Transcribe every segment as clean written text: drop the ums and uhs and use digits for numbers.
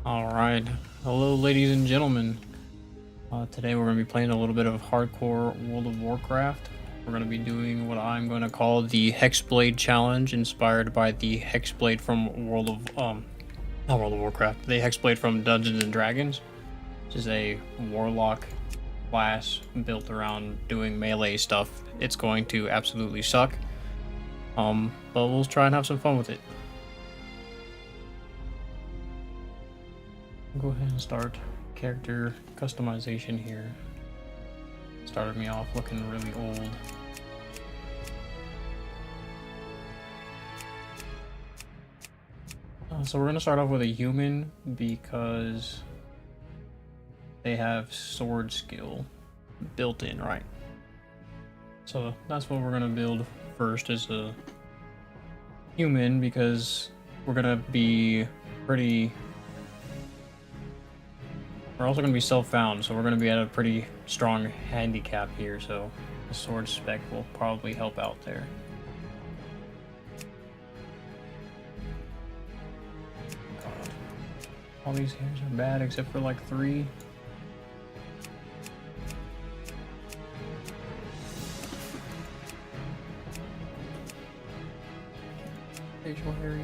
Alright, hello ladies and gentlemen. Today we're going to be playing a little bit of hardcore World of Warcraft. We're going to be doing what I'm going to call the Hexblade challenge, inspired by the Hexblade from not World of Warcraft, the Hexblade from Dungeons and Dragons, which is a Warlock class built around doing melee stuff. It's going to absolutely suck, but we'll try and have some fun with it. Go ahead and start character customization here. Started me off looking really old. So we're gonna start off with a human because they have sword skill built in, right? So that's what we're gonna build first, is a human, because we're gonna be we're also going to be self-found, so we're going to be at a pretty strong handicap here, so the sword spec will probably help out there. God. All these hairs are bad except for like 3. Facial hair.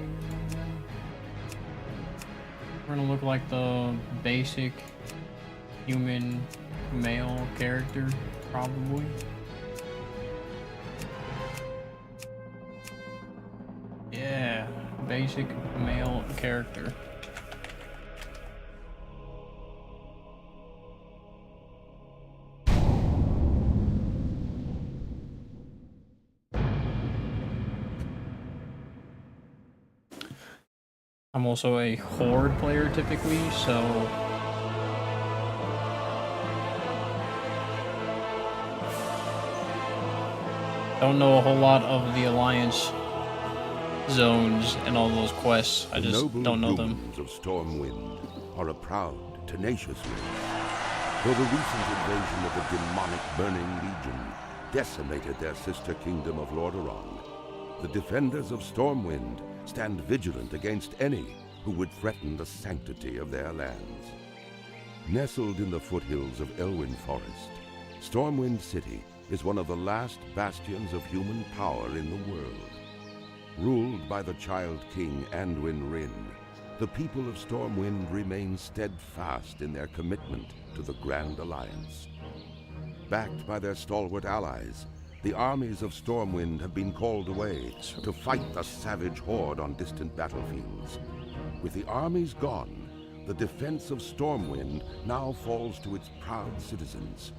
We're going to look like the basic human male character, probably. Yeah, basic male character. I'm also a horde player typically, so don't know a whole lot of the Alliance zones and all those quests. I just don't know them. The noble humans of Stormwind are a proud, tenacious race. Though the recent invasion of the demonic Burning Legion decimated their sister kingdom of Lordaeron, the defenders of Stormwind stand vigilant against any who would threaten the sanctity of their lands. Nestled in the foothills of Elwyn Forest, Stormwind City is one of the last bastions of human power in the world. Ruled by the Child King Anduin Wrynn, the people of Stormwind remain steadfast in their commitment to the Grand Alliance. Backed by their stalwart allies, the armies of Stormwind have been called away to fight the savage horde on distant battlefields. With the armies gone, the defense of Stormwind now falls to its proud citizens.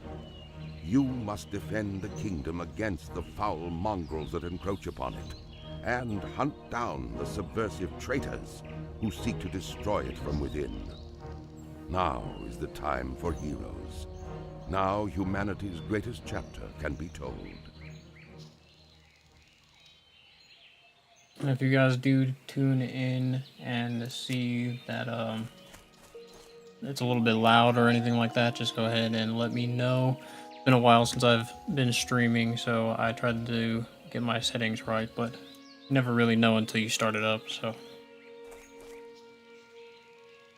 You must defend the kingdom against the foul mongrels that encroach upon it, and hunt down the subversive traitors who seek to destroy it from within. Now is the time for heroes. Now humanity's greatest chapter can be told. And if you guys do tune in and see that it's a little bit loud or anything like that, just go ahead and let me know. It's been a while since I've been streaming, so I tried to get my settings right, but you never really know until you start it up, so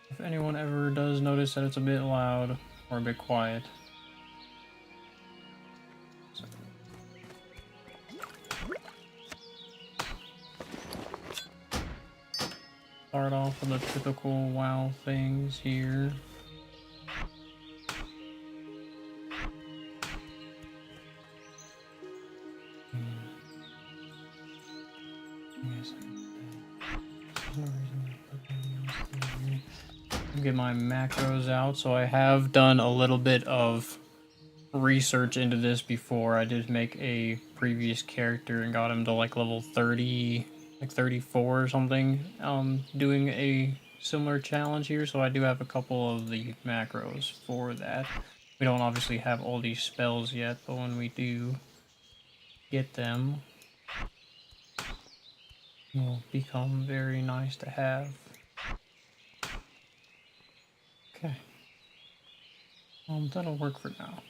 if anyone ever does notice that it's a bit loud or a bit quiet, start off with the typical WoW things here. Get my macros out. So I have done a little bit of research into this before. I did make a previous character and got him to like level 30, like 34 or something, doing a similar challenge here. So I do have a couple of the macros for that. We don't obviously have all these spells yet, but when we do get them, will become very nice to have. Okay. That'll work for now.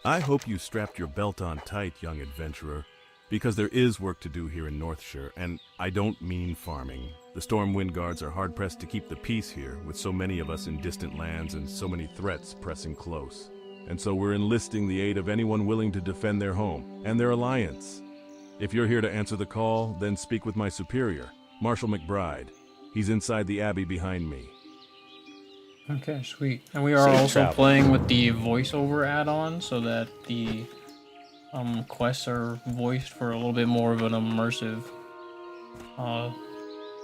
I hope you strapped your belt on tight, young adventurer, because there is work to do here in Northshire, and I don't mean farming. The Stormwind Guards are hard-pressed to keep the peace here, with so many of us in distant lands and so many threats pressing close. And so we're enlisting the aid of anyone willing to defend their home and their alliance. If you're here to answer the call, then speak with my superior, Marshal McBride. He's inside the abbey behind me. Okay, sweet. And we are Safe also travel. playing with the voiceover add-on so that the quests are voiced for a little bit more of an immersive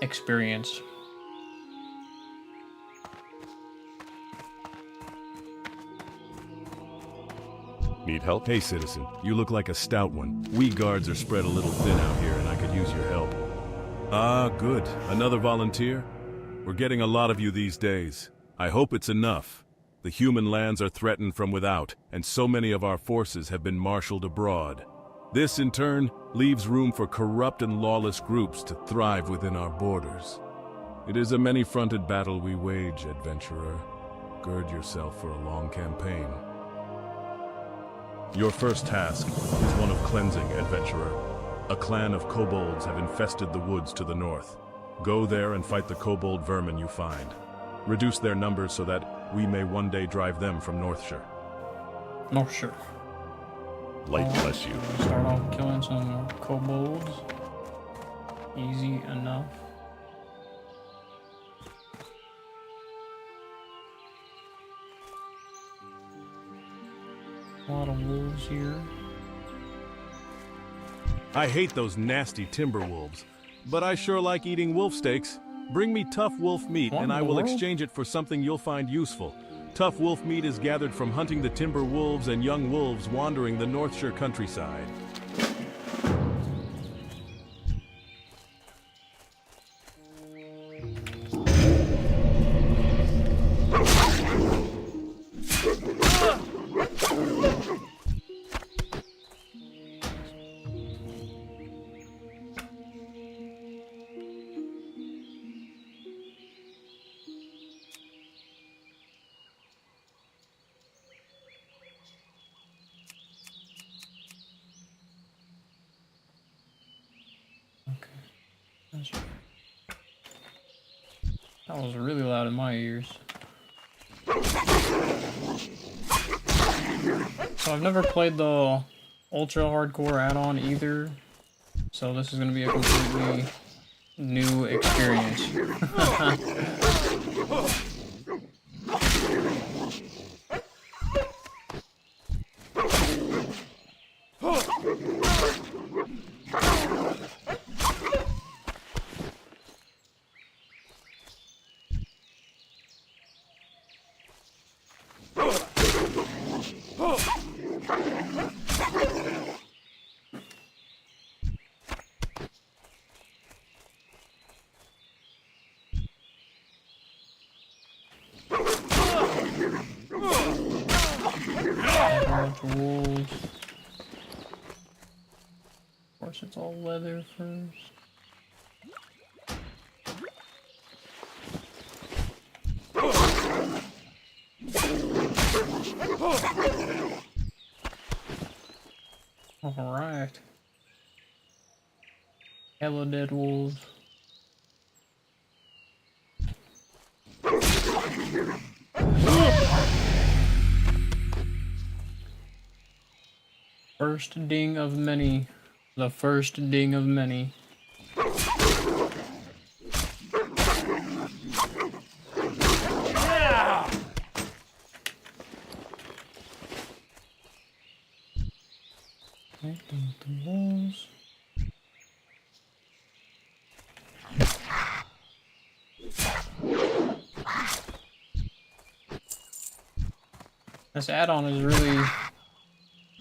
experience. Need help? Hey, citizen. You look like a stout one. We guards are spread a little thin out here, and I could use your help. Ah, good. Another volunteer? We're getting a lot of you these days. I hope it's enough. The human lands are threatened from without, and so many of our forces have been marshaled abroad. This, in turn, leaves room for corrupt and lawless groups to thrive within our borders. It is a many-fronted battle we wage, adventurer. Gird yourself for a long campaign. Your first task is one of cleansing, adventurer. A clan of kobolds have infested the woods to the north. Go there and fight the kobold vermin you find. Reduce their numbers so that we may one day drive them from Northshire. Northshire. Light bless you. Start off killing some kobolds. Easy enough. A lot of wolves here. I hate those nasty timber wolves, but I sure like eating wolf steaks. Bring me tough wolf meat, What and in I the will world? exchange it for something you'll find useful. Tough wolf meat is gathered from hunting the timber wolves and young wolves wandering the Northshire countryside. That was really loud in my ears. So I've never played the ultra hardcore add-on either, so this is going to be a completely new experience. Wolves. Of course, it's all leather first. All right. Hello, dead wolves. First ding of many. The first ding of many. Okay, the walls. This add-on is really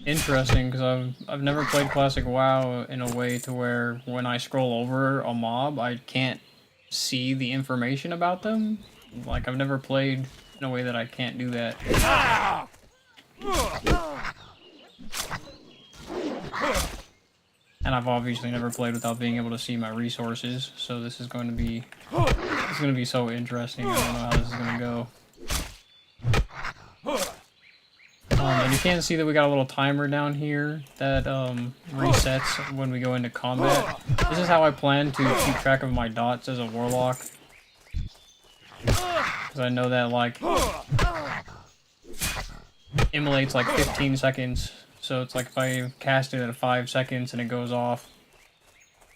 interesting because I've never played classic WoW in a way to where when I scroll over a mob I can't see the information about them. Like I've never played in a way that I can't do that. And I've obviously never played without being able to see my resources, so this is going to be so interesting. I don't know how this is going to go. And you can see that we got a little timer down here that resets when we go into combat. This is how I plan to keep track of my dots as a warlock. Because I know that, like, immolate's like 15 seconds. So it's like if I cast it at 5 seconds and it goes off,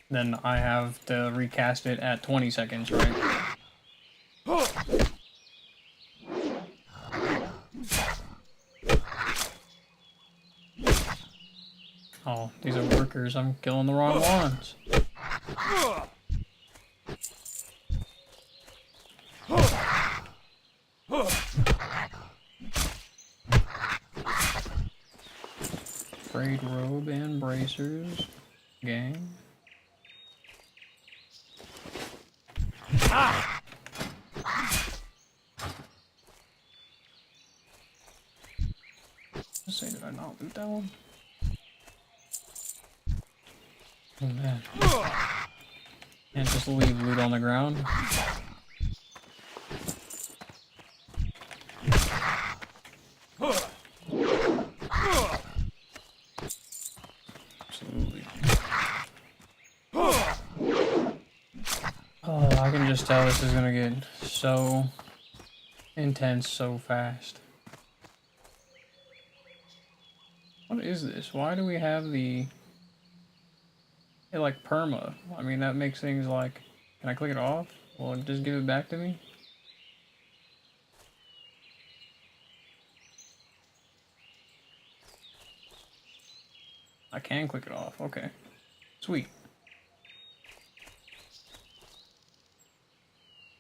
then I have to recast it at 20 seconds, right? Oh, these are workers. I'm killing the wrong ones. Braid robe and bracers. Gang. Let's say, did I not loot that one? Oh man. Can't just leave loot on the ground. Absolutely. Oh, I can just tell this is gonna get so intense so fast. What is this? Why do we have the... like perma? I mean, that makes things like... Can I click it off? Will it just give it back to me? I can click it off. Okay. Sweet.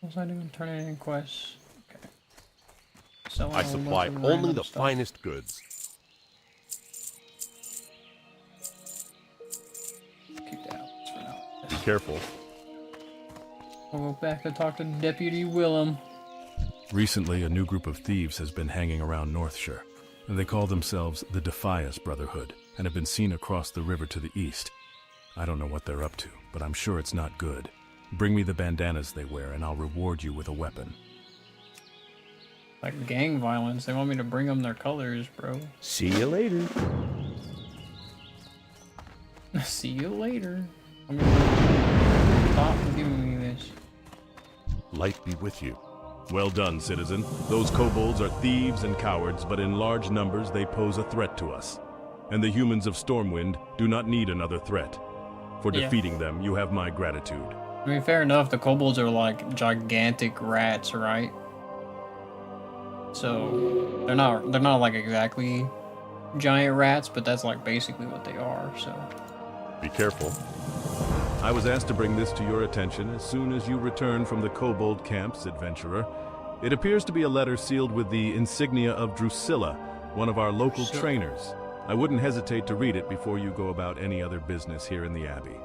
What was I doing? Turning in quests. Okay. Selling I a whole supply bunch of only random the stuff. finest goods. Keep that out for now. Be careful. We'll go back to talk to Deputy Willem. Recently, a new group of thieves has been hanging around Northshire, and they call themselves the Defias Brotherhood, and have been seen across the river to the east. I don't know what they're up to, but I'm sure it's not good. Bring me the bandanas they wear, and I'll reward you with a weapon. Like gang violence. They want me to bring them their colors, bro. See you later. See you later. I'm gonna stop giving me this. Light be with you. Well done, citizen. Those kobolds are thieves and cowards, but in large numbers they pose a threat to us. And the humans of Stormwind do not need another threat. For Yeah. defeating them, you have my gratitude. I mean, fair enough. The kobolds are like gigantic rats, right? So they're not like exactly giant rats, but that's like basically what they are. So Be careful. I was asked to bring this to your attention as soon as you return from the kobold camps, adventurer. It appears to be a letter sealed with the insignia of Drusilla, one of our local trainers. I wouldn't hesitate to read it before you go about any other business here in the Abbey.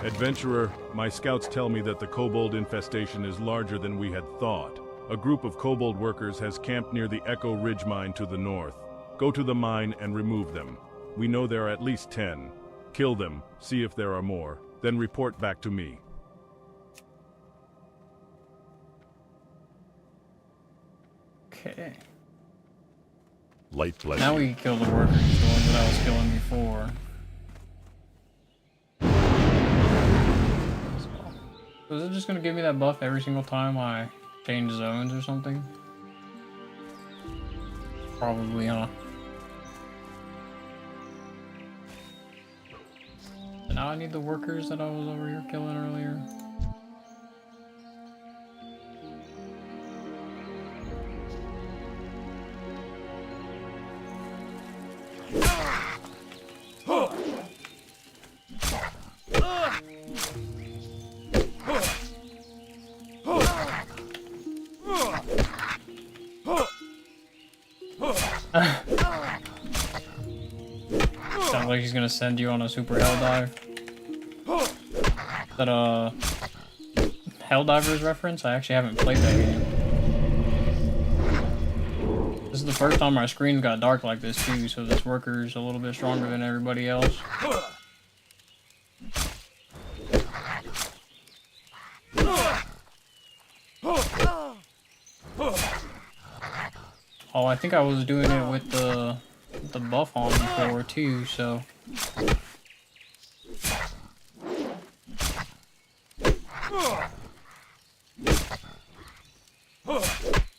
Adventurer, my scouts tell me that the kobold infestation is larger than we had thought. A group of kobold workers has camped near the Echo Ridge mine to the north. Go to the mine and remove them. We know there are at least 10. Kill them, see if there are more, then report back to me. okay. Light bless Now you. we can kill the workers, the ones that I was killing before. So is it just gonna give me that buff every single time I change zones or something? Probably, huh? So now I need the workers that I was over here killing earlier. Sounds like he's gonna send you on a super hell dive. Is that a Helldivers reference? I actually haven't played that game. This is the first time my screen got dark like this too, so this worker's a little bit stronger than everybody else. Oh, I think I was doing it with the buff on before too, so.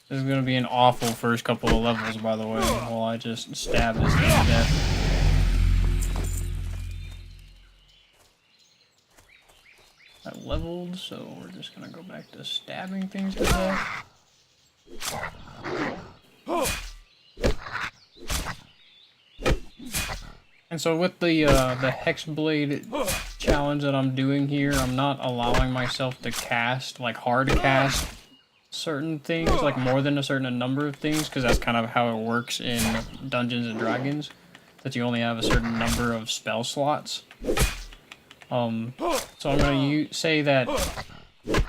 This is gonna be an awful first couple of levels, by the way, while I just stab this thing to death. I leveled, so we're just gonna go back to stabbing things to death. And so with the Hexblade challenge that I'm doing here, I'm not allowing myself to cast, like hard cast certain things, like more than a certain number of things, because that's kind of how it works in Dungeons and Dragons, that you only have a certain number of spell slots. So I'm going to say that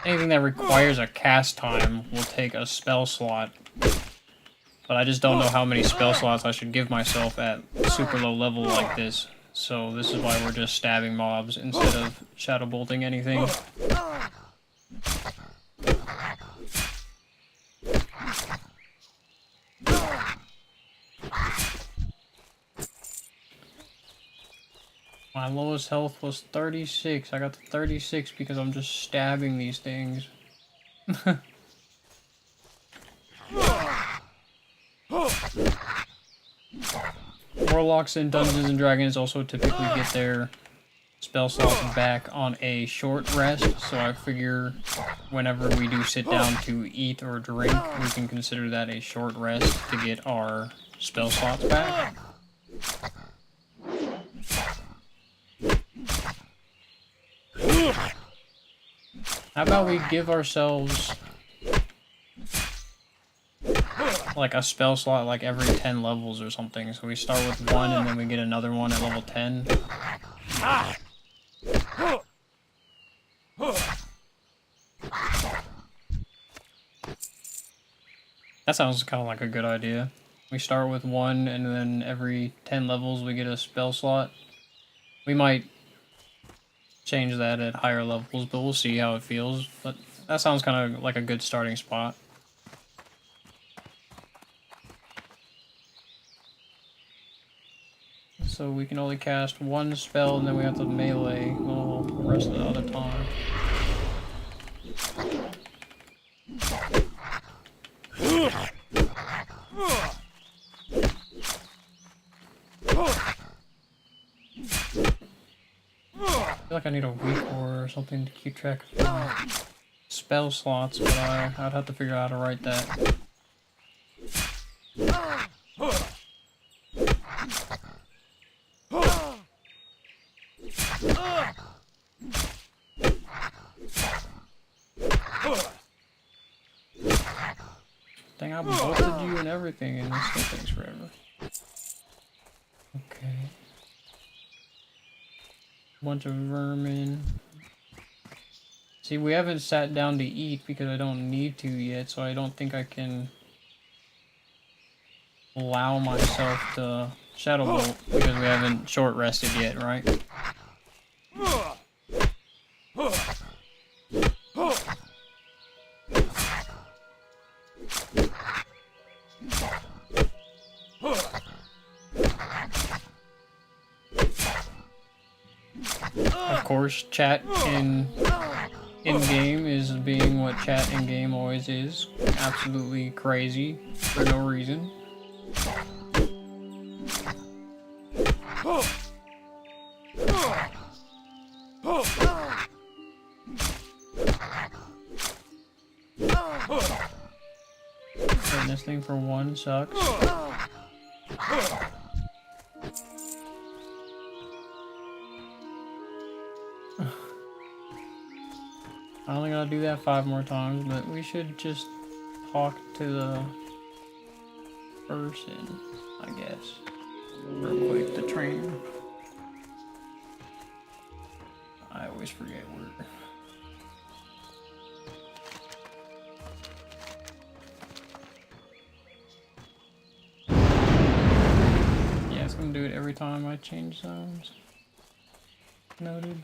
anything that requires a cast time will take a spell slot, but I just don't know how many spell slots I should give myself at super low level like this. So this is why we're just stabbing mobs instead of shadow bolting anything. My lowest health was 36. I got to 36 because I'm just stabbing these things. Warlocks in Dungeons and Dragons also typically get their spell slots back on a short rest, so I figure whenever we do sit down to eat or drink, we can consider that a short rest to get our spell slots back. How about we give ourselves like a spell slot like every 10 levels or something, so we start with one and then we get another one at level 10. That sounds kind of like a good idea. We start with one and then every 10 levels we get a spell slot. We might change that at higher levels, but we'll see how it feels. But that sounds kind of like a good starting spot. So we can only cast one spell and then we have to melee the rest of the other time. I feel like I need a weak aura or something to keep track of my spell slots, but I'd have to figure out how to write that. Dang, I bolted you and everything, and this still takes forever. Okay. Bunch of vermin. See, we haven't sat down to eat because I don't need to yet, so I don't think I can allow myself to shadow bolt because we haven't short rested yet, right? Of course, chat in-game is being what chat in-game always is. Absolutely crazy for no reason. Setting this thing for one sucks. I only gotta do that 5 more times, but we should just talk to the person, I guess, real quick, the trainer. I always forget where. Yeah, it's gonna do it every time I change zones. Noted.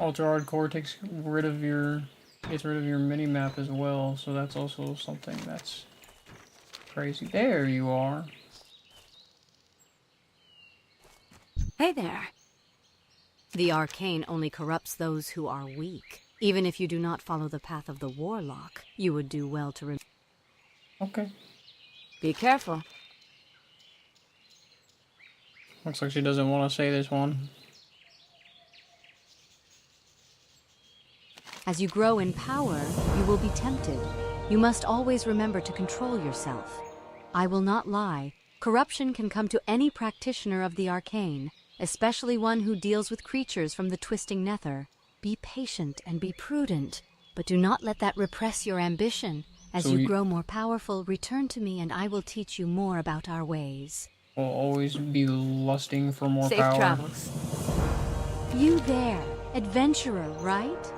Ultra hardcore takes rid of your gets rid of your mini map as well, so that's also something that's crazy. There you are. Hey there. The arcane only corrupts those who are weak. Even if you do not follow the path of the Warlock, you would do well to Okay. be careful. Looks like she doesn't want to say this one. As you grow in power, you will be tempted. You must always remember to control yourself. I will not lie. Corruption can come to any practitioner of the arcane, especially one who deals with creatures from the twisting nether. Be patient and be prudent, but do not let that repress your ambition. As So you you- grow more powerful, return to me and I will teach you more about our ways. We'll always be lusting for more Safe power. travels. You there, adventurer, right?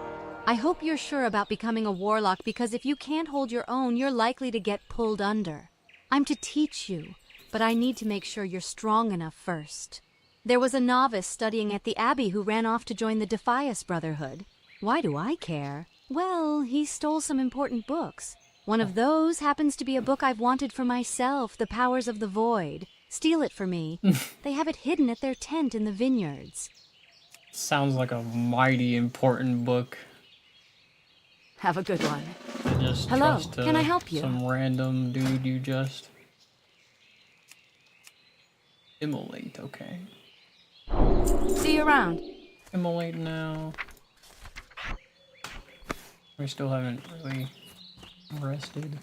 I hope you're sure about becoming a warlock, because if you can't hold your own, you're likely to get pulled under. I'm to teach you, but I need to make sure you're strong enough first. There was a novice studying at the Abbey who ran off to join the Defias Brotherhood. Why do I care? Well, he stole some important books. One of those happens to be a book I've wanted for myself, The Powers of the Void. Steal it for me. They have it hidden at their tent in the vineyards. Sounds like a mighty important book. Have a good one. To just Hello, trust can I help you? some random dude you just immolate. Okay. See you around. Immolate now. We still haven't really rested.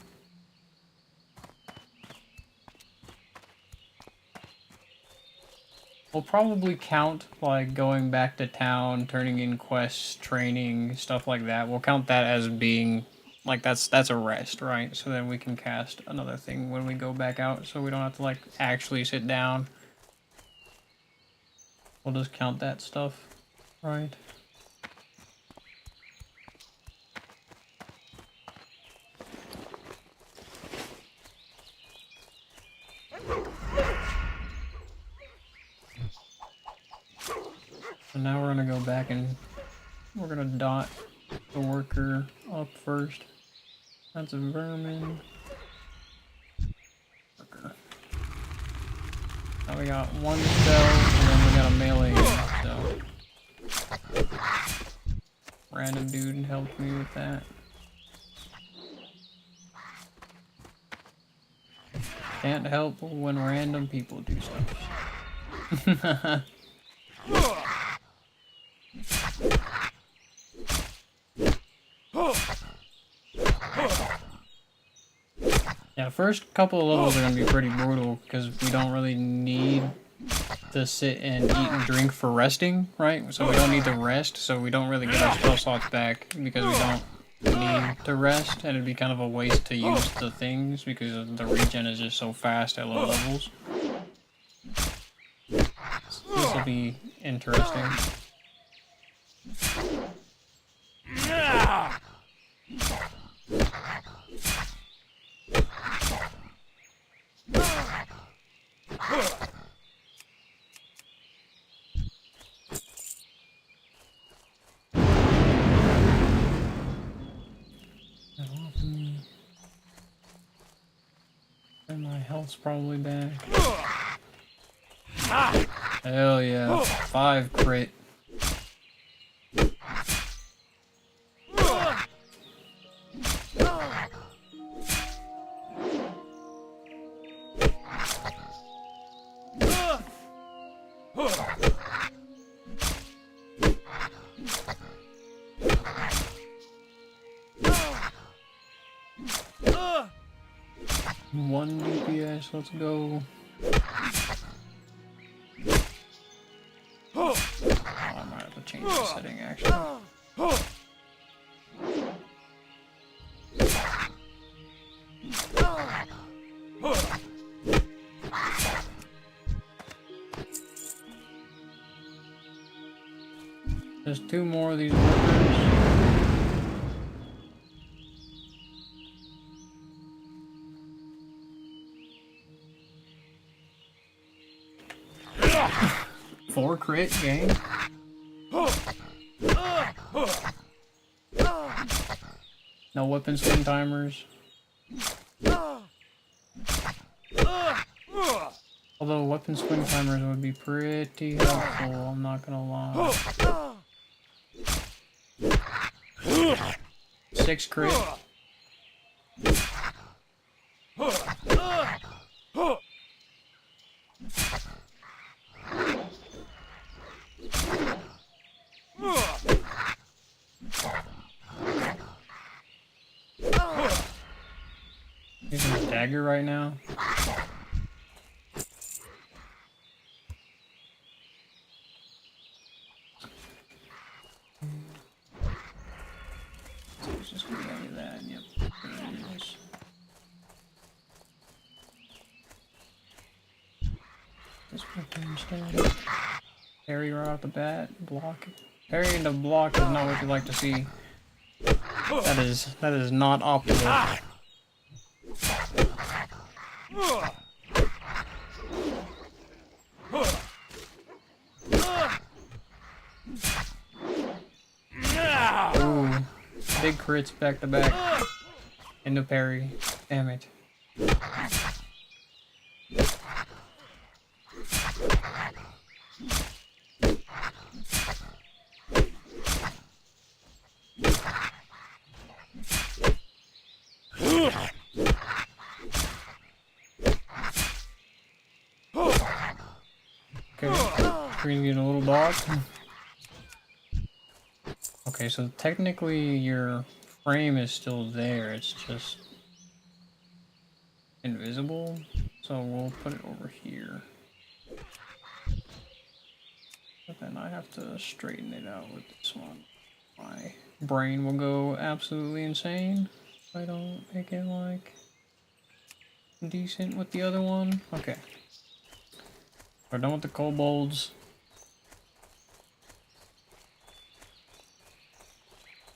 We'll probably count like going back to town, turning in quests, training, stuff like that. We'll count that as being like that's a rest, right? So then we can cast another thing when we go back out, so we don't have to like actually sit down. We'll just count that stuff, right? So now we're gonna go back and we're gonna dot the worker up first. That's a vermin. Worker. Now we got one spell and then we got a melee so random dude helped me with that. Can't help when random people do stuff. Yeah, first couple of levels are gonna be pretty brutal because we don't really need to sit and eat and drink for resting, right? So we don't need to rest, so we don't really get our spell slots back because we don't need to rest, and it'd be kind of a waste to use the things because the regen is just so fast at low levels. So this will be interesting. And my health's probably back. Hell yeah. 5 crit. One DPS, let's go. Oh, I might have to change the setting actually. There's 2 more of these workers. Four crit gang. No weapon swing timers. Although weapon swing timers would be pretty helpful, I'm not gonna lie. 6 crit. Using a dagger right now. It's just gonna give me that. Yep. There it is. This weapon instead. Parry right off the bat. Block. Parry into block is not what you like to see. That is not optimal. Ooh, big crits back to back. Into parry. Damn it. Okay, Green's getting a little dog. Okay, so technically your frame is still there, it's just invisible. So we'll put it over here. But then I have to straighten it out with this one. My brain will go absolutely insane if I don't make it like decent with the other one. Okay. We're done with the kobolds.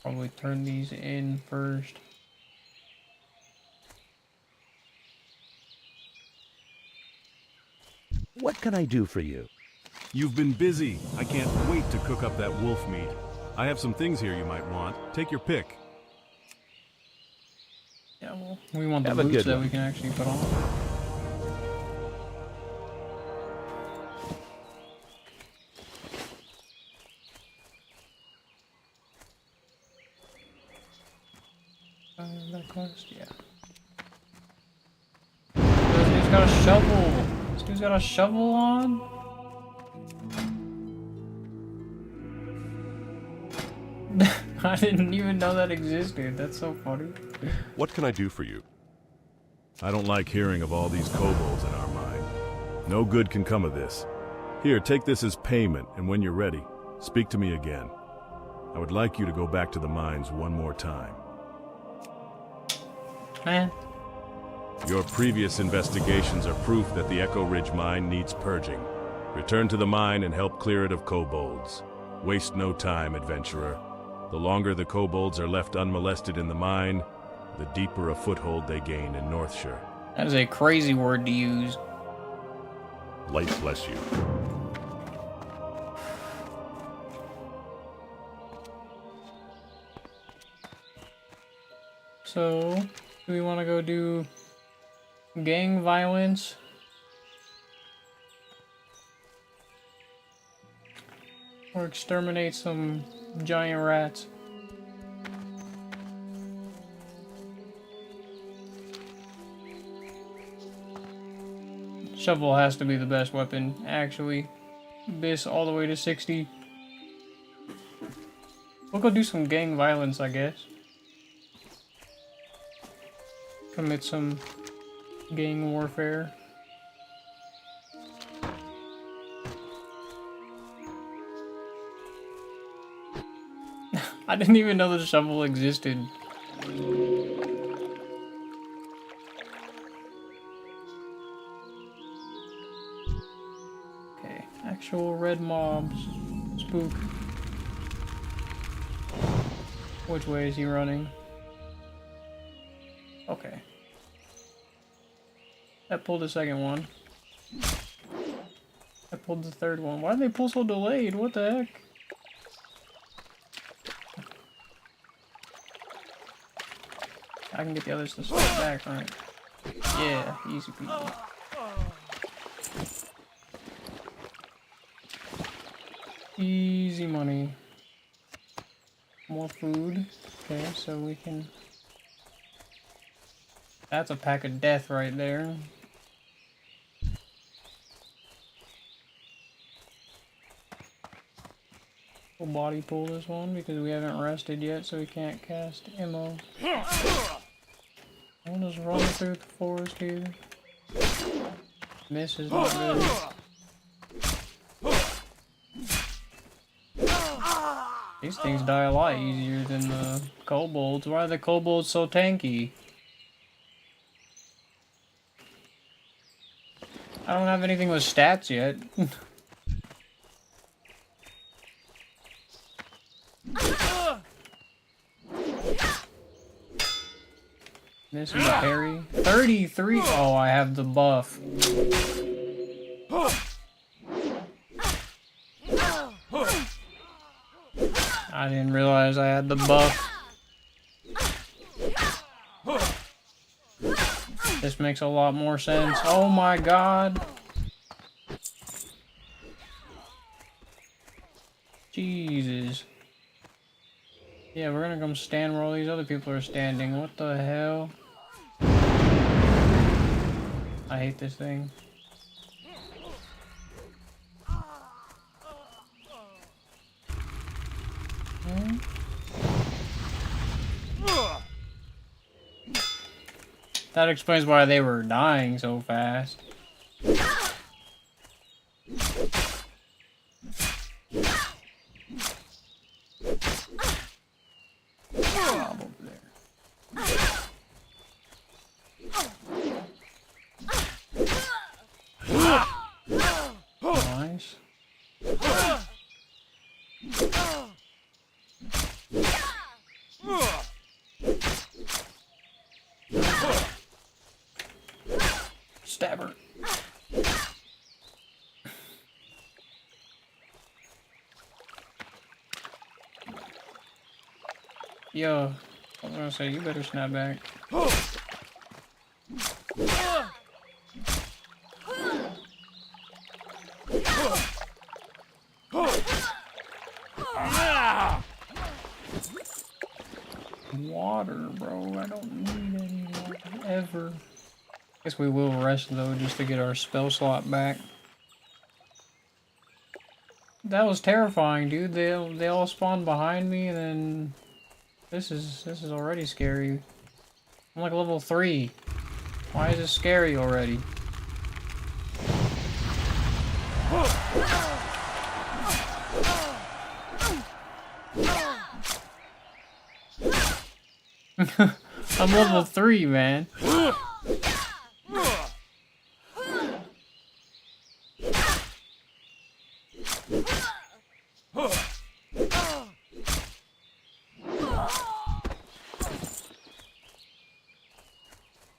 Probably turn these in first. What can I do for you? You've been busy. I can't wait to cook up that wolf meat. I have some things here you might want. Take your pick. Yeah, well, we want the Have a boots good that one. we can actually put on. That quest, yeah. This dude's got a shovel. This dude's got a shovel on. I didn't even know that existed. That's so funny. What can I do for you? I don't like hearing of all these kobolds in our mine. No good can come of this. Here, take this as payment, and when you're ready, speak to me again. I would like you to go back to the mines one more time. Man, Your previous investigations are proof that the Echo Ridge mine needs purging. Return to the mine and help clear it of kobolds. Waste no time, adventurer. The longer the kobolds are left unmolested in the mine, the deeper a foothold they gain in Northshire. that is a crazy word to use. Light bless you. So, do we want to go do gang violence? Or exterminate some giant rats? Shovel has to be the best weapon, actually. This all the way to 60. We'll go do some gang violence, I guess. Commit some gang warfare. I didn't even know the shovel existed. Okay, actual red mobs. Spook. Which way is he running? Okay. That pulled the second one. That pulled the third one. Why did they pull so delayed? What the heck? I can get the others to step back, right? Yeah, easy peasy. Easy money. More food. Okay, so we can... That's a pack of death right there. We'll body pull this one because we haven't rested yet, so we can't cast Emote. I'll just run through the forest here. Miss is not good. These things die a lot easier than the kobolds. Why are the kobolds so tanky? I don't have anything with stats yet. This is a parry. 33! Oh, I have the buff. I didn't realize I had the buff. This makes a lot more sense. Oh my god. Jesus. Yeah, we're gonna come stand where all these other people are standing. What the hell? I hate this thing. That explains why they were dying so fast. Mob over there. Nice. Stab her. Yo, I was gonna say, you better snap back. Water, bro. I don't need any water ever. Guess we will rest though, just to get our spell slot back. That was terrifying, dude. They all spawned behind me, and then this is already scary. I'm like level 3. Why is this scary already? I'm level 3, man.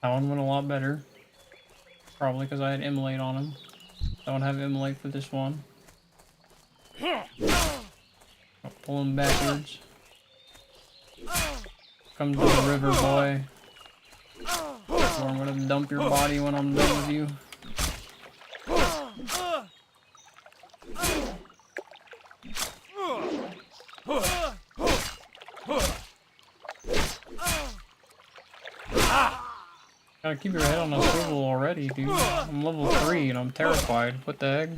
That one went a lot better. Probably because I had Emote on him. I don't have Emote for this one. I'll pull him backwards. Come to the river, boy. Or I'm gonna dump your body when I'm done with you. Gotta keep your head on a swivel already, dude. I'm level 3 and I'm terrified. What the heck?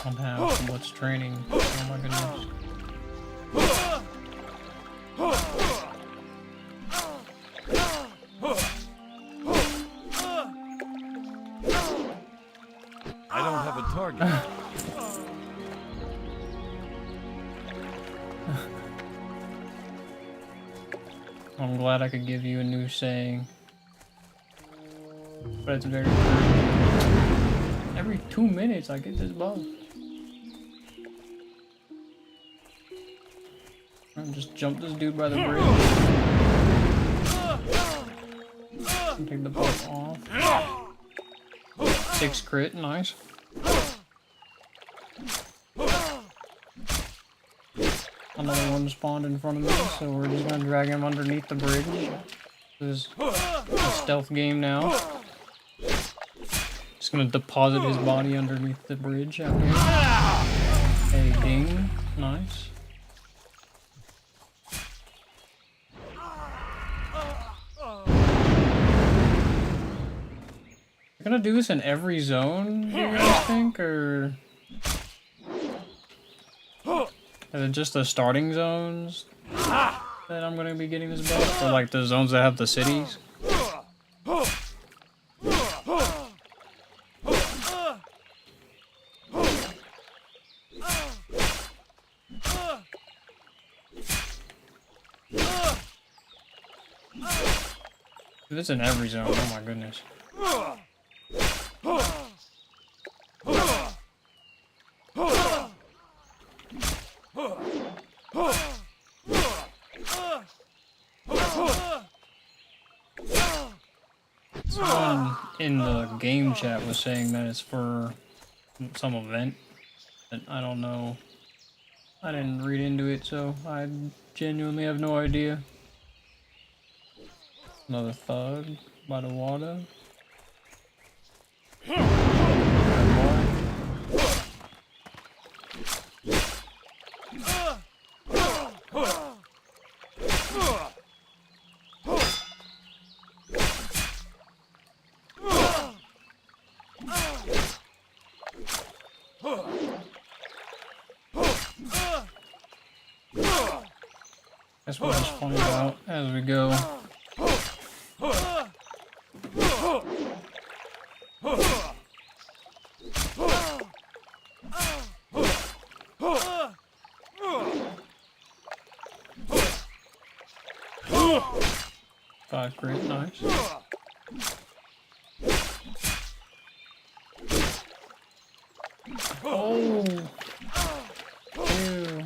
Somehow, what's training? Oh my goodness. I don't have a target. I'm glad I could give you a new saying. But it's very true. Every 2 minutes I get this buff. I'll just jump this dude by the bridge. And take the buff off. 6 crit, nice. another one spawned in front of me, so we're just gonna drag him underneath the bridge. This is a stealth game now. Just gonna deposit his body underneath the bridge out here. Hey, ding. Nice. We're gonna do this in every zone, do you guys think, or is it just the starting zones that I'm gonna be getting this buff, or like the zones that have the cities? If it's in every zone, oh my goodness. Someone in the game chat was saying that it's for some event, but I don't know. I didn't read into it, so I genuinely have no idea. Another thug by the water. Guess we'll just find out as we go. Five crit, nice. Oh! Ew.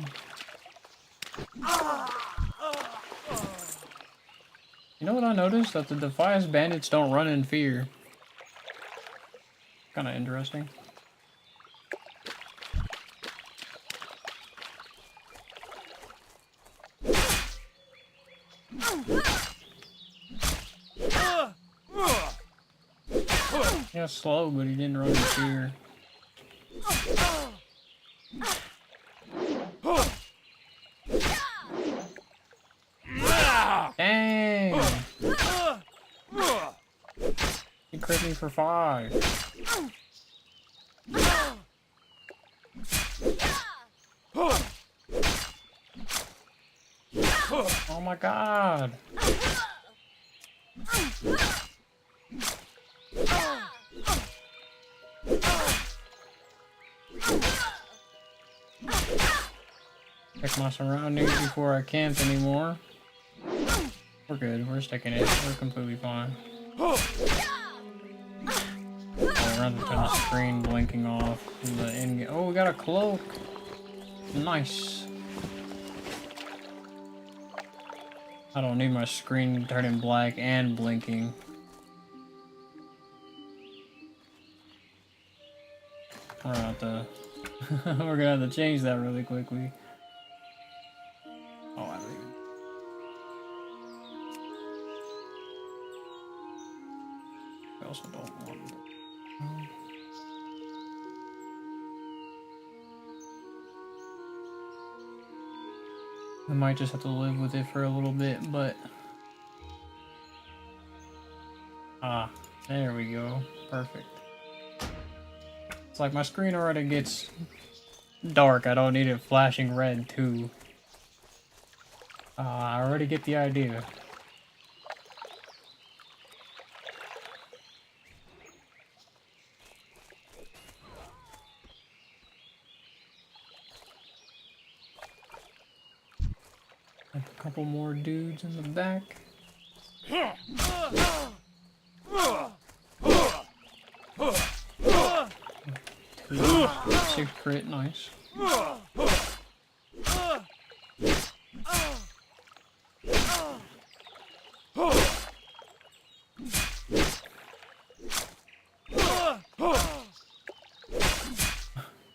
You know what I noticed? That the Defiance bandits don't run in fear. Kinda interesting. Yeah, slow, but he didn't run in fear. Dang! He crit me for 5. Oh my god! Check my surroundings before I camp anymore. We're good, we're sticking it, we're completely fine. Oh, we're under the screen blinking off from the in. Oh, we got a cloak! Nice. I don't need my screen turning black and blinking. We're gonna have to we're gonna have to change that really quickly. Oh, I leave. I also don't want it. I might just have to live with it for a little bit, but there we go. Perfect. It's like my screen already gets dark. I don't need it flashing red too. I already get the idea. A couple more dudes in the back. 6 crit, nice.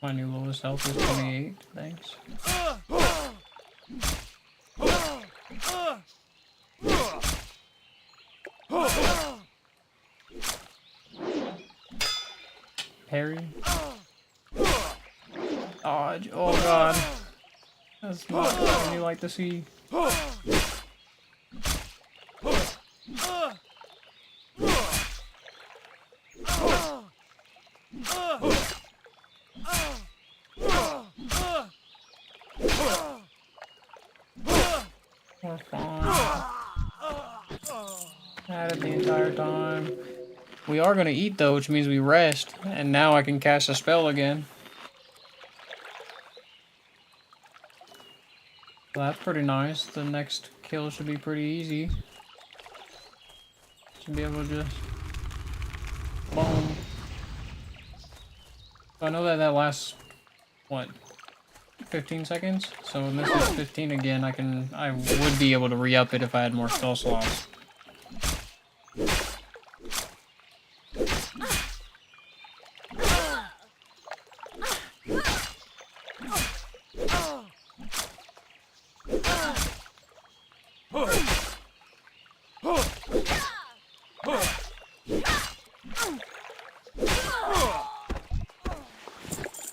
My new lowest health is 28, thanks. Parry. Dodge. Oh god. That's not what you like to see. We're fine. Had it the entire time. We are gonna eat though, which means we rest, and now I can cast a spell again. So that's pretty nice. The next kill should be pretty easy. Should be able to just boom. So I know that that lasts what, 15 seconds. So when this is 15 again, I would be able to re-up it if I had more spell slots.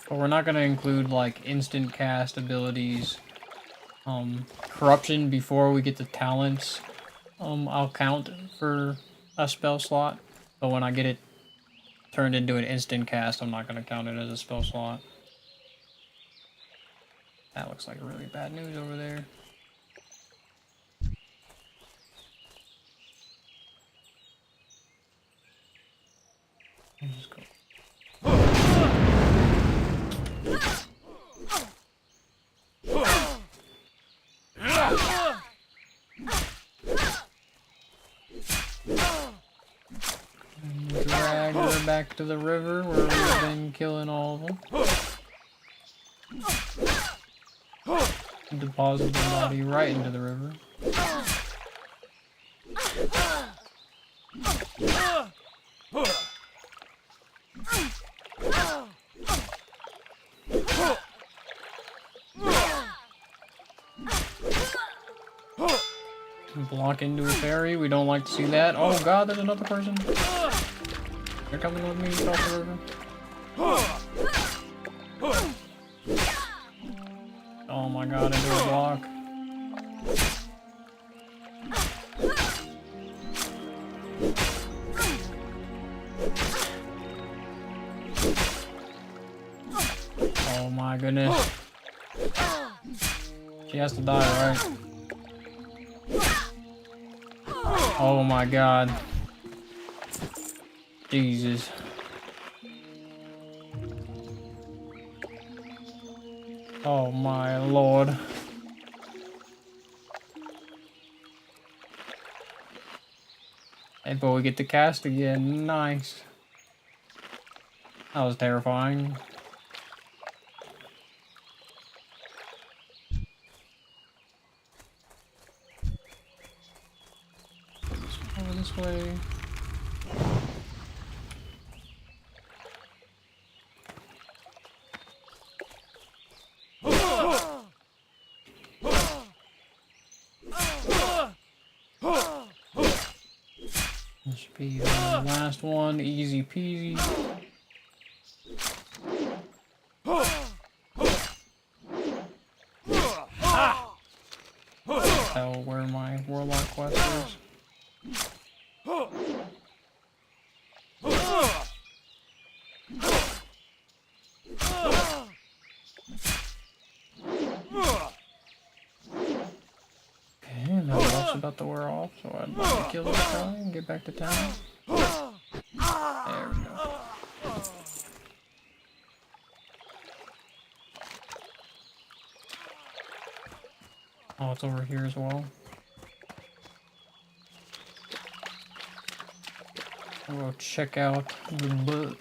But we're not going to include like instant cast abilities. Corruption before we get the talents. I'll count for a spell slot, but when I get it turned into an instant cast, I'm not going to count it as a spell slot. That looks like really bad news over there. I'll just go. And drag her back to the river where we've been killing all of them. Deposit the body right into the river. Block into a fairy. We don't like to see that. Oh god, there's another person. They're coming with me across the river. Oh my god, into a block. Oh my goodness. She has to die, right? Oh my god. Jesus. Oh my lord. Hey, but we get to cast again. Nice. That was terrifying. Over this way. This should be the last one, easy peasy. Tell where my Warlock quest is. Okay, now that's about to wear off, so I'd like to kill this guy and get back to town. There we go. Oh, it's over here as well. We'll check out the book.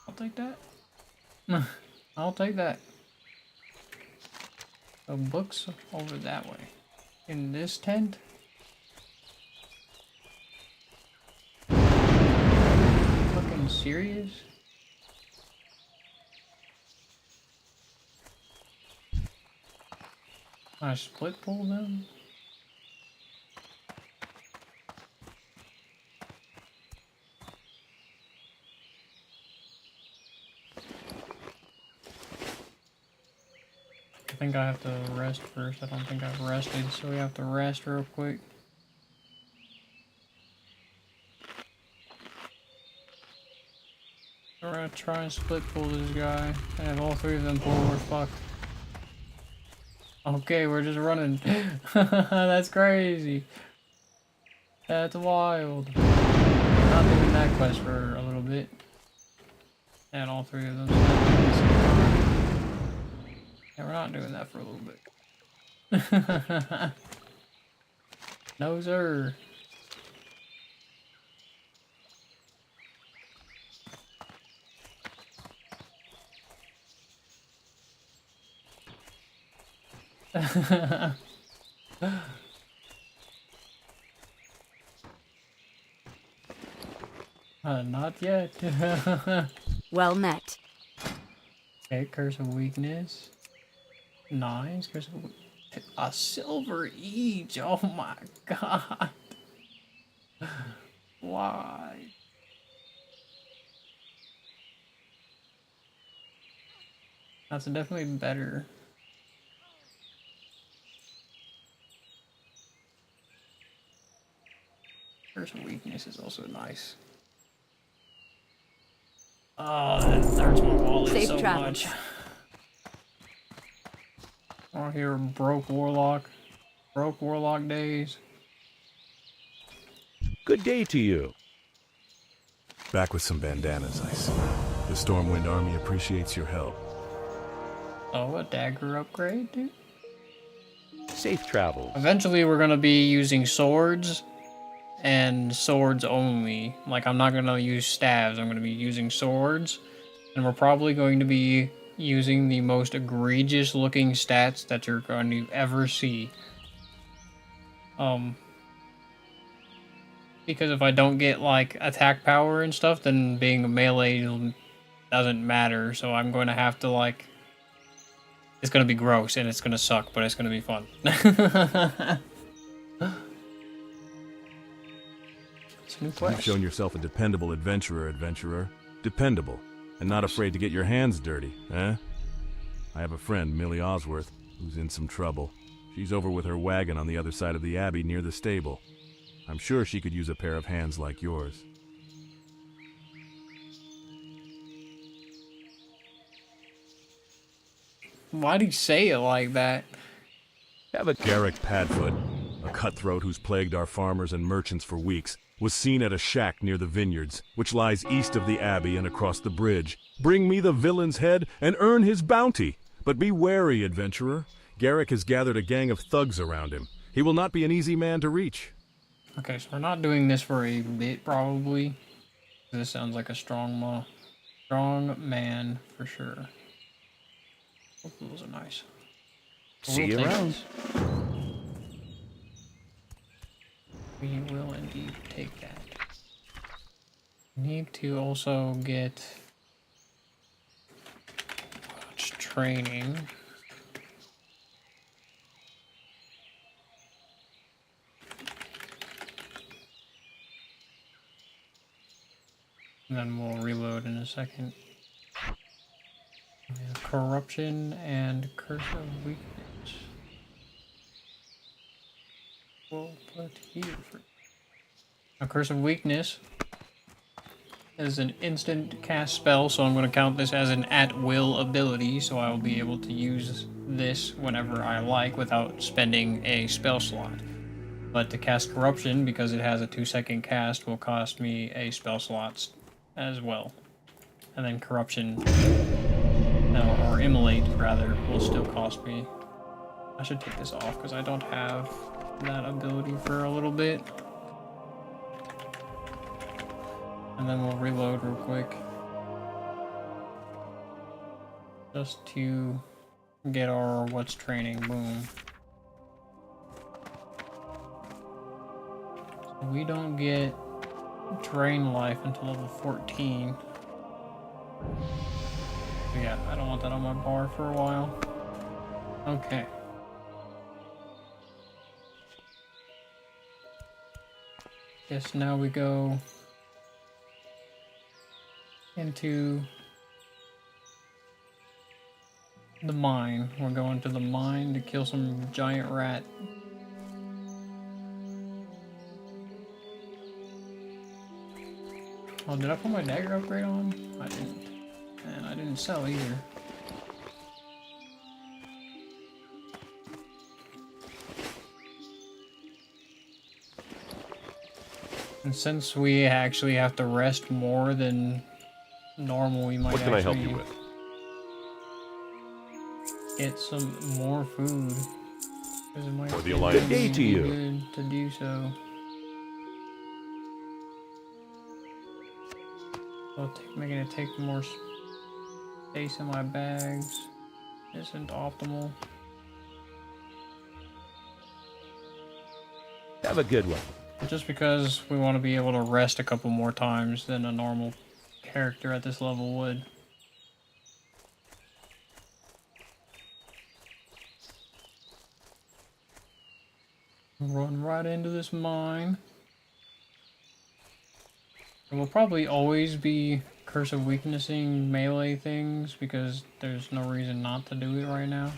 I'll take that. I'll take that. The book's over that way. In this tent? serious? I split pull them? I think I have to rest first. I don't think I've rested, so we have to rest real quick. We're gonna try and split pull this guy. I have all three of them pull, we're fucked. Okay, we're just running. That's crazy. That's wild. Not doing that quest for a little bit. And all three of them. Yeah, we're not doing that for a little bit. No, sir. Not yet. Well met. Okay, curse of weakness. Nice. Curse of a silver each. Oh my god. Why? That's definitely better. Curse of weakness is also nice. Oh, that hurts my wallet Safe so travels. much. Oh, here, broke Warlock. Broke Warlock days. Good day to you. Back with some bandanas, I see. The Stormwind Army appreciates your help. Oh, a dagger upgrade, dude? Safe travels. Eventually, we're gonna be using swords. And swords only. Like, I'm not gonna use staves, I'm gonna be using swords. And we're probably going to be using the most egregious looking stats that you're going to ever see. Because if I don't get, like, attack power and stuff, then being a melee doesn't matter. So I'm going to have to, like... It's gonna be gross, and it's gonna suck, but it's gonna be fun. New quest. You've shown yourself a dependable adventurer. Dependable, and not afraid to get your hands dirty, eh? I have a friend, Millie Osworth, who's in some trouble. She's over with her wagon on the other side of the abbey near the stable. I'm sure she could use a pair of hands like yours. Why'd he say it like that? Have a Garrick Padfoot, a cutthroat who's plagued our farmers and merchants for weeks, was seen at a shack near the vineyards, which lies east of the abbey and across the bridge. Bring me the villain's head and earn his bounty. But be wary, adventurer. Garrick has gathered a gang of thugs around him. He will not be an easy man to reach. Okay, so we're not doing this for a bit, probably. This sounds like a strong man for sure. Both of those are nice. See you We'll take around. this. We will indeed take that. Need to also get training. And then we'll reload in a second. Yeah, corruption and curse of weakness. We'll put here for a curse of weakness is an instant cast spell, so I'm going to count this as an at-will ability, so I will be able to use this whenever I like without spending a spell slot. But to cast corruption, because it has a 2-second cast, will cost me a spell slot as well. And then corruption, no, or immolate rather, will still cost me. I should take this off because I don't have that ability for a little bit. And then we'll reload real quick. Just to get our what's training, boom. So we don't get Drain life until level 14. But yeah, I don't want that on my bar for a while. Okay. Guess now we go into the mine. We're going to the mine to kill some giant rat. Oh, did I put my dagger upgrade on? I didn't. And I didn't sell either. And since we actually have to rest more than normal, we might What can I help you actually with? get some more food. 'Cause it might For the be Alliance. Yay to you. good to do so. So making it take more space in my bags isn't optimal. Have a good one. Just because we want to be able to rest a couple more times than a normal character at this level would. Run right into this mine. And we'll probably always be Curse of Weaknessing melee things because there's no reason not to do it right now.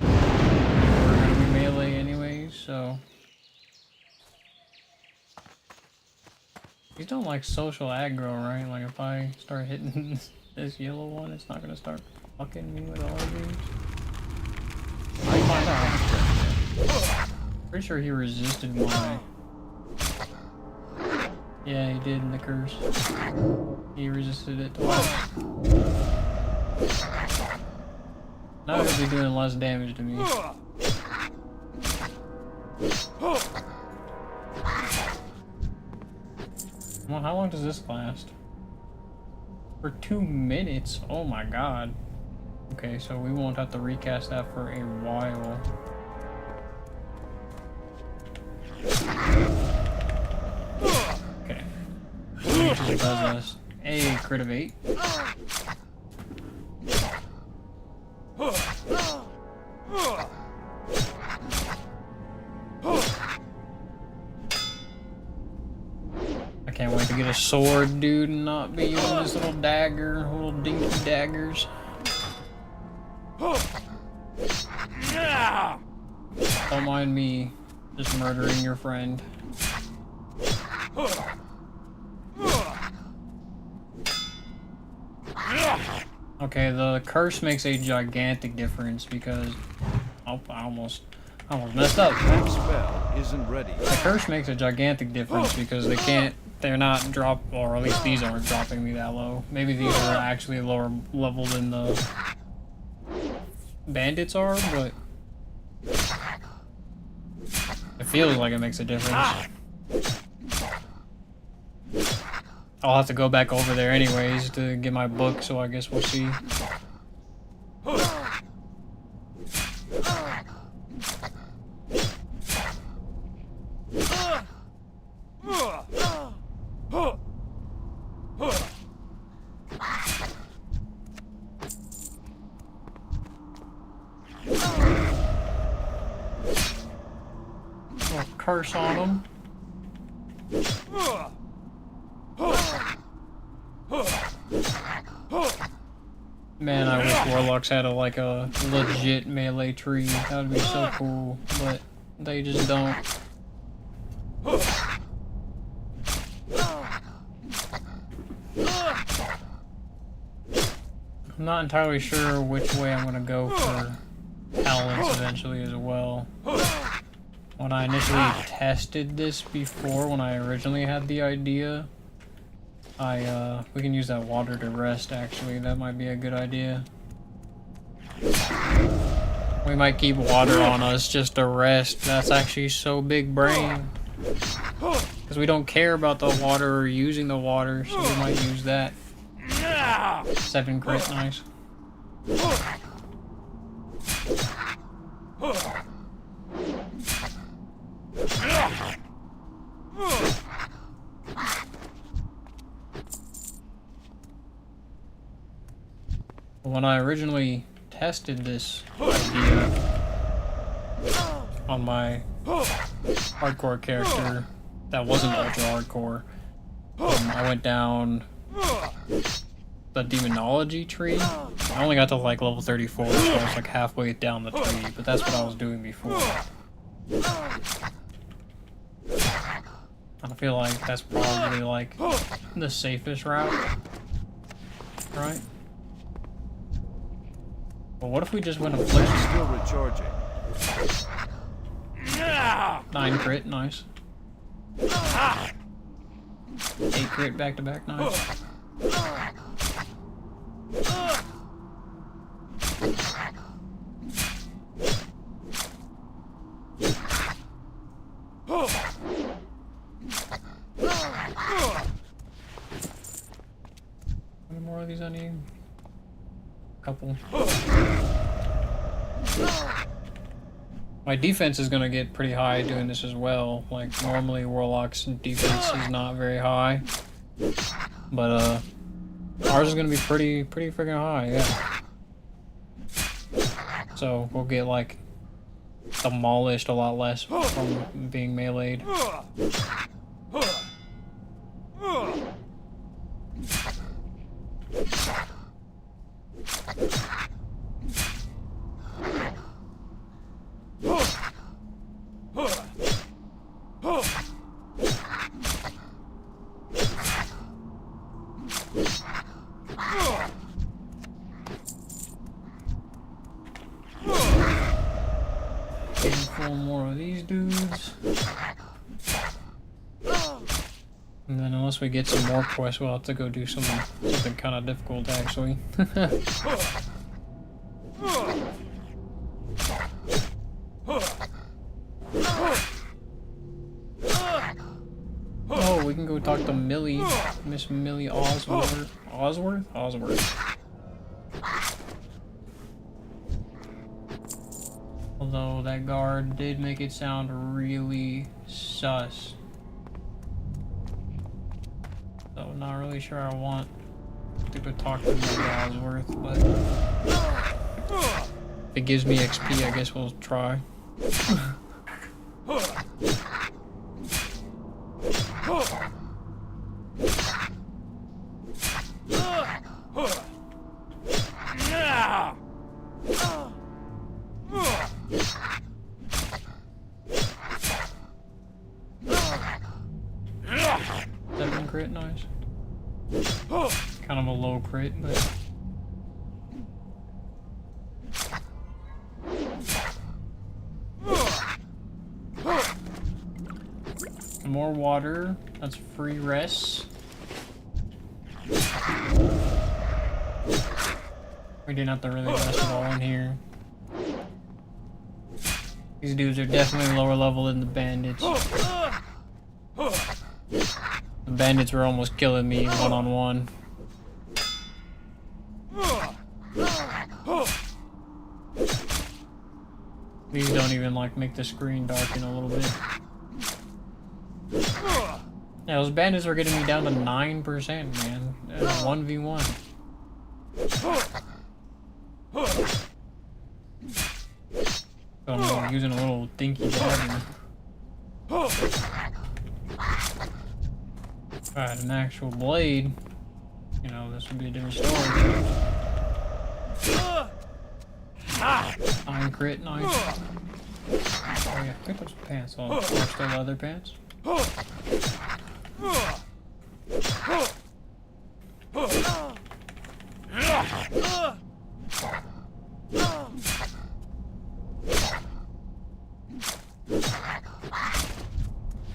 We're gonna be melee anyways, so. These don't like social aggro, right? Like if I start hitting this yellow one, it's not gonna start fucking me with all of these. I'll find out. Pretty sure he resisted my... Yeah, he did in the curse. He resisted it twice. Now he'll be doing less damage to me. Well, how long does this last? For 2 minutes? Oh my god. Okay, so we won't have to recast that for a while. Okay. It just does us a crit of 8. I can't wait to get a sword, dude, and not be using this little dagger, little dinky daggers. Don't mind me just murdering your friend. Okay, the curse makes a gigantic difference because I almost messed up. That spell isn't ready. The curse makes a gigantic difference because they're not or at least these aren't dropping me that low. Maybe these are actually lower level than the bandits are, but it feels like it makes a difference. I'll have to go back over there anyways to get my book, so I guess we'll see. Little curse on them. Man, I wish Warlocks had a legit melee tree. That would be so cool, but they just don't. I'm not entirely sure which way I'm gonna go for talents eventually as well. When I initially tested this before, when I originally had the idea, we can use that water to rest actually. That might be a good idea. We might keep water on us just to rest. That's actually so big brain. Because we don't care about the water or using the water, so we might use that. 7 crit, nice. when I originally tested this idea on my hardcore character that wasn't ultra hardcore, I went down the demonology tree. I only got to like level 34, so I was like halfway down the tree, but that's what I was doing before. I feel like that's probably like the safest route, right? But what if we just went affliction? Still recharging. 9 crit, nice. 8 crit back to back, nice. How many more of these I need? Couple. My defense is gonna get pretty high doing this as well. Like normally Warlock's defense is not very high, but ours is gonna be pretty freaking high, yeah. So we'll get like demolished a lot less from being meleeed. Four more of these dudes. And then unless we get some more quests, we'll have to go do something kind of difficult actually. Oh, we can go talk to Millie, Miss Millie Osworth. Osworth. Although that guard did make it sound really sus. So I'm not really sure I want to go talk to Millie Osworth, but if it gives me XP, I guess we'll try. Crit, nice. Kind of a low crit, but more water. That's free rest. We didn't have to really rest at all in here. These dudes are definitely lower level than the bandits. The bandits were almost killing me one-on-one. These don't even like make the screen darken a little bit. Yeah, those bandits are getting me down to 9%, man. 1v1. So I'm using a little dinky dagger. If I had an actual blade, you know, this would be a different story. 9 crit, nice. Oh yeah, pick those pants on. Watch the leather pants.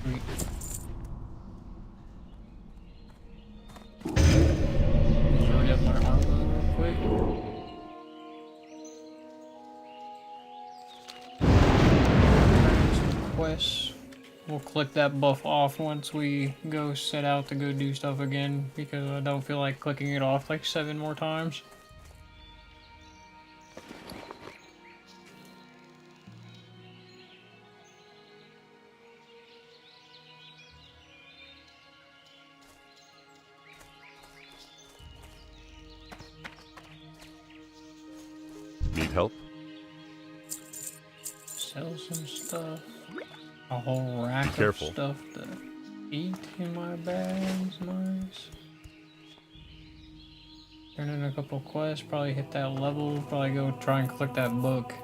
Sweet. Hurry up my armor real quick. Some quests. We'll click that buff off once we go set out to go do stuff again, because I don't feel like clicking it off like 7 more times. help? Sell some stuff. A whole rack Careful. of stuff to eat in my bags. Nice. Turn in a couple quests. Probably hit that level. Probably go try and collect that book.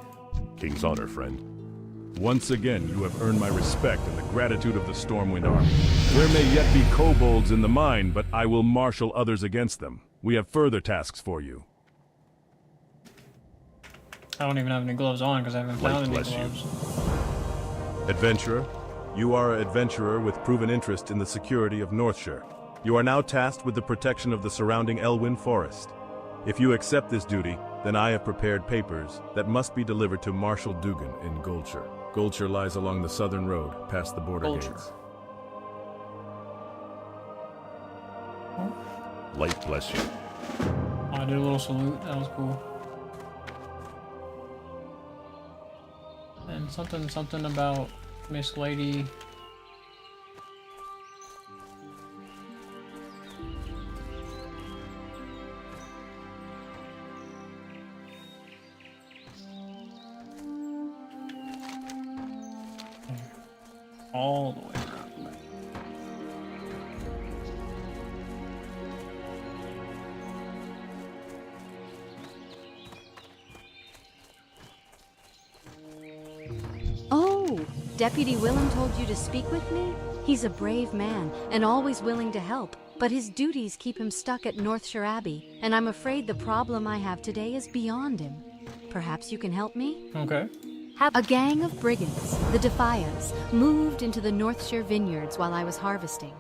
King's honor, friend. Once again, you have earned my respect and the gratitude of the Stormwind Army. There may yet be kobolds in the mine, but I will marshal others against them. We have further tasks for you. I don't even have any gloves on because I haven't found any bless you. gloves. Adventurer, you are an adventurer with proven interest in the security of Northshire. You are now tasked with the protection of the surrounding Elwyn Forest. If you accept this duty, then I have prepared papers that must be delivered to Marshal Dugan in Goldshire. Goldshire lies along the southern road, past the border Goldshire. gates. Light bless you. Oh, I did a little salute. That was cool. And something about Miss Lady. All the way around. Oh, Deputy Willem told you to speak with me? He's a brave man and always willing to help, but his duties keep him stuck at Northshire Abbey, and I'm afraid the problem I have today is beyond him. Perhaps you can help me? Okay. A gang of brigands, the Defias, moved into the Northshire vineyards while I was harvesting.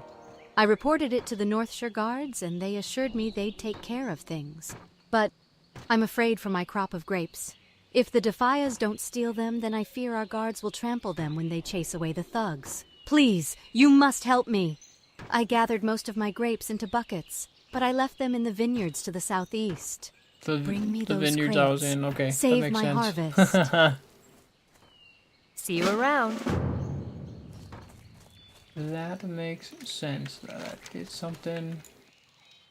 I reported it to the Northshire guards, and they assured me they'd take care of things. But I'm afraid for my crop of grapes. If the Defias don't steal them, then I fear our guards will trample them when they chase away the thugs. Please, you must help me. I gathered most of my grapes into buckets, but I left them in the vineyards to the southeast. Bring me The those vineyards I was crates. in. Okay, Save that makes my sense. harvest. See you around. That makes sense. That I did something in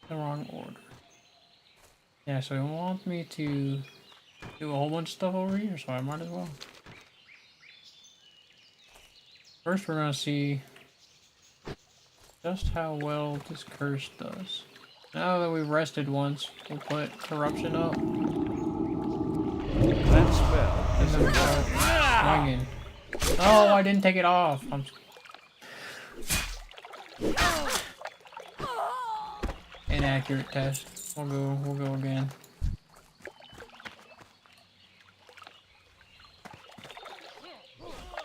the wrong order. Yeah, so he wants me to do a whole bunch of stuff over here, so I might as well. First, we're gonna see just how well this curse does. Now that we've rested once, we'll put corruption up. That spell And then we'll start swinging. Oh, I didn't take it off. Inaccurate test. We'll go again.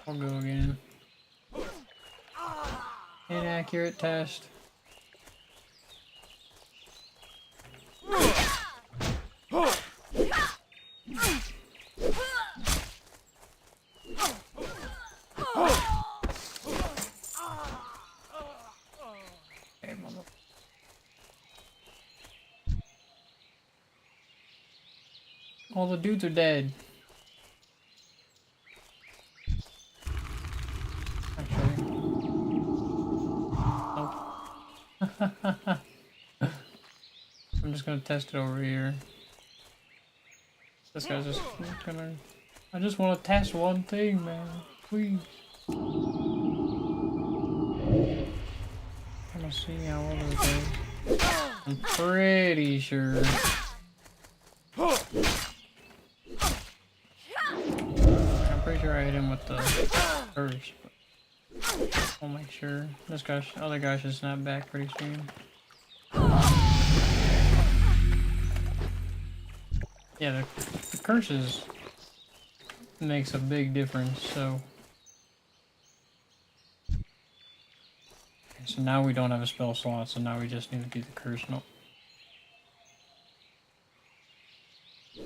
We'll go again. Inaccurate test. Okay, mother. All the dudes are dead. Actually. Nope. I'm just gonna test it over here. This guy's just gonna... I just want to test one thing, man. Please. I'm gonna see how well it goes. I'm pretty sure. I'm pretty sure I hit him with the curse, but I'll make sure. This guy, other guy should snap back pretty soon. Yeah, the curses makes a big difference, so... Okay, so now we don't have a spell slot, so now we just need to do the curse. Nope.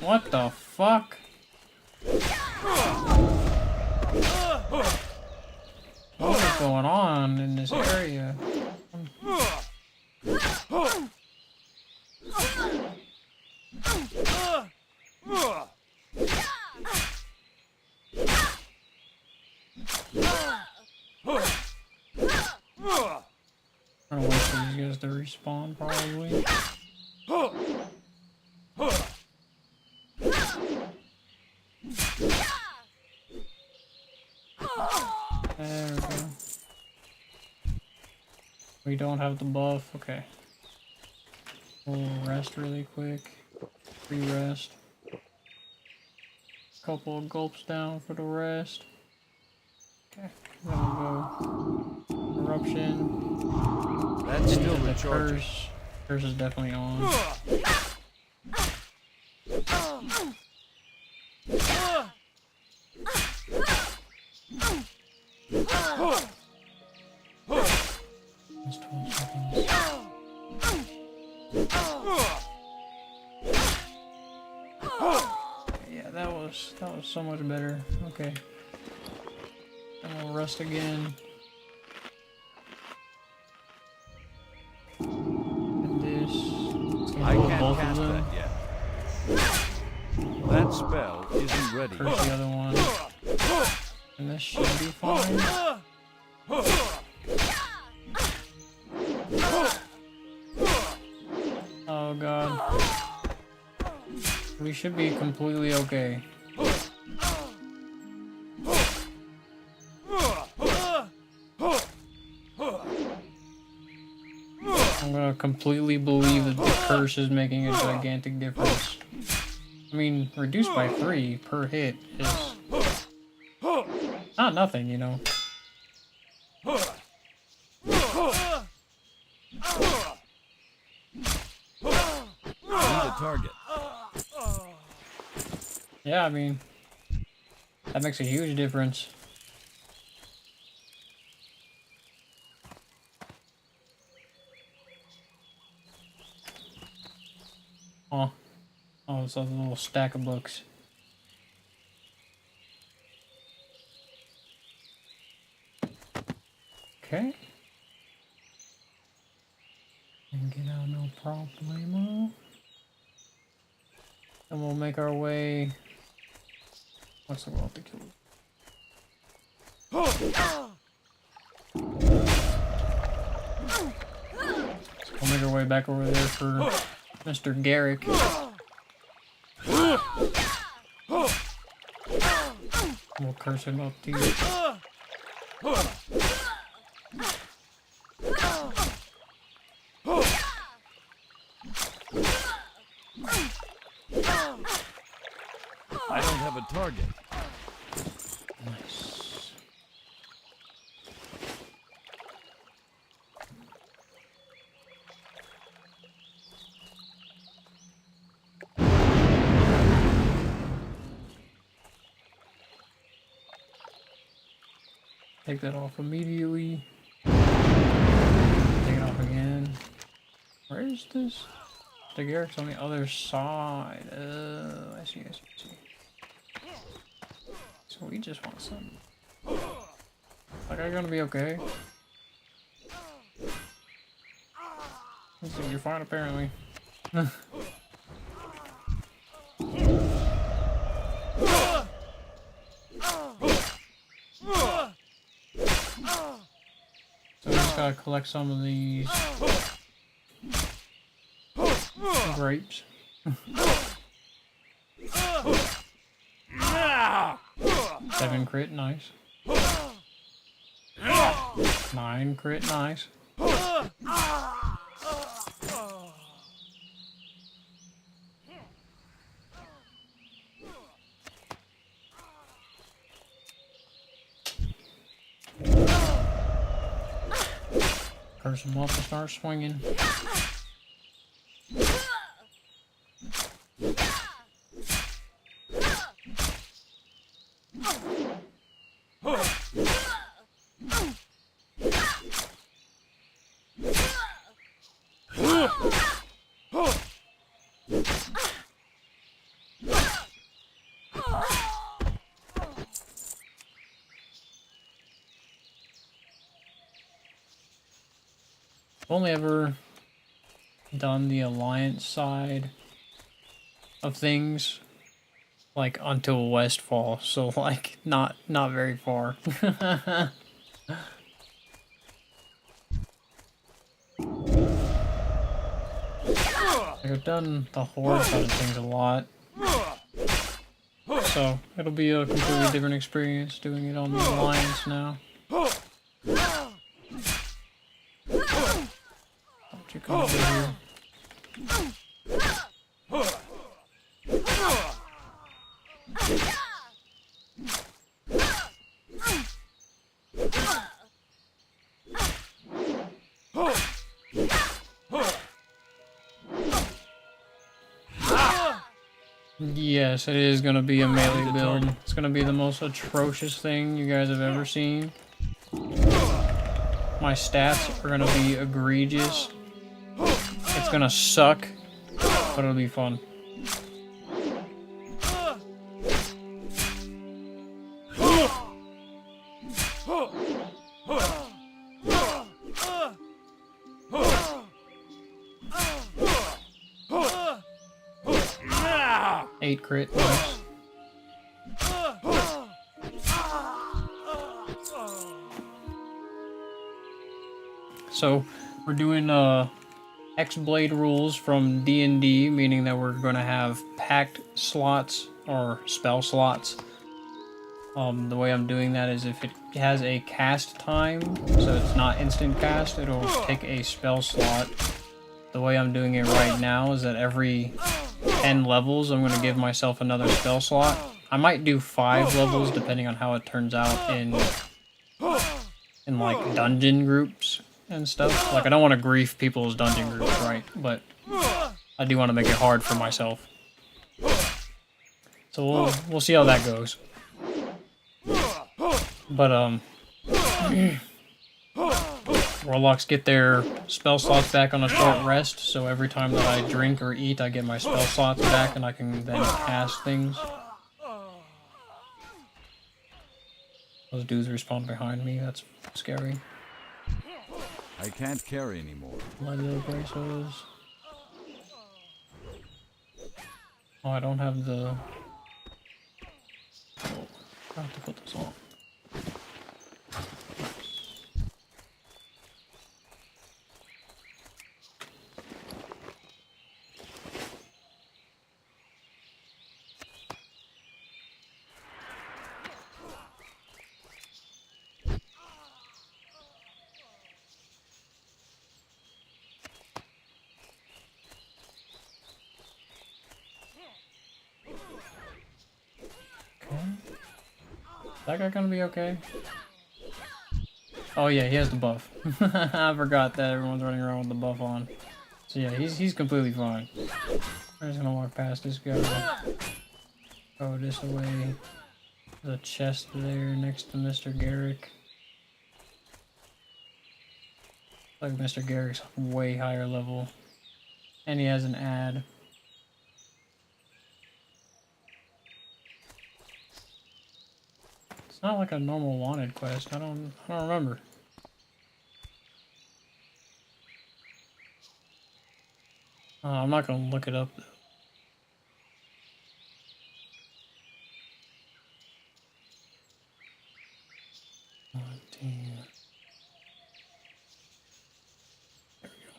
What the fuck? What is going on in this area? I'm gonna wait for these guys to respawn, probably. We don't have the buff. Okay. We'll rest really quick. Free rest. Couple of gulps down for the rest. Okay. Then we'll go eruption. That's still The recharging. curse is definitely on. That's 12 seconds. Yeah, that was so much better. Okay. And we'll rest again. And this. I Both can't of cast them. that yet. That spell isn't ready. Curse the other one. And this should be fine. Oh god. We should be completely okay. I'm gonna completely believe that the curse is making a gigantic difference. I mean, reduced by 3 per hit is not nothing, you know. Need a target. Yeah, I mean, that makes a huge difference. Oh, it's a little stack of books. Okay. And get out no problemo. And we'll make our way. What's the world to kill? We'll make our way back over there for Mr. Garrick. We'll curse him up too. I don't have a target. Nice. Take that off immediately. Take it off again. Where is this? The Garrick's on the other side. I see. So we just want some. Like, are you gonna be okay? So you're fine, apparently. So we just gotta collect some of these grapes. 7 crit, nice. 9 crit, nice. Curse him up and start swinging. I've only ever done the alliance side of things, like until Westfall, so like not very far. I've done the horde side of things a lot, so it'll be a completely different experience doing it on the alliance now. come over here. Yes, it is gonna be a melee build. It's gonna be the most atrocious thing you guys have ever seen. My stats are gonna be egregious. It's gonna suck, but it'll be fun. Eight crit, nice. So we're doing Hexblade rules from D&D, meaning that we're going to have packed slots or spell slots. The way I'm doing that is if it has a cast time, so it's not instant cast, it'll take a spell slot. The way I'm doing it right now is that every 10 levels, I'm going to give myself another spell slot. I might do 5 levels depending on how it turns out in like dungeon groups and stuff. Like I don't want to grief people's dungeon groups, right? But I do want to make it hard for myself. So we'll see how that goes. But Warlocks get their spell slots back on a short rest, so every time that I drink or eat, I get my spell slots back and I can then cast things. Those dudes respawn behind me, that's scary. I can't carry anymore. Lego braces. Oh, I don't have the... Oh, I have to put this on. Is that guy gonna be okay? Oh yeah, he has the buff. I forgot that everyone's running around with the buff on. So yeah, he's completely fine. I'm just gonna walk past this guy. Go this way. There's a chest there next to Mr. Garrick. Like Mr. Garrick's way higher level. And he has an ad. It's not like a normal wanted quest. I don't remember. I'm not gonna look it up though. There we go.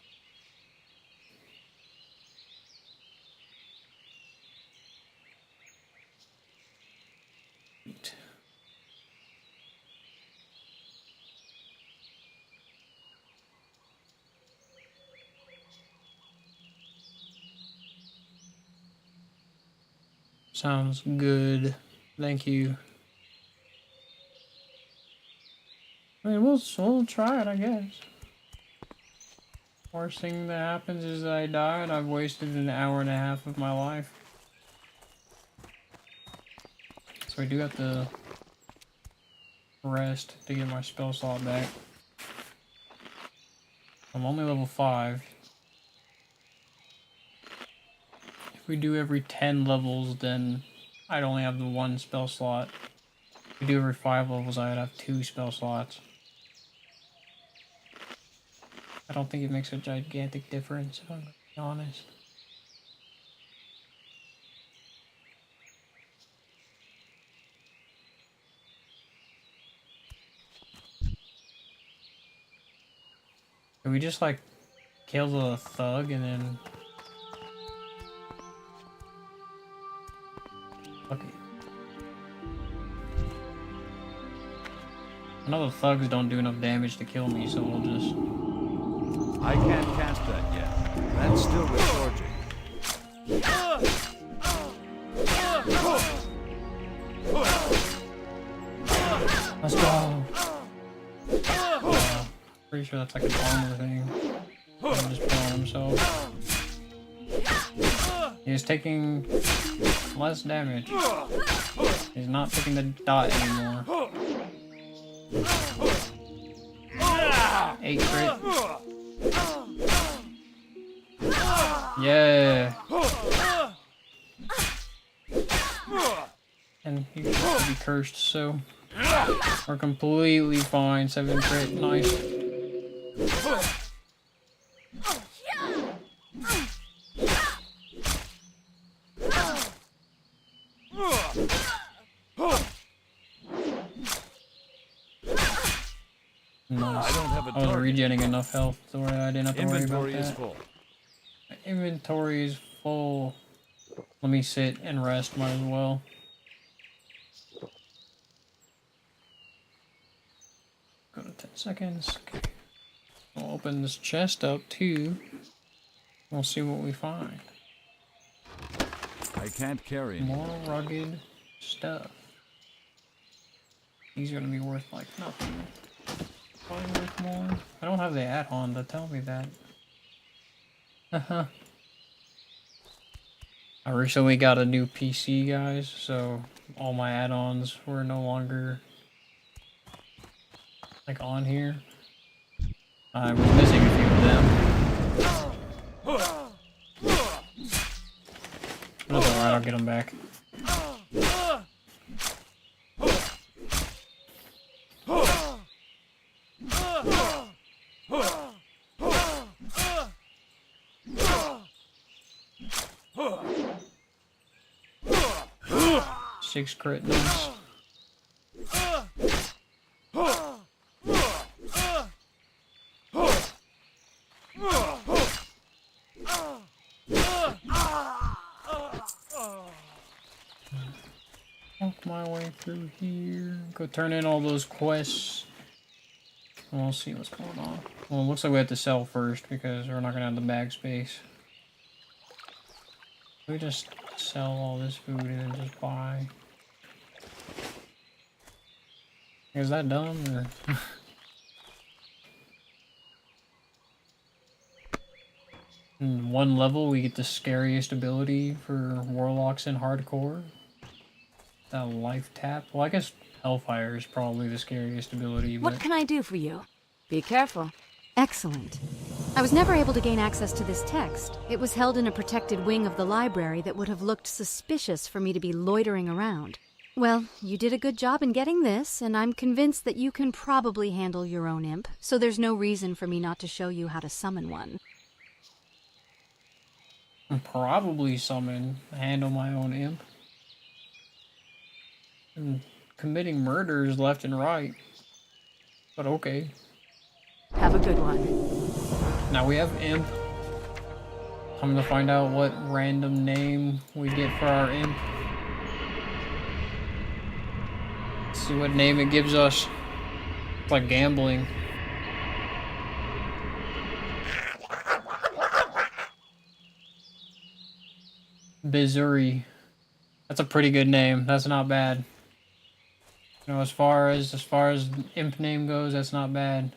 Sweet. Sounds good. Thank you. I mean, we'll try it, I guess. Worst thing that happens is I die and I've wasted an hour and a half of my life. So I do have to rest to get my spell slot back. I'm only level 5. If we do every 10 levels, then I'd only have the 1 spell slot. If we do every 5 levels, I'd have 2 spell slots. I don't think it makes a gigantic difference, if I'm going to be honest. Can we just, like, kill the thug and then... Okay. I know the thugs don't do enough damage to kill me, so we'll just... I can't cast that yet. That's still recharging. Let's go. Pretty sure that's like an armor thing. He's just killing himself. He's taking less damage. He's not taking the dot anymore. 8 crit. Yeah. And he gets to be cursed, so we're completely fine. 7 crit, nice. Nice. I don't have a I was target. regenning enough health to where I didn't have to worry about Inventory is that. full. My inventory is full. Let me sit and rest, might as well. Go to 10 seconds. Okay. We'll open this chest up too. We'll see what we find. I can't carry any. More rugged stuff. These are gonna be worth like nothing. Probably worth more. I don't have the add-on to tell me that. I recently got a new PC, guys, so all my add-ons were no longer like on here. I was missing a few of them. That's alright, I'll get them back. 6 crit, nice. Walk my way through here. Go turn in all those quests. And we'll see what's going on. Well, it looks like we have to sell first because we're not gonna have the bag space. We just sell all this food and then just buy. Is that dumb or? In one level, we get the scariest ability for warlocks in hardcore. That life tap. Well, I guess Hellfire is probably the scariest ability. What But can I do for you? Be careful. Excellent. I was never able to gain access to this text. It was held in a protected wing of the library that would have looked suspicious for me to be loitering around. Well, you did a good job in getting this, and I'm convinced that you can probably handle your own imp, so there's no reason for me not to show you how to summon one. probably handle my own imp. And committing murders left and right. But okay. Have a good one. Now we have imp. I'm gonna find out what random name we get for our imp. See what name it gives us. It's like gambling. Bizuri. That's a pretty good name. That's not bad. You know, as far as imp name goes, that's not bad.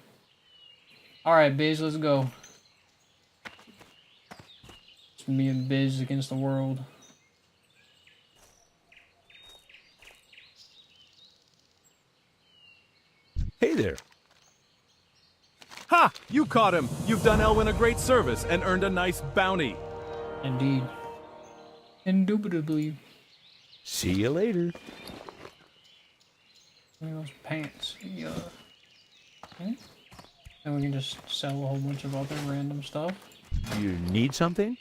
All right, Biz, let's go. It's me and Biz against the world. Hey there. Ha! You caught him! You've done Elwyn a great service and earned a nice bounty. Indeed. Indubitably. See you later. Look at those pants. Yeah. Okay. And we can just sell a whole bunch of other random stuff. You need something?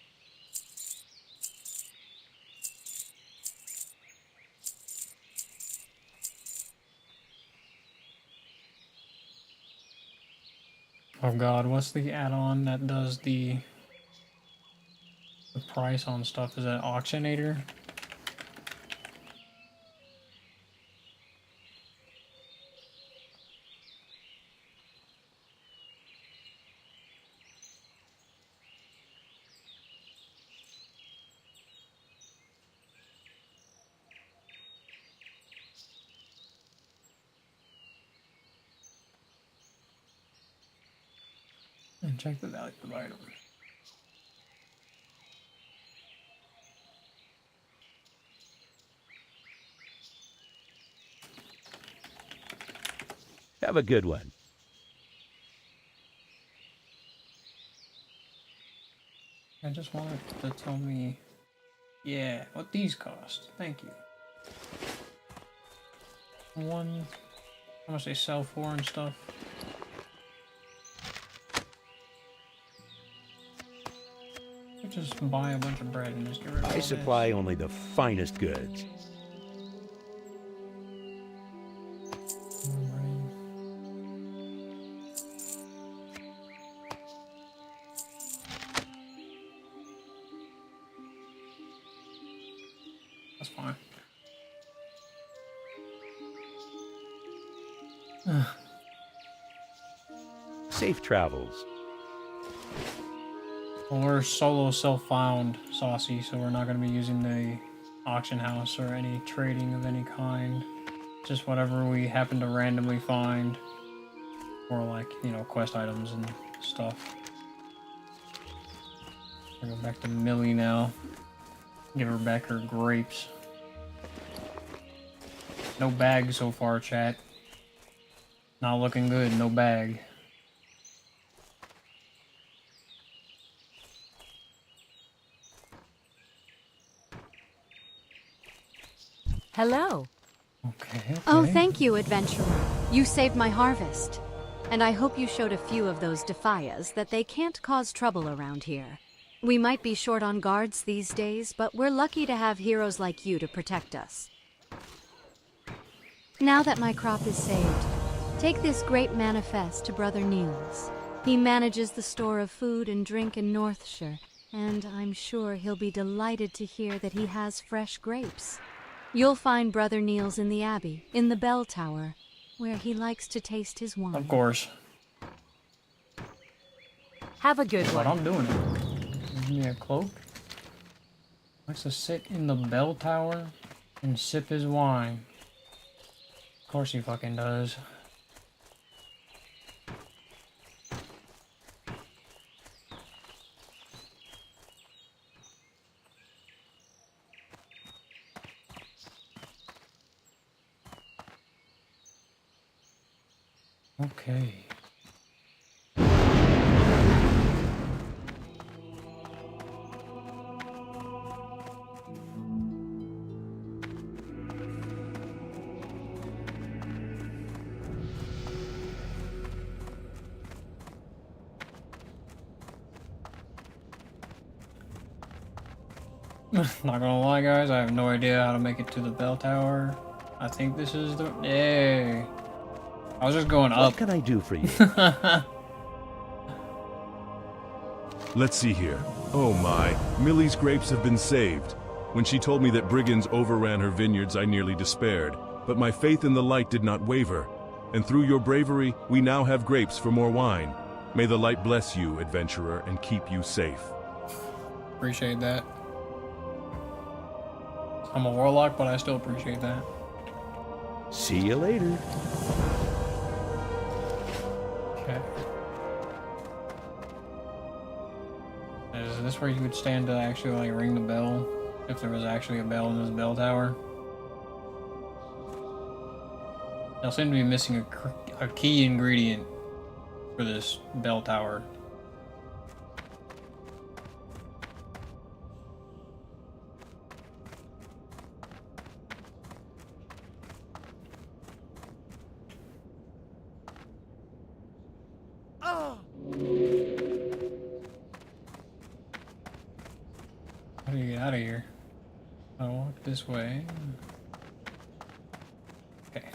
Oh god, what's the add-on that does the price on stuff? Is that Auctionator? Check the value of item. Have a good one. I just wanted to tell me, yeah, what these cost. Thank you. One, how much they sell for and stuff. Just buy a bunch of bread and just get rid of all I this. supply only the finest goods. That's fine. Safe travels. Well, we're solo self-found, Saucy, so we're not going to be using the auction house or any trading of any kind. Just whatever we happen to randomly find. Or like, you know, quest items and stuff. I'll go back to Millie now. Give her back her grapes. No bag so far, chat. Not looking good, no bag. Hello. Okay. Oh, thank you, adventurer. You saved my harvest. And I hope you showed a few of those defias that they can't cause trouble around here. We might be short on guards these days, but we're lucky to have heroes like you to protect us. Now that my crop is saved, take this great manifest to Brother Niels. He manages the store of food and drink in Northshire, and I'm sure he'll be delighted to hear that he has fresh grapes. You'll find Brother Niels in the Abbey, in the bell tower, where he likes to taste his wine. Of course. Have a good But one. I'm doing it. Give me a cloak. Likes to sit in the bell tower and sip his wine. Of course he fucking does. Okay. Not gonna lie, guys, I have no idea how to make it to the bell tower. I think this is the... Yay. I was just going up. What can I do for you? Let's see here. Oh my, Millie's grapes have been saved. When she told me that brigands overran her vineyards, I nearly despaired. But my faith in the light did not waver. And through your bravery, we now have grapes for more wine. May the light bless you, adventurer, and keep you safe. Appreciate that. I'm a warlock, but I still appreciate that. See you later. Okay. Is this where you would stand to actually like ring the bell? If there was actually a bell in this bell tower? They'll seem to be missing a key ingredient for this bell tower. How do you get out of here? I walk this way. Okay.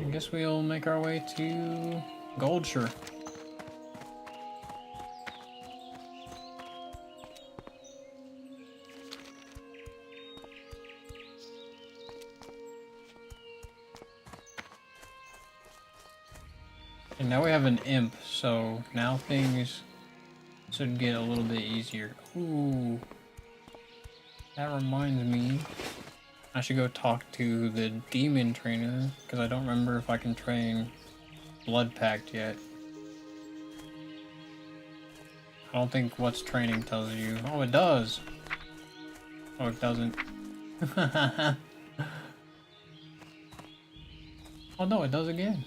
I guess we'll make our way to Goldshire. And now we have an imp, so now things should get a little bit easier. Ooh. That reminds me. I should go talk to the demon trainer, because I don't remember if I can train Blood Pact yet. I don't think what's training tells you. Oh, it does! Oh, it doesn't. Oh no, it does again.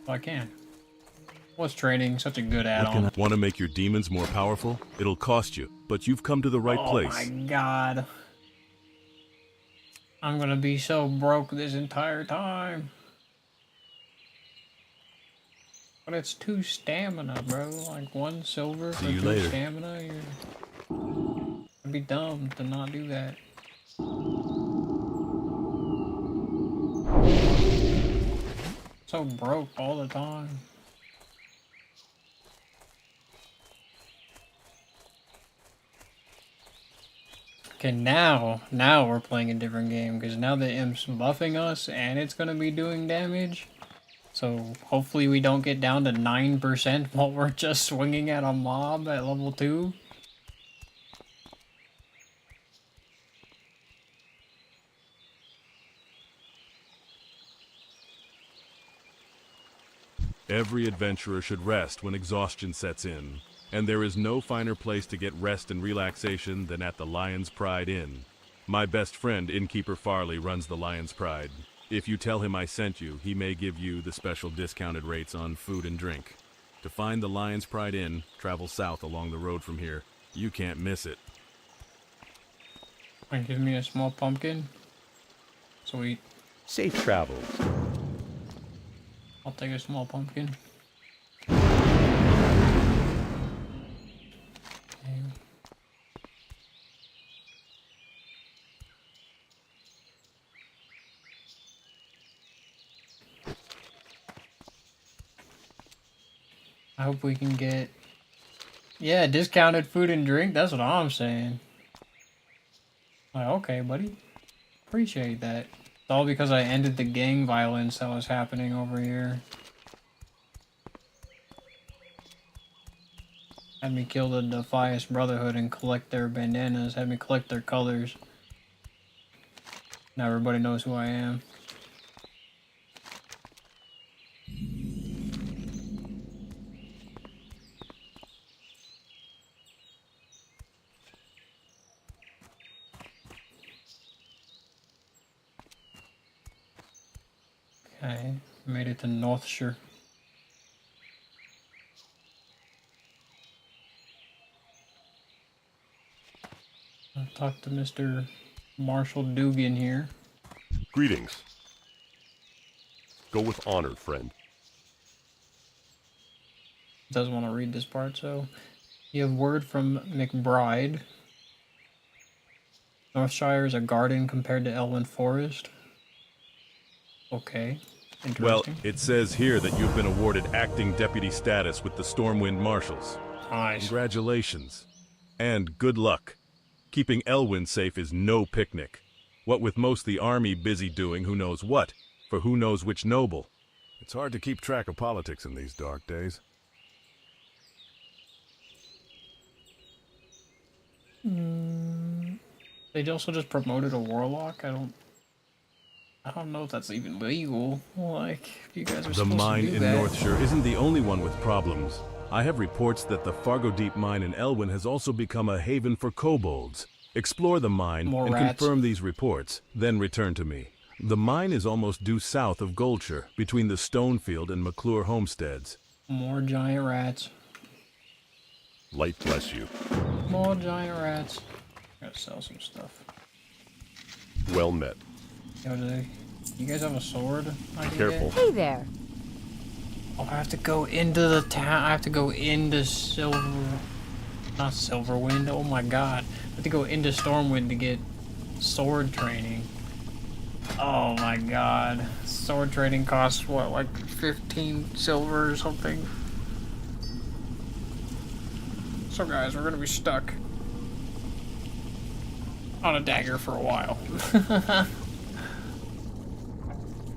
Oh, I can. What's training? Such a good add-on. Want to make your demons more powerful? It'll cost you, but you've come to the right place. Oh my god. I'm gonna be so broke this entire time. But it's 2 stamina, bro. Like 1 silver for See you 2 later. stamina. It'd be dumb to not do that. So broke all the time. Okay, now we're playing a different game, because now the imp's buffing us and it's gonna be doing damage. So hopefully we don't get down to 9% while we're just swinging at a mob at level 2. Every adventurer should rest when exhaustion sets in, and there is no finer place to get rest and relaxation than at the Lion's Pride Inn. My best friend, Innkeeper Farley, runs the Lion's Pride. If you tell him I sent you, he may give you the special discounted rates on food and drink. To find the Lion's Pride Inn, travel south along the road from here. You can't miss it. And give me a small pumpkin. Sweet. Safe travels. I'll take a small pumpkin. I hope we can get, yeah, discounted food and drink. That's what I'm saying. Like, okay, buddy. Appreciate that. It's all because I ended the gang violence that was happening over here. Had me kill the Defias Brotherhood and collect their bandanas. Had me collect their colors. Now everybody knows who I am. Okay, made it to Northshire. I'll talk to Mr. Marshall Dugan here. Greetings. Go with honor, friend. Does want to read this part, so you have word from McBride. Northshire is a garden compared to Elwyn Forest. Okay, Well, interesting. it says here that you've been awarded acting deputy status with the Stormwind Marshals. Nice. Congratulations. And good luck. Keeping Elwyn safe is no picnic. What with most the army busy doing who knows what, for who knows which noble. It's hard to keep track of politics in these dark days. They also just promoted a warlock. I don't know if that's even legal. Like, if you guys are The supposed mine to do in that. Northshire isn't the only one with problems. I have reports that the Fargo Deep mine in Elwyn has also become a haven for kobolds. Explore the mine More and rats. confirm these reports, then return to me. The mine is almost due south of Goldshire, between the Stonefield and McClure homesteads. More giant rats. Light bless you. More giant rats. Gotta sell some stuff. Well met. Yo, you guys have a sword? I can Careful. get? Hey there. Oh, I have to go into the town. I have to go into not Silverwind. Oh my god. I have to go into Stormwind to get sword training. Oh my god. Sword training costs what, like 15 silver or something? So guys, we're gonna be stuck on a dagger for a while.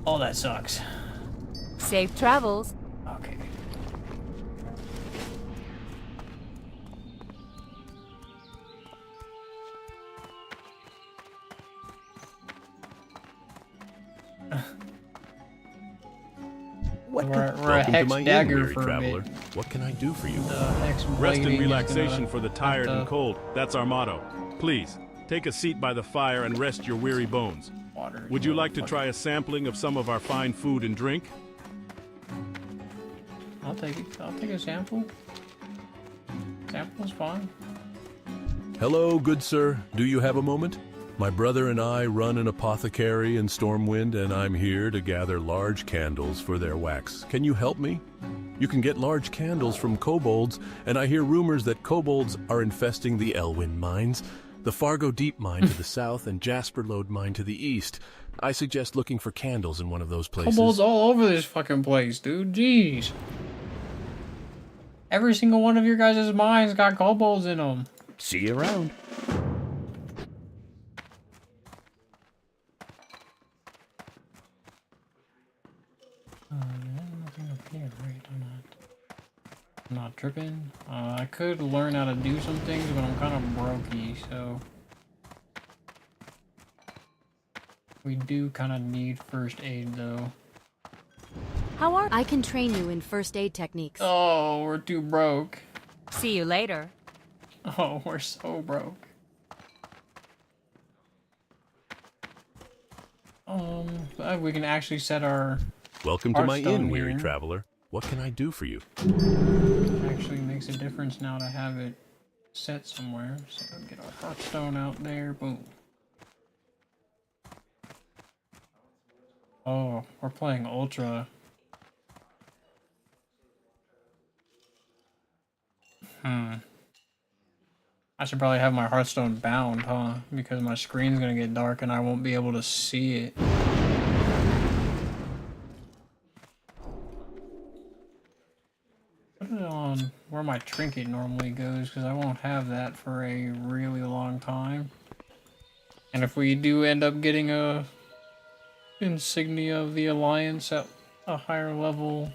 Oh, that sucks. Safe travels. Okay. What We're a Welcome to hex my inn, dagger weary for traveler. a bit. What can I do for you? The hex Rest blading and is relaxation gonna for the have tired to- and cold. That's our motto. Please, take a seat by the fire and rest your weary bones. Water. Would you like to try a sampling of some of our fine food and drink? I'll take it. I'll take a sample. Sample's fine. Hello, good sir. Do you have a moment? My brother and I run an apothecary in Stormwind, and I'm here to gather large candles for their wax. Can you help me? You can get large candles from kobolds, and I hear rumors that kobolds are infesting the Elwyn mines, the Fargo Deep mine to the south, and Jasper Lode mine to the east. I suggest looking for candles in one of those places. Kobolds all over this fucking place, dude. Jeez. Every single one of your guys' mines got kobolds in them. See you around. Nothing up here, right? I'm not tripping. I could learn how to do some things, but I'm kind of brokey, so we do kind of need first aid, though. How are? I can train you in first aid techniques. Oh, we're too broke. See you later. Oh, we're so broke. We can actually set our Welcome to my Hearthstone inn, weary here. traveler. What can I do for you? actually makes a difference now to have it set somewhere. So get our Hearthstone out there. Boom. Oh, we're playing Ultra. I should probably have my Hearthstone bound, huh? Because my screen's gonna get dark and I won't be able to see it. Put it on where my trinket normally goes, because I won't have that for a really long time. And if we do end up getting a insignia of the Alliance at a higher level,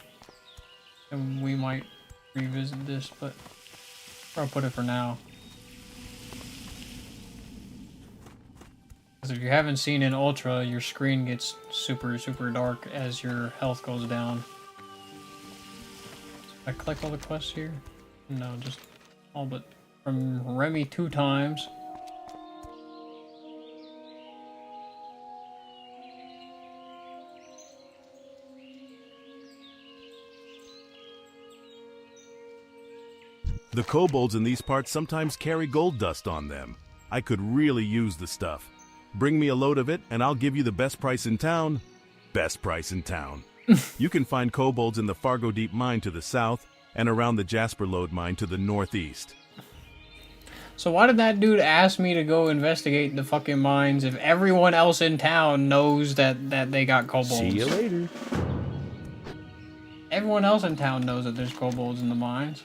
then we might revisit this, but I'll put it for now. Because if you haven't seen in Ultra, your screen gets super dark as your health goes down. Did I collect all the quests here? No, just all but from Remy 2 times. The kobolds in these parts sometimes carry gold dust on them. I could really use the stuff. Bring me a load of it, and I'll give you the best price in town. Best price in town. You can find kobolds in the Fargo Deep mine to the south, and around the Jasper Lode mine to the northeast. So why did that dude ask me to go investigate the fucking mines if everyone else in town knows that they got kobolds? See you later. Everyone else in town knows that there's kobolds in the mines.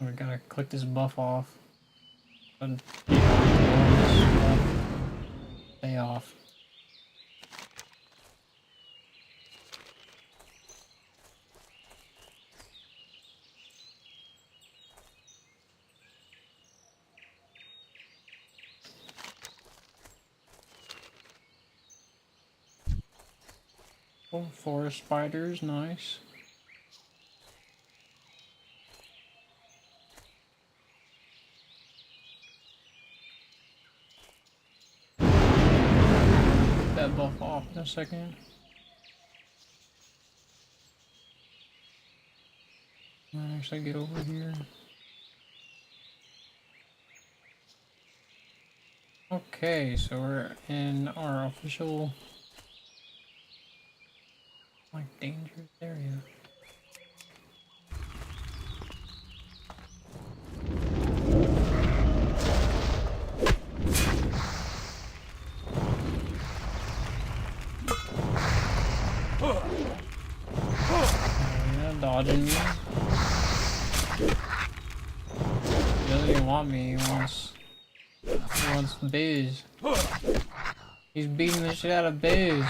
We gotta click this buff off. And stay off. Oh, forest spiders, nice. That buff off in a second. Actually get over here. Okay, so we're in our official dangerous area. Yeah, dodging me. He doesn't even want me, he wants Biz. He's beating the shit out of Biz.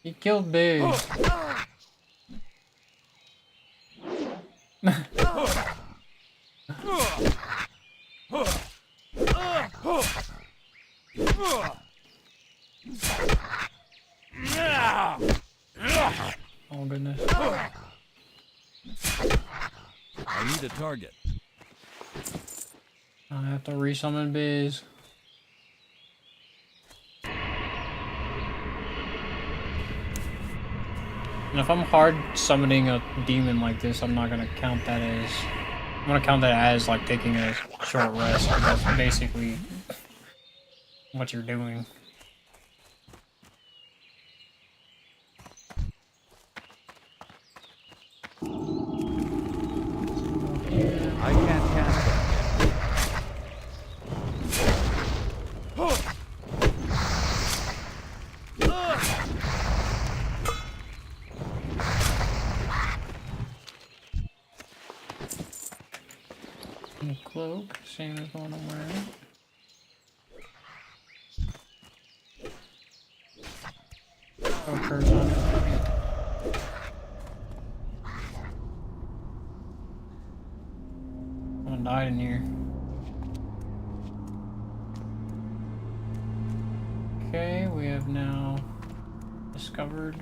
He killed Big. Oh goodness. I need a target. I have to resummon Biz. And if I'm hard summoning a demon like this, I'm not gonna count that as... I'm gonna count that as like taking a short rest, but that's basically what you're doing. I can't cast that. And cloak, same as the one I'm wearing. Oh, curse on it. Someone died in here. Okay, we have now discovered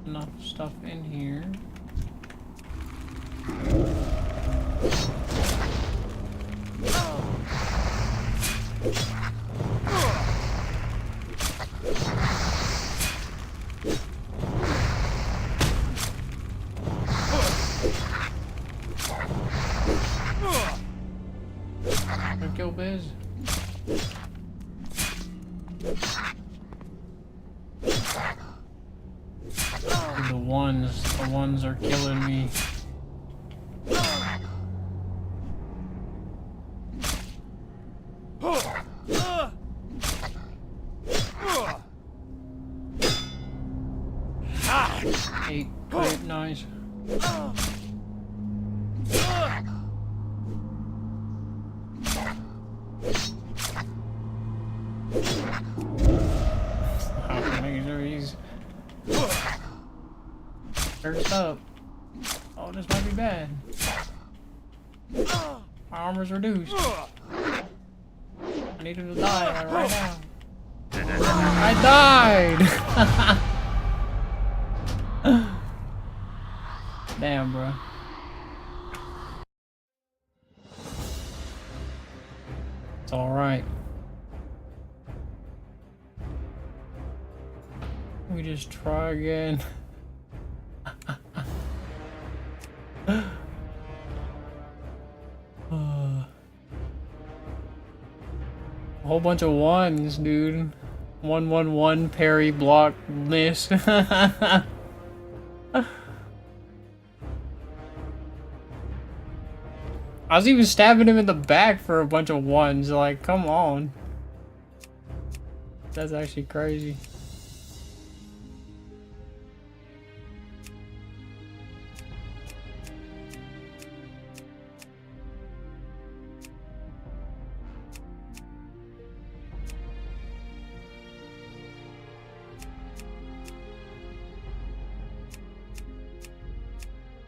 enough stuff in here. Gonna kill Biz. The ones are killing me. Eight, great, nice. He's first up. Oh, this might be bad. My armor's reduced. I need him to die like right now. I died! Damn, bro. It's alright. We just try again. A whole bunch of ones, dude. 1-1-1 parry block miss. I was even stabbing him in the back for a bunch of ones. Like, come on. That's actually crazy.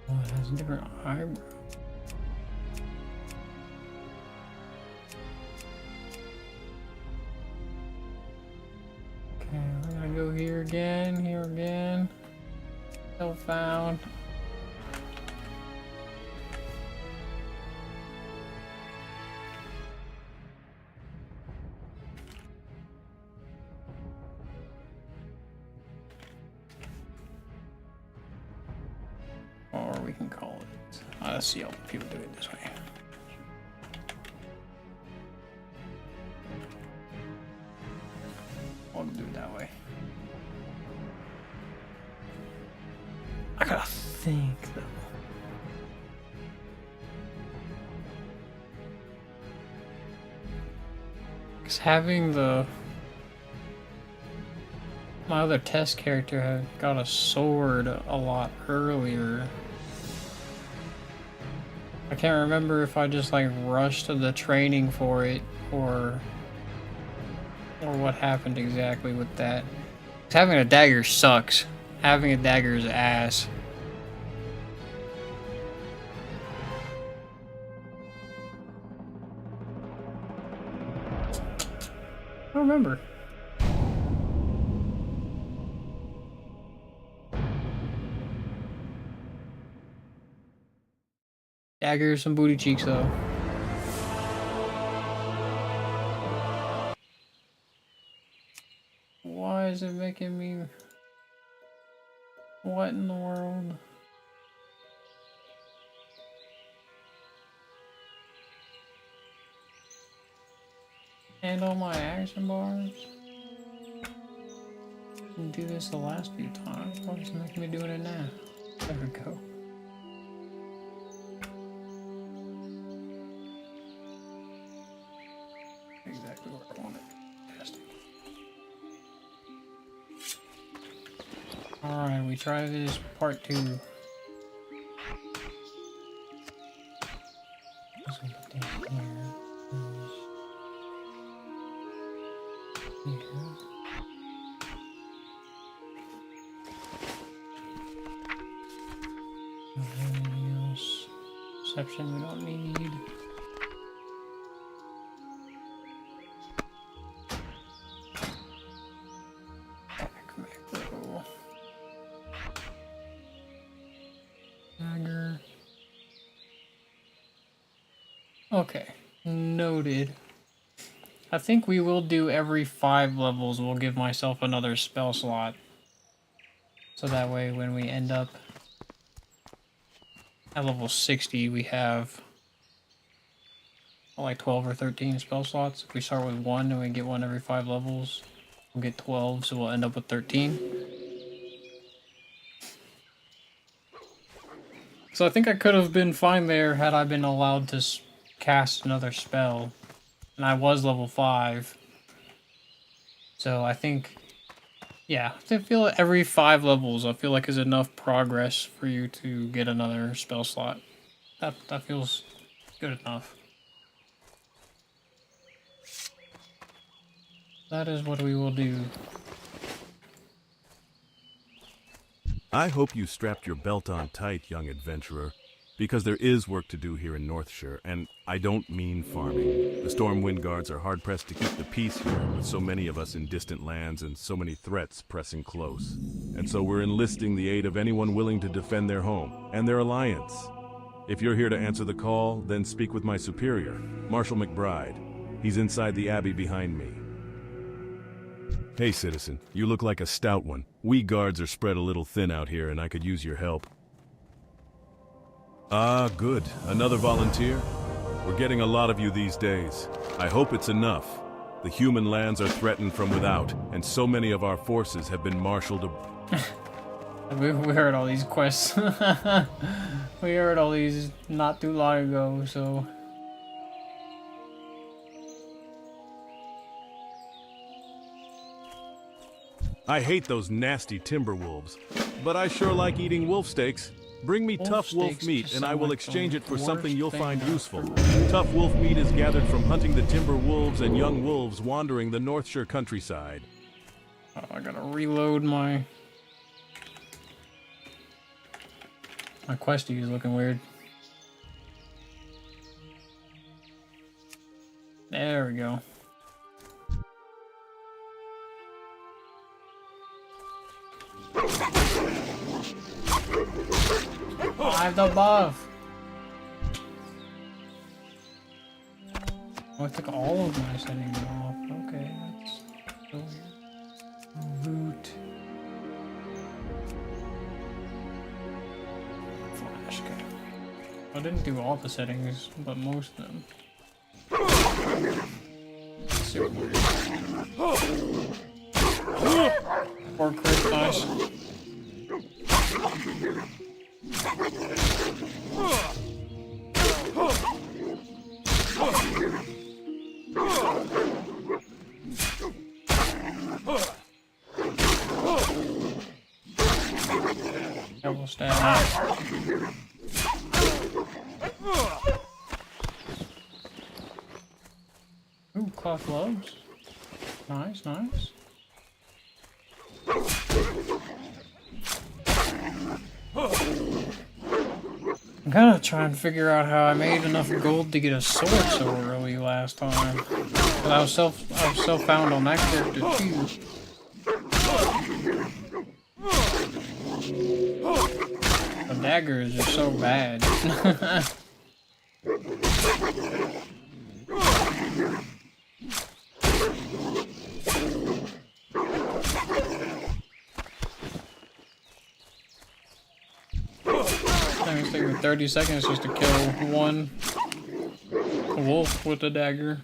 Oh, it has a different eyebrow. Okay, we're gonna go here again, here again. Still found. Or we can call it. Let's see how people do it this way. I'll do it that way. I gotta think though. Because having my other test character had got a sword a lot earlier. I can't remember if I just like rushed to the training for it or what happened exactly with that. 'Cause having a dagger sucks. Having a dagger is ass. I don't remember. Dagger, some booty cheeks though. Why is it making me... What in the world? Handle my action bars? Didn't do this the last few times. Why is it making me doing it now? There we go. Exactly where I want it. Fantastic. Alright, we try this part 2. Anything else? Perception we don't need. Dagger. Okay, noted. I think we will do every 5 levels. We'll give myself another spell slot. So that way when we end up at level 60, we have like 12 or 13 spell slots. If we start with 1 and we get 1 every 5 levels, we'll get 12, so we'll end up with 13. So I think I could have been fine there had I been allowed to cast another spell. And I was level 5. So I think, yeah, I feel like every 5 levels, I feel like is enough progress for you to get another spell slot. That feels good enough. That is what we will do. I hope you strapped your belt on tight, young adventurer, because there is work to do here in Northshire, and I don't mean farming. The Stormwind Guards are hard-pressed to keep the peace here, with so many of us in distant lands and so many threats pressing close. And so we're enlisting the aid of anyone willing to defend their home and their alliance. If you're here to answer the call, then speak with my superior, Marshal McBride. He's inside the abbey behind me. Hey, citizen, you look like a stout one. We guards are spread a little thin out here, and I could use your help. Ah, good. Another volunteer? We're getting a lot of you these days. I hope it's enough. The human lands are threatened from without, and so many of our forces have been marshaled We heard all these quests. We heard all these not too long ago, so... I hate those nasty timber wolves, but I sure like eating wolf steaks. Bring me tough wolf steaks meat just and I sound will like exchange the it for worst something you'll thing find ever. useful. Tough wolf meat is gathered from hunting the timber wolves and young wolves wandering the Northshire countryside. Oh, I gotta reload my... My questie is looking weird. There we go. I have the buff. Oh, I took all of my settings off. Okay, that's so weird. Root. Flash. Okay. I didn't do all the settings, but most of them. Super weird. Or crit, nice. Double stab. Ooh, cloth gloves. Nice, nice. I'm kind of trying to figure out how I made enough gold to get a sword so early last time. But I was self found on that character too. The dagger is just so bad. It's taking 30 seconds just to kill one wolf with a dagger.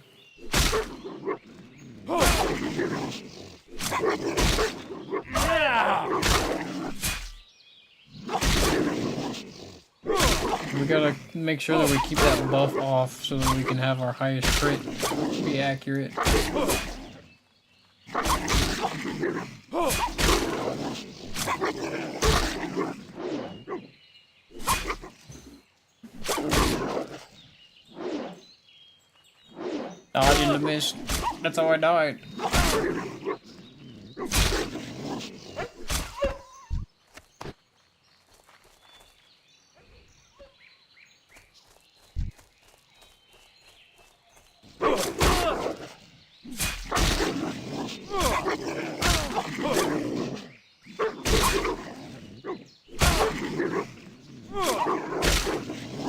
We gotta make sure that we keep that buff off so that we can have our highest crit be accurate. Dodge in the mist. That's how I died.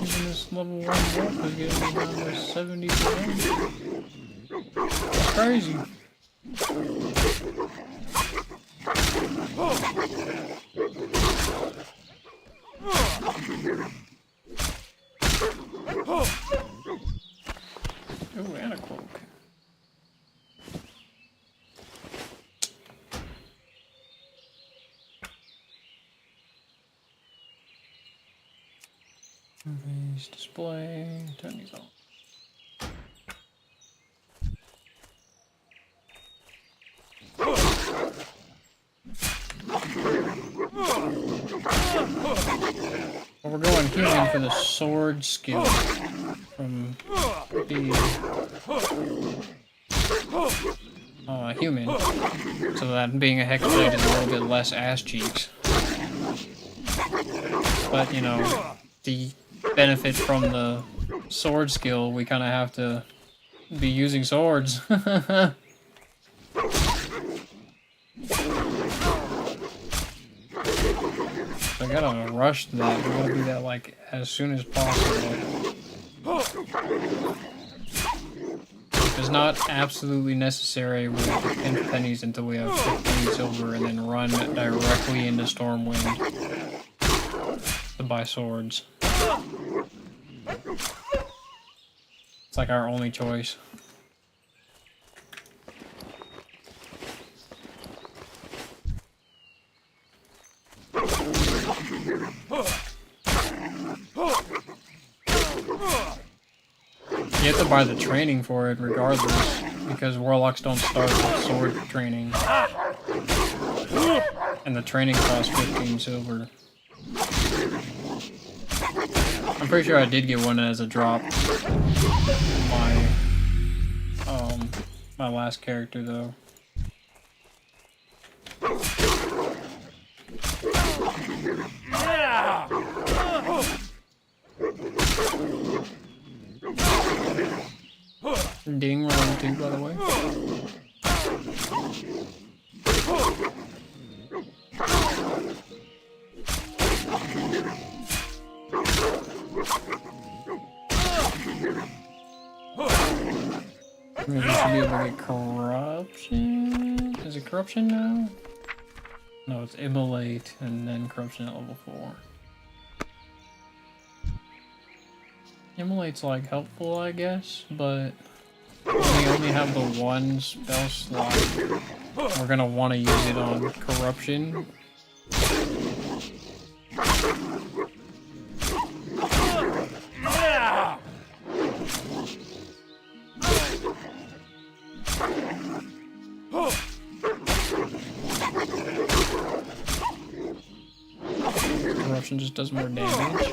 Even this level 1 wolf is getting me down to 70%. It's crazy. Oh, and a cloak. Movies, display, turn these on. Well, we're going human for the sword skill from the human, so that being a hexblade is a little bit less ass cheeks. But you know, the benefit from the sword skill, we kind of have to be using swords. So I gotta rush that. We gotta do that like as soon as possible. If it's not absolutely necessary, we'll pinch pennies until we have 15 silver and then run directly into Stormwind to buy swords. It's like our only choice. You have to buy the training for it regardless, because warlocks don't start with sword training. And the training costs 15 silver. I'm pretty sure I did get one as a drop. My last character though. Ding roll too, by the way. Maybe we should be able to get corruption. Is it corruption now? No, it's Emote and then corruption at level 4. Emote's like helpful, I guess, but we only have the one spell slot. We're gonna want to use it on corruption. Corruption just does more damage.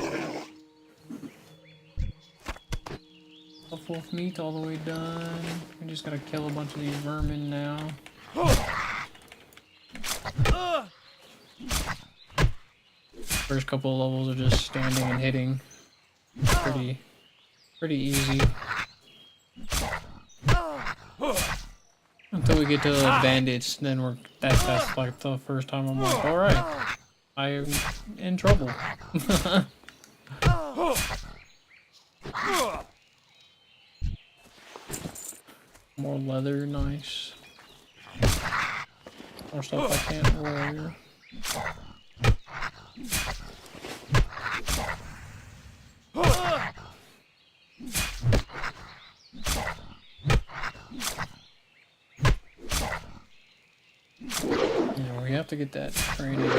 Wolf meat all the way done. We just gotta kill a bunch of these vermin now. First couple of levels are just standing and hitting. Pretty easy. Until we get to the bandits, then that's like the first time I'm like, all right, I am in trouble. More leather, nice. More stuff I can't wear. Yeah, we have to get that training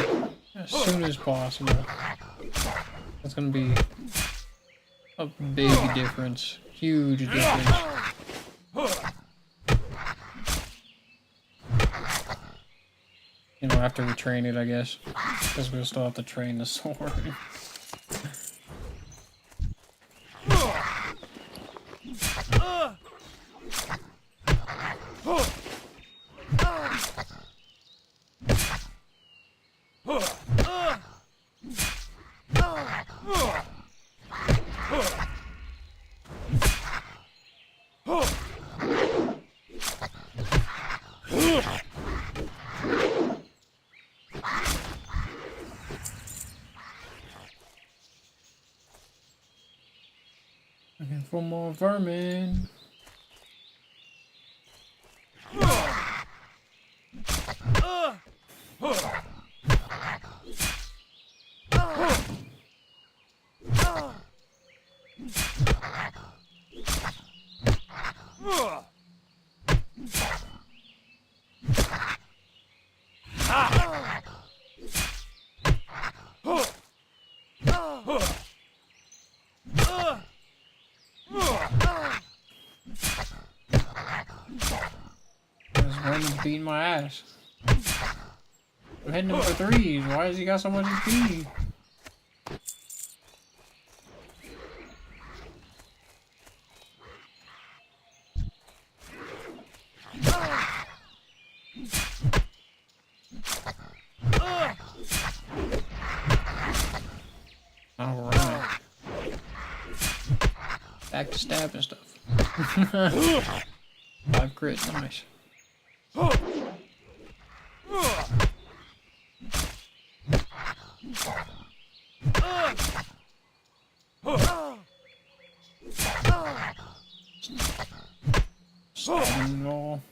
as soon as possible. That's gonna be a big difference. Huge difference. You know, after we train it, I guess. Because we'll still have to train the sword. Looking for more vermin. Beating my ass. I'm hitting him for 3s. Why has he got so much HP? Alright. Back to stabbing stuff. 5 crit, nice. Stabbing roll.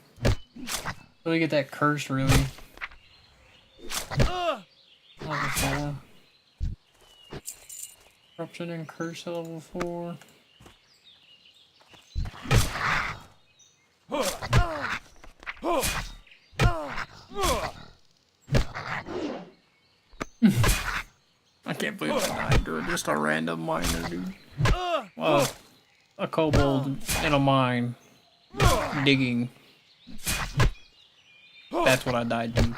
So we get that curse really. Level 4. Corruption and curse level 4. I can't believe I died to just a random miner, dude. Well, a kobold in a mine digging. That's what I died to.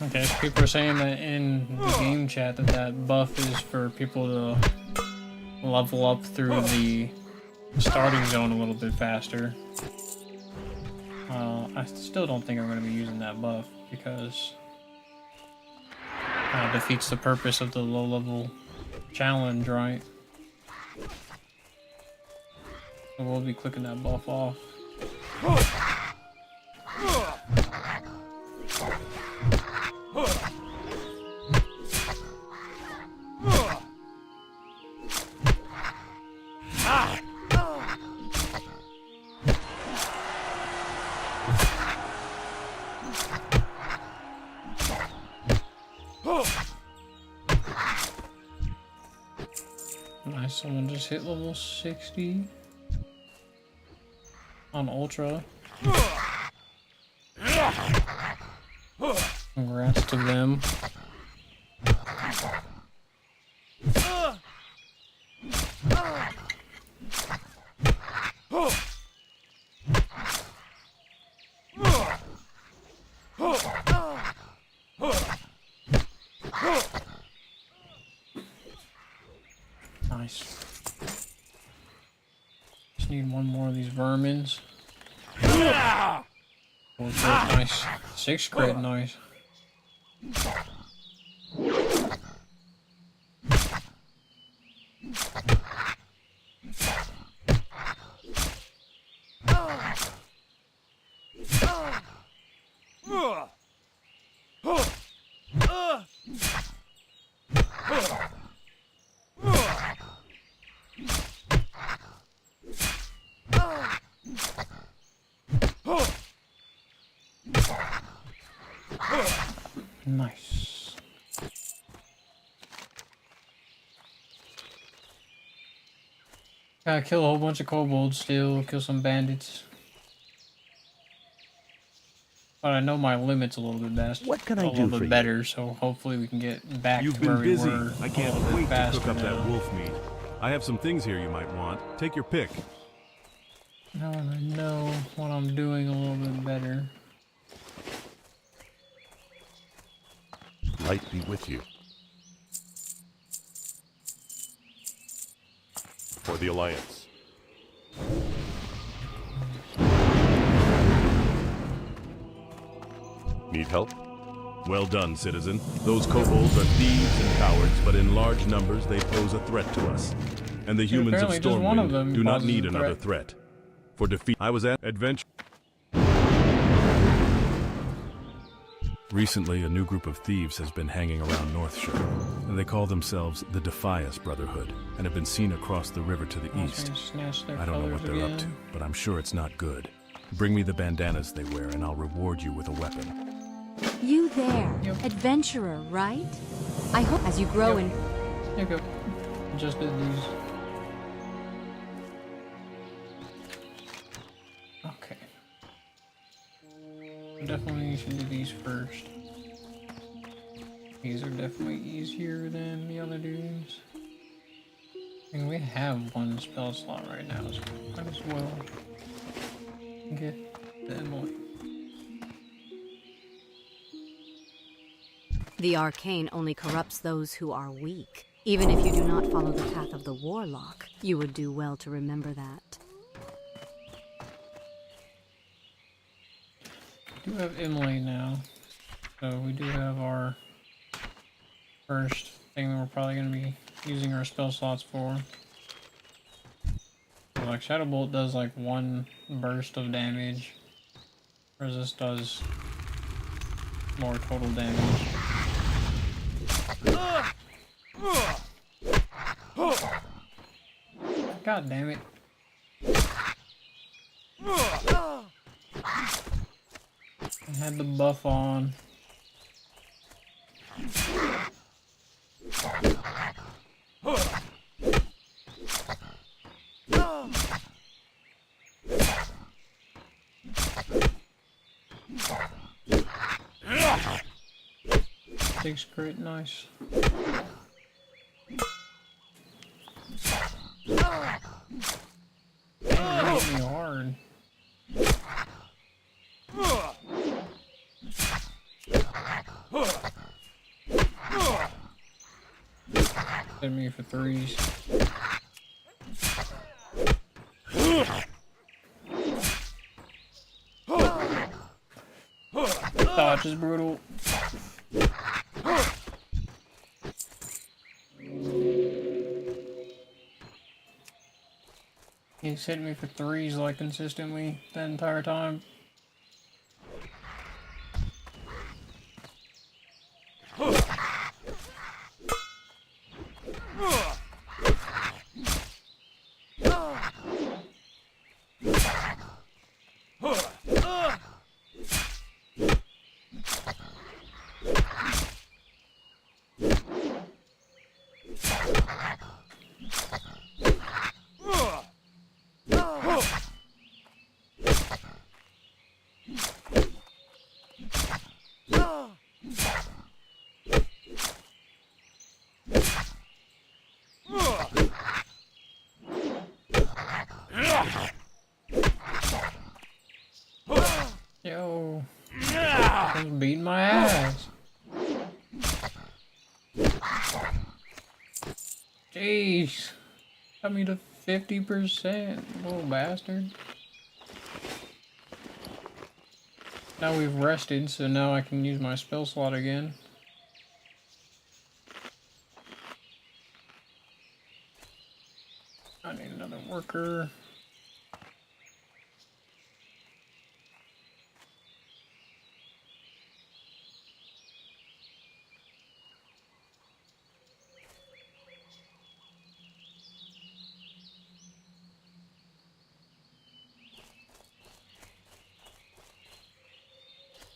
Okay, so people are saying that in the game chat that buff is for people to level up through the starting zone a little bit faster. I still don't think I'm going to be using that buff because it defeats the purpose of the low level challenge, right? So we'll be clicking that buff off. Someone just hit level 60 on Ultra. Congrats to them. Nice. Just need one more of these vermins. Oh, crit, nice. 6 crit, nice. Nice. Gotta kill a whole bunch of kobolds still, kill some bandits. But I know my limit's a little bit best. What can I a do little for bit you? better, so hopefully we can get back You've to where been we busy. were. I can't a little bit wait to faster cook up that now. wolf meat. I have some things here you might want. Take your pick. Now I know what I'm doing a little bit better. Light be with you. For the Alliance. Need help? Well done, citizen. Those kobolds are thieves and cowards, but in large numbers they pose a threat to us. And the humans of apparently just one of them Stormwind do not poses need a another threat. For defeat, I was at adventure. Recently, a new group of thieves has been hanging around Northshire, and they call themselves the Defias Brotherhood, and have been seen across the river to the east. I don't know what they're up to, but I'm sure it's not good. Bring me the bandanas they wear, and I'll reward you with a weapon. You there, Yep. adventurer, right? I hope as you grow Yep. in... There you go. Just did these. Okay. Definitely should do these first. These are definitely easier than the other dudes. I mean, we have one spell slot right now, so might as well get the Emote. The arcane only corrupts those who are weak. Even if you do not follow the path of the Warlock, you would do well to remember that. We do have Emote now, so we do have our first thing that we're probably going to be using our spell slots for. So like Shadow Bolt does like one burst of damage, whereas this does more total damage. God damn it. I had the buff on. 6 crit, nice. Damn, you hit me hard. Hit me for 3s. Dodge is brutal. He's hitting me for 3s like consistently the entire time. Yo, he's beating my ass. Jeez, got me to 50%, little bastard. Now we've rested, so now I can use my spell slot again. I need another worker.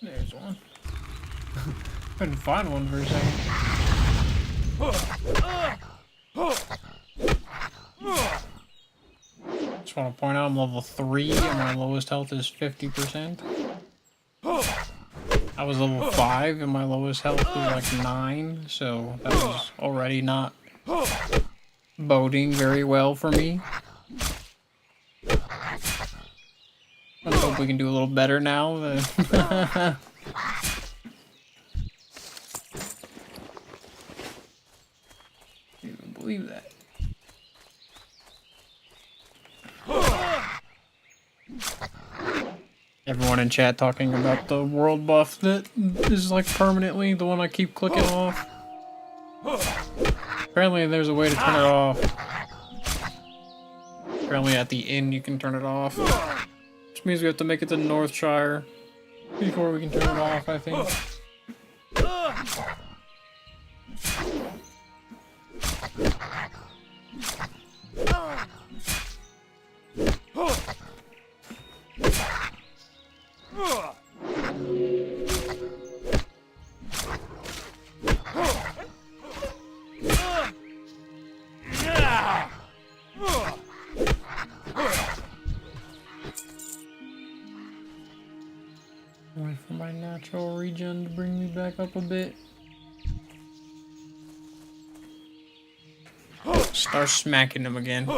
There's one. Couldn't find one for a second. Just want to point out I'm level 3 and my lowest health is 50%. I was level 5 and my lowest health was like 9, so that was already not boding very well for me. Let's hope we can do a little better now. Can't even believe that. Everyone in chat talking about the world buff that is like permanently the one I keep clicking off. Apparently there's a way to turn it off. Apparently at the end you can turn it off. Which means we have to make it to Northshire before we can turn it off, I think. Wait for my natural regen to bring me back up a bit. Start smacking them again.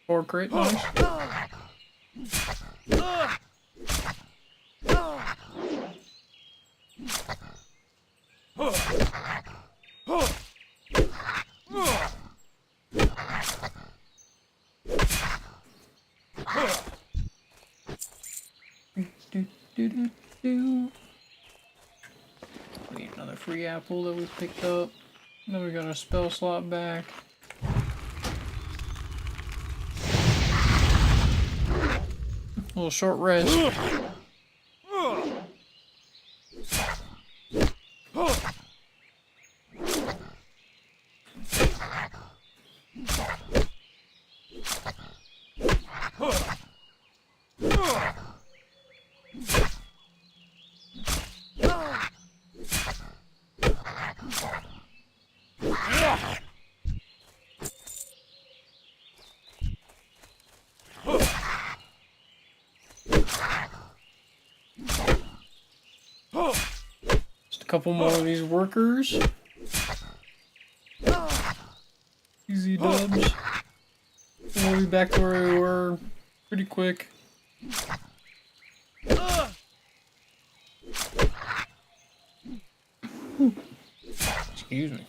Or crit, nice. We need another free apple that we picked up. Then we got our spell slot back. A little short rest. Just a couple more of these workers. Easy dubs. And we'll be back to where we were pretty quick. Excuse me.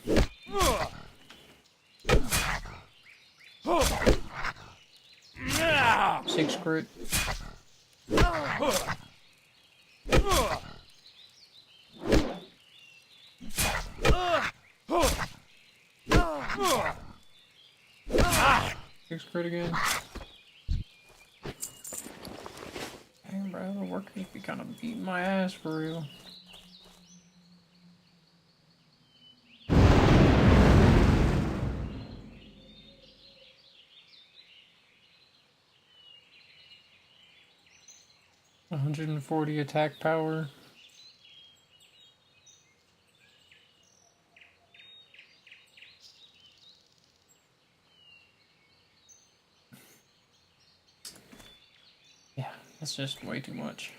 Six crit. Six crit again. Dang, bro, the workers be kind of beating my ass for real. 140 attack power. Yeah, that's just way too much.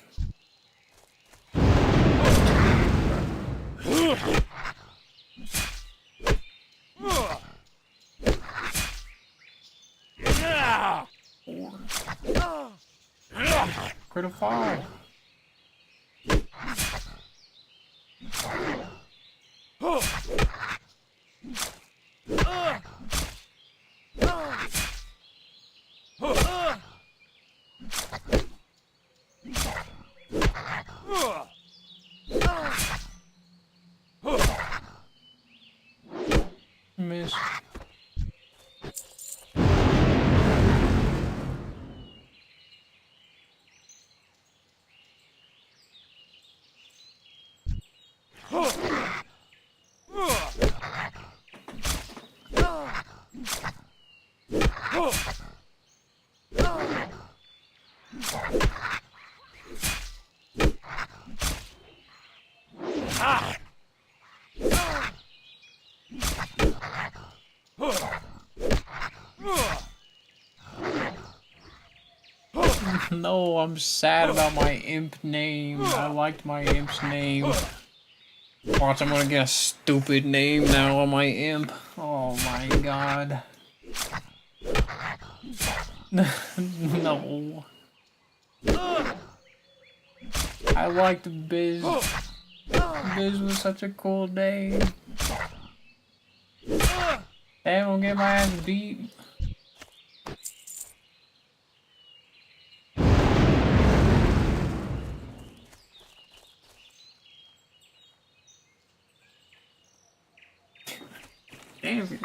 Critical fall. Miss. No, I'm sad about my imp name. I liked my imp's name. Watch, I'm gonna get a stupid name now on my imp. Oh my god. No. I liked Biz. Biz was such a cool name. Damn, I'm gonna get my ass beat. Damn it.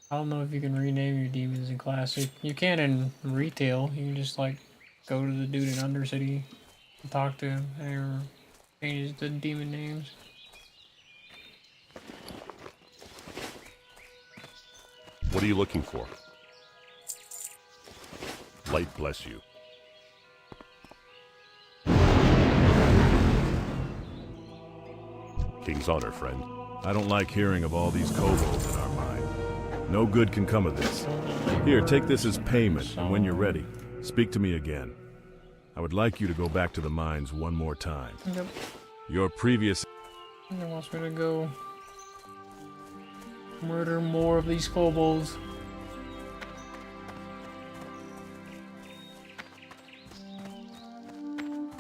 I don't know if you can rename your demons in Classic. You can in retail. You can just like go to the dude in Undercity and talk to him and change the demon names. What are you looking for? Light bless you. King's honor, friend. I don't like hearing of all these kobolds in our mine. No good can come of this. Here, take this as payment, and when you're ready, speak to me again. I would like you to go back to the mines one more time. Yep. Your previous... He wants me to go murder more of these kobolds.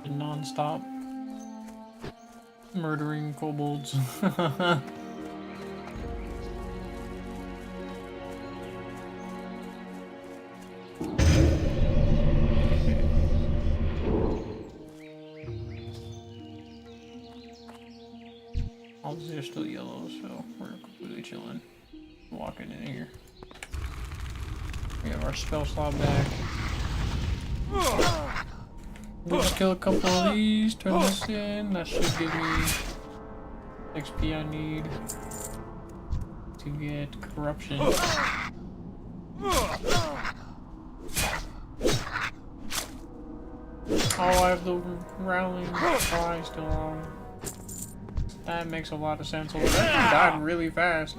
Non-stop murdering kobolds. All these are still yellow, so we're completely chilling. Walking in here. We have our spell slot back. We'll just kill a couple of these, turn this in. That should give me XP I need to get corruption. Oh, I have the rallying cry still on. That makes a lot of sense. Oh, that thing died really fast.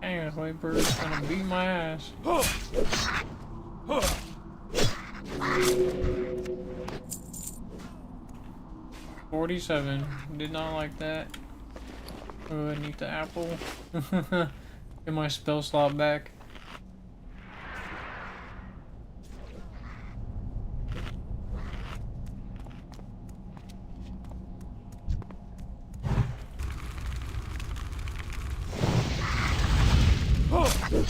Dang, this white bird's gonna beat my ass. 47. Did not like that. Oh, I need the apple. Get my spell slot back. How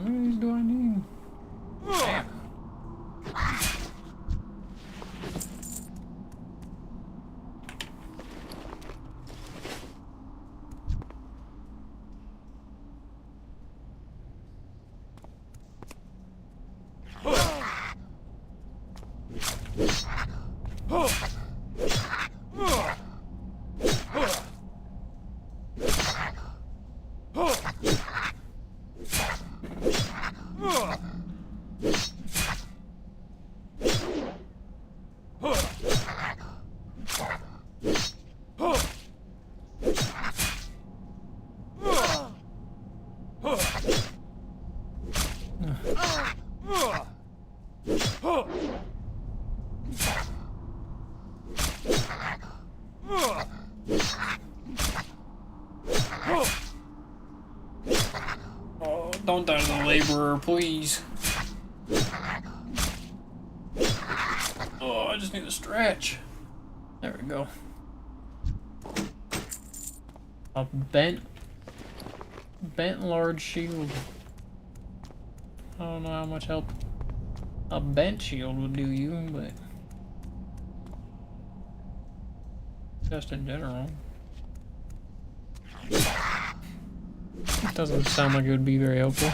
many of these do I need? Damn. Oh, don't die to the laborer, please. Oh, I just need to stretch. There we go. A bent large shield. I don't know how much help a bent shield would do you, but just in general. It doesn't sound like it would be very helpful.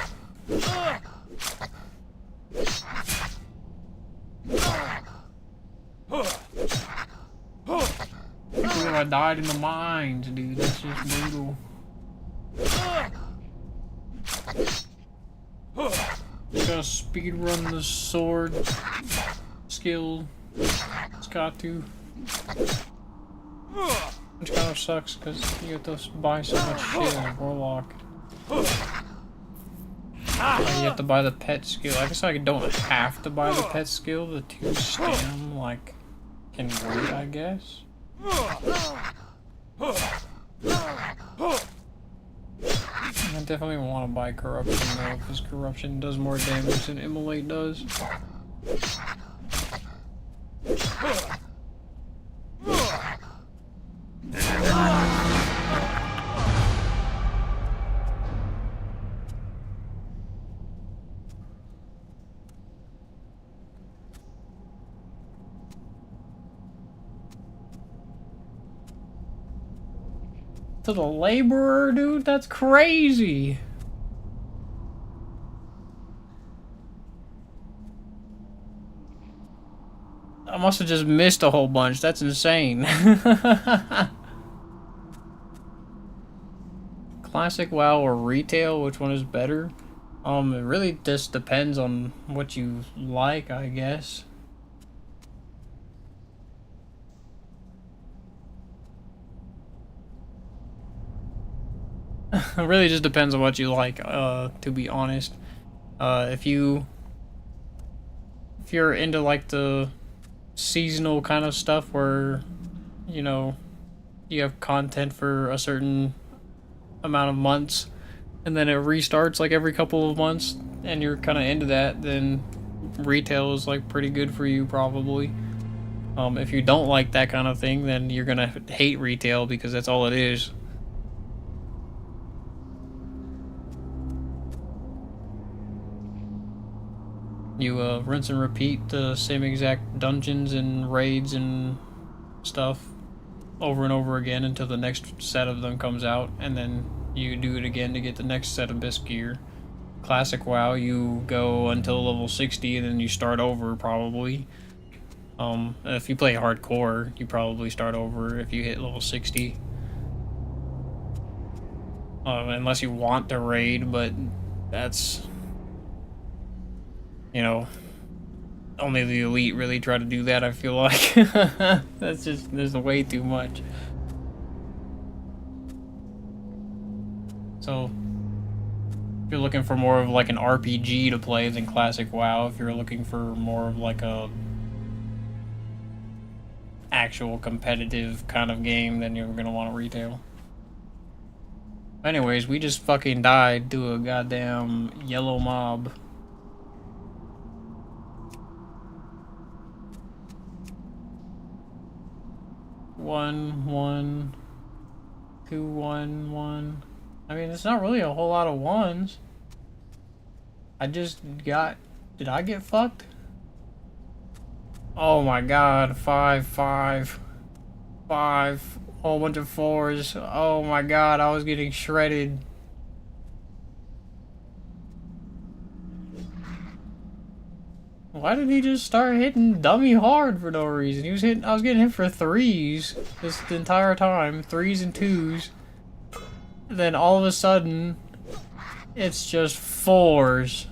I died in the mines, dude. That's just brutal. You gotta speed run the sword skill. It's got to. Which kind of sucks because you have to buy so much shit in Warlock. You have to buy the pet skill. I guess I don't have to buy the pet skill. The 2 stam, like, can wait, I guess. I definitely want to buy corruption though, because corruption does more damage than Emote does. To the laborer, dude? That's crazy. I must have just missed a whole bunch. That's insane. Classic WoW or retail, which one is better? It really just depends on what you like, I guess. It really just depends on what you like, to be honest. If you're into like the seasonal kind of stuff where, you know, you have content for a certain amount of months and then it restarts like every couple of months and you're kind of into that, then retail is like pretty good for you probably. If you don't like that kind of thing, then you're gonna hate retail because that's all it is. You rinse and repeat the same exact dungeons and raids and stuff over and over again until the next set of them comes out, and then you do it again to get the next set of best gear. Classic WoW, you go until level 60 and then you start over probably. If you play hardcore, you probably start over if you hit level 60. Unless you want to raid, but that's, you know, only the elite really try to do that, I feel like. That's just, there's way too much. So, you're looking for more of like an RPG to play than classic WoW, if you're looking for more of like a actual competitive kind of game, then you're gonna want a retail. Anyways, we just fucking died to a goddamn yellow mob. One, one, 2, 1, 1. I mean, it's not really a whole lot of ones. I just got... Did I get fucked? Oh my god, 5, 5, 5, whole bunch of 4s. Oh my god, I was getting shredded. Why did he just start hitting dummy hard for no reason? I was getting hit for 3s this entire time, 3s and 2s. And then all of a sudden, it's just 4s.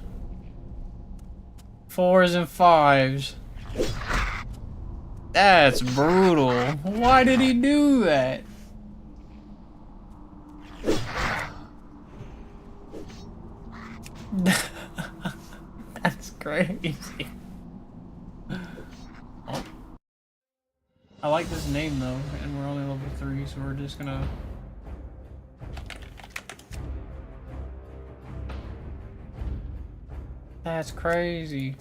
4s and 5s. That's brutal. Why did he do that? That's crazy. Oh. I like this name though, and we're only level 3, so we're just gonna... That's crazy.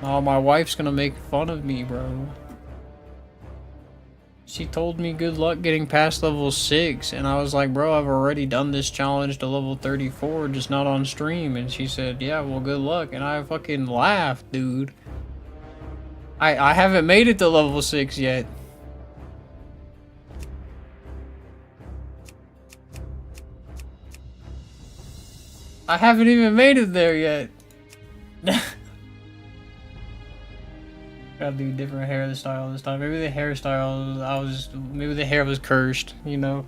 Oh, my wife's gonna make fun of me, bro. She told me good luck getting past level 6, and I was like, bro, I've already done this challenge to level 34, just not on stream. And she said, yeah, well, good luck. And I fucking laughed, dude. I haven't made it to level 6 yet. I haven't even made it there yet. Gotta do different hairstyle this time. Maybe the hairstyle, maybe the hair was cursed, you know?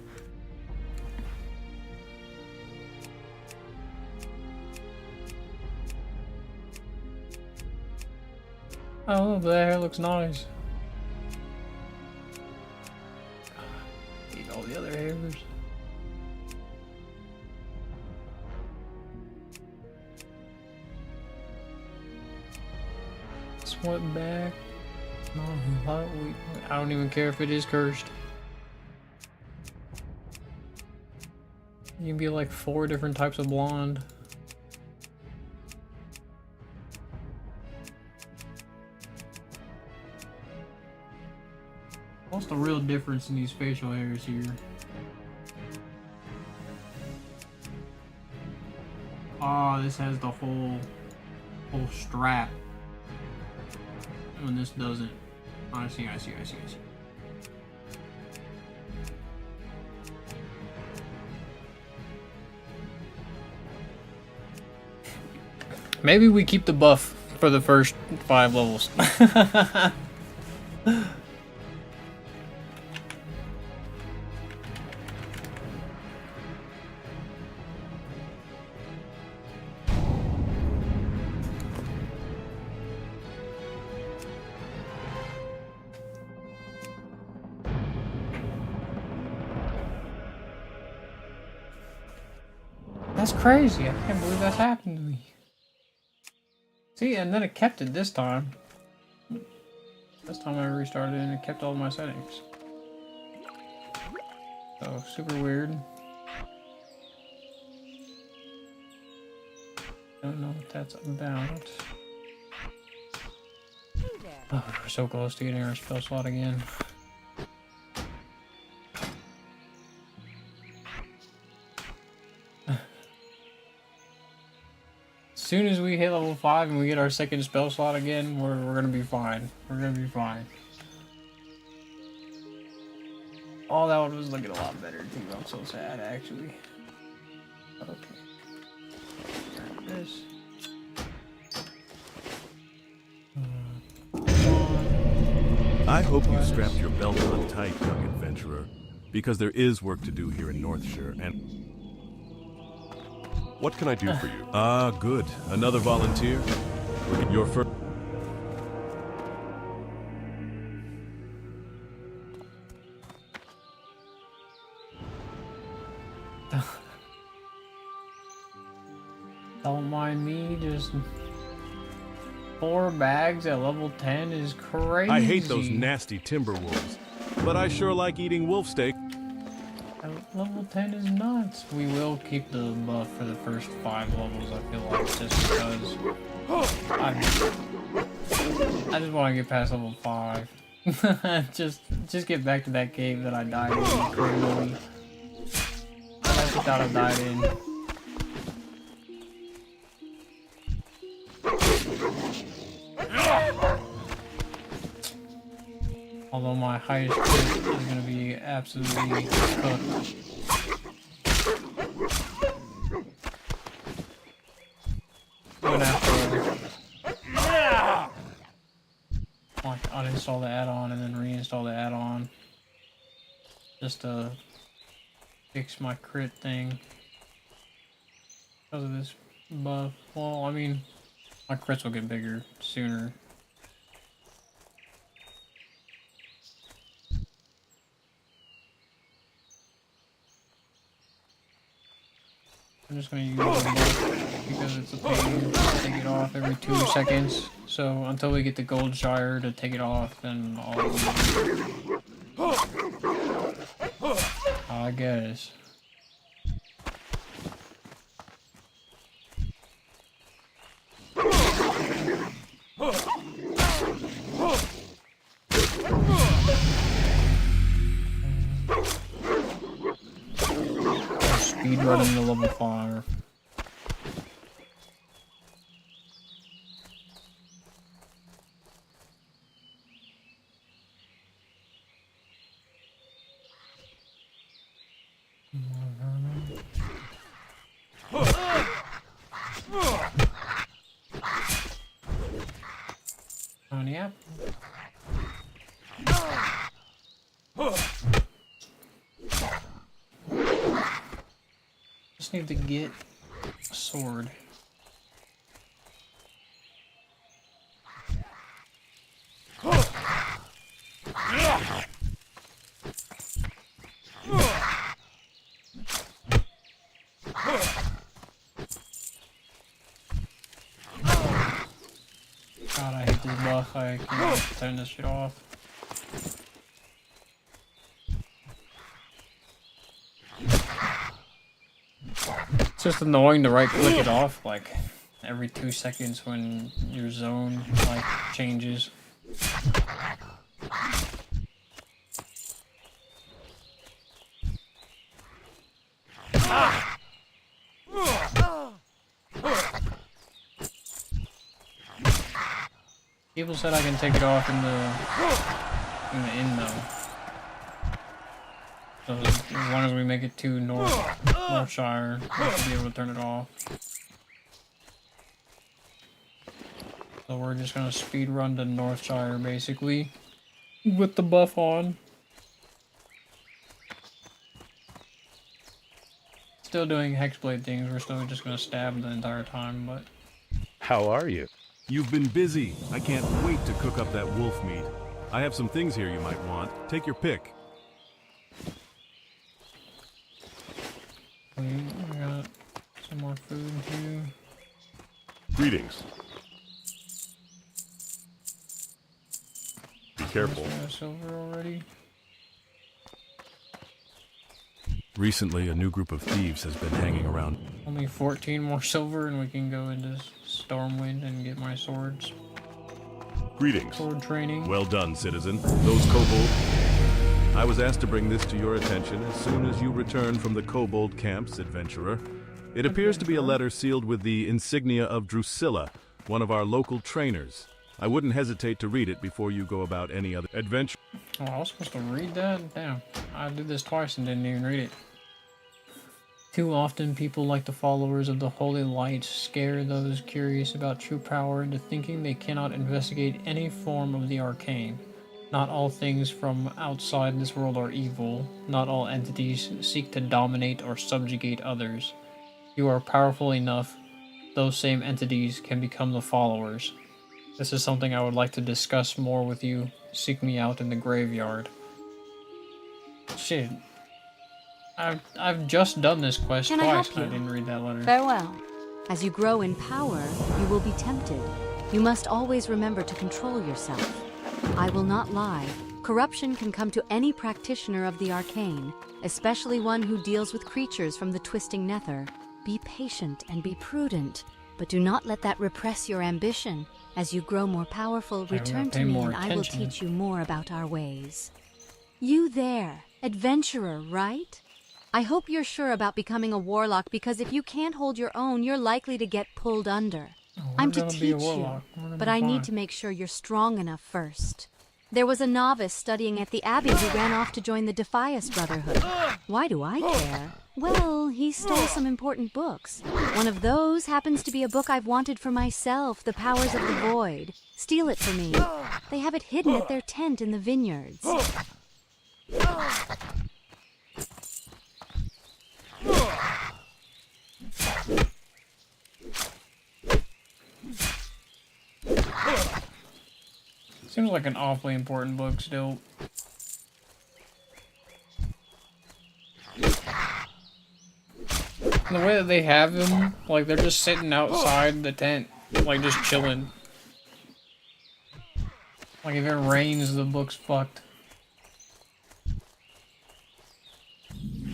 Oh, but that hair looks nice. Hate all the other hairs. Went back. No, I don't even care if it is cursed. You can be like 4 different types of blonde. What's the real difference in these facial hairs here? Oh, this has the whole strap. When this doesn't. Oh, I see. Maybe we keep the buff for the first 5 levels. That's crazy. I can't believe that's happened to me. See, and then it kept it this time. This time I restarted and it kept all my settings. So, super weird. Don't know what that's about. Oh, we're so close to getting our spell slot again. As soon as we hit level 5 and we get our second spell slot again, we're gonna be fine. We're gonna be fine. Oh, that one was looking a lot better too. I'm so sad, actually. Okay. This. I hope you strapped your belt on tight, young adventurer, because there is work to do here in Northshire, and... What can I do for you? Ah, good. Another volunteer? Your first... Don't mind me, just 4 bags at level 10 is crazy. I hate those nasty timber wolves, but I sure like eating wolf steak. Level 10 is nuts. We will keep the buff for the first 5 levels, I feel like, just because I just want to get past level 5. just get back to that cave that I died in criminally. I thought I died in. Although my highest crit is going to be absolutely cooked. I'm gonna have to like uninstall the add-on and then reinstall the add-on just to fix my crit thing because of this buff. Well, I mean, my crits will get bigger sooner. I'm just gonna use the buff because it's a pain to take it off every 2 seconds. So until we get the gold shire to take it off, then I guess. Speed running to level 5. Honey apple. Just need to get a sword. God, I hate this buff. I can't turn this shit off. It's just annoying to right click it off like every 2 seconds when your zone like changes. People said I can take it off in the inn though. So as long as we make it to Northshire, we should be able to turn it off. So we're just gonna speed run to Northshire basically with the buff on. Still doing Hexblade things, we're still just gonna stab the entire time, but How are you? You've been busy. I can't wait to cook up that wolf meat. I have some things here you might want. Take your pick. we got some more food too. Greetings. Be careful. We have silver already. Recently, a new group of thieves has been hanging around. Only 14 more silver and we can go into Stormwind and get my swords. Greetings. Sword training. Well done, citizen. Those kobolds. I was asked to bring this to your attention as soon as you return from the kobold camps, adventurer. It appears to be a letter sealed with the insignia of Drusilla, one of our local trainers. I wouldn't hesitate to read it before you go about any other adventure. Oh, I was supposed to read that? Damn. I did this twice and didn't even read it. Too often, people like the followers of the Holy Light scare those curious about true power into thinking they cannot investigate any form of the arcane. Not all things from outside this world are evil. Not all entities seek to dominate or subjugate others. You are powerful enough, those same entities can become the followers. This is something I would like to discuss more with you. Seek me out in the graveyard. Shit. I've just done this quest Can I twice help and I you? didn't read that letter. Farewell. As you grow in power, you will be tempted. You must always remember to control yourself. I will not lie. Corruption can come to any practitioner of the arcane, especially one who deals with creatures from the twisting nether. Be patient and be prudent, but do not let that repress your ambition. As you grow more powerful, return to me and I will teach you more about our ways. You there, adventurer, right? I hope you're sure about becoming a warlock, because if you can't hold your own, you're likely to get pulled under. I'm to teach you, but I need to make sure you're strong enough first. There was a novice studying at the Abbey who ran off to join the Defias Brotherhood. Why do I care? Well, he stole some important books. One of those happens to be a book I've wanted for myself, The Powers of the Void. Steal it for me. They have it hidden at their tent in the vineyards. Seems like an awfully important book still. The way that they have them, like they're just sitting outside the tent, like just chilling. Like if it rains, the book's fucked.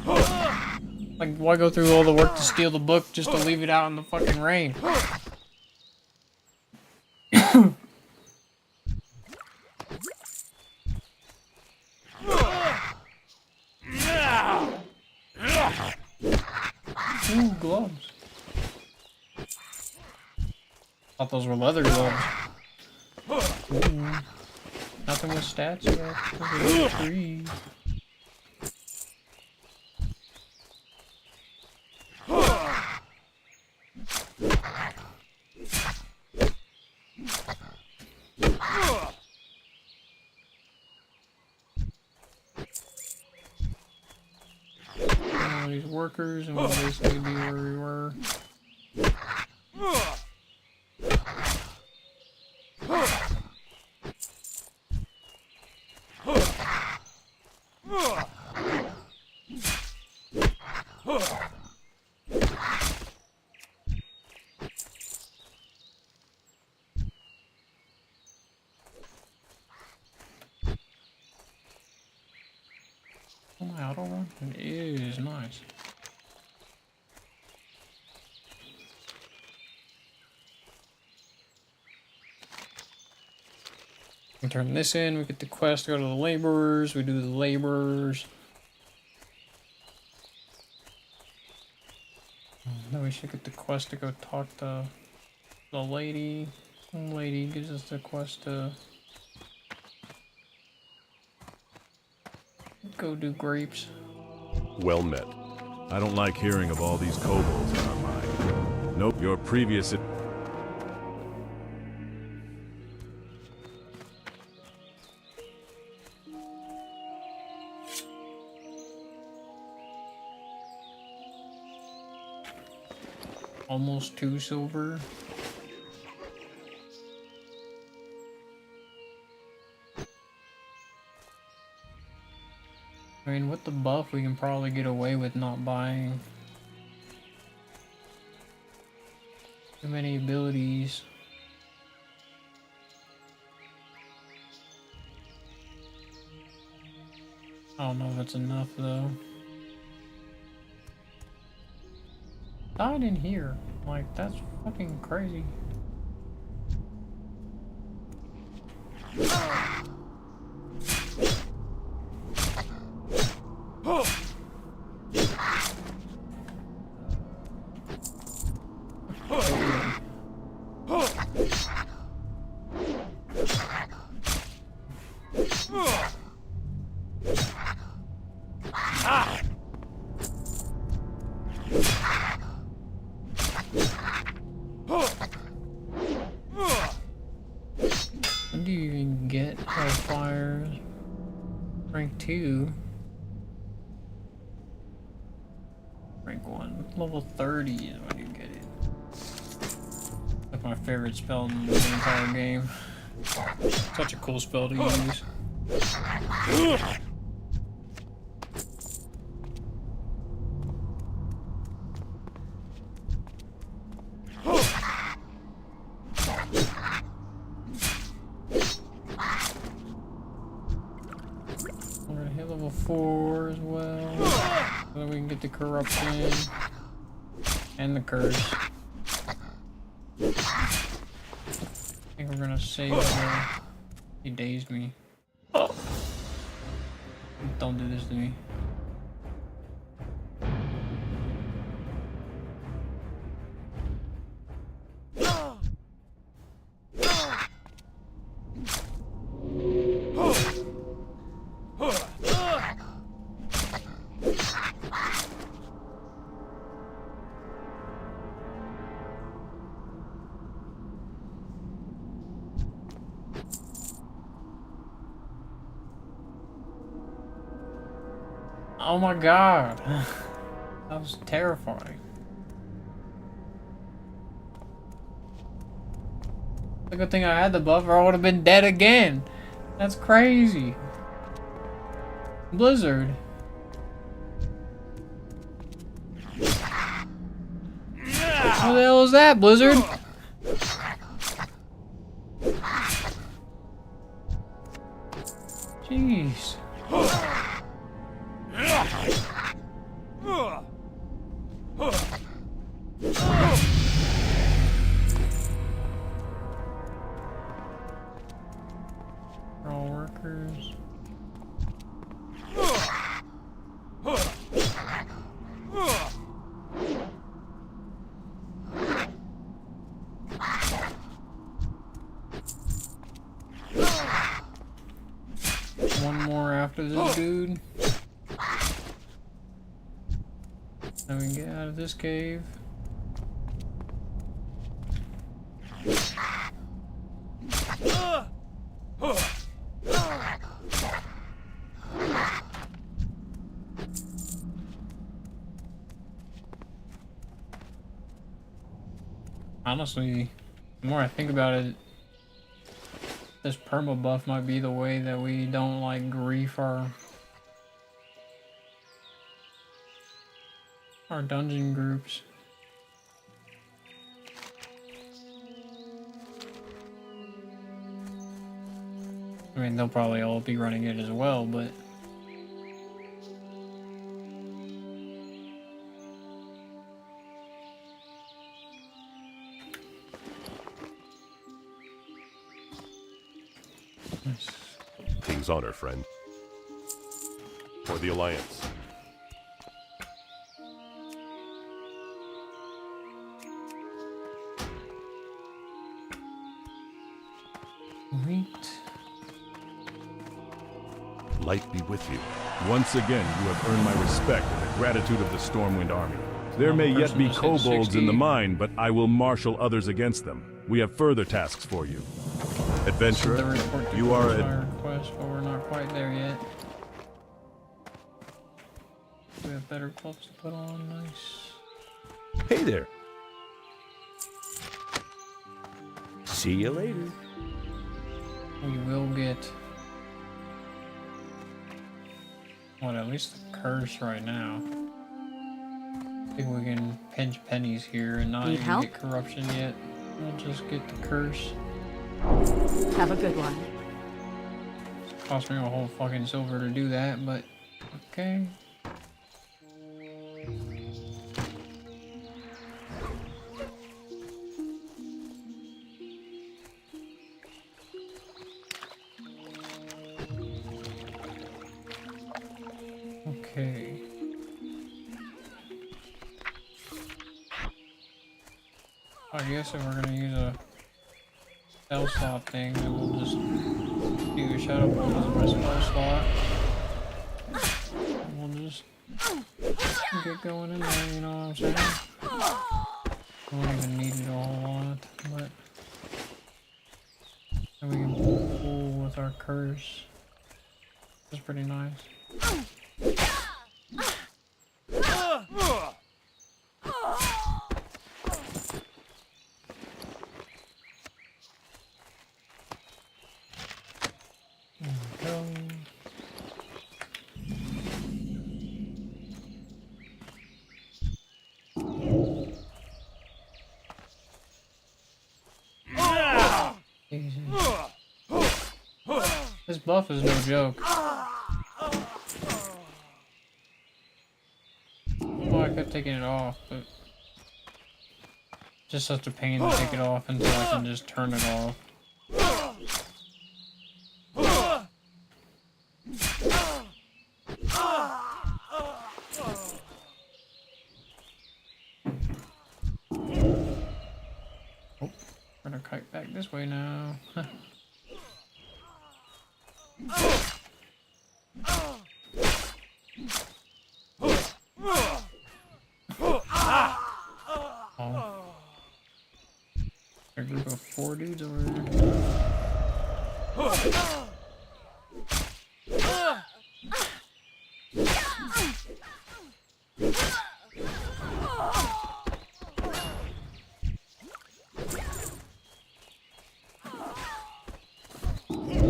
Like why go through all the work to steal the book just to leave it out in the fucking rain? Ooh, gloves. Thought those were leather gloves. Ooh. Nothing with stats yet. 3. All these workers, and we'll basically be where we were. Oh, my auto one? It is nice. We turn this in, we get the quest to go to the laborers, we do the laborers. Then we should get the quest to go talk to the lady. The lady gives us the quest to go do grapes. Well met. I don't like hearing of all these kobolds in our mine. Nope, your previous... Almost 2 silver. I mean, with the buff, we can probably get away with not buying too many abilities. I don't know if it's enough, though. Died in here. Like, that's fucking crazy. When do you even get Hellfire? Rank 2. Rank 1. Level 30 is when you get it. That's my favorite spell in the entire game. Such a cool spell to use. hit level 4 as well. So that we can get the corruption and the curse. I think we're gonna save the... He dazed me. Oh. Don't do this to me. Oh my god. That was terrifying. It's a good thing I had the buff or I would have been dead again. That's crazy. Blizzard. What the hell is that, Blizzard? Jeez. All workers. One more after this dude. Then we can get out of this cave. Honestly, the more I think about it, this perma buff might be the way that we don't like grief our dungeon groups. I mean, they'll probably all be running it as well, but King's honor, friend. For the Alliance. Wait. Light be with you. Once again, you have earned my respect and the gratitude of the Stormwind Army. There may yet person be just hit kobolds 60. in the mine, but I will marshal others against them. We have further tasks for you. Adventurer, The report to you are my a... request, but we're not quite there yet. We have better gloves to put on. Nice. Hey there. See you later. We will get what, at least the curse right now. I think we can pinch pennies here and not Need even help? get corruption yet. We'll just get the curse. Have a good one. Cost me a whole fucking silver to do that, but okay. Okay. I guess if we're gonna use a spell slot thing, then we'll just do a shadow bolt as my spell slot. And we'll just get going in there, you know what I'm saying? I won't even need it a whole lot, but then we can pull with our curse. That's pretty nice. There we go. Jesus. This buff is no joke. kept taking it off, but just such a pain to take it off until I can just turn it off. Oh, better kite back this way now. A group of 4 dudes over there.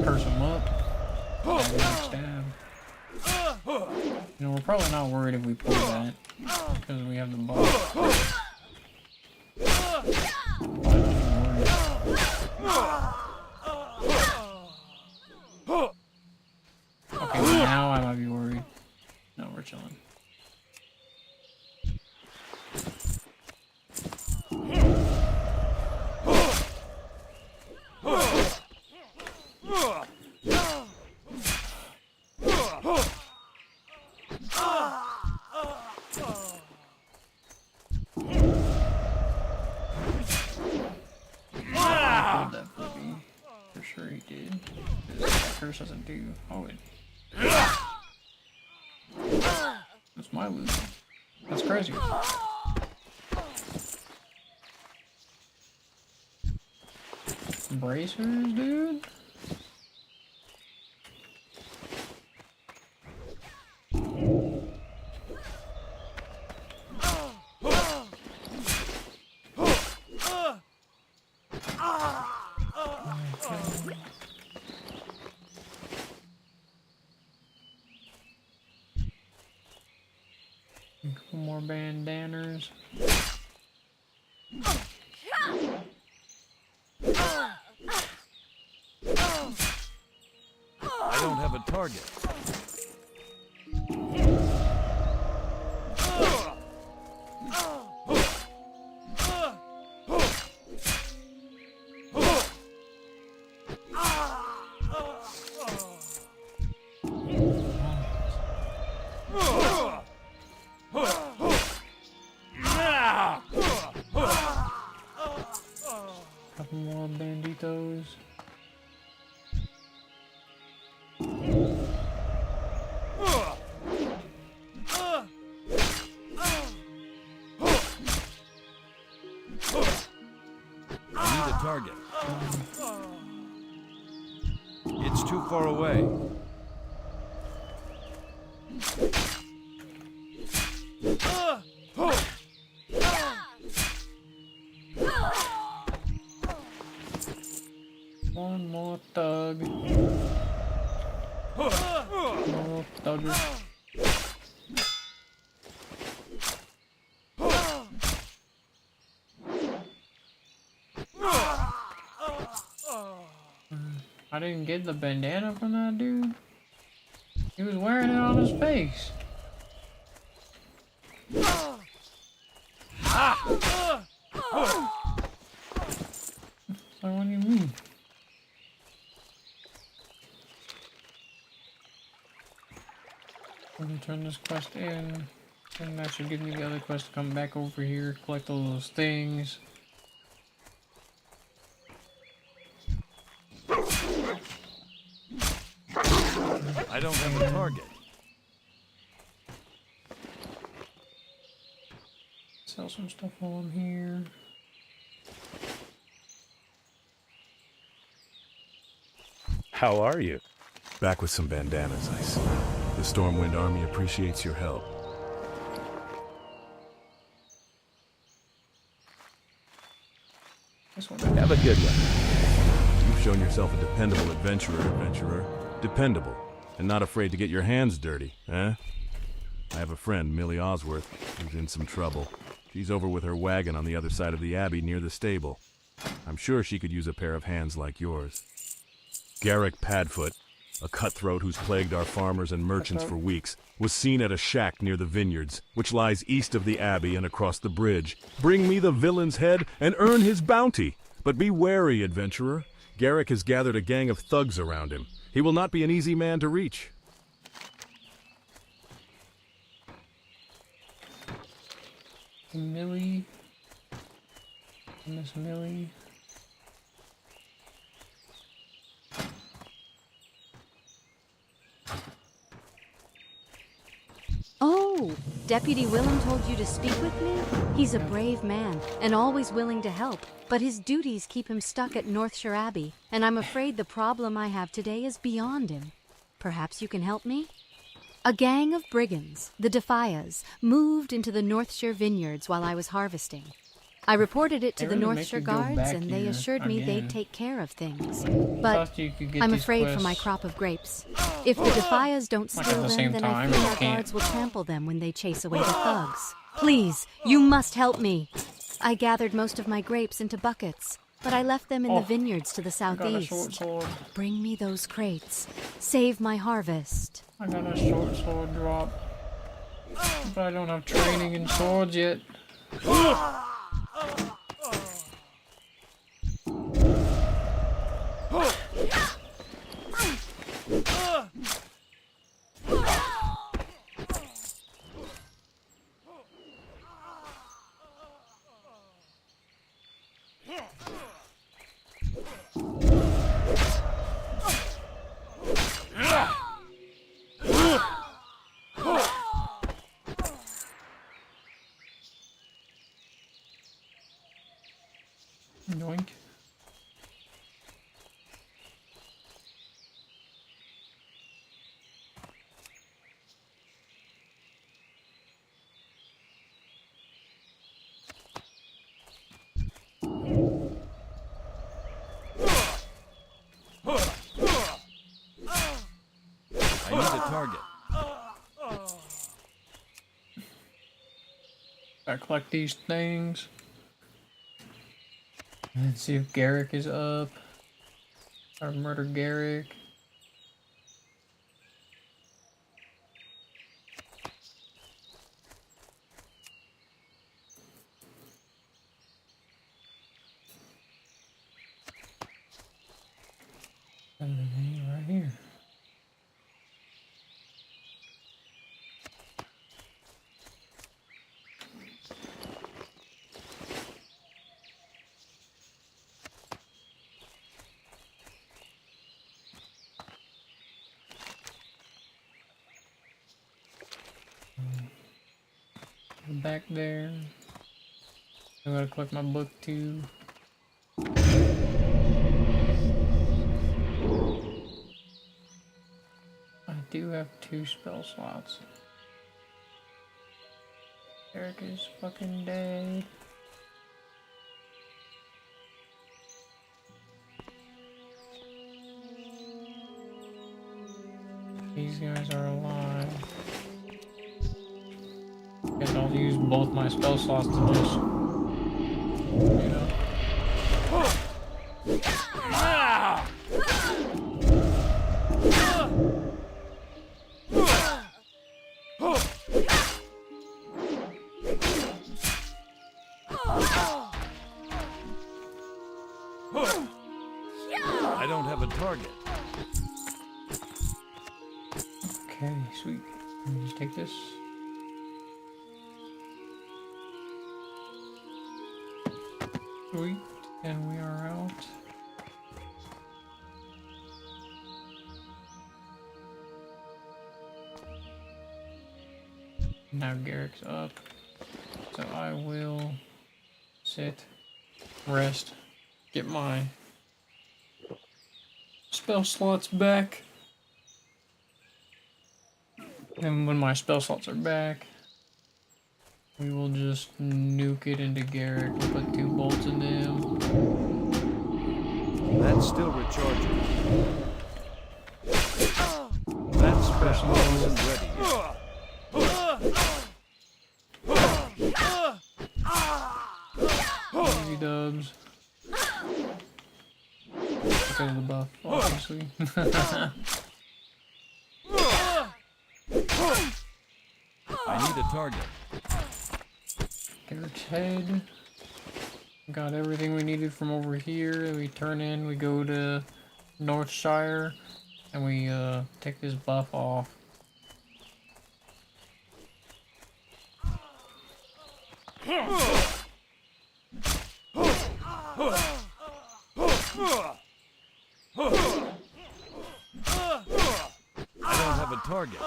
Curse them up. Stab. You know, we're probably not worried if we pull that because we have the buff. Okay, now I might be worried. No, we're chilling. For sure he did. That curse doesn't do. Oh, it. That's my loot. That's crazy. Bracers, dude? More bandanas. I don't have a target. Couple more banditos. I need a target. It's too far away. One more thug. More thugger. I didn't get the bandana from that dude. He was wearing it on his face. So what do you mean? Let me turn this quest in, and that should give me the other quest to come back over here, collect all those things. I don't have a target. Sell some stuff while I'm here. How are you? Back with some bandanas, I see. The Stormwind Army appreciates your help. This one. Have a good one. You've shown yourself a dependable adventurer. Dependable, and not afraid to get your hands dirty, eh? I have a friend, Millie Osworth, who's in some trouble. She's over with her wagon on the other side of the abbey near the stable. I'm sure she could use a pair of hands like yours. Garrick Padfoot, a cutthroat who's plagued our farmers and merchants for weeks, was seen at a shack near the vineyards, which lies east of the abbey and across the bridge. Bring me the villain's head and earn his bounty. But be wary, adventurer. Garrick has gathered a gang of thugs around him. He will not be an easy man to reach. Millie. Miss Millie. Oh, Deputy Willem told you to speak with me? He's a brave man and always willing to help, but his duties keep him stuck at Northshire Abbey, and I'm afraid the problem I have today is beyond him. Perhaps you can help me? A gang of brigands, the Defias, moved into the Northshire vineyards while I was harvesting. I reported it to the Northshire Guards, and they assured me they'd take care of things. But I'm afraid for my crop of grapes. If the Defias don't steal them, then I fear our guards will trample them when they chase away the thugs. Please, you must help me. I gathered most of my grapes into buckets, but I left them in the vineyards to the southeast. Bring me those crates. Save my harvest. I got a short sword drop, but I don't have training in swords yet. Yoink. I need a target. Gotta collect these things. Let's see if Garrick is up. Or murder Garrick. Everything right here. Back there. I gotta collect my book too. I do have 2 spell slots. Eric is fucking dead. These guys are alive. Guess I'll use both my spell slots to just, you know. I don't have a target. Okay, sweet. Let me just take this. Sweet, and we are out. Now Garrick's up, so I will sit, rest, get my spell slots back. And when my spell slots are back, we will just nuke it into Garrick and put 2 bolts in them. That's still recharging. That spell isn't ready yet. Easy dubs. Because of the buff, obviously. I need a target. Garrett's head. Got everything we needed from over here. We turn in, we go to Northshire, and we take this buff off. I don't have a target.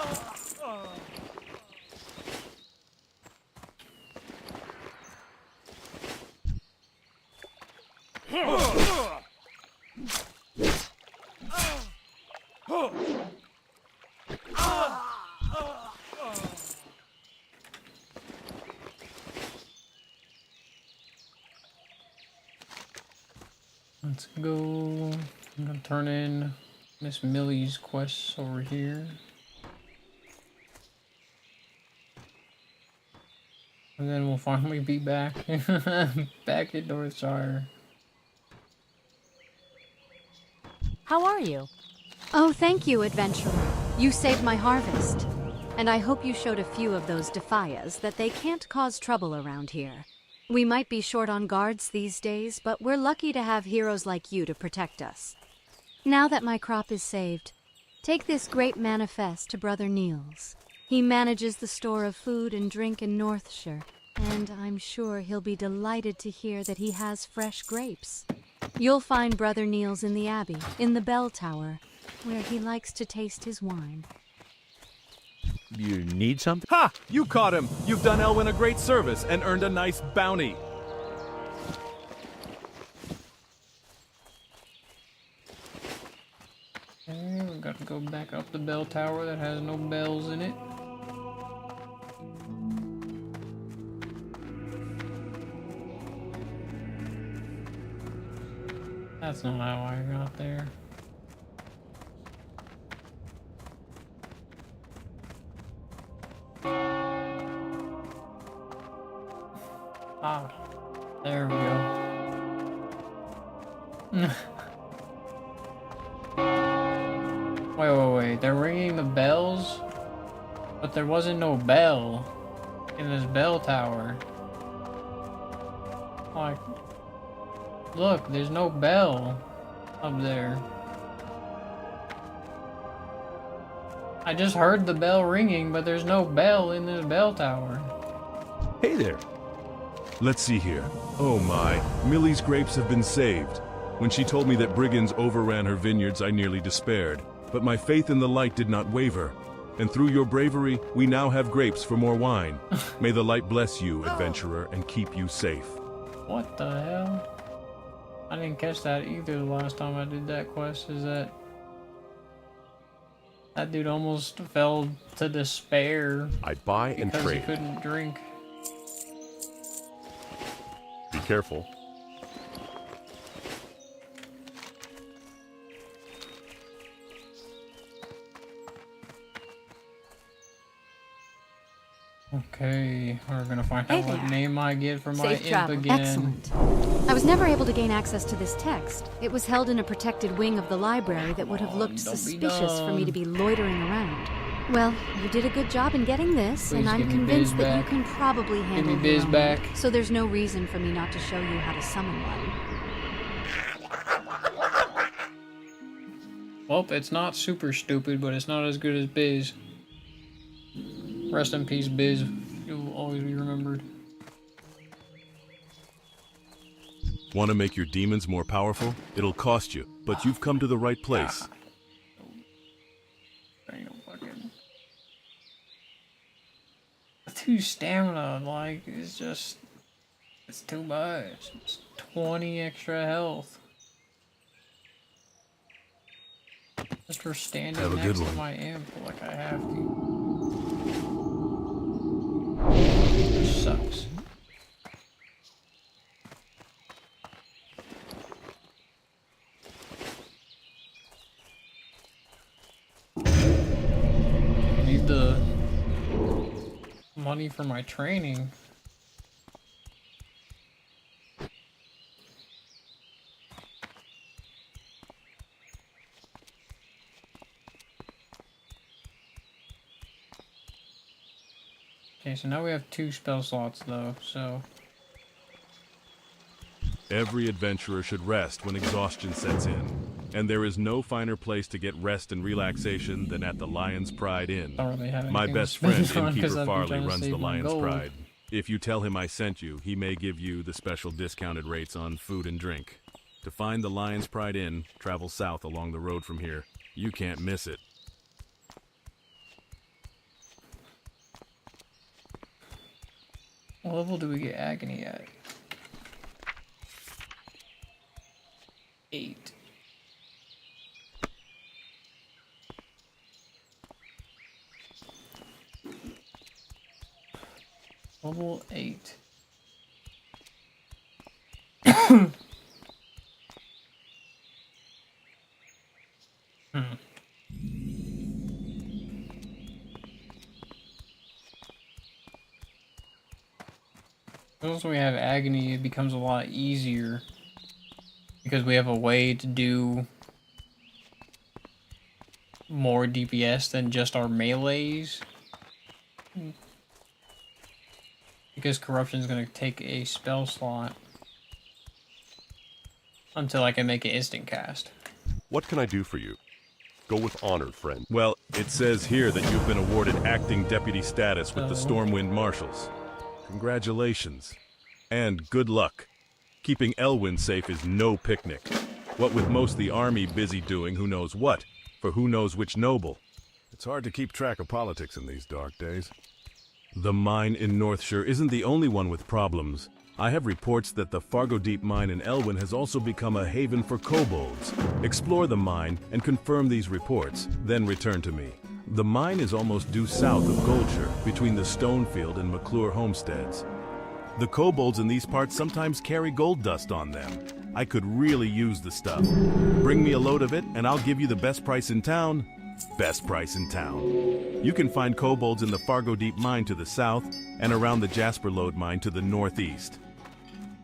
Let's go. I'm gonna turn in Miss Millie's quests over here. And then we'll finally be back back at Northshire. How are you? Oh, thank you, adventurer. You saved my harvest. And I hope you showed a few of those defias that they can't cause trouble around here. We might be short on guards these days, but we're lucky to have heroes like you to protect us. Now that my crop is saved, take this great manifest to Brother Niels. He manages the store of food and drink in Northshire, and I'm sure he'll be delighted to hear that he has fresh grapes. You'll find Brother Niels in the Abbey, in the bell tower, where he likes to taste his wine. You need something? Ha! You caught him! You've done Elwyn a great service and earned a nice bounty. Okay, we gotta go back up the bell tower that has no bells in it. That's not how I got there. Ah, there we go. Wait. They're ringing the bells? But there wasn't no bell in this bell tower. Like, look, there's no bell up there. I just heard the bell ringing, but there's no bell in this bell tower. Hey there. Let's see here. Oh my, Millie's grapes have been saved. When she told me that brigands overran her vineyards, I nearly despaired. But my faith in the light did not waver. And through your bravery, we now have grapes for more wine. May the light bless you, adventurer, and keep you safe. What the hell? I didn't catch that either the last time I did that quest. Is that dude almost fell to despair I buy and because he trade. couldn't drink. Be careful. Okay, we're gonna find Hey out what there. name I get for my Safe imp travel. again. Excellent. I was never able to gain access to this text. It was held in a protected wing of the library that would have looked don't be suspicious for me dumb. to be loitering around. Well, you did a good job in getting this, Please and I'm give me convinced Biz that you back. can probably Give handle me Biz your own. back. So there's no reason for me not to show you how to summon one. Well, it's not super stupid, but it's not as good as Biz. Rest in peace, Biz. You'll always be remembered. Want to make your demons more powerful? It'll cost you, but you've come to the right place. Ain't no fucking... 2 stamina, like, it's just... It's too much. It's 20 extra health. Just for standing Have a next good to one. my imp like I have to. Which sucks. Need the money for my training. Okay, so now we have 2 spell slots though, so Every adventurer should rest when exhaustion sets in, and there is no finer place to get rest and relaxation than at the Lion's Pride Inn. don't really have My anything to best friend, spend on because Innkeeper I've been Farley, trying to runs the save my Lion's gold. Pride. If you tell him I sent you, he may give you the special discounted rates on food and drink. To find the Lion's Pride Inn, travel south along the road from here. You can't miss it. What level do we get Agony at? 8. Level 8. Once we have Agony, it becomes a lot easier because we have a way to do more DPS than just our melees. Because Corruption is going to take a spell slot until I can make an instant cast. What can I do for you? Go with honor, friend. Well, it says here that you've been awarded acting deputy status with the Oh. Stormwind Marshals. Congratulations. And good luck. Keeping Elwyn safe is no picnic. What with most the army busy doing who knows what, for who knows which noble. It's hard to keep track of politics in these dark days. The mine in Northshire isn't the only one with problems. I have reports that the Fargo Deep mine in Elwyn has also become a haven for kobolds. Explore the mine and confirm these reports, then return to me. The mine is almost due south of Goldshire, between the Stonefield and McClure homesteads. The kobolds in these parts sometimes carry gold dust on them. I could really use the stuff. Bring me a load of it, and I'll give you the best price in town. Best price in town. You can find kobolds in the Fargo Deep mine to the south, and around the Jasper Lode mine to the northeast.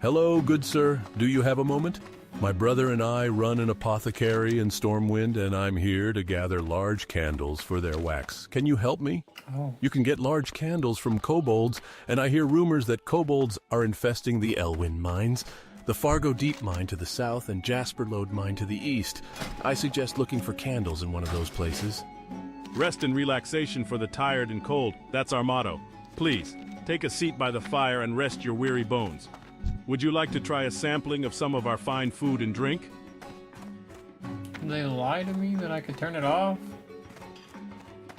Hello, good sir. Do you have a moment? My brother and I run an apothecary in Stormwind, and I'm here to gather large candles for their wax. Can you help me? Oh. You can get large candles from kobolds, and I hear rumors that kobolds are infesting the Elwyn mines. The Fargo Deep mine to the south and Jasper Lode mine to the east. I suggest looking for candles in one of those places. Rest and relaxation for the tired and cold. That's our motto. Please, take a seat by the fire and rest your weary bones. Would you like to try a sampling of some of our fine food and drink? They lie to me that I could turn it off?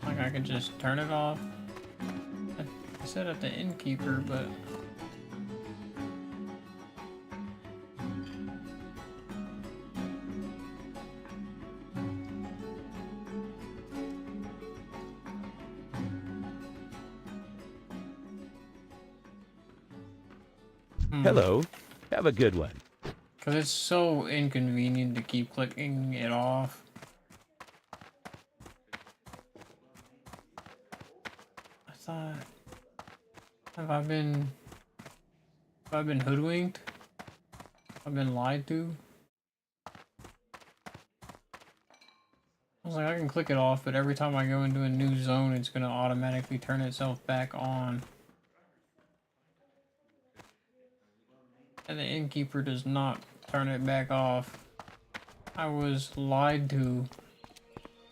Like I could just turn it off? I said at the innkeeper, but... Hello. Have a good one. Because it's so inconvenient to keep clicking it off. I thought... Have I been hoodwinked? I've been lied to? I was like, I can click it off, but every time I go into a new zone, it's going to automatically turn itself back on. And the innkeeper does not turn it back off. I was lied to.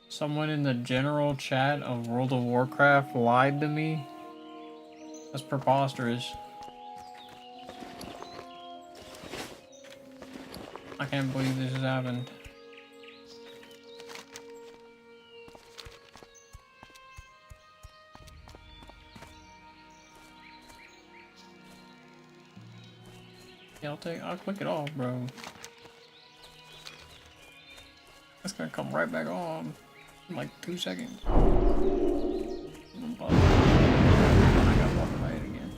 Someone in the general chat of World of Warcraft lied to me. That's preposterous. I can't believe this has happened. Yeah, I'll click it off, bro. That's gonna come right back on in like 2 seconds. I got buffed in my head again.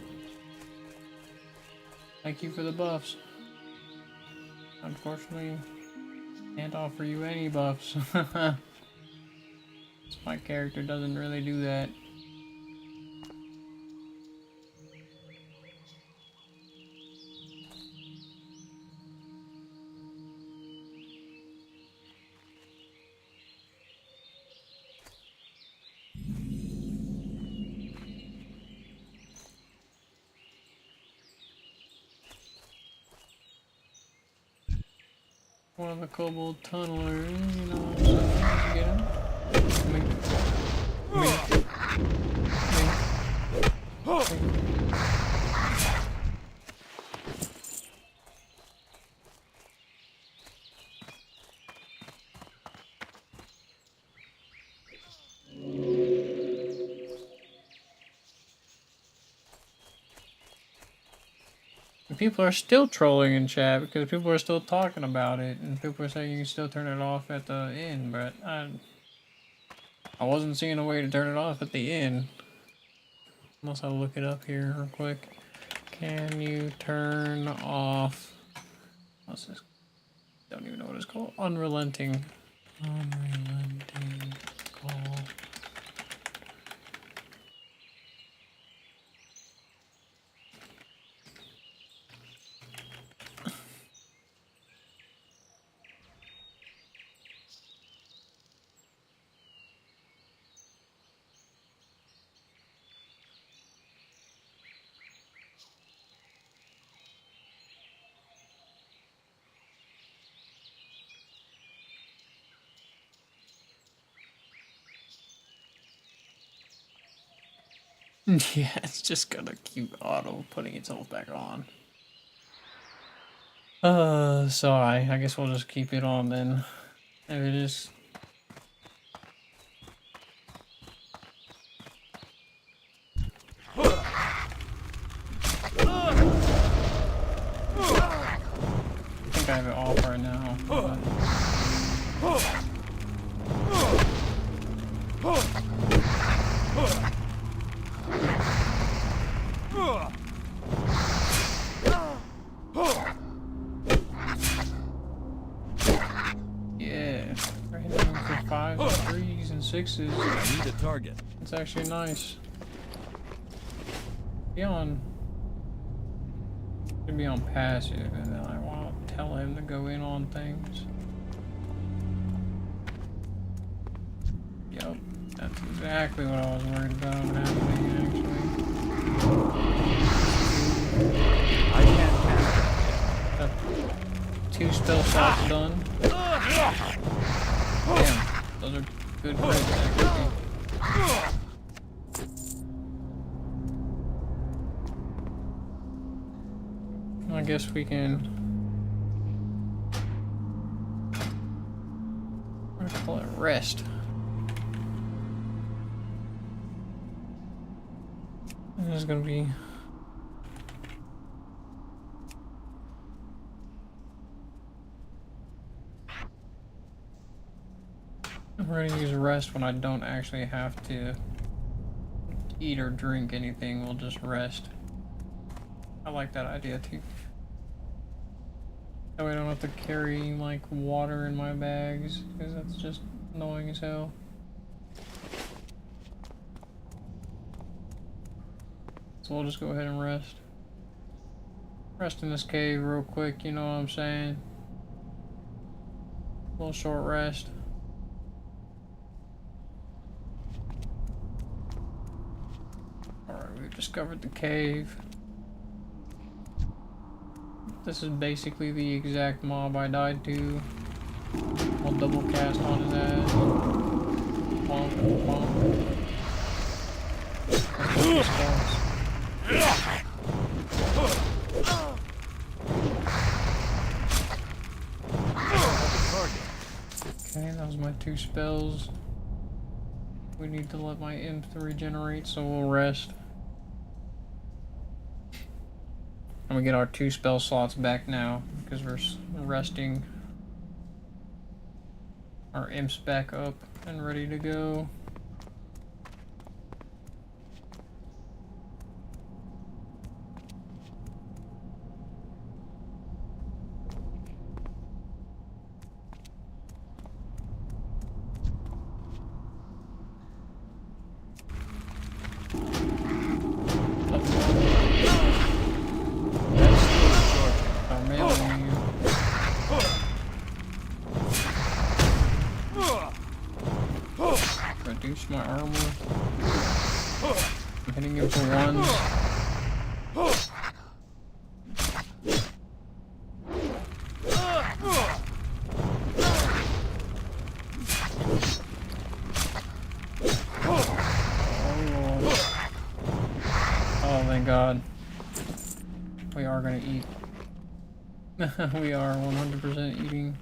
Thank you for the buffs. Unfortunately, can't offer you any buffs. My character doesn't really do that. One of the kobold tunnelers, you know what I'm saying? Get him. People are still trolling in chat because people are still talking about it, and people are saying you can still turn it off at the end, but I wasn't seeing a way to turn it off at the end. Unless I look it up here real quick. Can you turn off... What's this? Don't even know what it's called. Unrelenting. Unrelenting call. Yeah, it's just gonna keep auto putting itself back on. Sorry. I guess we'll just keep it on then. If it is. I think I have it off right now. But... Yeah, right here for 5s and 3s and 6s. I need a target. It's actually nice. Be on. Should be on passive, and then I want to tell him to go in on things. Yup, that's exactly what I was worried about happening, actually. I can't cast that. 2 spell shots done. Damn, those are good crits, actually. I guess we can... I'm gonna call it rest. And there's gonna be... We're gonna use rest when I don't actually have to eat or drink anything. We'll just rest. I like that idea too. That way I don't have to carry like water in my bags, because that's just annoying as hell. So we'll just go ahead and rest. Rest in this cave real quick, you know what I'm saying? A little short rest. Alright, we've discovered the cave. This is basically the exact mob I died to. I'll double cast on his ass. Bonk, bonk. Okay, that was my 2 spells. We need to let my imp regenerate, so we'll rest. And we get our 2 spell slots back now, because we're resting. Our imp's back up and ready to go. Reduce my armor. I'm hitting him for 1. thank God. We are gonna eat. We are 100% eating.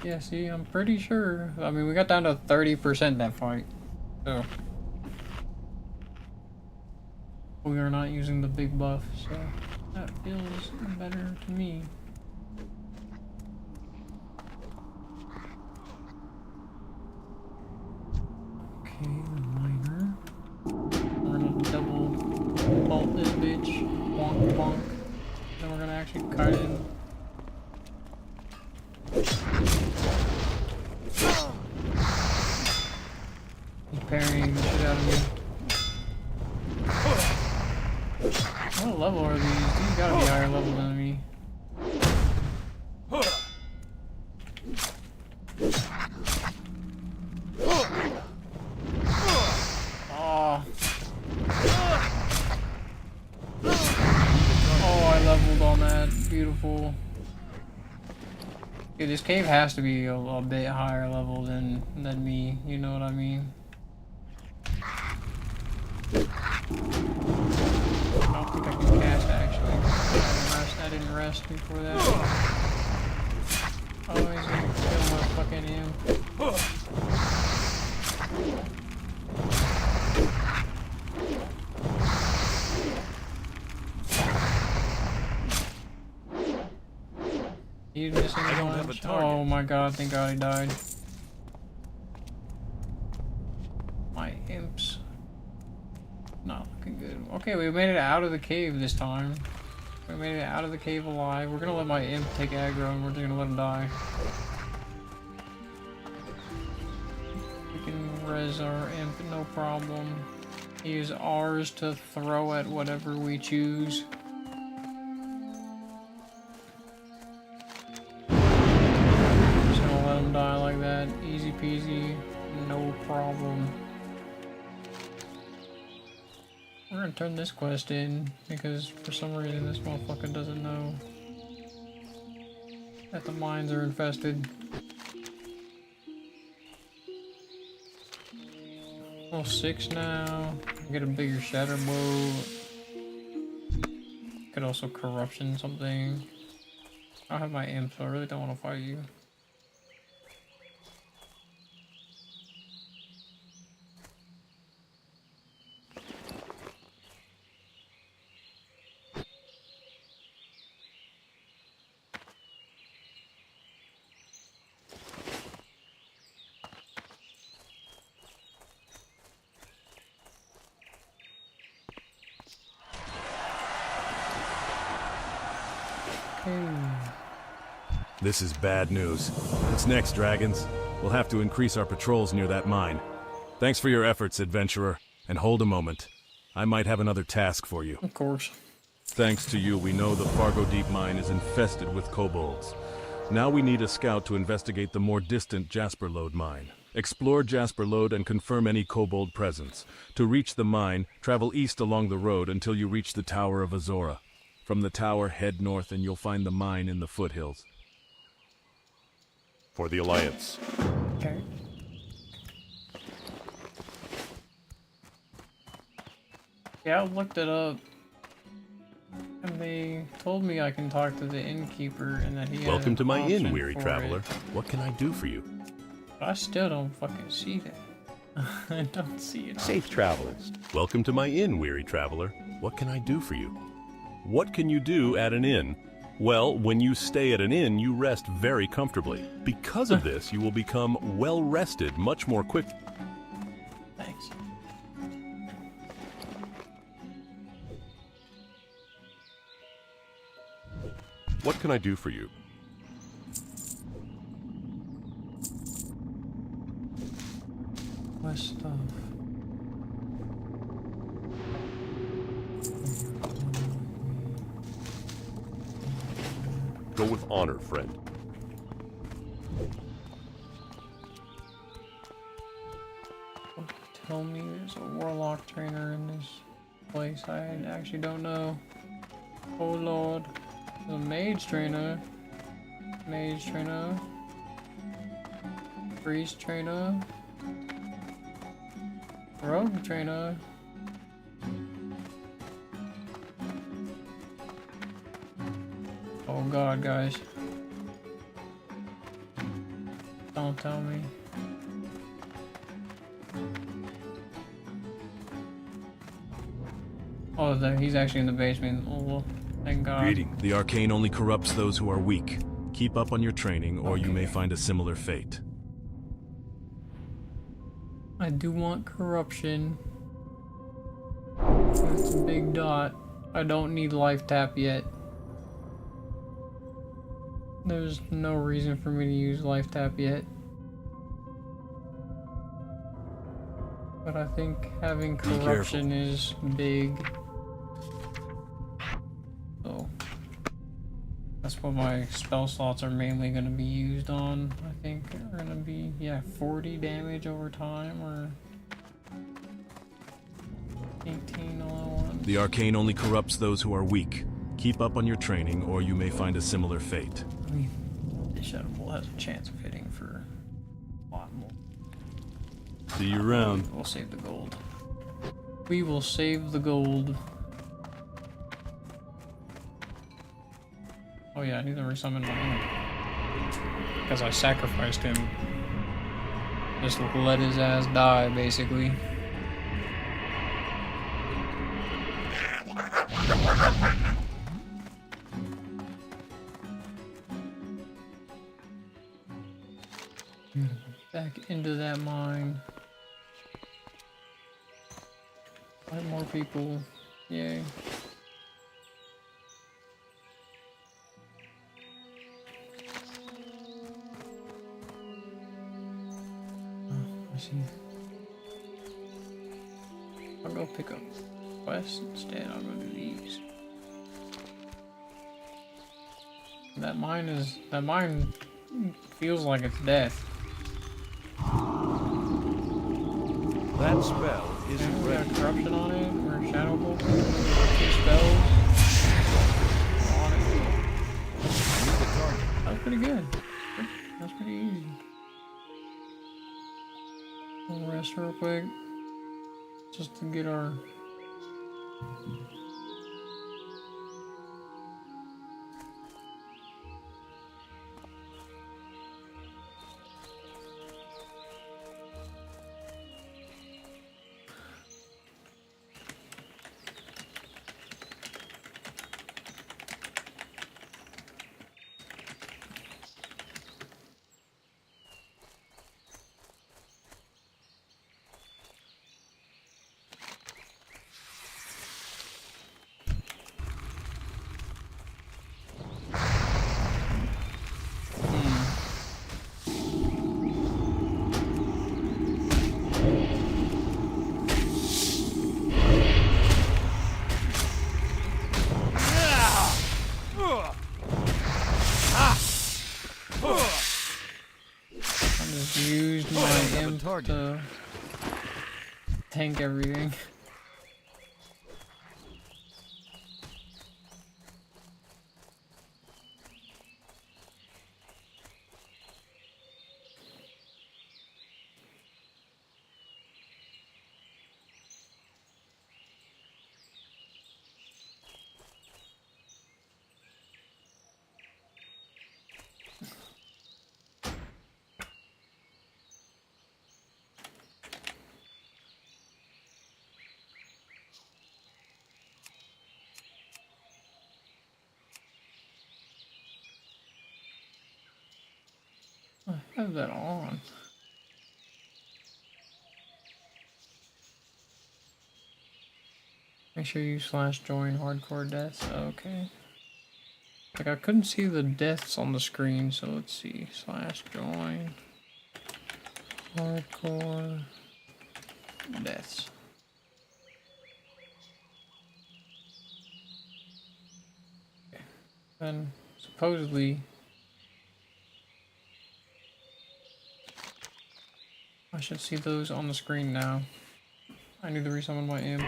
Yeah, see, I'm pretty sure. I mean, we got down to 30% that fight. So. We are not using the big buff, so that feels better to me. Okay, miner. We're gonna double bolt this bitch. Bonk, bonk. Then we're gonna actually cut in. He's parrying the shit out of me. What level are these? These gotta be higher level than me. Oh, I leveled on that. Beautiful. Yeah, this cave has to be a bit higher level than me. You know what I mean? I don't think I can cast actually. I didn't rest before that. Oh, he's gonna kill my fucking imp. He's missing a bunch. Oh my god, thank god he died. My imps. Not looking good. Okay, we made it out of the cave this time. We made it out of the cave alive. We're gonna let my imp take aggro and we're just gonna let him die. We can res our imp, no problem. Use ours to throw at whatever we choose. Just gonna let him die like that. Easy peasy, no problem. We're gonna turn this quest in because for some reason this motherfucker doesn't know that the mines are infested. Level 6 now. Get a bigger shatter bow. Could also corruption something. I don't have my imp, so I really don't want to fight you. This is bad news. What's next, dragons? We'll have to increase our patrols near that mine. Thanks for your efforts, adventurer. And hold a moment. I might have another task for you. Of course. Thanks to you, we know the Fargo Deep Mine is infested with kobolds. Now we need a scout to investigate the more distant Jasper Lode mine. Explore Jasper Lode and confirm any kobold presence. To reach the mine, travel east along the road until you reach the Tower of Azora. From the tower, head north and you'll find the mine in the foothills. For the Alliance. Okay. Yeah, I looked it up. And they told me I can talk to the innkeeper and that he has Welcome to my an inn, option weary for traveler. it. What can I do for you? But I still don't fucking see that. I don't see it. Safe travels. Welcome to my inn, weary traveler. What can I do for you? What can you do at an inn? Well, when you stay at an inn, you rest very comfortably. Because of this, you will become well-rested much more quickly. Thanks. What can I do for you? Quest stuff. Go with honor, friend. Tell me there's a warlock trainer in this place. I actually don't know. Oh lord. There's a mage trainer. Mage trainer. Priest trainer. Rogue trainer. Oh god, guys. Don't tell me. Oh, there, he's actually in the basement. Oh, well, thank god. Greeting. The arcane only corrupts those who are weak. Keep up on your training, or you may find a similar fate. I do want corruption. That's a big dot. I don't need life tap yet. There's no reason for me to use life tap yet. But I think having corruption is big. So that's what my spell slots are mainly going to be used on. I think are going to be, yeah, 40 damage over time or 18 all at once. The arcane only corrupts those who are weak. Keep up on your training, or you may find a similar fate. I mean, this Shadow Bolt has a chance of hitting for a lot more. See you around. We'll save the gold. We will save the gold. Oh yeah, I need to resummon my imp. Because I sacrificed him. Just let his ass die, basically. Back into that mine. Fight more people. Yay. I see. I'll go pick up quests instead. I'll go do these. That mine feels like it's death. That spell isn't We got ready. corruption on it, or Shadow Bolt, 2 spells on it. That was pretty good. That's pretty easy. We'll rest real quick, just to get our... Used my imp to tank everything. I have that on. Make sure you /join hardcore deaths. Okay. Like I couldn't see the deaths on the screen, so let's see. /join hardcore deaths. Okay. And supposedly I should see those on the screen now. I need to resummon my imp.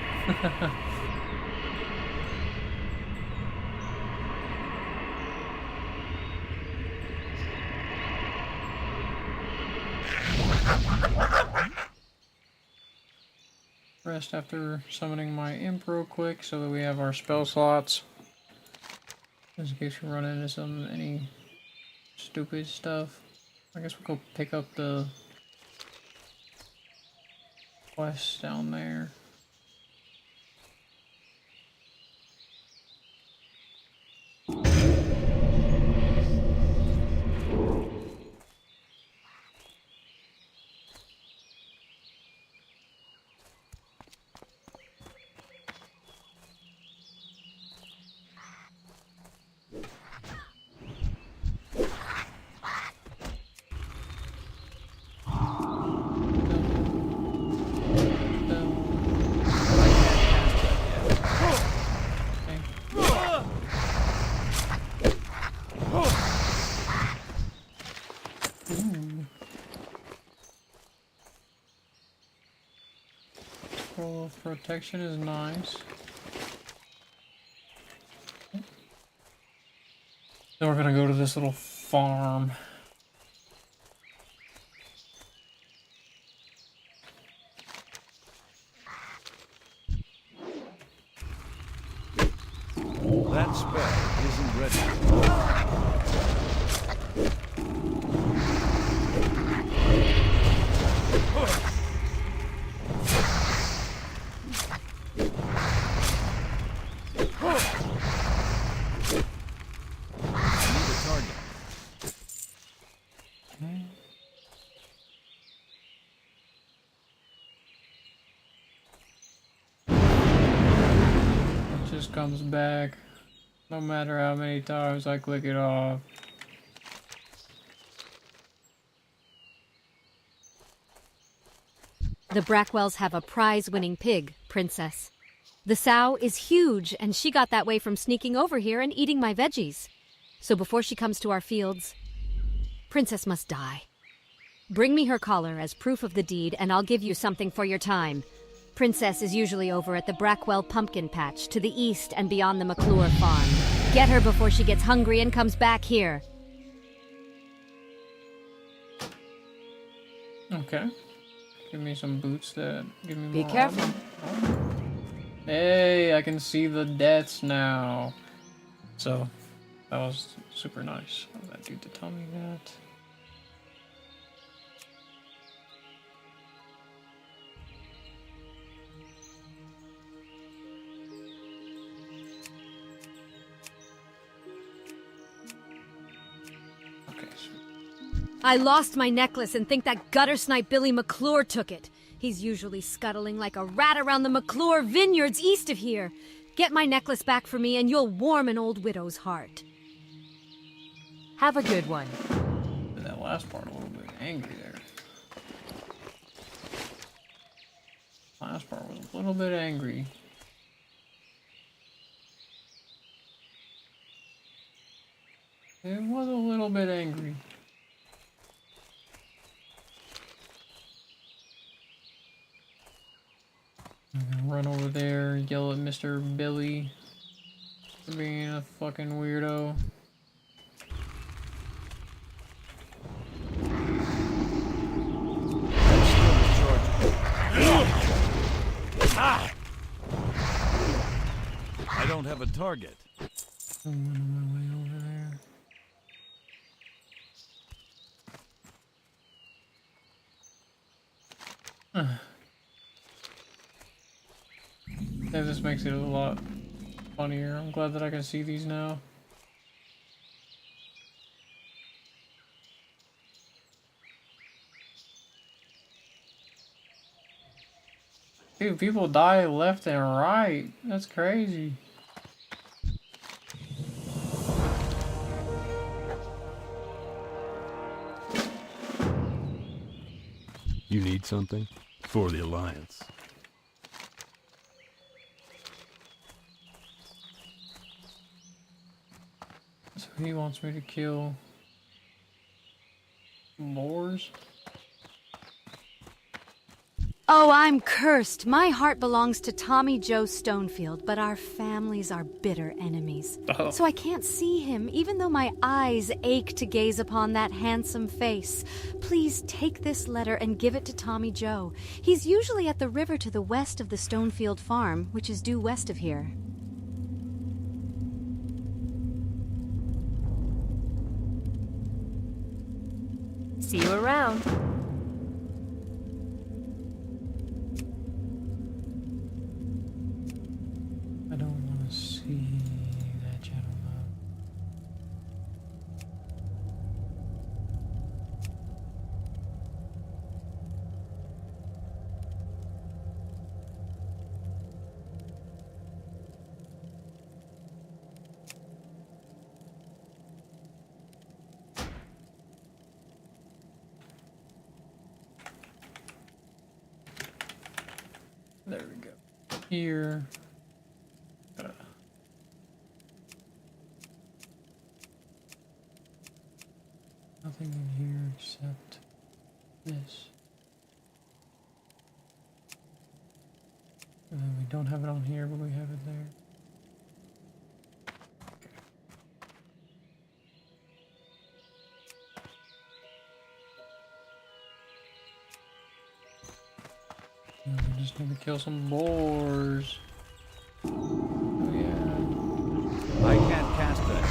rest after summoning my imp real quick so that we have our spell slots. Just in case we run into any stupid stuff. I guess we'll go pick up the quest down there. Scroll of protection is nice. Then we're gonna go to this little farm. That spell isn't ready. Just comes back no matter how many times I click it off. The Brackwells have a prize-winning pig, Princess. The sow is huge, and she got that way from sneaking over here and eating my veggies. So before she comes to our fields, Princess must die. Bring me her collar as proof of the deed, and I'll give you something for your time. Princess is usually over at the Brackwell pumpkin patch to the east and beyond the McClure farm. Get her before she gets hungry and comes back here. Okay. Give me some boots that give me more Be careful. armor. Hey, I can see the deaths now. So, that was super nice of that dude to tell me that. I lost my necklace and think that gutter snipe Billy McClure took it. He's usually scuttling like a rat around the McClure vineyards east of here. Get my necklace back for me and you'll warm an old widow's heart. Have a good one. And that last part a little bit angry there. Last part was a little bit angry. It was a little bit angry. I'm gonna run over there and yell at Mr. Billy for being a fucking weirdo. I don't have a target. I'm on my way over there. Yeah, this makes it a lot funnier. I'm glad that I can see these now. Dude, people die left and right. That's crazy. You need something? For the Alliance. So he wants me to kill boars? Oh, I'm cursed. My heart belongs to Tommy Joe Stonefield, but our families are bitter enemies. Oh. So I can't see him, even though my eyes ache to gaze upon that handsome face. Please take this letter and give it to Tommy Joe. He's usually at the river to the west of the Stonefield farm, which is due west of here. See you around. I don't want to see that gentleman. There we go. Here. Nothing in here except this. And then we don't have it on here, but we have it there. And we just need to kill some boars. Oh yeah. I can't cast that.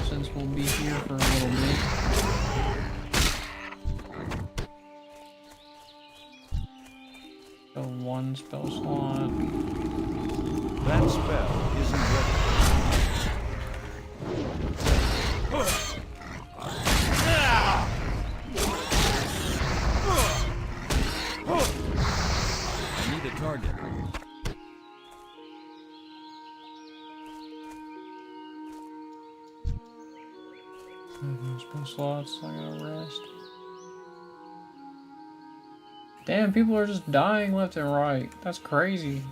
Since we'll be here for a little bit. So one spell slot. That spell isn't ready. I need a target. Spell slots, I gotta rest. Damn, people are just dying left and right. That's crazy.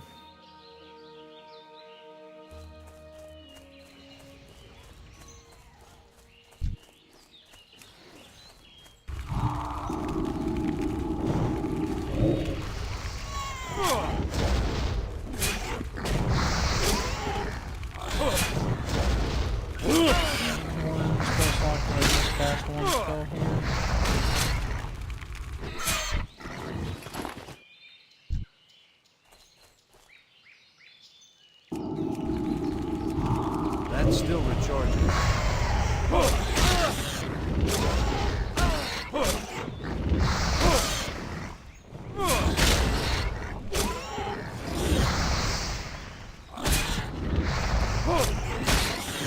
That's still recharging.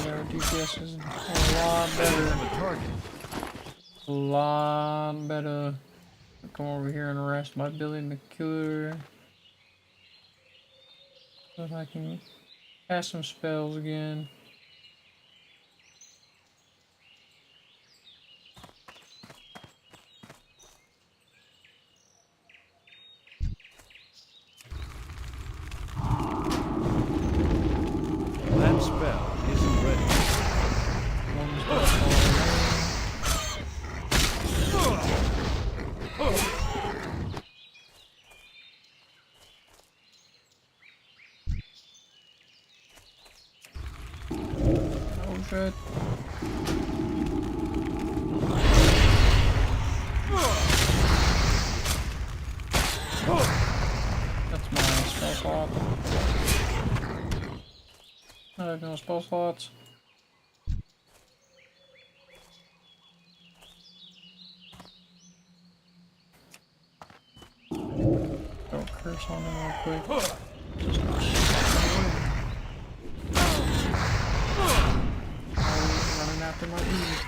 Their DPS is a lot better. A lot better. Come over here and rest my ability to cure. So that I can cast some spells again. That spell isn't ready. One spell slot. Oh shit. That's my spell slot. I have no spell slots. Throw a curse on him real quick. Just running after my dude.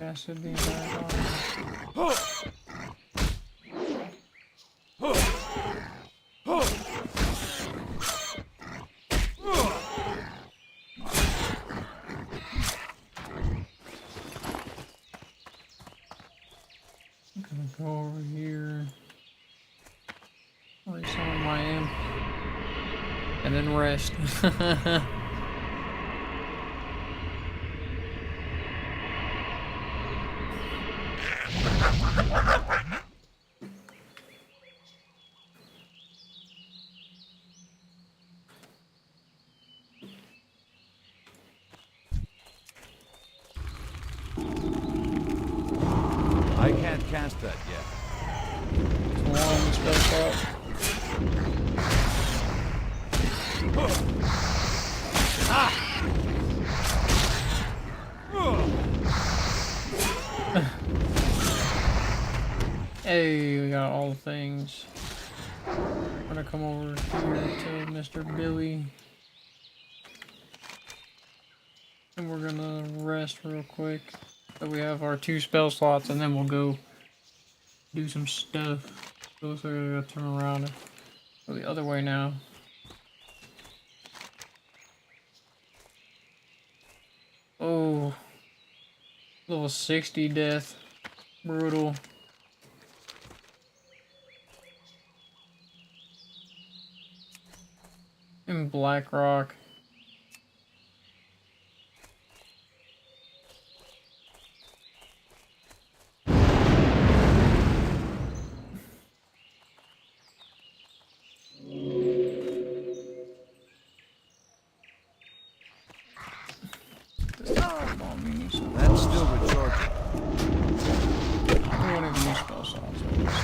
Acid being back on. I'm gonna go over here. Resummon my imp. And then rest. I can't cast that yet. One spell up. Hey, we got all the things. I'm gonna come over here to Mr. Billy. And we're gonna rest real quick. So we have our 2 spell slots, and then we'll go do some stuff. So looks like I gotta turn around and go the other way now. Oh, level 60 death. Brutal. In Blackrock. That's still recharging. I don't even use spell slots. Jesus.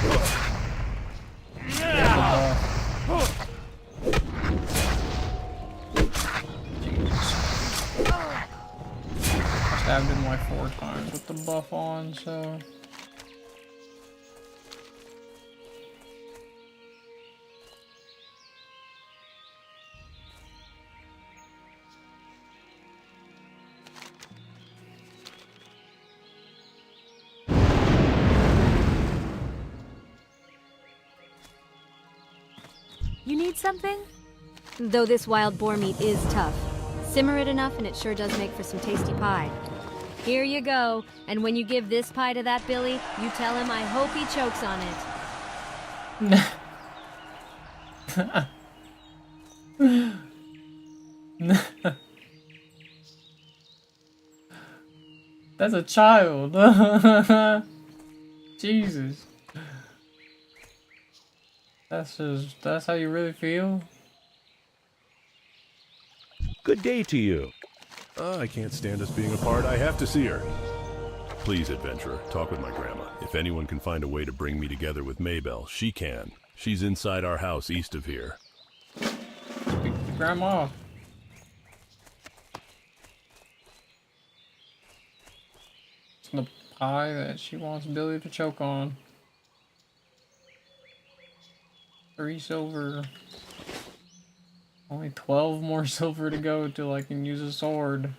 Stabbed him like 4 times with the buff on, so. You need something? Though this wild boar meat is tough, simmer it enough and it sure does make for some tasty pie. Here you go, and when you give this pie to that Billy, you tell him I hope he chokes on it. That's a child. Jesus. That's how you really feel? Good day to you. I can't stand us being apart. I have to see her. Please, adventurer, talk with my grandma. If anyone can find a way to bring me together with Maybelle, she can. She's inside our house east of here. Speak to Grandma. It's the pie that she wants Billy to choke on. 3 silver. Only 12 more silver to go till I can use a sword.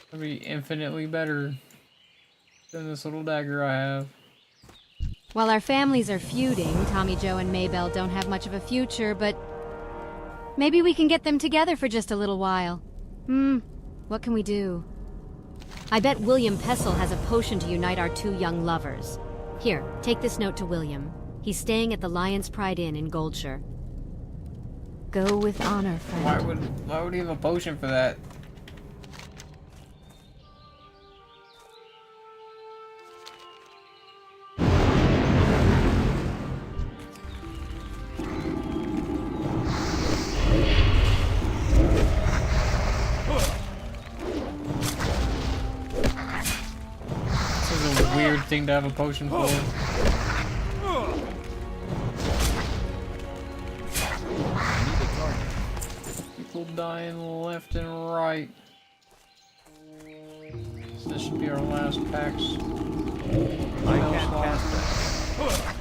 It'll be infinitely better than this little dagger I have. While our families are feuding, Tommy Joe and Maybelle don't have much of a future, but maybe we can get them together for just a little while. What can we do? I bet William Pessel has a potion to unite our 2 young lovers. Here, take this note to William. He's staying at the Lion's Pride Inn in Goldshire. Go with honor, friend. Why would he have a potion for that? This is a weird thing to have a potion for. People dying left and right. This should be our last packs. I can't cast that.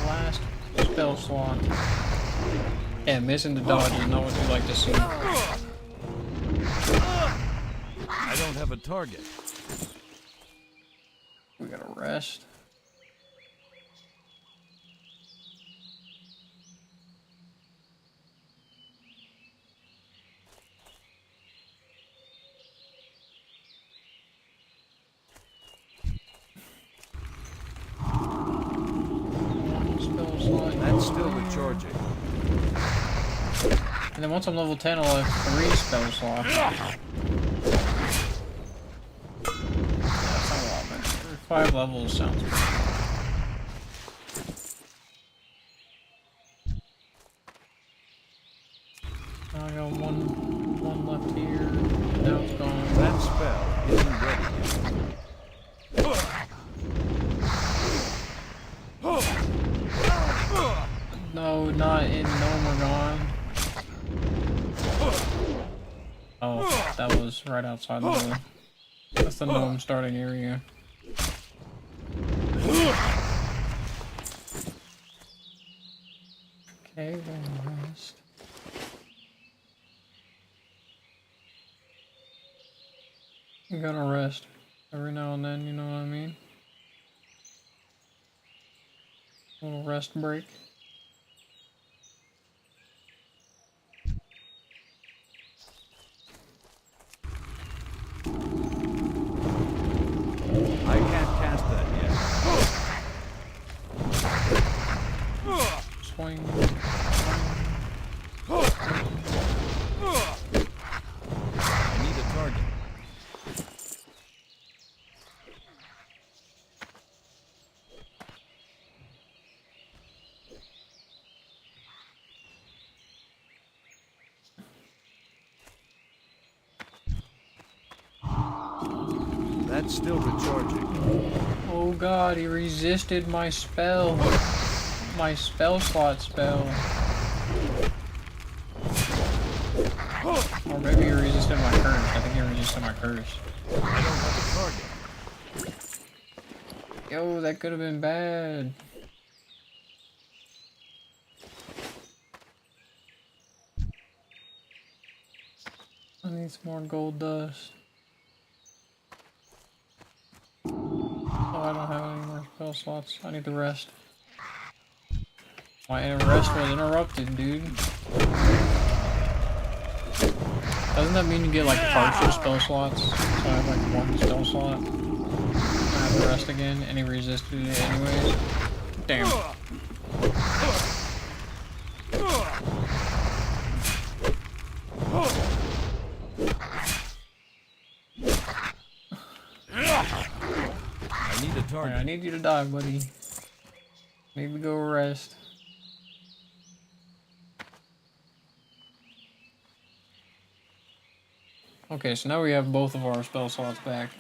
Last spell slot. Yeah, missing the dodge is not what you like to see. I don't have a target. We gotta rest. recharging. And then once I'm level 10, I'll have 3 spell slots. Yeah, that's not a lot, but 5 levels sounds pretty good. I got one left here. Now it's gone. That spell isn't ready yet. No, not in Nomergon. Oh, that was right outside the... That's the gnome starting area. Okay, then rest. You gotta rest every now and then, you know what I mean? A little rest break. I can't cast that yet. Swing. I need a target. That's still recharging. Oh god, he resisted my spell. My spell slot spell. Or maybe he resisted my curse. I think he resisted my curse. I don't have a target. Yo, that could have been bad. I need some more gold dust. Oh, I don't have any more spell slots. I need to rest. My rest was interrupted, dude. Doesn't that mean you get like partial spell slots? So I have like 1 spell slot. I have to rest again, and he resisted it anyways. Damn. I need a target. Alright, I need you to die, buddy. Need to go rest. Okay, so now we have both of our spell slots back.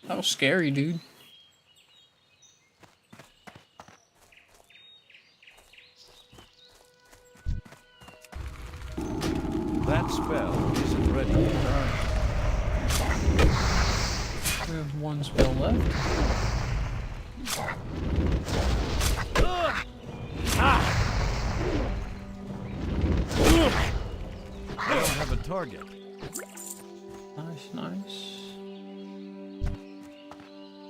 That was scary, dude. That spell isn't ready yet. We have 1 spell left. I don't have a target. Nice, nice.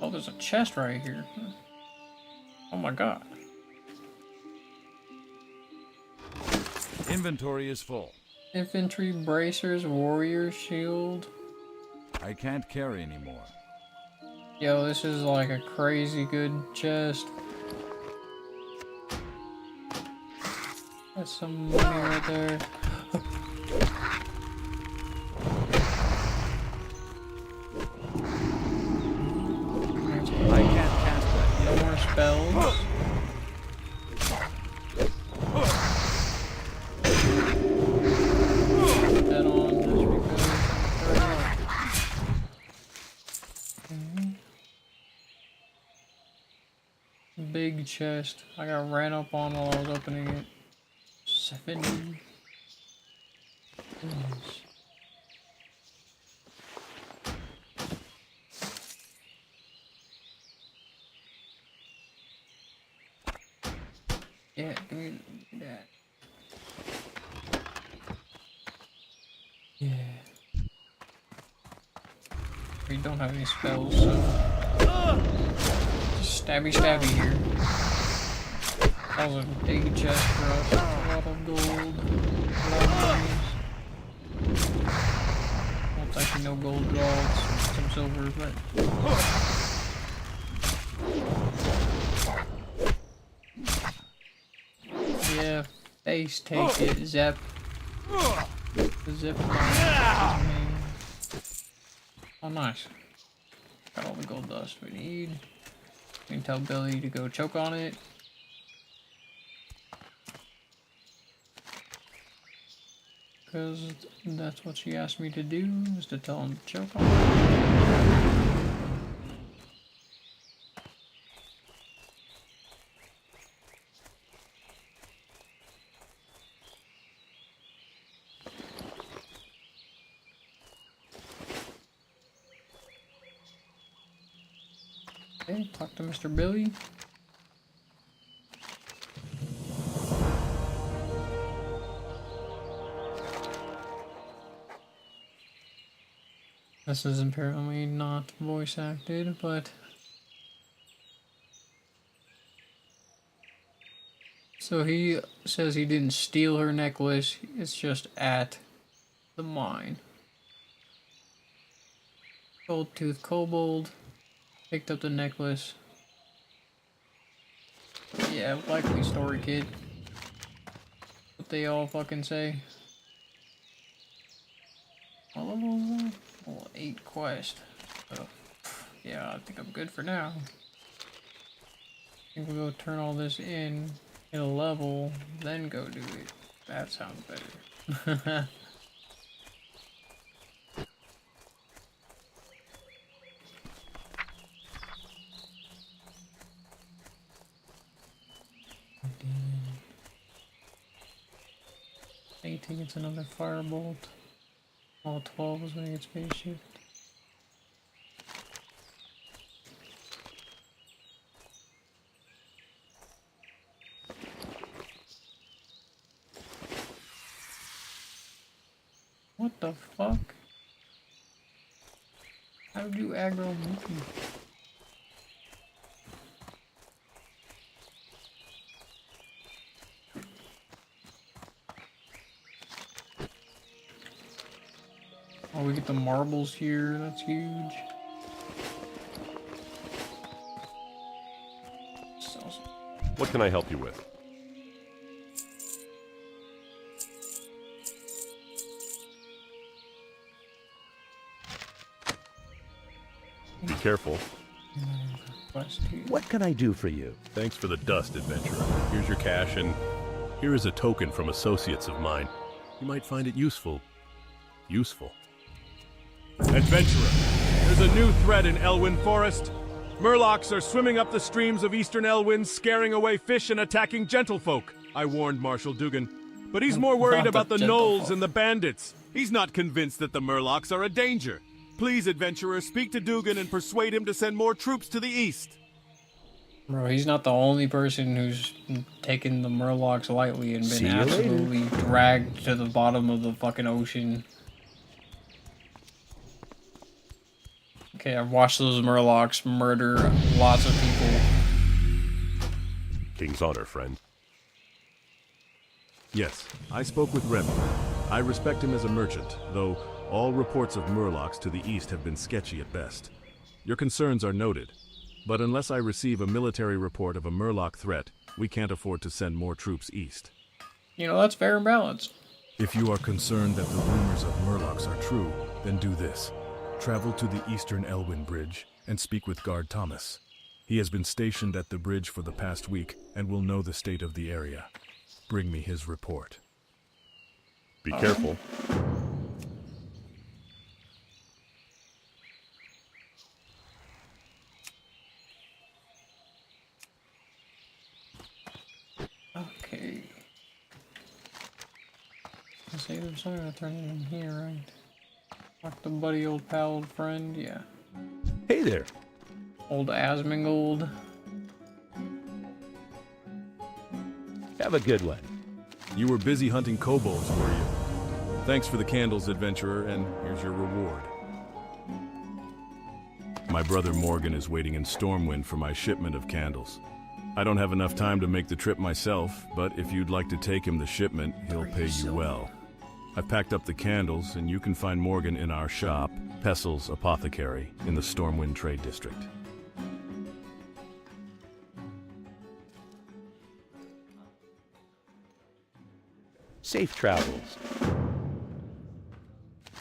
Oh, there's a chest right here. Oh my god. Inventory is full. Infantry bracers, warrior shield. I can't carry anymore. Yo, this is like a crazy good chest. That's some money right there. I can't cast that No yet. more spells. Put that on just because. Okay. Big chest. I got ran up on while I was opening it. 70. Goodness. Yeah, give me that. Yeah. We don't have any spells, so just stabby stabby here. That was a big chest for us. A lot of gold. A lot of monies. Well, it's actually no gold at all. It's some silver, but Ace, take it. Zep. Zip. Oh, nice. Got all the gold dust we need. We can tell Billy to go choke on it. Because that's what she asked me to do, is to tell him to choke on it. Okay, talk to Mr. Billy. This is apparently not voice acted, but... So he says he didn't steal her necklace, it's just at the mine. Gold Tooth Kobold picked up the necklace. Yeah, likely story, kid. What they all fucking say. What level is that? Level 8 quest. So, yeah, I think I'm good for now. I think we'll go turn all this in, hit a level, then go do it. That sounds better. He gets another firebolt. All 12 is when he gets phase shift. What the fuck? How did you aggro me? Oh, we get the marbles here, that's huge. What can I help you with? Be careful. What can I do for you? Thanks for the dust, adventurer. Here's your cash, and here is a token from associates of mine. You might find it useful. Useful. Adventurer, there's a new threat in Elwyn Forest. Murlocs are swimming up the streams of eastern Elwyn, scaring away fish and attacking gentlefolk. I warned Marshal Dugan, but he's more worried about the gnolls and the bandits. He's not convinced that the Murlocs are a danger. Please, adventurer, speak to Dugan and persuade him to send more troops to the east. Bro, he's not the only person who's taken the Murlocs lightly and been absolutely dragged to the bottom of the fucking ocean. Okay, I've watched those Murlocs murder lots of people. King's honor, friend. Yes, I spoke with Remy. I respect him as a merchant, though all reports of Murlocs to the east have been sketchy at best. Your concerns are noted, but unless I receive a military report of a Murloc threat, we can't afford to send more troops east. You know, that's fair and balanced. If you are concerned that the rumors of Murlocs are true, then do this. Travel to the eastern Elwyn Bridge and speak with Guard Thomas. He has been stationed at the bridge for the past week and will know the state of the area. Bring me his report. Be careful. Okay. I say there's something to turn in here, right? Like the buddy, old pal, old friend, yeah. Hey there. Old Asmongold. Have a good one. You were busy hunting kobolds, were you? Thanks for the candles, adventurer, and here's your reward. My brother Morgan is waiting in Stormwind for my shipment of candles. I don't have enough time to make the trip myself, but if you'd like to take him the shipment, he'll pay you well. I've packed up the candles, and you can find Morgan in our shop, Pessel's Apothecary, in the Stormwind Trade District. Safe travels.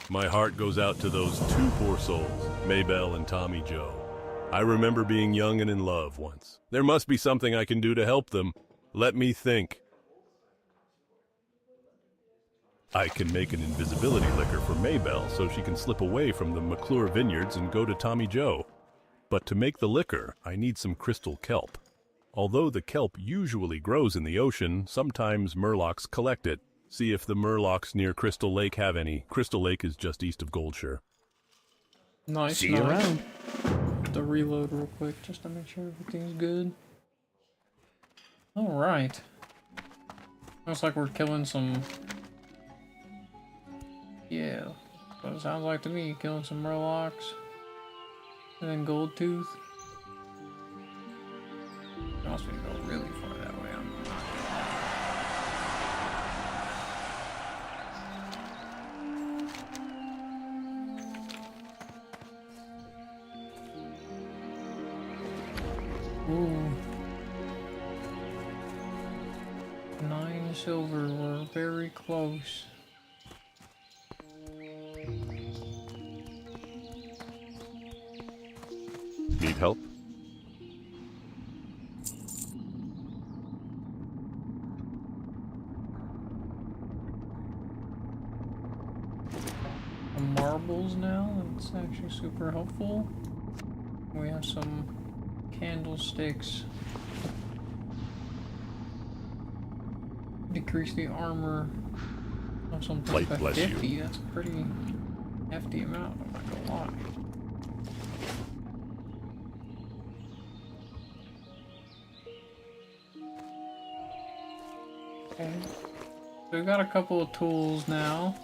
My heart goes out to those two poor souls, Maybelle and Tommy Joe. I remember being young and in love once. There must be something I can do to help them. Let me think. I can make an invisibility liquor for Maybelle so she can slip away from the McClure vineyards and go to Tommy Joe. But to make the liquor, I need some crystal kelp. Although the kelp usually grows in the ocean, sometimes murlocs collect it. See if the murlocs near Crystal Lake have any. Crystal Lake is just east of Goldshire. Nice. See you around. To reload real quick just to make sure everything's good. Alright. Looks like we're killing some... Yeah, what it sounds like to me. Killing some murlocs. And then gold tooth. I must be go really far that way. I'm not Ooh. 9 silver, we're very close. Need help? Marbles now, that's actually super helpful. We have some candlesticks. Decrease the armor of something Light by bless 50. you. That's a pretty hefty amount, I'm not gonna lie. Okay. So we've got a couple of tools now.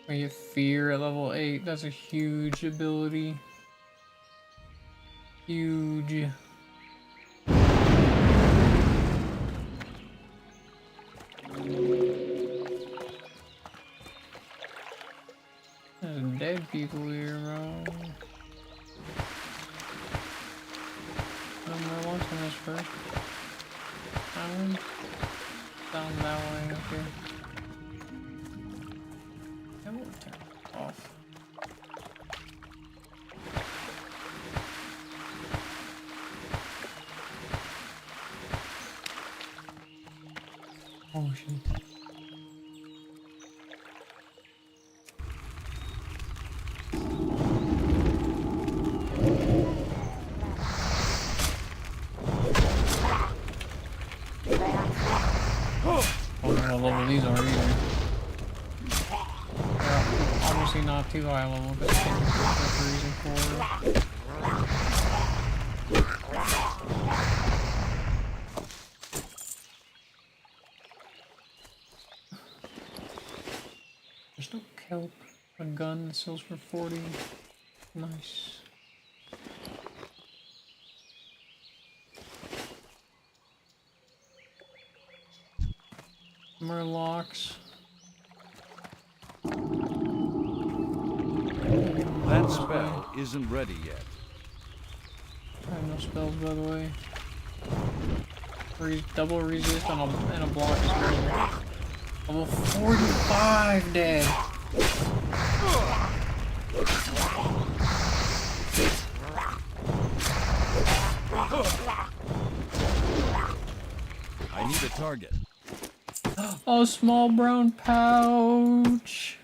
We get fear at level 8. That's a huge ability. Huge. There's dead people here, bro. More ones on this first. Down that way, okay. I will turn it off. Oh shit. Level these are either. They're obviously not too high level, but they can for reason for. There's no kelp. A gun that sells for 40. Nice. Murlocs. That spell isn't ready yet. I have no spells, by the way. Double resist on a block is crazy. Level 45 dead. I need a target. Oh, small brown pouch.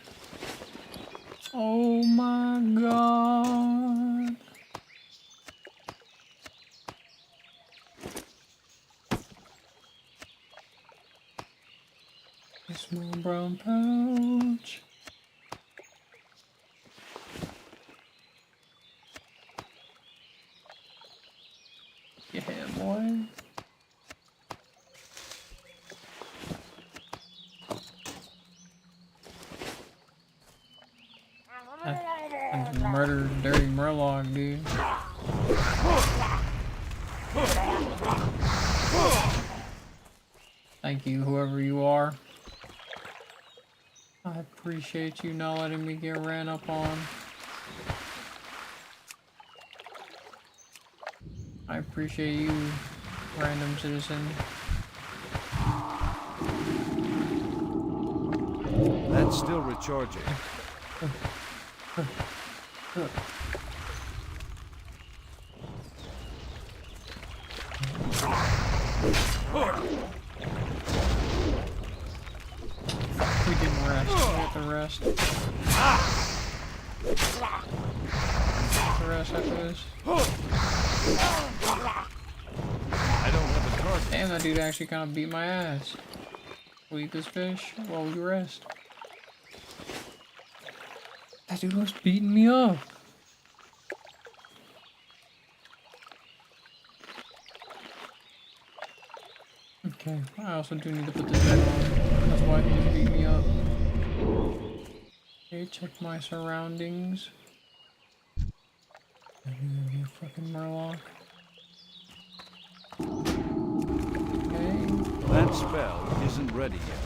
Oh my god. A small brown pouch. Yeah, boy. That's murder dirty Murloc, dude. Thank you, whoever you are. I appreciate you not letting me get ran up on. I appreciate you random citizen. That's still recharging. We didn't rest. We have to rest. The rest after this. I don't have a target. Damn, that dude actually kind of beat my ass. We'll eat this fish while we rest. That dude was beating me up. Okay, I also do need to put this back on. That's why he was beating me up. Okay, check my surroundings. I'm gonna be a fucking Murloc. Okay. That spell isn't ready yet.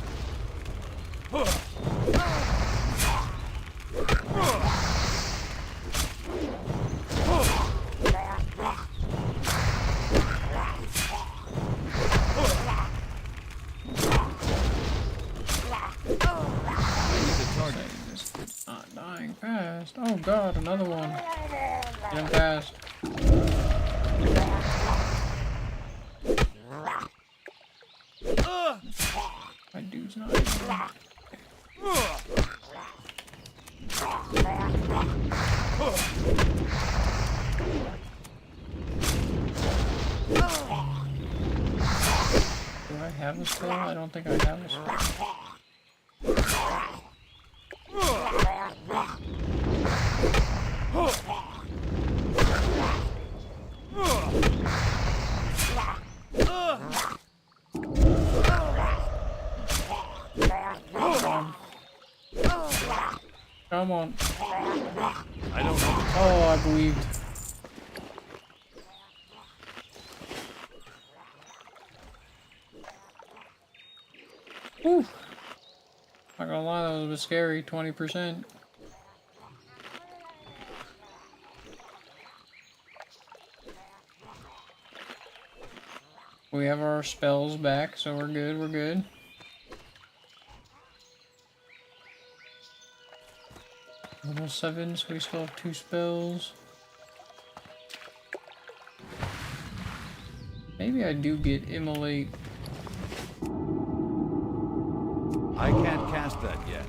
Not dying fast. Oh god, another one. Get him fast. My dude's not here. Do I have a spell? I don't think I have a spell. Come on. I don't have Oh, I believed. Whew. Not gonna lie, that was a bit scary. 20%. We have our spells back, so we're good, we're good. Level 7, so we still have 2 spells. Maybe I do get Emote. I can't cast that yet.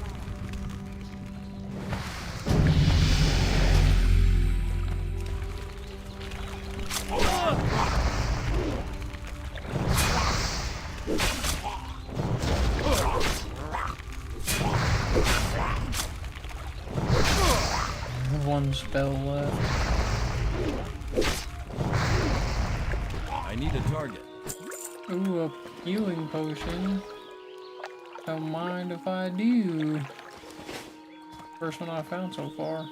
One spell left. I need a target. Ooh, a healing potion. Don't mind if I do. First one I found so far.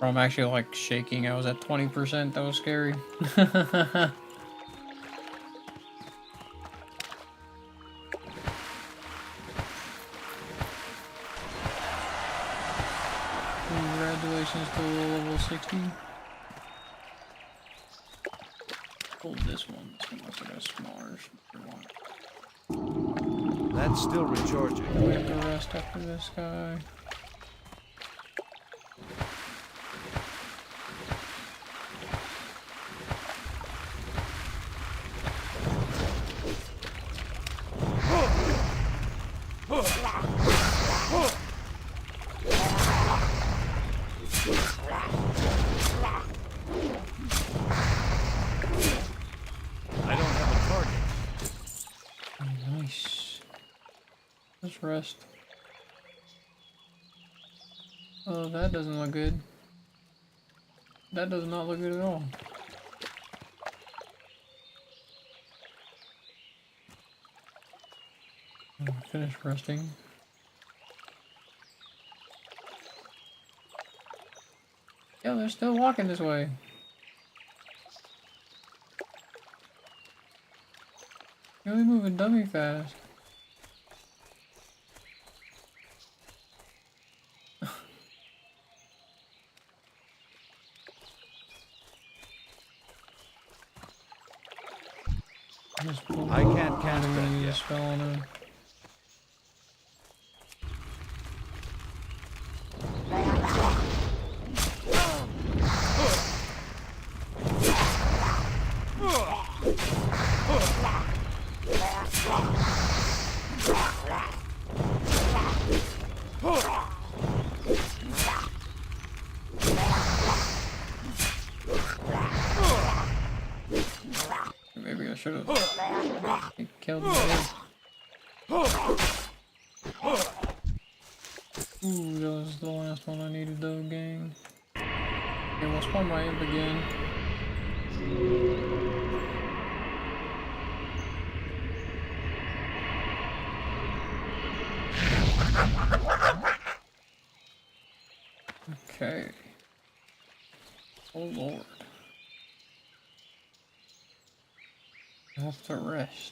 I'm actually like shaking. I was at 20%. That was scary. Congratulations to level 60. Hold this one. This one looks like a smaller one. That's still recharging. We have to rest after this guy. I don't have a target. Oh, nice. Let's rest. Oh, that doesn't look good. That does not look good at all. Finish resting. Yeah, they're still walking this way. You're really moving dummy fast. I'm gonna need a spell on him. Maybe I should have killed him. Ooh, that was the last one I needed though, gang. Okay, we'll spawn my imp again. Okay. Oh lord. I have to rest.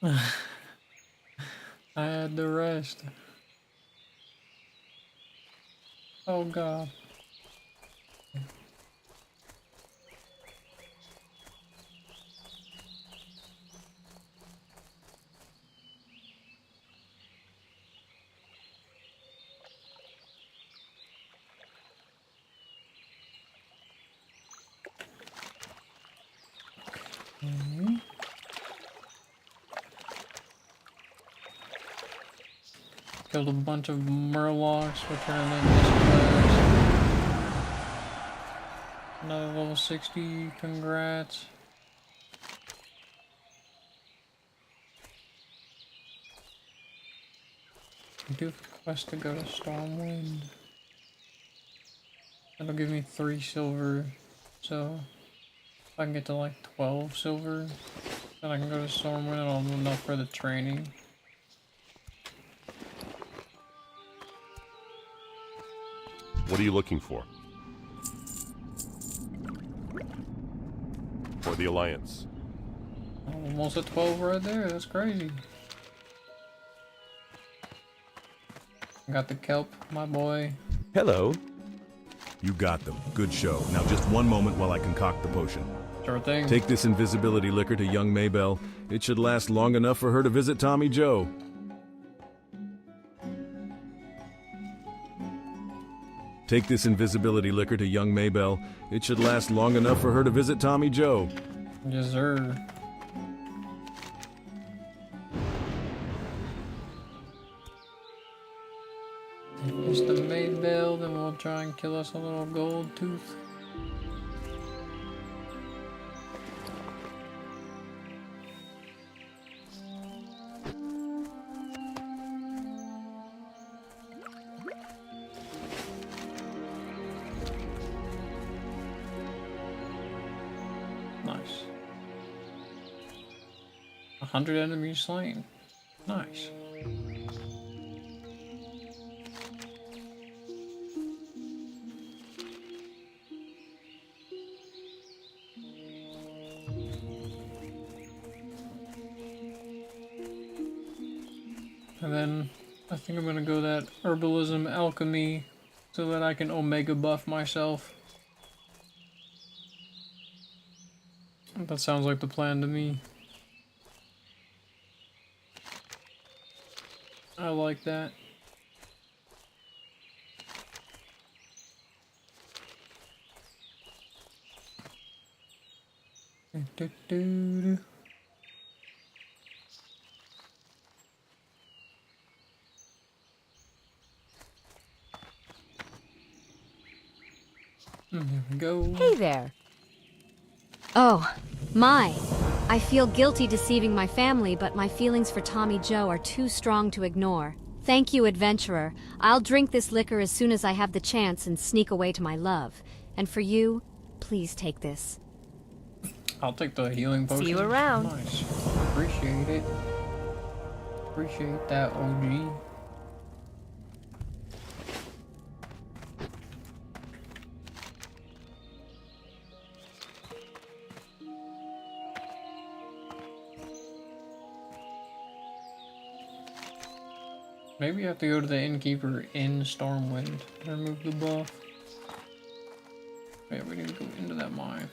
I had to rest. Oh god. Killed a bunch of murlocs, returned them this class. Another level 60, congrats. I do have a quest to go to Stormwind. That'll give me 3 silver, so if I can get to like 12 silver, then I can go to Stormwind and I'll have enough for the training. What are you looking for? For the Alliance. Almost at 12 right there, that's crazy. Got the kelp, my boy. Hello. You got them. Good show. Now just one moment while I concoct the potion. Sure thing. Take this invisibility liquor to young Maybelle. It should last long enough for her to visit Tommy Joe. Take this invisibility liquor to young Maybelle. It should last long enough for her to visit Tommy Joe. Yes, sir. It's the Maybelle, then we'll try and kill us a little gold tooth. Nice. 100 enemies slain. Nice. And then I think I'm gonna go that herbalism alchemy so that I can omega buff myself. That sounds like the plan to me. I like that. There we go. Hey there. Oh, my. I feel guilty deceiving my family, but my feelings for Tommy Joe are too strong to ignore. Thank you, adventurer. I'll drink this liquor as soon as I have the chance and sneak away to my love. And for you, please take this. I'll take the healing potion. See you around. Nice. Appreciate it. Appreciate that, OG. Maybe you have to go to the innkeeper in Stormwind to remove the buff. Wait, we need to go into that mine.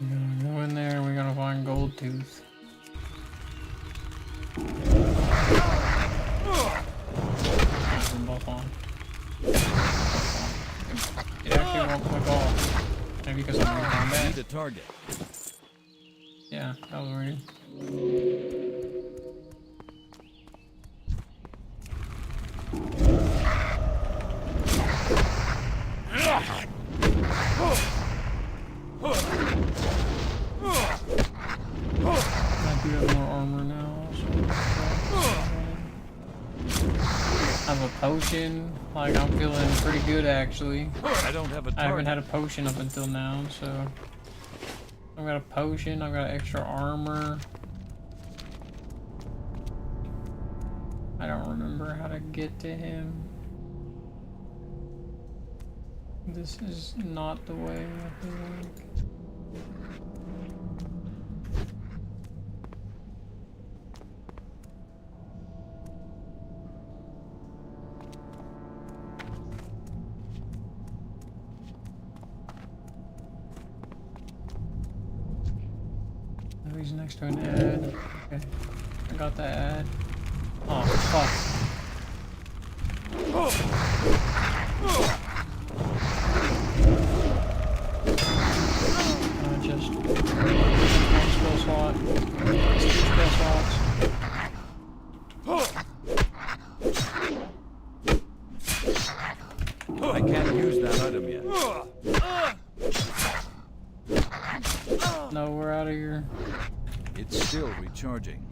We're gonna go in there and we're gonna find Gold Tooth. Both on. It actually won't click off. Maybe because I'm in combat. Need a target. Yeah, that was weird. I do have more armor now. I have a potion. Like, I'm feeling pretty good actually. I don't have a target. I haven't had a potion up until now, so I've got a potion, I've got extra armor. I don't remember how to get to him. This is not the way, I think. Oh, he's next to an ad. Okay, I got the ad. Oh, fuck. Just one spell slot. Two spell slots. I can't use that item yet. No, we're out of here. It's still recharging.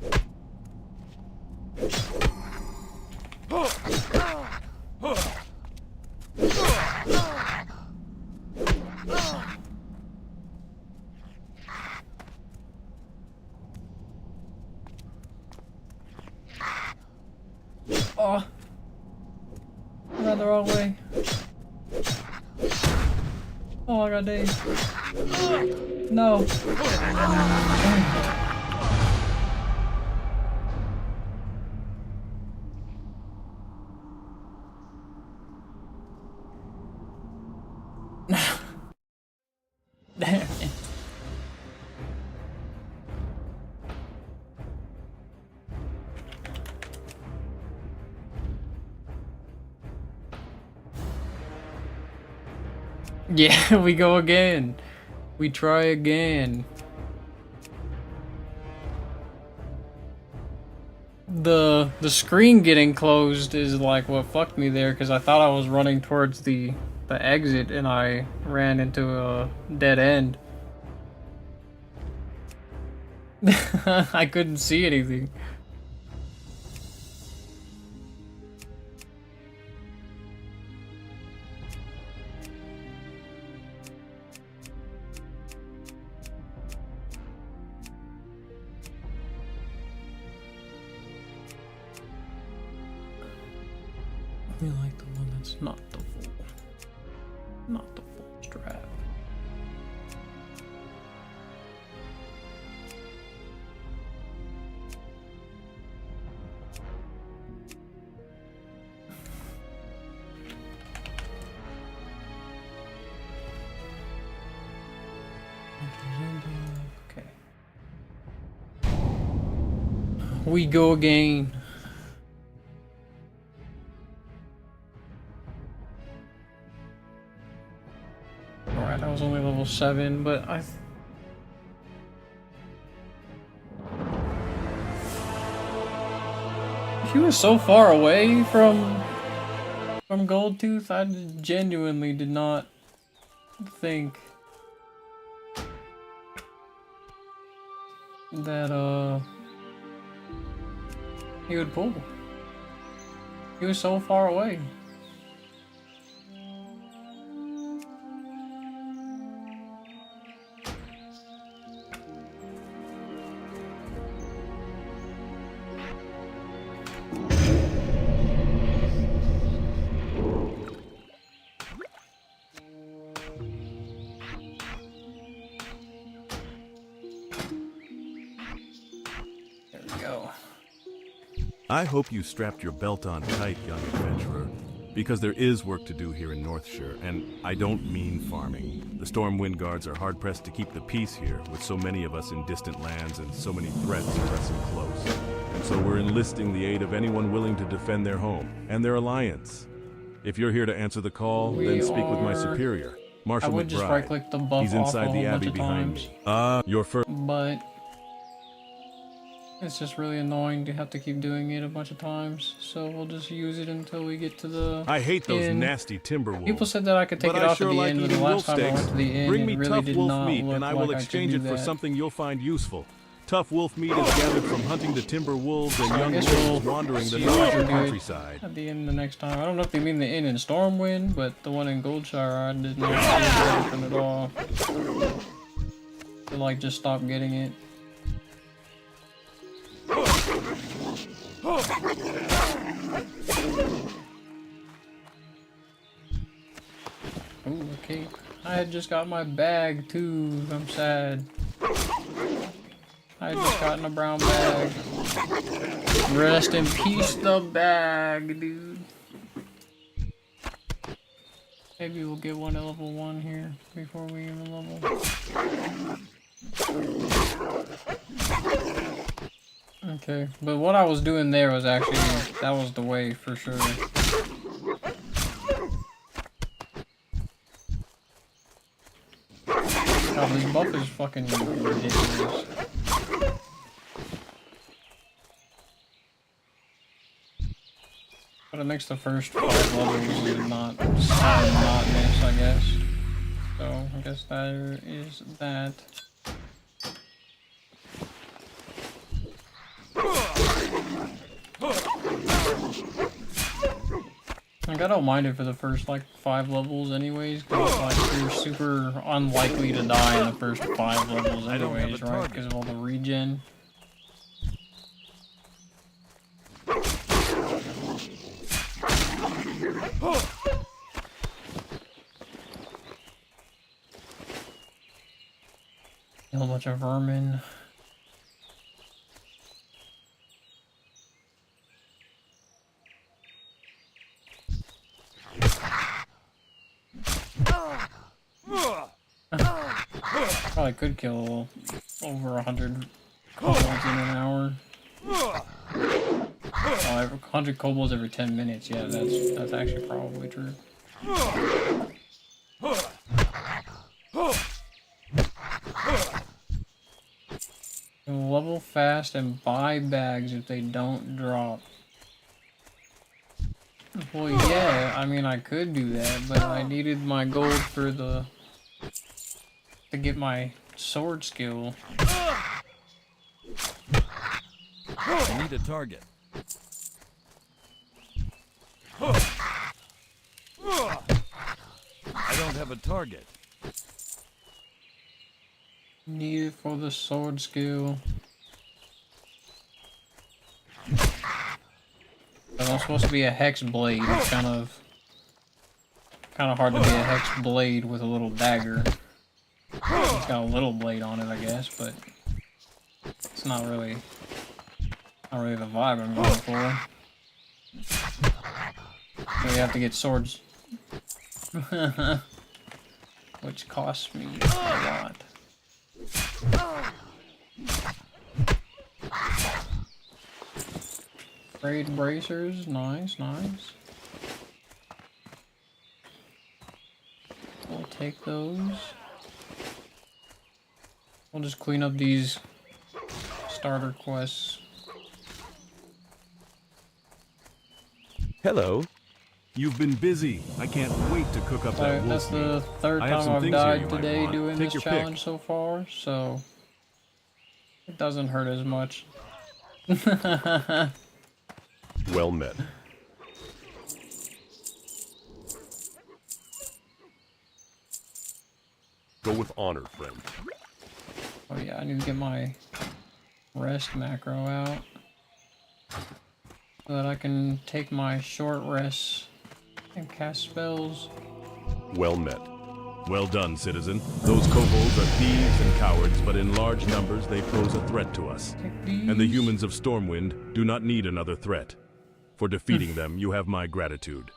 Oh, I ran the wrong way. Oh, I got dazed. No. Damn it. Yeah, we go again. We try again. The screen getting closed is like what fucked me there, because I thought I was running towards the exit and I ran into a dead end. I couldn't see anything. I like the one that's not the full strap. Okay. We go again. Alright, I was only level 7, but he was so far away from Goldtooth, I genuinely did not think that he would pull. He was so far away. I hope you strapped your belt on tight, young adventurer, because there is work to do here in Northshire, and I don't mean farming. The Stormwind Guards are hard-pressed to keep the peace here, with so many of us in distant lands and so many threats pressing close. And so we're enlisting the aid of anyone willing to defend their home and their alliance. If you're here to answer the call, then speak with my superior, Marshal I would just McBride. right-click the buff He's off inside a the whole bunch abbey of behind times. me. Your first... But it's just really annoying to have to keep doing it a bunch of times, so we'll just use it until we get to the I hate those end. nasty timber wolves. People said that I could take but it I off sure at the like end, but the eating last wolf time I went steaks. to the end, Bring it me really tough did wolf not meat, look and I like will I could exchange do it for that. something you'll find useful. Tough wolf meat is gathered from hunting the timber wolves and So I young guess wolves we'll wandering the see what we Northern can do countryside. at the end the next time. I don't know if they mean the inn in Stormwind, but the one in Goldshire I did not see anything at all. I like just stop getting it. Ooh, okay. I had just got my bag too. I'm sad. I had just gotten a brown bag. Rest in peace, the bag, dude. Maybe we'll get one at level 1 here before we even level. Okay, but what I was doing there was actually, that was the way for sure. God, this buff is fucking ridiculous. But it makes the first 5 levels not so monotonous, I guess. So, I guess there is that. Like, I don't mind it for the first, like, 5 levels anyways, because, like, you're super unlikely to die in the first 5 levels anyways, right? Because of all the regen. Kill a bunch of vermin. Probably could kill over 100 kobolds in an hour. 100 kobolds every 10 minutes. Yeah, that's actually probably true. Level fast and buy bags if they don't drop. Well, yeah, I mean, I could do that, but I needed my gold for to get my sword skill. I need a target. I don't have a target. Need it for the sword skill. But I'm supposed to be a Hexblade. It's kind of hard to be a Hexblade with a little dagger. It's got a little blade on it, I guess, but it's not really the vibe I'm going for. So you have to get swords, which costs me a lot. Trade bracers, nice, nice. We'll take those. We'll just clean up these starter quests. Hello. You've been busy. I can't wait to cook up that That's wolf meat. the third I have time some I've things here you died might today want. doing Take this your pick. challenge so far, so it doesn't hurt as much. Well met. Go with honor, friend. Oh yeah, I need to get my rest macro out so that I can take my short rests and cast spells. Well met. Well done, citizen. Those kobolds are thieves and cowards, but in large numbers they pose a threat to us. And the humans of Stormwind do not need another threat. For defeating them, you have my gratitude.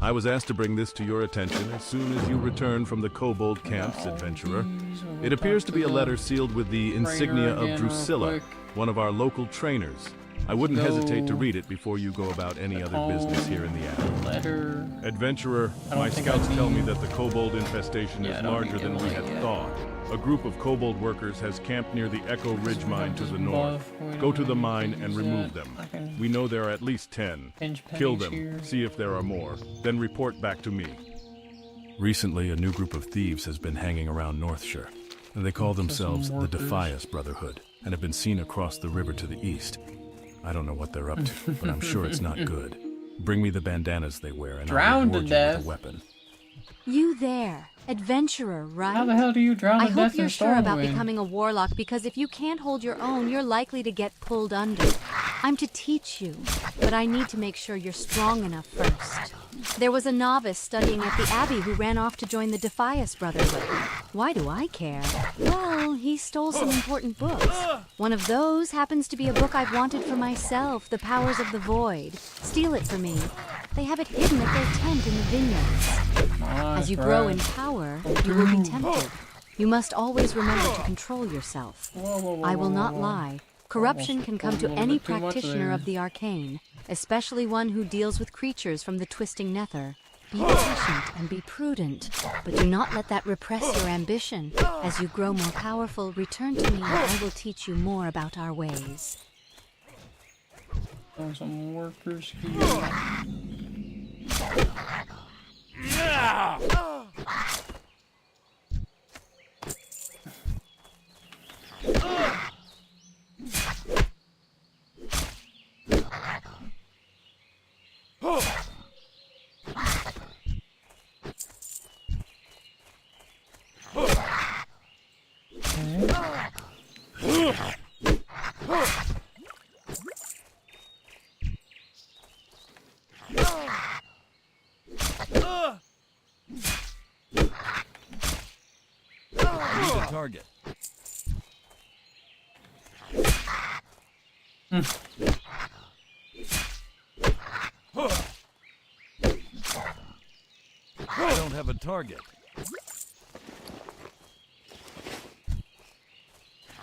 I was asked to bring this to your attention as soon as you return from the kobold camps, adventurer. It appears to be a letter sealed with the insignia of Drusilla, one of our local trainers. I wouldn't hesitate to read it before you go about any other business here in the alley. Letter. Adventurer, my scouts tell me that the kobold infestation is larger than we had thought. A group of kobold workers has camped near the Echo Ridge mine to the north. Go to the mine and remove them. We know there are at least 10. Kill them, see if there are more, then report back to me. Recently, a new group of thieves has been hanging around Northshire. They call themselves the Defias Brotherhood and have been seen across the river to the east. I don't know what they're up to, but I'm sure it's not good. Bring me the bandanas they wear and I'll reward you with a weapon. You there, adventurer, right? How the hell do you drown to I death hope in you're sure about Stormwind? becoming a warlock, because if you can't hold your own, you're likely to get pulled under. I'm to teach you, but I need to make sure you're strong enough first. There was a novice studying at the Abbey who ran off to join the Defias Brotherhood. Why do I care? Well, he stole some important books. One of those happens to be a book I've wanted for myself, The Powers of the Void. Steal it for me. They have it hidden at their tent in the vineyards. As you grow in power, you will be tempted. You must always remember to control yourself. I will not lie. Corruption can come to any practitioner of the arcane, especially one who deals with creatures from the twisting nether. Be patient and be prudent, but do not let that repress your ambition. As you grow more powerful, return to me and I will teach you more about our ways. Some workers here. Target. I don't have a target.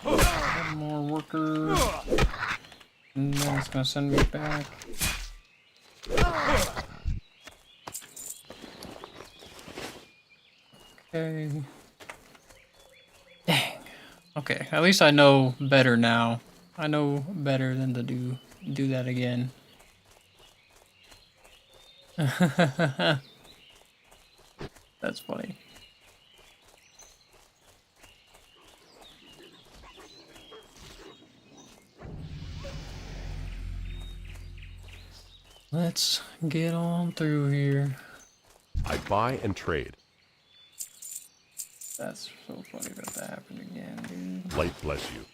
One more worker. And then it's gonna send me back. Okay. Dang. Okay, at least I know better now. I know better than to do that again. That's funny. Let's get on through here. I buy and trade. That's so funny that happened again, dude. Light bless you.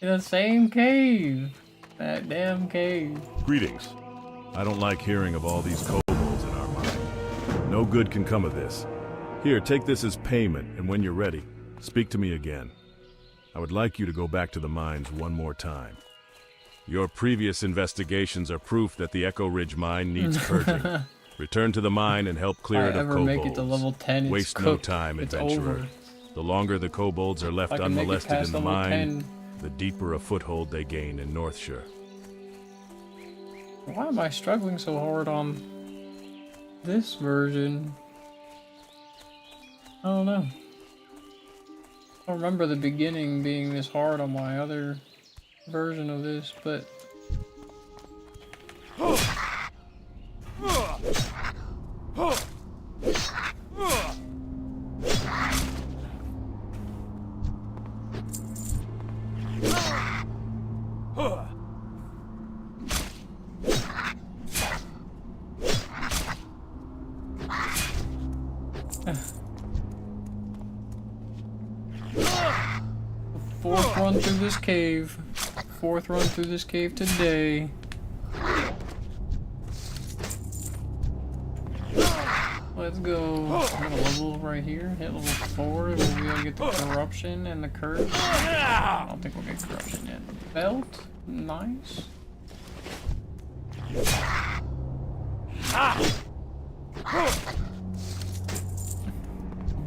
In the same cave. That damn cave. Greetings. I don't like hearing of all these kobolds in our mine. No good can come of this. Here, take this as payment, and when you're ready, speak to me again. I would like you to go back to the mines one more time. Your previous investigations are proof that the Echo Ridge mine needs purging. Return to the mine and help clear it of kobolds. Make it to level 10, it's Waste cooked. no time, It's adventurer. over. The longer the kobolds are left If I can make it unmolested past in the level mine, 10. the deeper a foothold they gain in Northshire. Why am I struggling so hard on this version? I don't know. I don't remember the beginning being this hard on my other version of this, but... Fourth run through this cave. Fourth run through this cave today. Let's go. I'm gonna level right here. Hit level 4. We'll be able to get the corruption and the curse. I don't think we'll get corruption yet. Belt. Nice.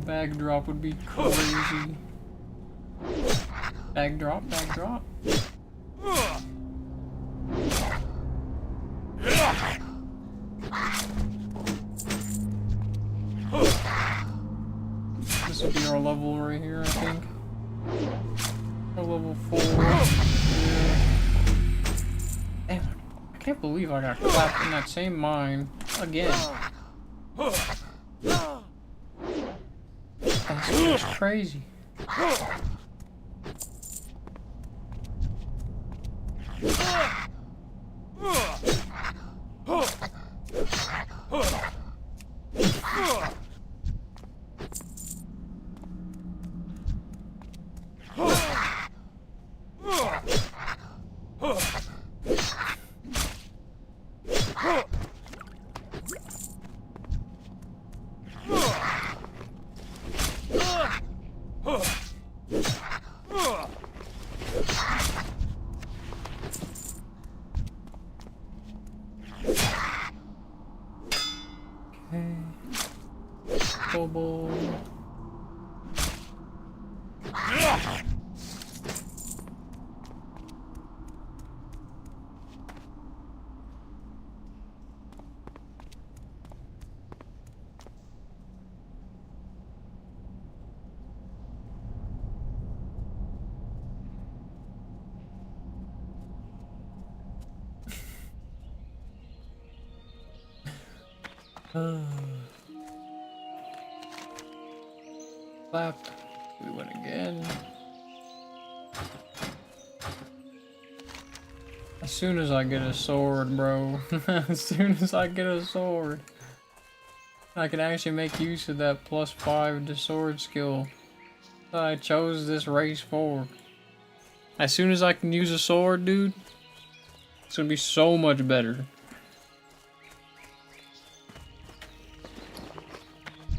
Bag drop would be crazy. Bag drop, bag drop. This would be our level right here, I think. Our level 4. Yeah. Damn, I can't believe I got clapped in that same mine again. That's just crazy. Kobold. Clap. We win again. As soon as I get a sword, bro. As soon as I get a sword. I can actually make use of that +5 to sword skill that I chose this race for. As soon as I can use a sword, dude, it's gonna be so much better.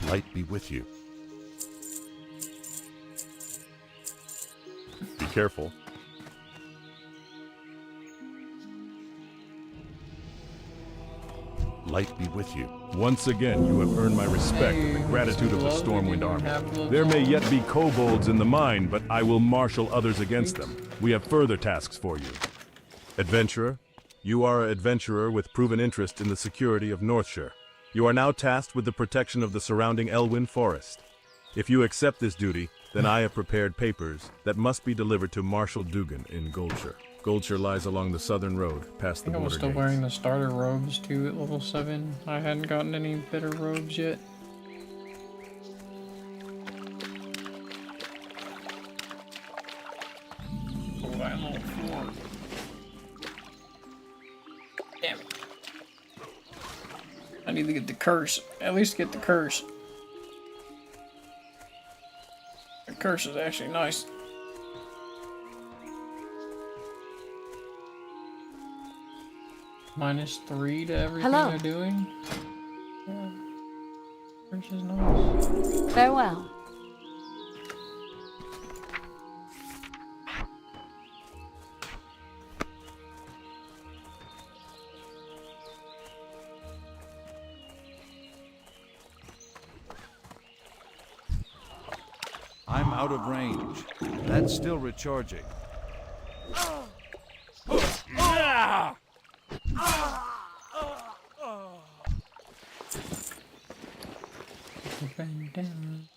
Light be with you. Be careful. Light be with you. Once again, you have earned my respect and the gratitude of the Stormwind Army. There may yet be kobolds in the mine, but I will marshal others against them. We have further tasks for you. Adventurer, you are an adventurer with proven interest in the security of Northshire. You are now tasked with the protection of the surrounding Elwyn Forest. If you accept this duty, then I have prepared papers that must be delivered to Marshal Dugan in Goldshire. Goldshire lies along the southern road, past the I think I was border still gates. wearing the starter robes too at level 7. I hadn't gotten any better robes yet. Oh, I'm level 4. Damn it. I need to get the curse. At least get the curse. The curse is actually nice. -3 to everything Hello. they're doing. Yeah. Curse is nice. Farewell. I'm out of range. That's still recharging. Bang down.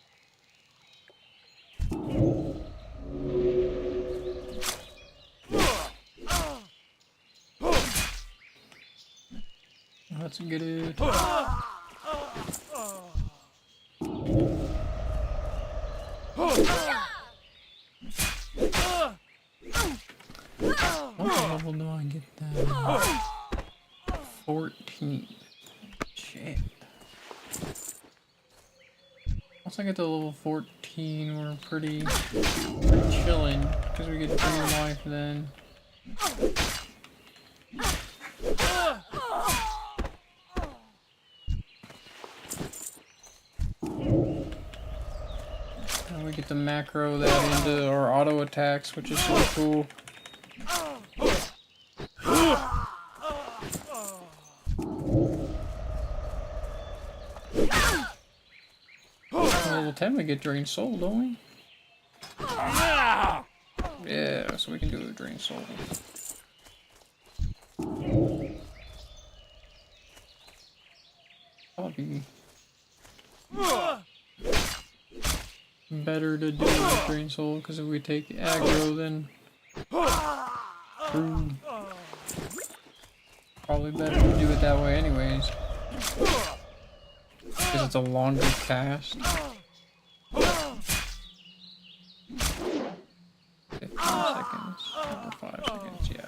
That's good. What level do I get that? 14. Shit. Once I get to level 14, we're pretty chilling, because we get 3 life then. get to macro that into our auto attacks, which is so cool. Level 10 we get Drain Soul, don't we? Yeah, so we can do a Drain Soul. Probably better to do a Drain Soul, because if we take aggro, then probably better to do it that way anyways. Because it's a longer cast. 15 seconds or 5 seconds, yeah.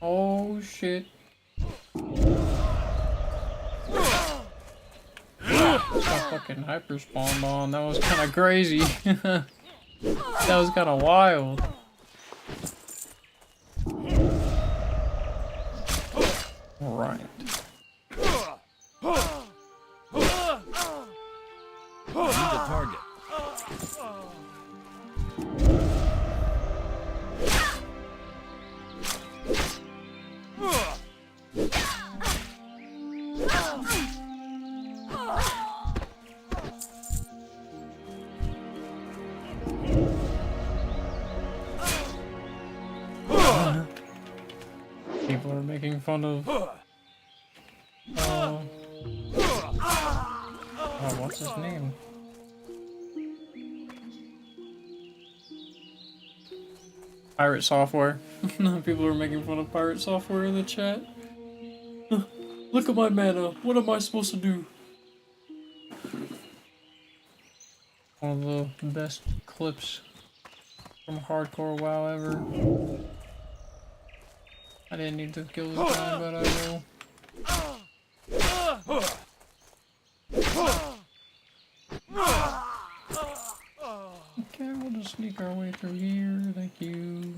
Oh shit. Got fucking hyper spawned on. That was kind of crazy. That was kind of wild. Right. Need a target. People are making fun of. Oh, what's his name? Pirate Software. People are making fun of Pirate Software in the chat. Look at my mana. What am I supposed to do? One of the best clips from hardcore WoW ever. I didn't need to kill this guy, but I will. Okay, we'll just sneak our way through here. Thank you.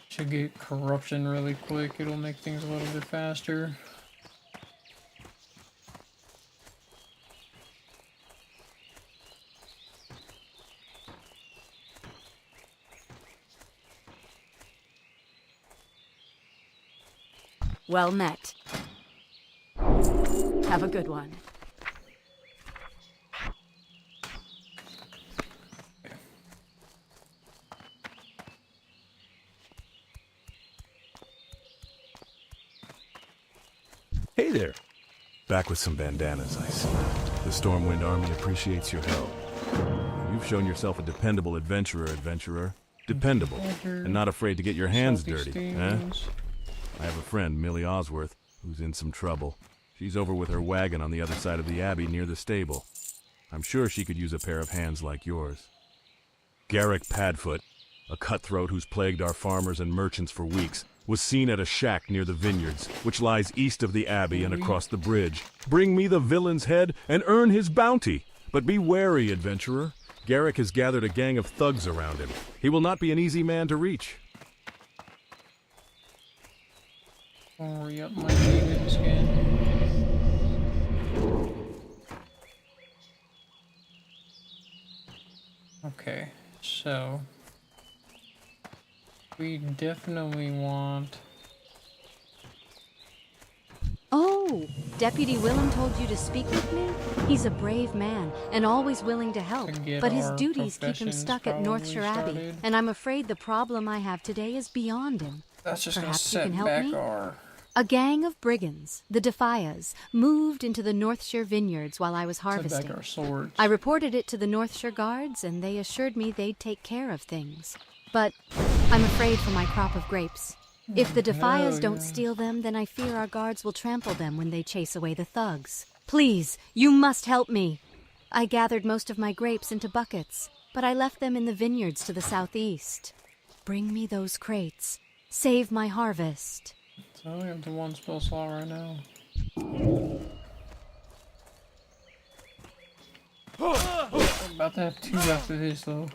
Should get corruption really quick. It'll make things a little bit faster. Well met. Have a good one. Hey there. Back with some bandanas, I see. The Stormwind Army appreciates your help. You've shown yourself a dependable adventurer. Dependable, and not afraid to get your hands dirty, eh? I have a friend, Millie Osworth, who's in some trouble. She's over with her wagon on the other side of the abbey near the stable. I'm sure she could use a pair of hands like yours. Garrick Padfoot, a cutthroat who's plagued our farmers and merchants for weeks, was seen at a shack near the vineyards, which lies east of the abbey and across the bridge. Bring me the villain's head and earn his bounty. But be wary, adventurer. Garrick has gathered a gang of thugs around him. He will not be an easy man to reach. Oh, yep, my David skin. Okay, so we definitely want. Oh, Deputy Willem told you to speak with me? He's a brave man and always willing to help, but his duties keep him stuck at Northshire Abbey, and I'm afraid the problem I have today is beyond him. That's just gonna Perhaps you set can help back me? our... A gang of brigands, the Defias, moved into the Northshire vineyards while I was Set back harvesting. our swords. I reported it to the Northshire guards, and they assured me they'd take care of things. But I'm afraid for my crop of grapes. If the Defias don't steal them, then I fear our guards will trample them when they chase away the thugs. Please, you must help me. I gathered most of my grapes into buckets, but I left them in the vineyards to the southeast. Bring me those crates. Save my harvest. So we have the one spell slot right now. I'm about to have 2 after this though.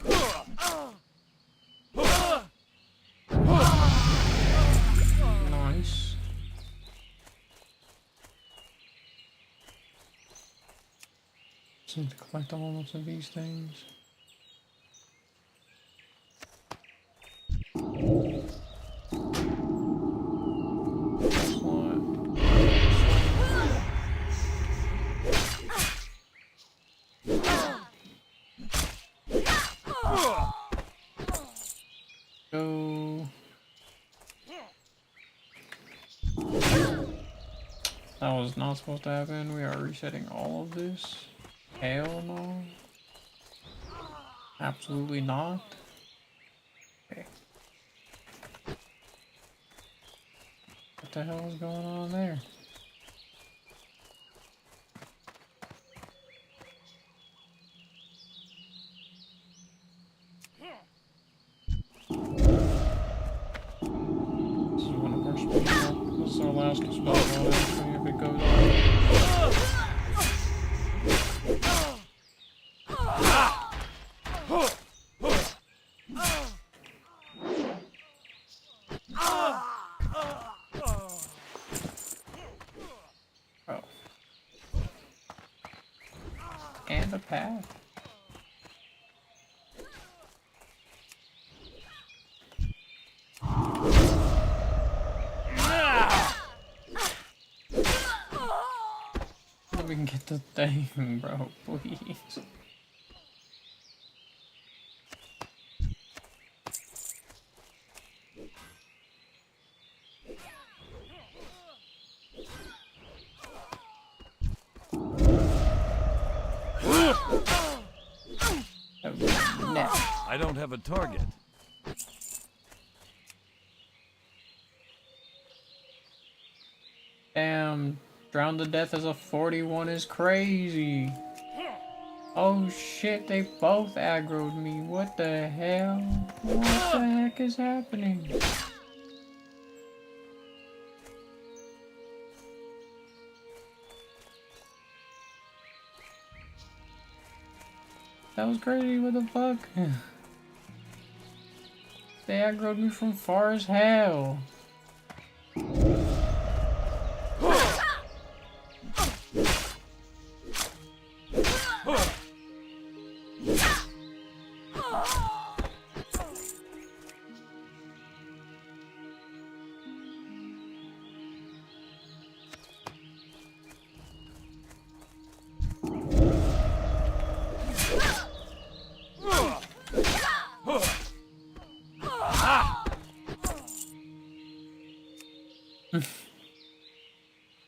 Nice. Just need to collect almost of these things. Go. That was not supposed to happen. We are resetting all of this. Hell no. Absolutely not. Okay. What the hell is going on there? This is one of our spells. This is our last spell. Actually, if it goes on. Oh. And a path. We can get the thing, bro, please. I don't have a target. Damn, drowned to death as a 41 is crazy. Oh shit, they both aggroed me. What the hell? What the heck is happening? That was crazy, what the fuck? They aggroed me from far as hell.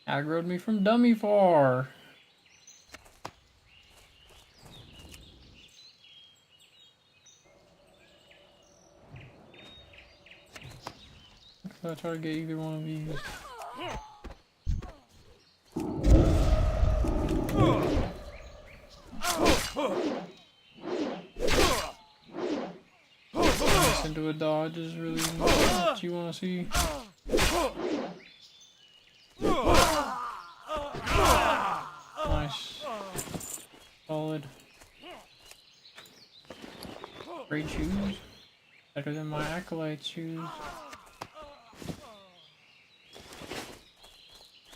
Aggroed me from dummy far. If I try to get either one of these. Into a dodge is really what you want to see. Nice. Solid. Great shoes. Better than my acolyte shoes.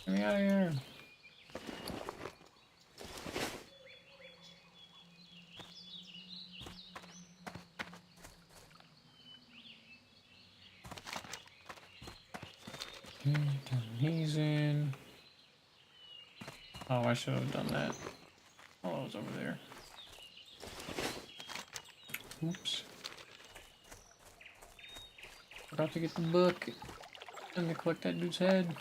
Get me out of here. He's in. Oh, I should have done that. Oh, I was over there. Oops. Forgot to get the book and to collect that dude's head.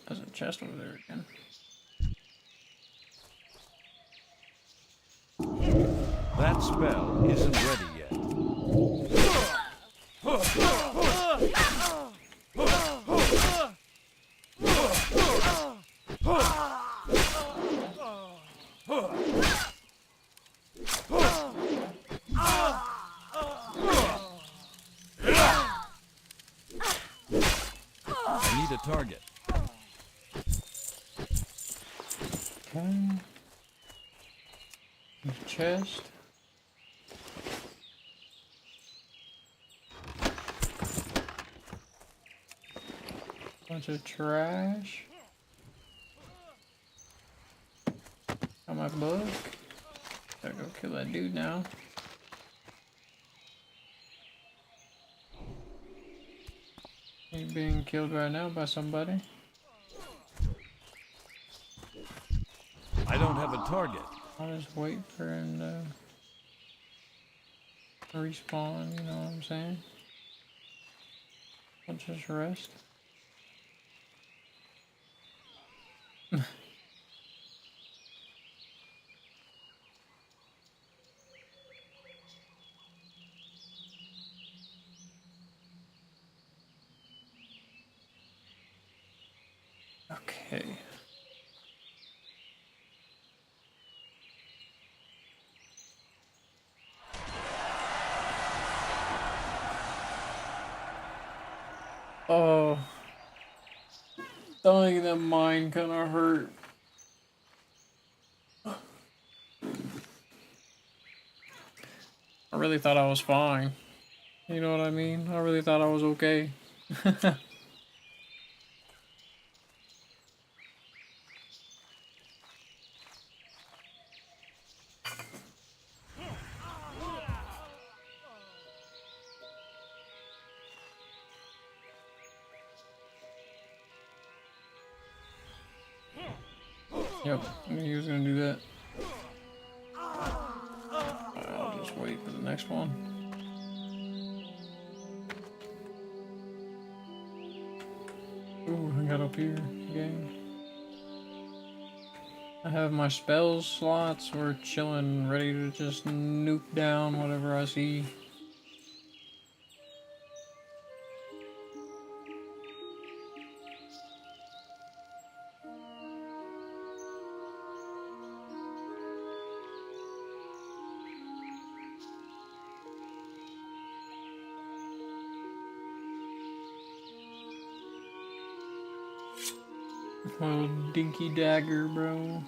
There's a chest over there again. That spell isn't ready yet. I need a target. Okay. Chest. Bunch of trash. Got my book. Gotta go kill that dude now. He's being killed right now by somebody. I don't have a target. I'll just wait for him to respawn, you know what I'm saying? I'll just rest. Okay. Oh, dying that mine kinda hurt. I really thought I was fine. You know what I mean? I really thought I was okay. Yep, I knew he was gonna do that. I'll just wait for the next one. Ooh, I got up here again. I have my spells slots. We're chilling, ready to just nuke down whatever I see. Little dinky dagger, bro.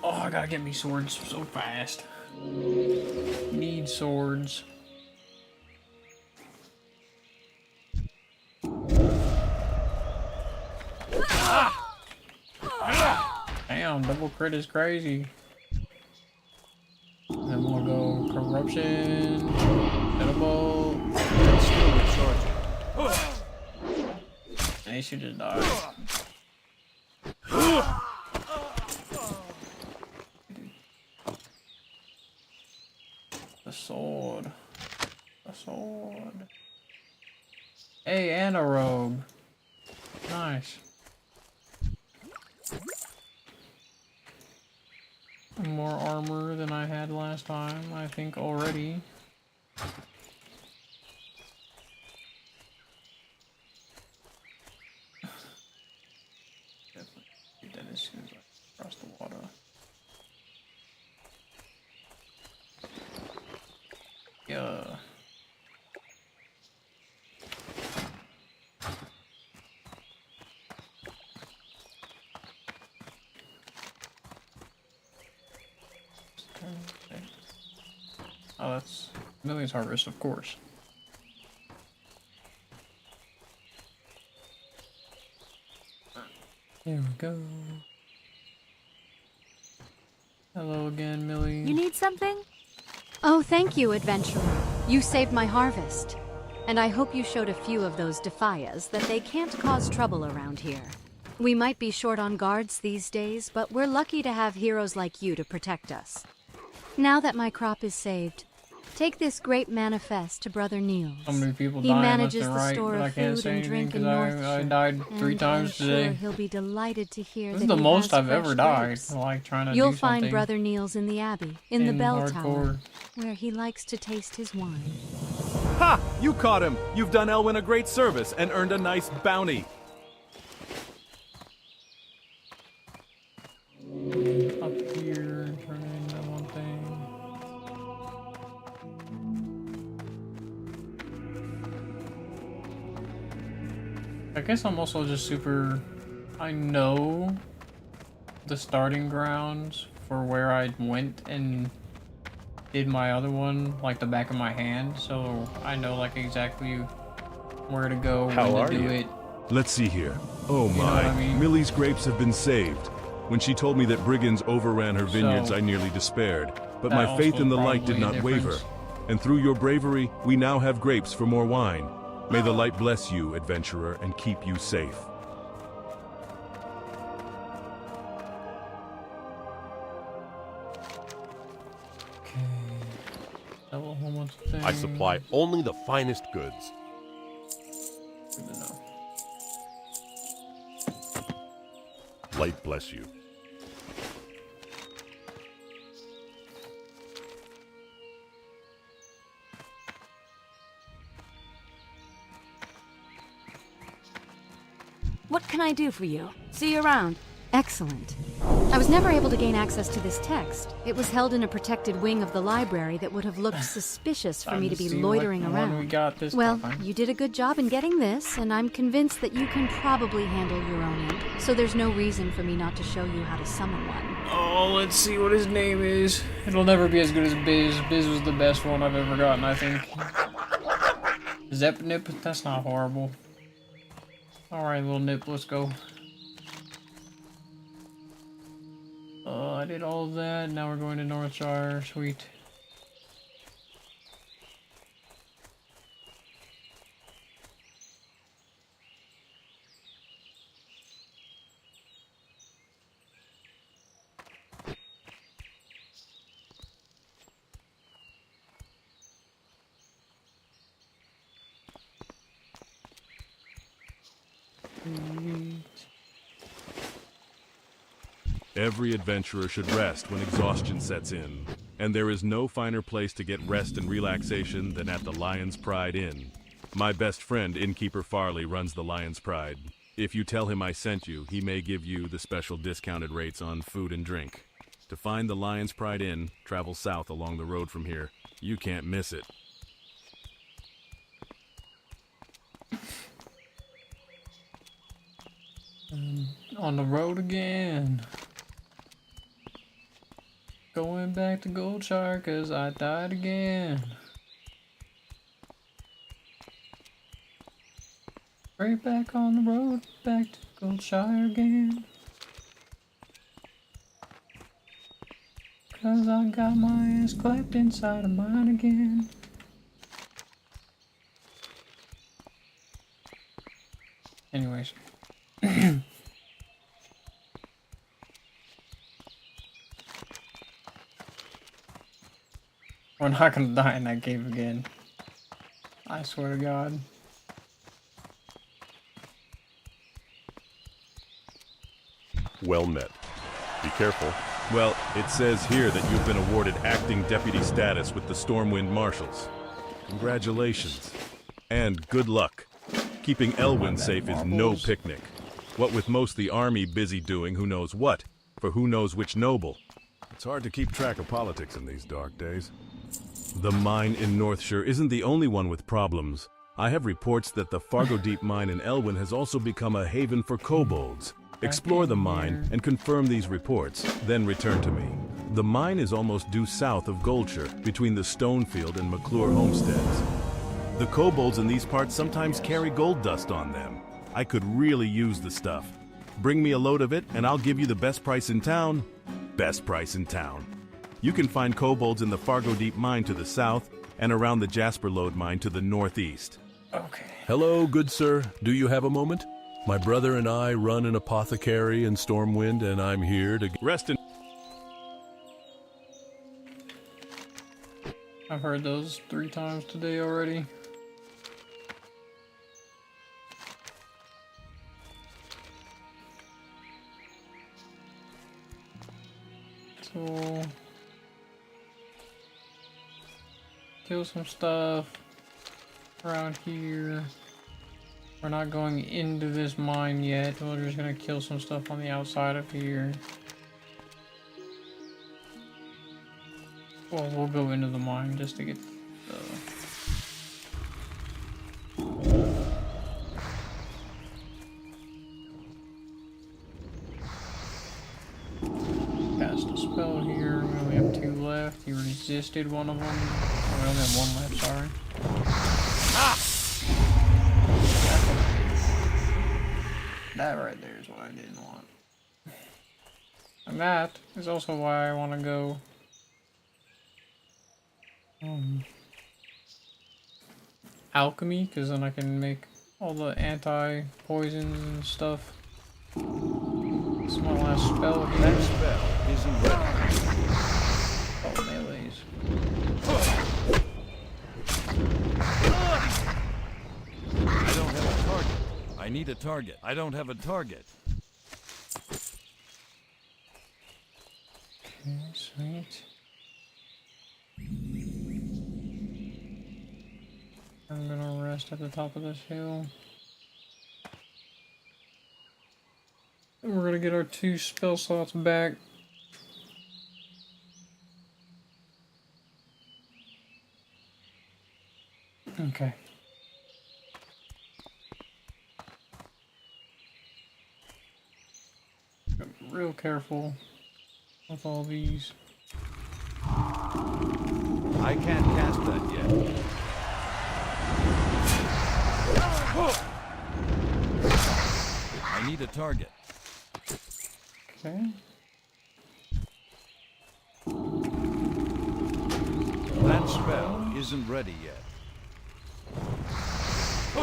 Oh, I gotta get me swords so fast. Need swords. Damn, double crit is crazy. Then we'll go corruption, edible. It's still recharging. And he should just die. The sword. The sword. Hey, and a robe. Nice. More armor than I had last time, I think already. Definitely do that as soon as I cross the water. Yeah. Oh, that's Millie's Harvest, of course. Here we go. Hello again, Millie. You need something? Oh, thank you, adventurer. You saved my harvest. And I hope you showed a few of those defias that they can't cause trouble around here. We might be short on guards these days, but we're lucky to have heroes like you to protect us. Now that my crop is saved, take this great manifest to Brother Niels. So many people He dying manages left and the right, store but I of can't food say and anything drink in because North I Shore, died 3 and times I'm today. sure he'll be delighted to hear This that is the he most has I've ever fresh died. grapes. Like trying to You'll do find something Brother Niels in the Abbey, in the bell tower, hardcore. where he likes to taste his wine. Ha! You caught him! You've done Elwyn a great service and earned a nice bounty. Up here, turn into one thing. I guess I'm also just super... I know the starting grounds for where I went and did my other one, like the back of my hand, so I know like exactly where to go, How when are to do you? it. Let's see here. Oh You know my, what I mean? Millie's grapes have been saved. When she told me that brigands overran her vineyards, So, I nearly despaired. But that my faith also in the light did probably not a waver. difference. And through your bravery, we now have grapes for more wine. May the light bless you, adventurer, and keep you safe. Okay. That will hold one thing. I supply only the finest goods. Good to know. Light bless you. What can I do for you? See you around. Excellent. I was never able to gain access to this text. It was held in a protected wing of the library that would have looked suspicious for Time me to be see loitering what one we around. got this Well, time. you did a good job in getting this, and I'm convinced that you can probably handle your own end, so there's no reason for me not to show you how to summon one. Oh, let's see what his name is. It'll never be as good as Biz. Biz was the best one I've ever gotten, I think. Zepnip? That's not horrible. Alright, little Nip, let's go. I did all of that. Now we're going to Northshire. Sweet. Every adventurer should rest when exhaustion sets in. And there is no finer place to get rest and relaxation than at the Lion's Pride Inn. My best friend, Innkeeper Farley, runs the Lion's Pride. If you tell him I sent you, he may give you the special discounted rates on food and drink. To find the Lion's Pride Inn, travel south along the road from here. You can't miss it. On the road again. Going back to Goldshire cause I died again. Right back on the road, back to Goldshire again. Cause I got my ass clapped inside of mine again. Anyways. We're not gonna die in that cave again. I swear to God. Well met. Be careful. Well, it says here that you've been awarded acting deputy status with the Stormwind Marshals. Congratulations. And good luck. Keeping Elwyn safe is no picnic. What with most the army busy doing who knows what, for who knows which noble. It's hard to keep track of politics in these dark days. The mine in Northshire isn't the only one with problems. I have reports that the Fargo Deep mine in Elwyn has also become a haven for kobolds. Explore the mine and confirm these reports, then return to me. The mine is almost due south of Goldshire, between the Stonefield and McClure homesteads. The kobolds in these parts sometimes carry gold dust on them. I could really use the stuff. Bring me a load of it and I'll give you the best price in town. Best price in town. You can find kobolds in the Fargo Deep Mine to the south and around the Jasper Lode Mine to the northeast. Okay. Hello, good sir. Do you have a moment? My brother and I run an apothecary in Stormwind, and I'm here to Rest in... I've heard those 3 times today already. So, kill some stuff around here. We're not going into this mine yet. We're just gonna kill some stuff on the outside of here. Well, we'll go into the mine just to get the... Cast a spell here. We only have 2 left. He resisted one of them. Oh, we only have 1 left, sorry. That right there is what I didn't want. And that is also why I want to go alchemy, because then I can make all the anti-poisons and stuff. This is my last spell here. That spell isn't ready. Oh, melees. I don't have a target. I need a target. I don't have a target. Okay, sweet. I'm gonna rest at the top of this hill. And we're gonna get our 2 spell slots back. Okay. Gotta be real careful with all these. I can't cast that yet. I need a target. Okay. That spell isn't ready yet. I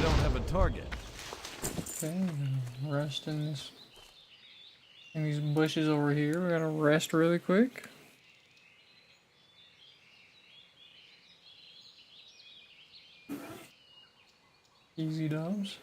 don't have a target. Okay, I'm gonna rest in this. In these bushes over here. We're gonna rest really quick. Easy dubs.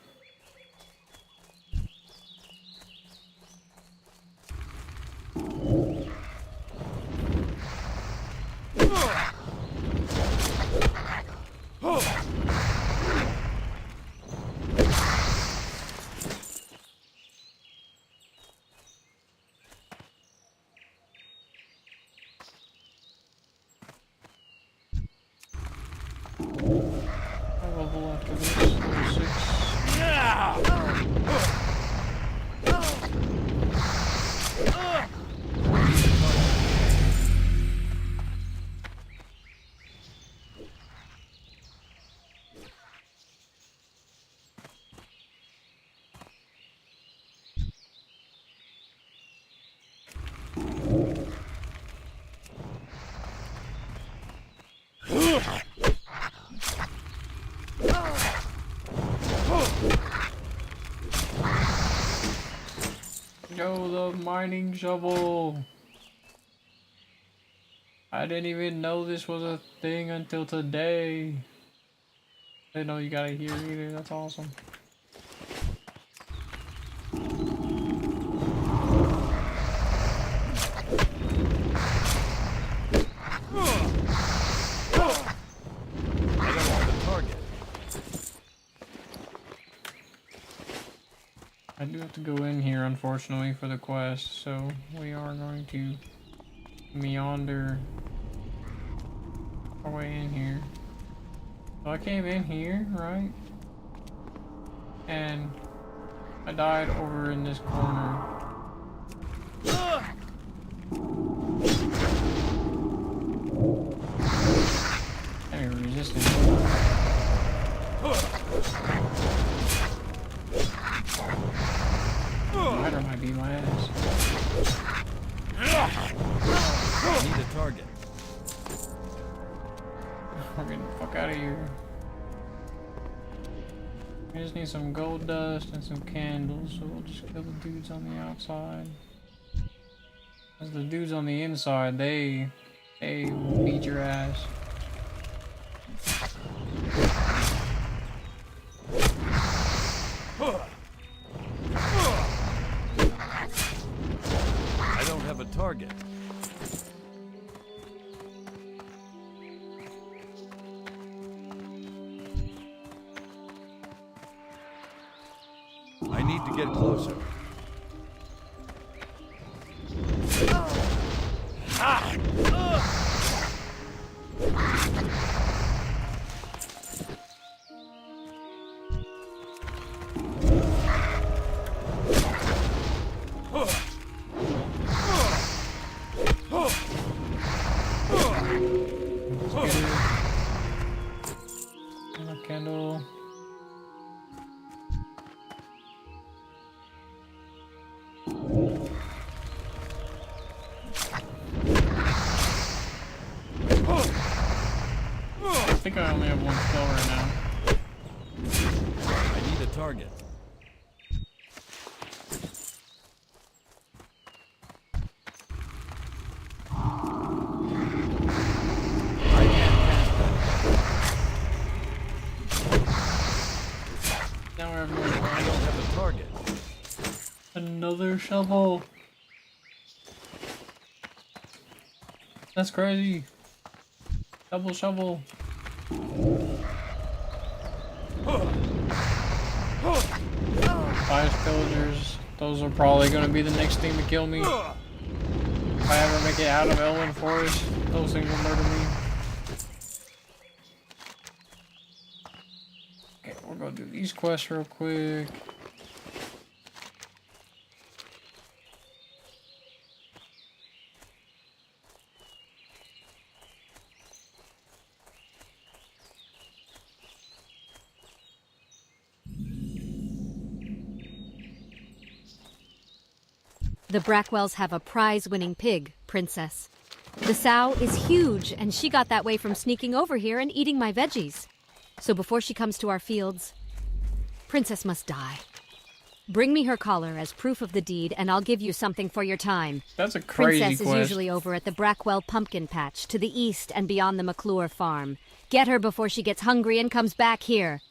Level after this, level 6. Yo, the mining shovel. I didn't even know this was a thing until today. I didn't know you got it here either. That's awesome. I don't have a target. I do have to go in here, unfortunately, for the quest, so we are going to meander our way in here. So I came in here, right? And I died over in this corner. Any resistance. beat my ass. I need a target. We're getting the fuck out of here. We just need some gold dust and some candles, so we'll just kill the dudes on the outside. As the dudes on the inside, they will beat your ass. I don't have a target. I need to get closer. Candle. I think I only have one spell right now. I need a target. I can't cast that. Now we're everywhere. I don't have a target. Another shovel. That's crazy. Double shovel. Fire pillagers. Those are probably going to be the next thing to kill me. If I ever make it out of Elwyn Forest, those things will murder me. Okay, we're going to do these quests real quick. The Brackwells have a prize-winning pig, Princess. The sow is huge, and she got that way from sneaking over here and eating my veggies. So before she comes to our fields, Princess must die. Bring me her collar as proof of the deed, and I'll give you something for your time. That's a crazy Princess quest. is usually over at the Brackwell pumpkin patch, to the east and beyond the McClure farm. Get her before she gets hungry and comes back here.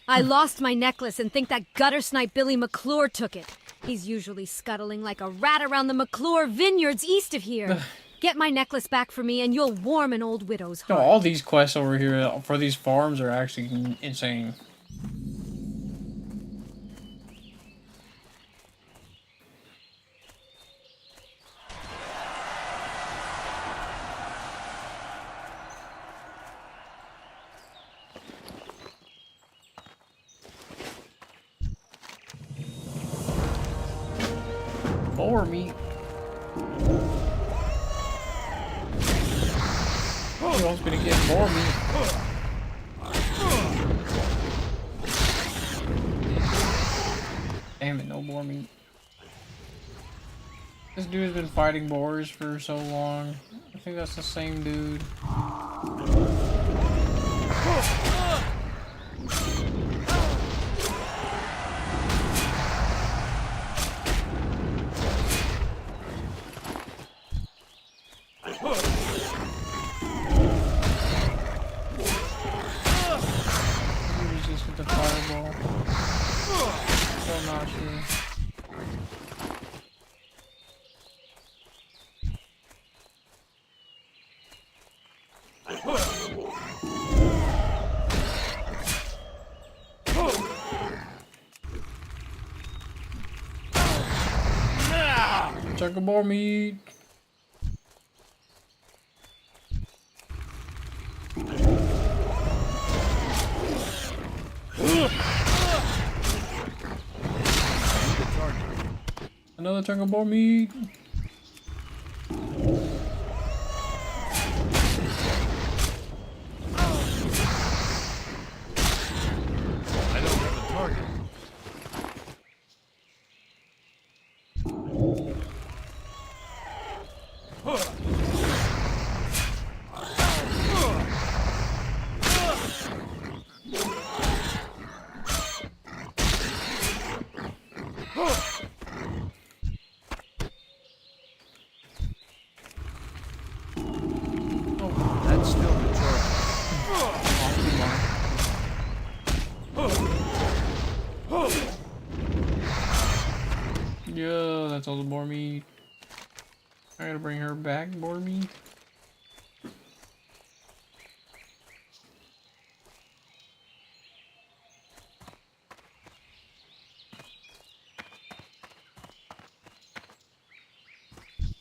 I lost my necklace and think that gutter snipe Billy McClure took it. He's usually scuttling like a rat around the McClure vineyards east of here. Get my necklace back for me and you'll warm an old widow's No, heart. all these quests over here for these farms are actually insane. Boar meat. Who else gonna get boar meat? Damn it, no boar meat. This dude has been fighting boars for so long. I think that's the same dude. Resist with the fireball. Still not sure. Chunk of boar meat. Another chunk of boar meat. I don't have a target. Yeah, that's all the boar meat. I gotta bring her back, boar meat.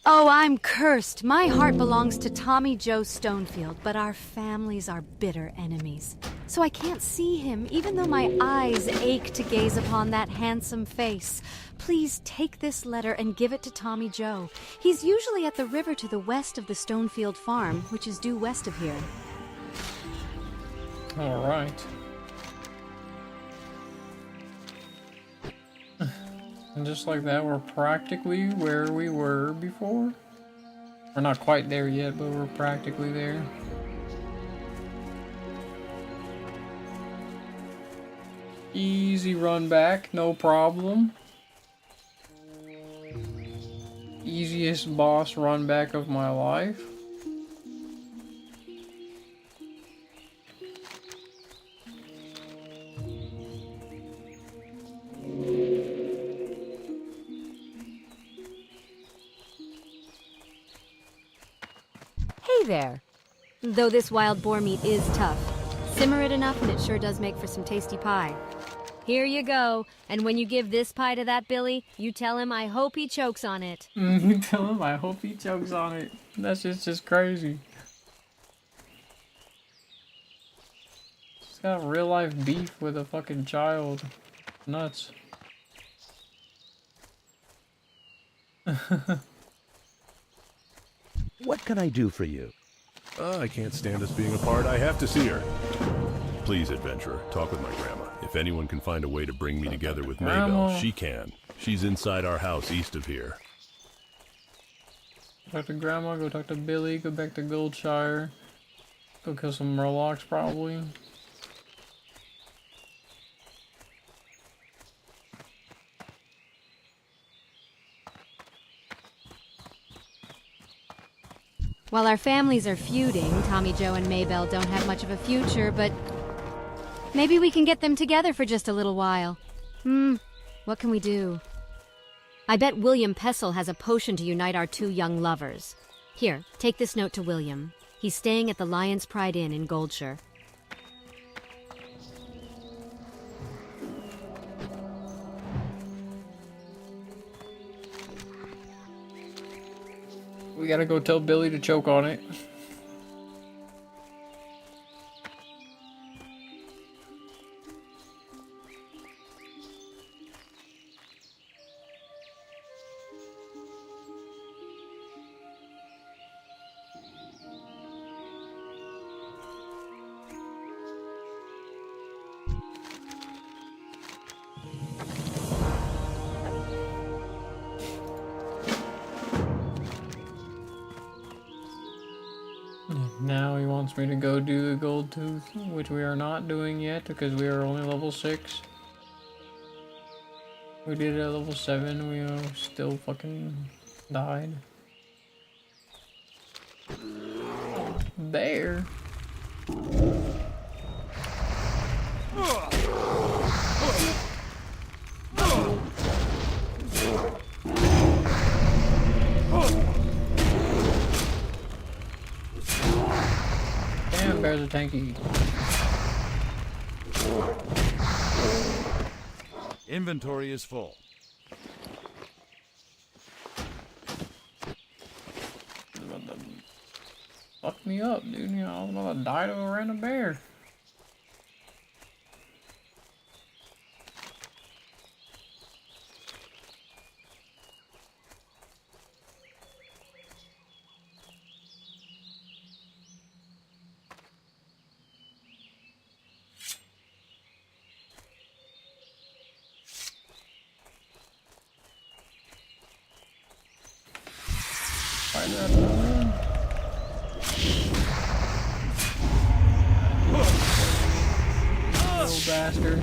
Oh, I'm cursed. My heart belongs to Tommy Joe Stonefield, but our families are bitter enemies. So I can't see him, even though my eyes ache to gaze upon that handsome face. Please take this letter and give it to Tommy Joe. He's usually at the river to the west of the Stonefield farm, which is due west of here. All right. And just like that, we're practically where we were before. We're not quite there yet, but we're practically there. Easy run back, no problem. Easiest boss run back of my life. Hey there. Though this wild boar meat is tough, simmer it enough and it sure does make for some tasty pie. Here you go, and when you give this pie to that Billy, you tell him I hope he chokes on it. You tell him I hope he chokes on it. That's just crazy. He's got real life beef with a fucking child. Nuts. What can I do for you? I can't stand us being apart. I have to see her. Please, adventurer, talk with my grandma. If anyone can find a way to bring me together with Maybelle, she can. She's inside our house east of here. Talk to Grandma, go talk to Billy, go back to Goldshire. Go kill some Murlocs, probably. While our families are feuding, Tommy Joe and Maybelle don't have much of a future, but maybe we can get them together for just a little while. What can we do? I bet William Pessel has a potion to unite our two young lovers. Here, take this note to William. He's staying at the Lion's Pride Inn in Goldshire. We gotta go tell Billy to choke on it. Now he wants me to go do the gold tooth, which we are not doing yet because we are only level 6. We did it at level 7, we still fucking died. There. Damn, bears are tanky. Inventory is full. About to fuck me up, dude. You know, I was about to die to a random bear. Little bastard.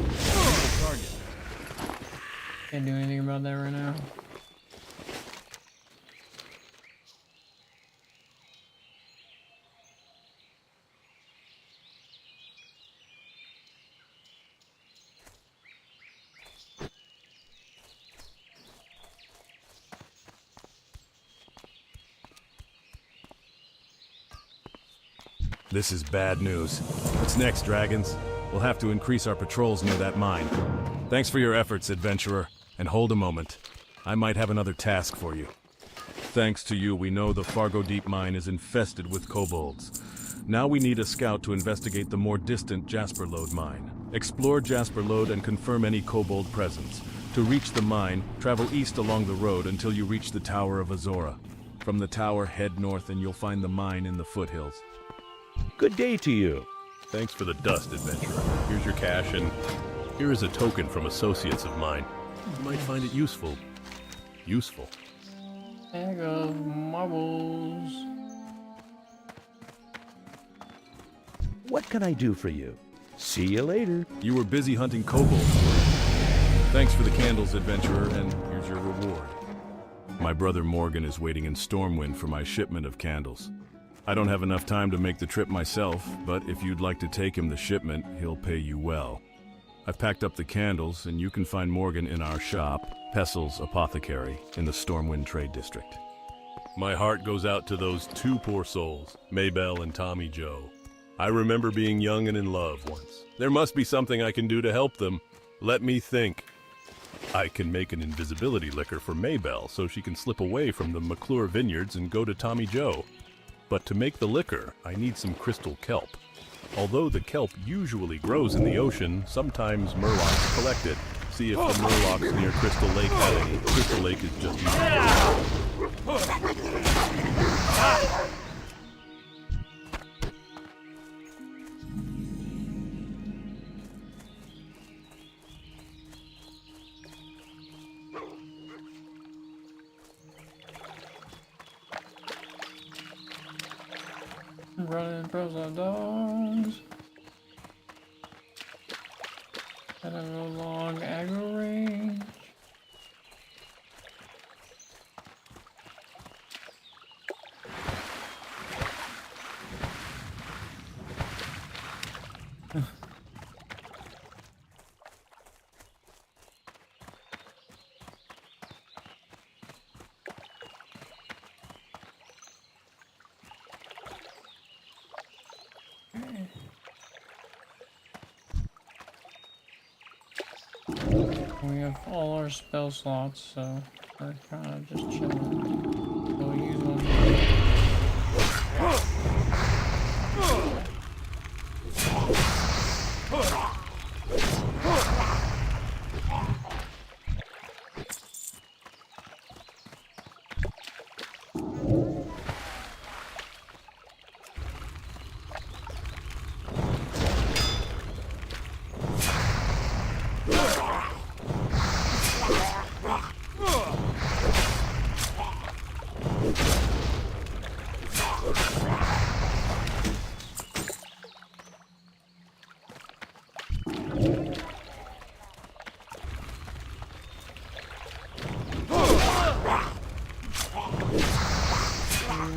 Can't do anything about that right now. This is bad news. What's next, dragons? We'll have to increase our patrols near that mine. Thanks for your efforts, adventurer. And hold a moment. I might have another task for you. Thanks to you, we know the Fargo Deep Mine is infested with kobolds. Now we need a scout to investigate the more distant Jasper Lode mine. Explore Jasper Lode and confirm any kobold presence. To reach the mine, travel east along the road until you reach the Tower of Azora. From the tower, head north and you'll find the mine in the foothills. Good day to you. Thanks for the dust, adventurer. Here's your cash, and here is a token from associates of mine. You might find it useful. Useful. Bag of marbles. What can I do for you? See you later. You were busy hunting kobolds. Thanks for the candles, adventurer, and here's your reward. My brother Morgan is waiting in Stormwind for my shipment of candles. I don't have enough time to make the trip myself, but if you'd like to take him the shipment, he'll pay you well. I've packed up the candles, and you can find Morgan in our shop, Pessel's Apothecary, in the Stormwind Trade District. My heart goes out to those two poor souls, Maybelle and Tommy Joe. I remember being young and in love once. There must be something I can do to help them. Let me think. I can make an invisibility liquor for Maybelle so she can slip away from the McClure vineyards and go to Tommy Joe. But to make the liquor, I need some crystal kelp. Although the kelp usually grows in the ocean, sometimes murlocs collect it. See if the murlocs near Crystal Lake have any. Crystal Lake is just Running pros on dogs. Gotta go long aggro range. We have all our spell slots, so we're kind of just chilling. We'll use one.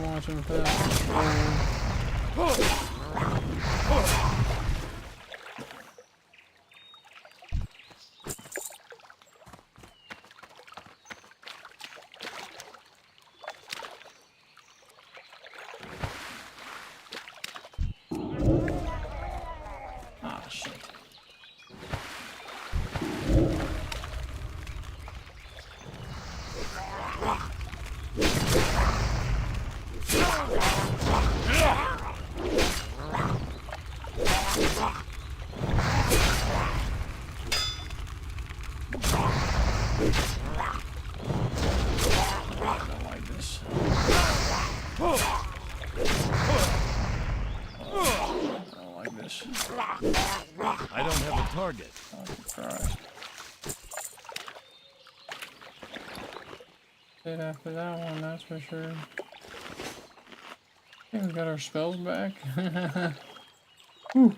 Watching for that. Ah, shit. I don't have a target. Oh, Christ. Did after that one, that's for sure. I think we got our spells back. Whew.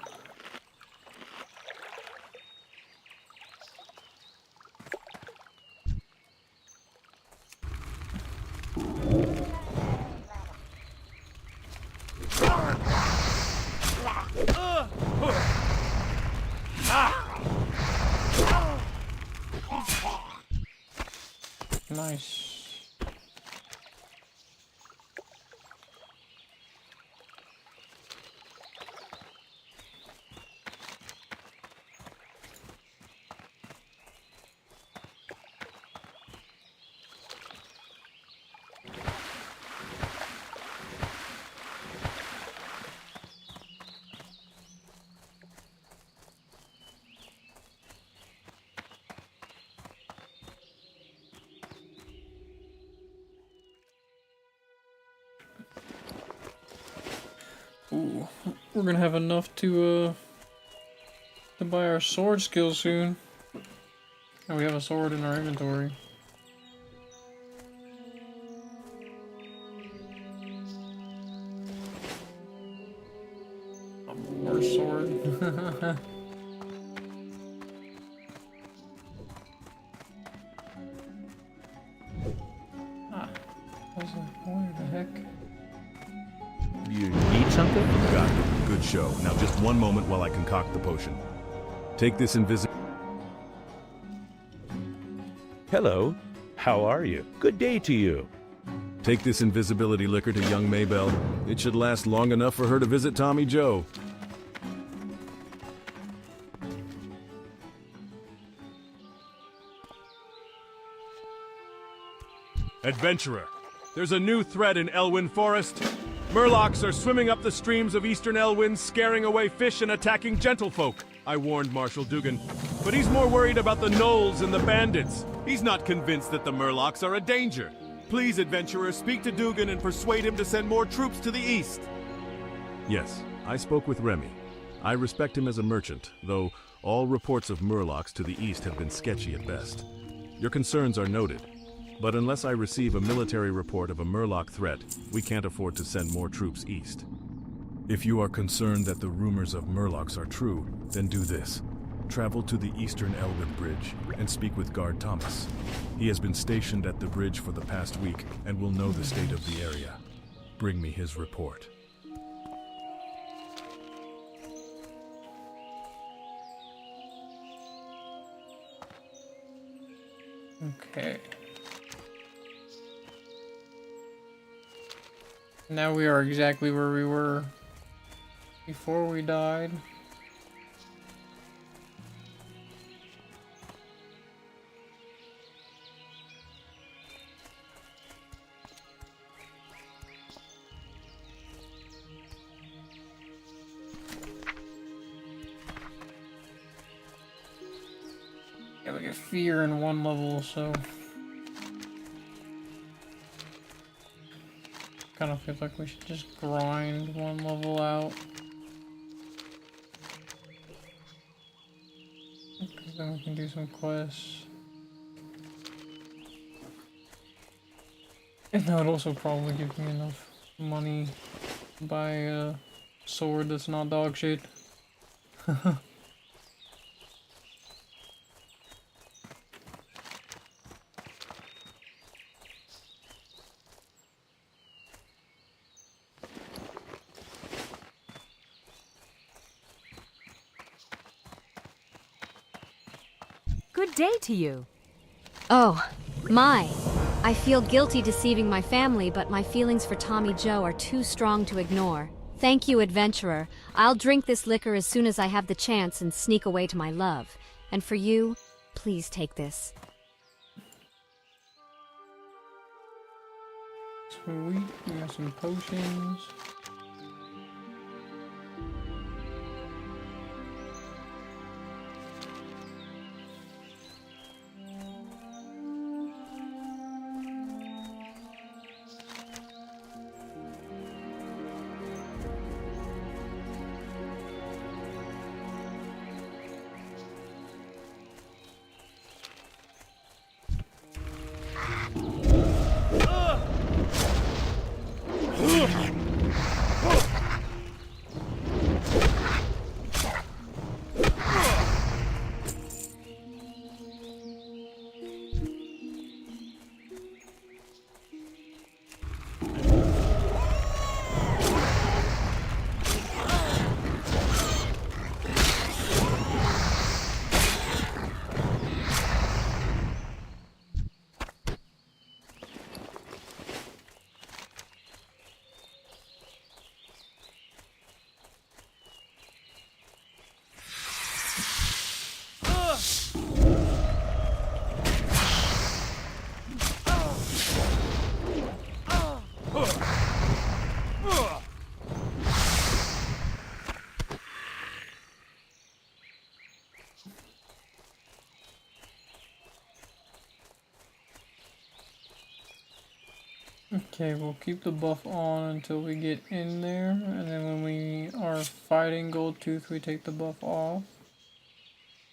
Nice. we're gonna have enough to buy our sword skill soon. And we have a sword in our inventory. More sword. Where the heck? You need something? Got it. Good show. Now just one moment while I concoct the potion. Take this invisible... Hello. How are you? Good day to you. Take this invisibility liquor to young Maybelle. It should last long enough for her to visit Tommy Joe. Adventurer, there's a new threat in Elwyn Forest. Murlocs are swimming up the streams of eastern Elwyn, scaring away fish and attacking gentlefolk. I warned Marshal Dugan, but he's more worried about the gnolls and the bandits. He's not convinced that the Murlocs are a danger. Please, adventurer, speak to Dugan and persuade him to send more troops to the east. Yes, I spoke with Remy. I respect him as a merchant, though all reports of Murlocs to the east have been sketchy at best. Your concerns are noted. But unless I receive a military report of a Murloc threat, we can't afford to send more troops east. If you are concerned that the rumors of Murlocs are true, then do this. Travel to the eastern Elwyn Bridge and speak with Guard Thomas. He has been stationed at the bridge for the past week and will know the state of the area. Bring me his report. Okay. Now we are exactly where we were before we died. Yeah, we get fear in one level, so kind of feels like we should just grind one level out. Because then we can do some quests. And that would also probably give me enough money to buy a sword that's not dog shit. Good day to you. Oh, my. I feel guilty deceiving my family, but my feelings for Tommy Joe are too strong to ignore. Thank you, adventurer. I'll drink this liquor as soon as I have the chance and sneak away to my love. And for you, please take this. Sweet, we got some potions. Okay, we'll keep the buff on until we get in there, and then when we are fighting Goldtooth, we take the buff off.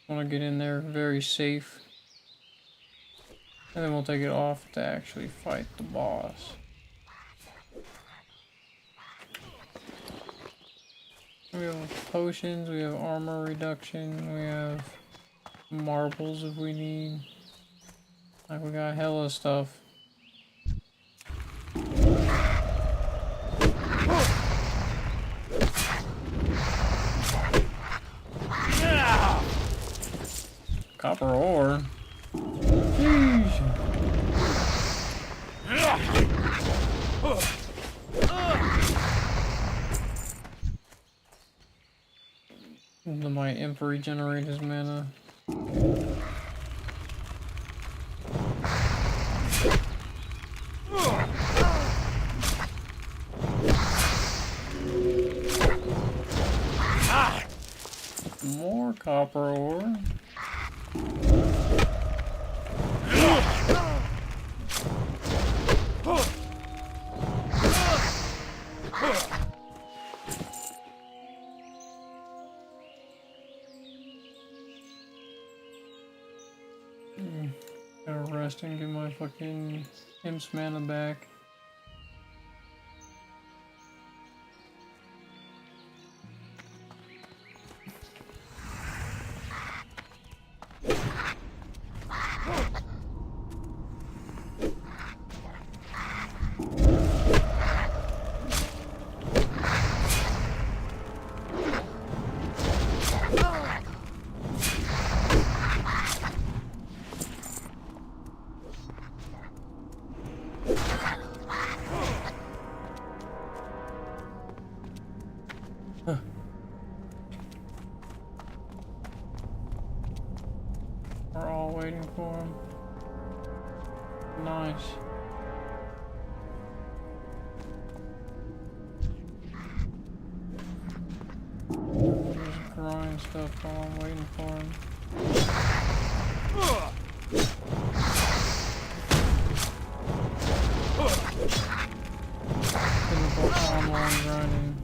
Want to get in there very safe, and then we'll take it off to actually fight the boss. We have potions, we have armor reduction, we have marbles if we need. Like, we got hella stuff. Copper ore. Sheesh. My imp regenerate his mana. More copper ore. Gotta rest and get my fucking imp's mana back. We're all waiting for him. Nice. Just grind stuff while I'm waiting for him. While I'm grinding.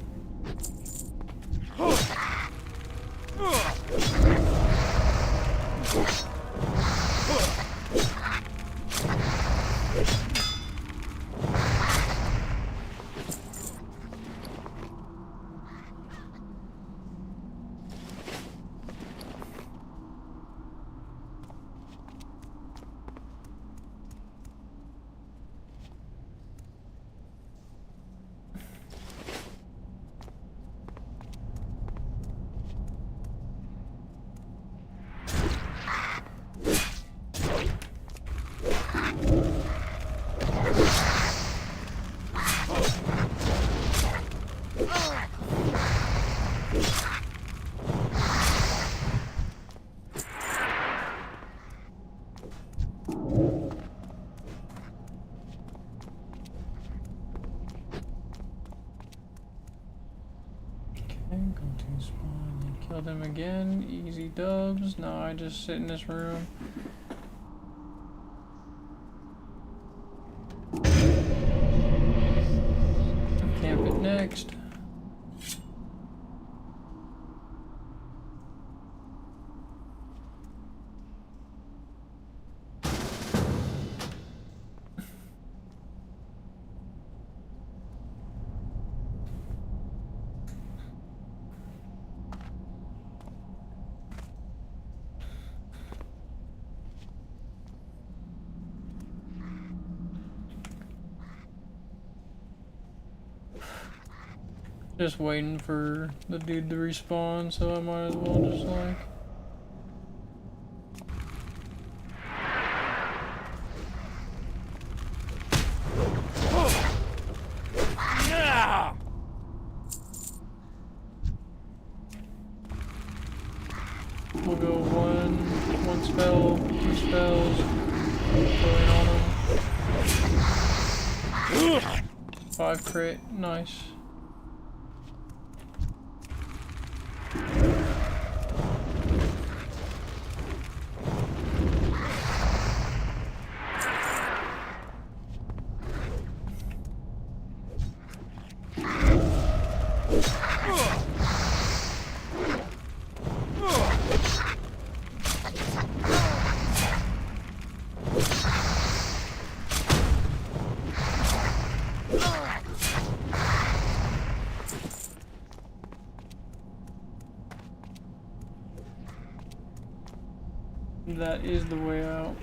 Go to spawn. Kill them again. Easy dubs. No, I just sit in this room. Camp it next. Just waiting for the dude to respawn, so I might as well just like... We'll go one spell, 2 spells, going on him. 5 crit, nice. That is the way out.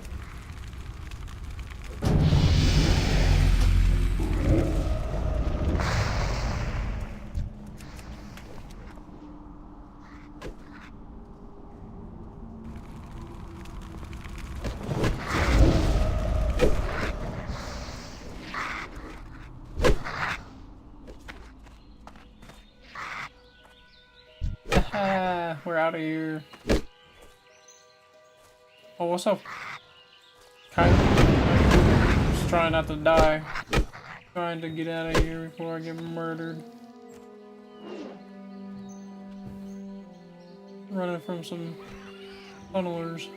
We're out of here. Oh, what's up? Kind of just trying not to die. Trying to get out of here before I get murdered. Running from some tunnelers.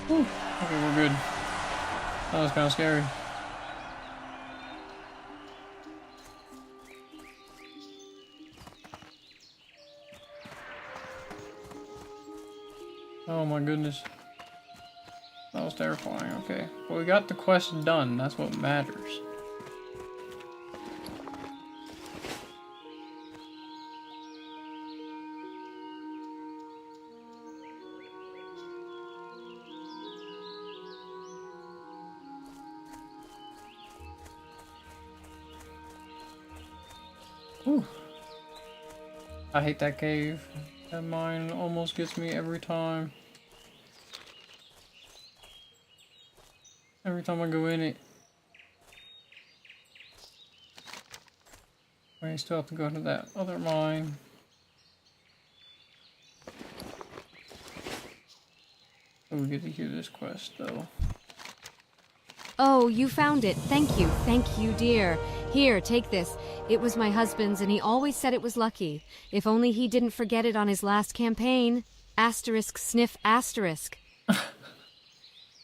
Whew. Okay, we're good. That was kind of scary. Oh my goodness. That was terrifying. Okay. Well, we got the quest done. That's what matters. Whew. I hate that cave. That mine almost gets me every time. Every time I go in it. I still have to go to that other mine. Oh, we get to hear this quest though. Oh, you found it. Thank you. Thank you, dear. Here, take this. It was my husband's, and he always said it was lucky. If only he didn't forget it on his last campaign. Asterisk sniff asterisk.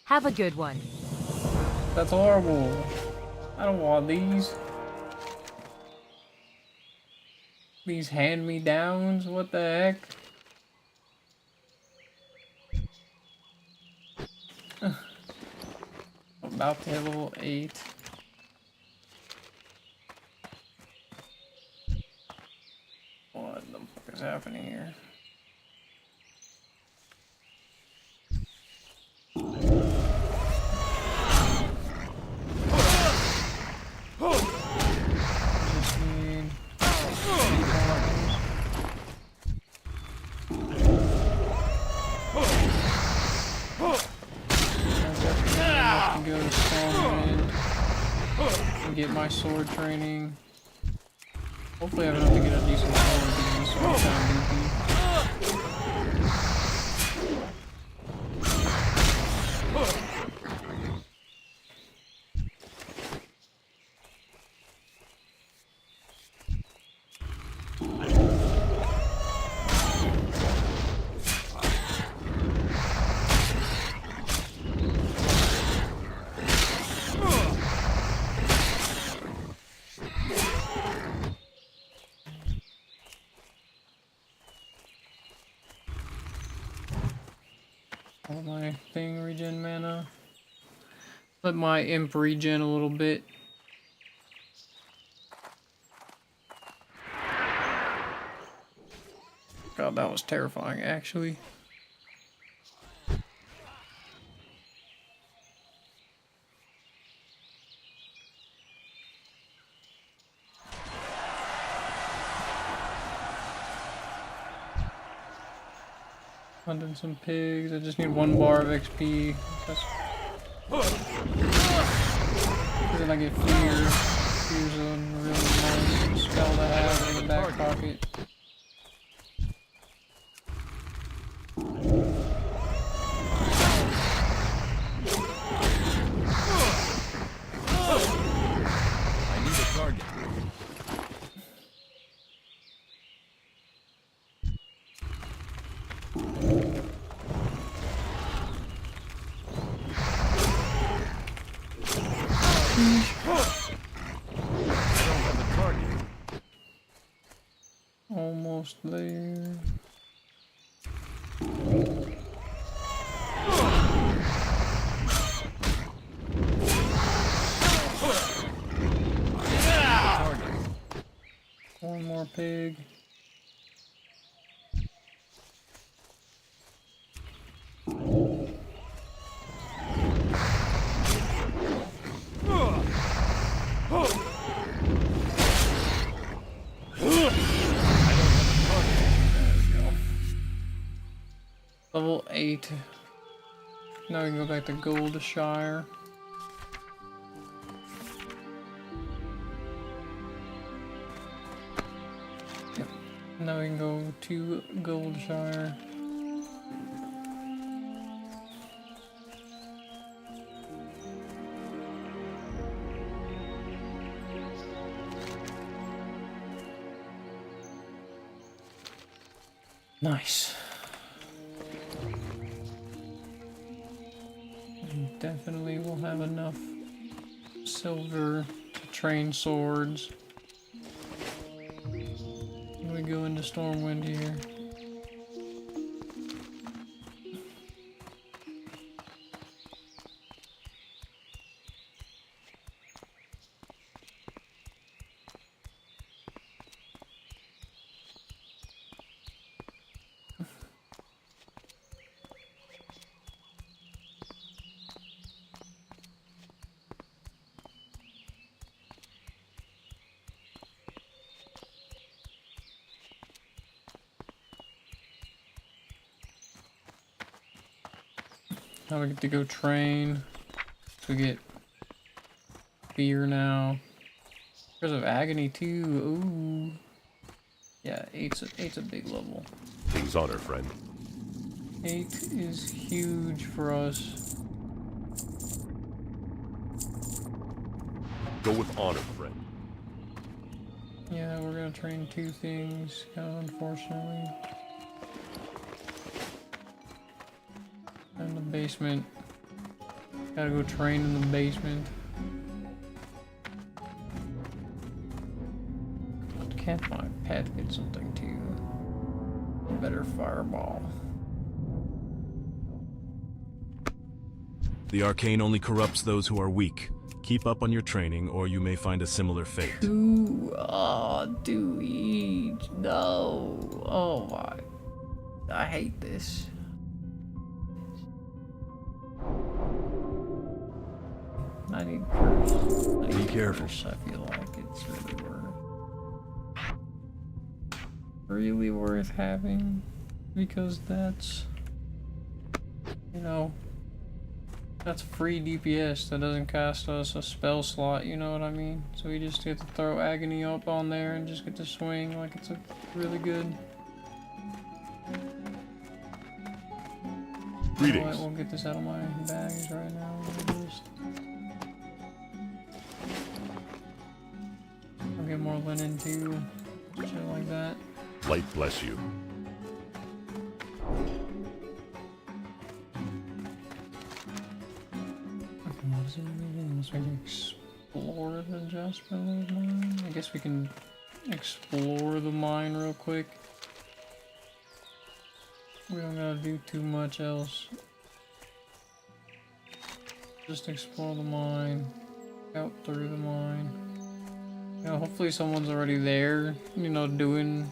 Have a good one. That's horrible. I don't want these. These hand-me-downs? What the heck? About to hit level 8. What the fuck is happening here? Just need... Go to Stormwind and get my sword training. Hopefully I don't have to get a decent sword because this sword sounds goofy. Let my thing regen mana. Let my imp regen a little bit. God, that was terrifying, actually. Hunting some pigs. I just need 1 bar of XP. Then I get fear. Fear's a really nice spell to have in the back pocket. I need a target. Almost there. One more pig. Level 8. Now we can go back to Goldshire. Yep. Now we can go to Goldshire. Nice. Definitely will have enough silver to train swords when we go into Stormwind here. Now we get to go train. So we get fear now. Because of agony too. Ooh. Yeah, eight's a big level. King's honor, friend. 8 is huge for us. Go with honor, friend. Yeah, we're gonna train 2 things, kind of unfortunately. In the basement. Gotta go train in the basement. Can't my pet get something too? A better fireball. The arcane only corrupts those who are weak. Keep up on your training, or you may find a similar fate. Do each. No. Oh my. I hate this. I need curse. Be careful. Curse. I feel like it's really worth having, because that's, you know, that's free DPS that doesn't cost us a spell slot, you know what I mean? So we just get to throw agony up on there and just get to swing like it's a really good. Greetings. You know what, we'll get this out of my bags right now. I'll get more linen too, shit like that. Light bless you. What does it mean? So we can explore the Jasperlode mine? I guess we can explore the mine real quick. We don't gotta do too much else. Just explore the mine. Out through the mine. You know, hopefully someone's already there, you know, doing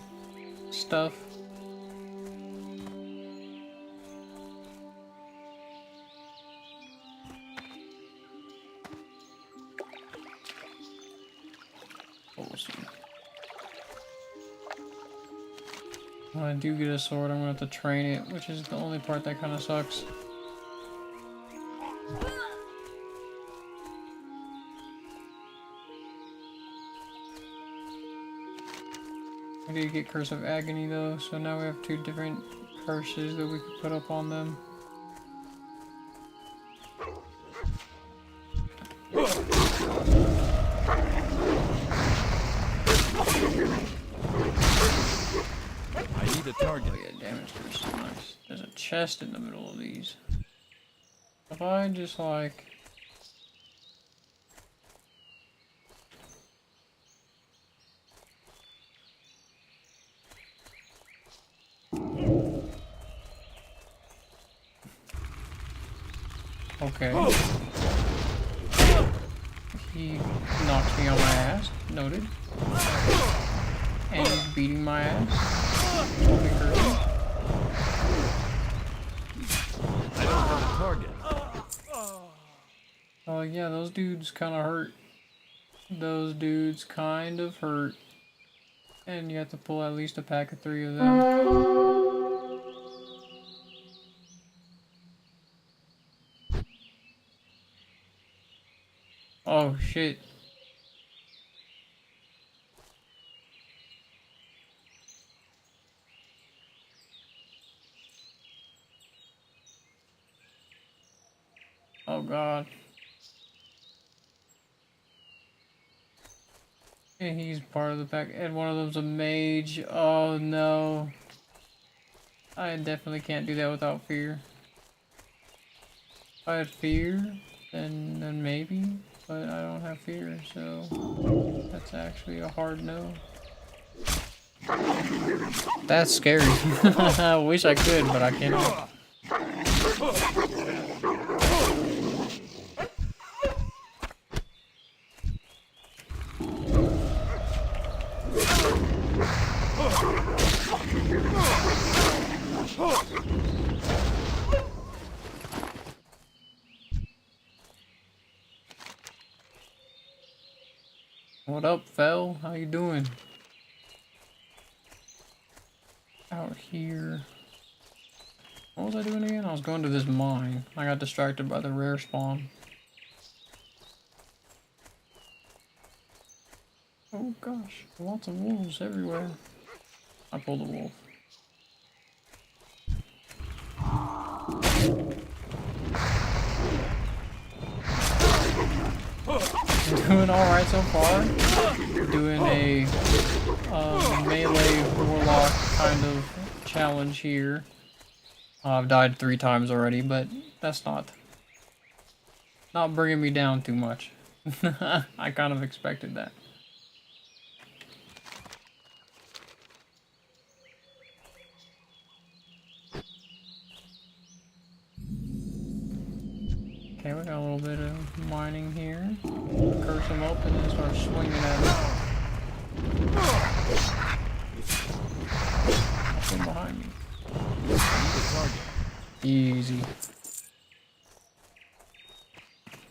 stuff. Awesome. When I do get a sword, I'm gonna have to train it, which is the only part that kind of sucks. I did get Curse of Agony though, so now we have 2 different curses that we could put up on them. I need a target. Oh yeah, damage curse. Nice. There's a chest in the middle of these. If I just like... Okay. He knocked me on my ass. Noted. And he's beating my ass. Holy curse. I don't have a target. Oh yeah, those dudes kind of hurt. Those dudes kind of hurt. And you have to pull at least a pack of 3 of them. Oh shit. Oh god. And he's part of the pack, and one of them's a mage. Oh no. I definitely can't do that without fear. If I had fear, then maybe, but I don't have fear, so that's actually a hard no. That's scary. I wish I could, but I cannot. What up, Fel? How you doing? Out here. What was I doing again? I was going to this mine. I got distracted by the rare spawn. Oh gosh, lots of wolves everywhere. I pulled a wolf. Doing alright so far. Doing a melee warlock kind of challenge here. I've died 3 times already, but that's not bringing me down too much. I kind of expected that. Okay, we got a little bit of mining here. Curse him up and then start swinging at him. Nothing behind me. Easy.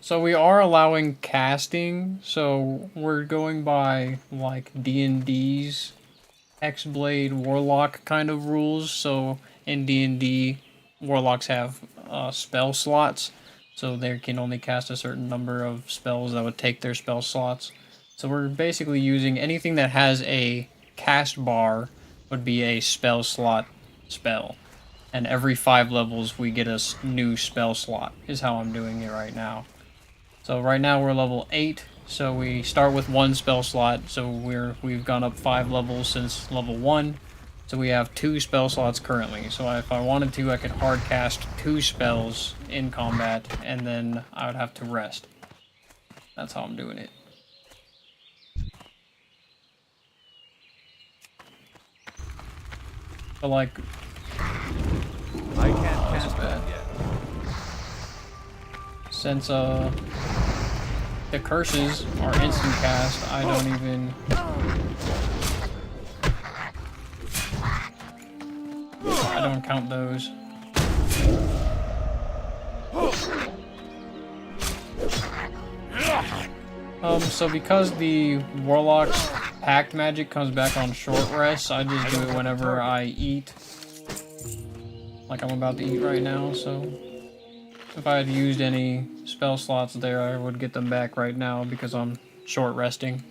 So we are allowing casting, so we're going by like D&D's Hexblade Warlock kind of rules. So in D&D, Warlocks have spell slots. So they can only cast a certain number of spells that would take their spell slots. So we're basically using anything that has a cast bar would be a spell slot spell. And every 5 levels we get a new spell slot, is how I'm doing it right now. So right now we're level 8, so we start with 1 spell slot, so we've gone up 5 levels since level 1. So we have 2 spell slots currently. So if I wanted to, I could hard cast 2 spells in combat, and then I would have to rest. That's how I'm doing it. But like, I can't cast that yet. Since the curses are instant cast, I don't even. I don't count those. So because the Warlock's Pact magic comes back on short rest, I just do it whenever I eat. Like I'm about to eat right now, so if I had used any spell slots there, I would get them back right now because I'm short resting.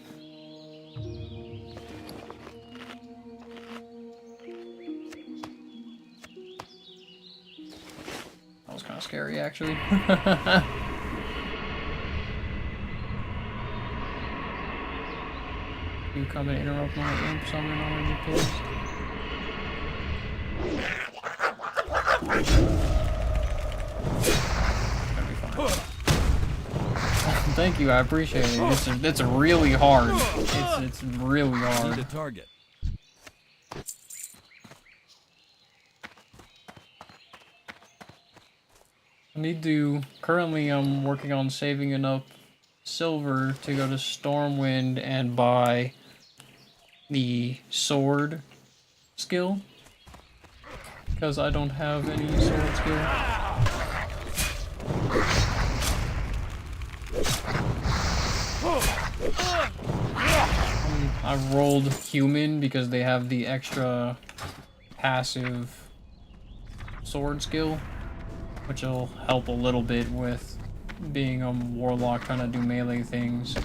That was kind of scary, actually. You come and interrupt my imp summon, I'll be pissed. That'd be fine. Thank you, I appreciate it. It's really hard. It's really hard. Need a target. I need to. Currently, I'm working on saving enough silver to go to Stormwind and buy the sword skill, because I don't have any sword skill. I rolled human because they have the extra passive sword skill, which will help a little bit with being a warlock trying to do melee things.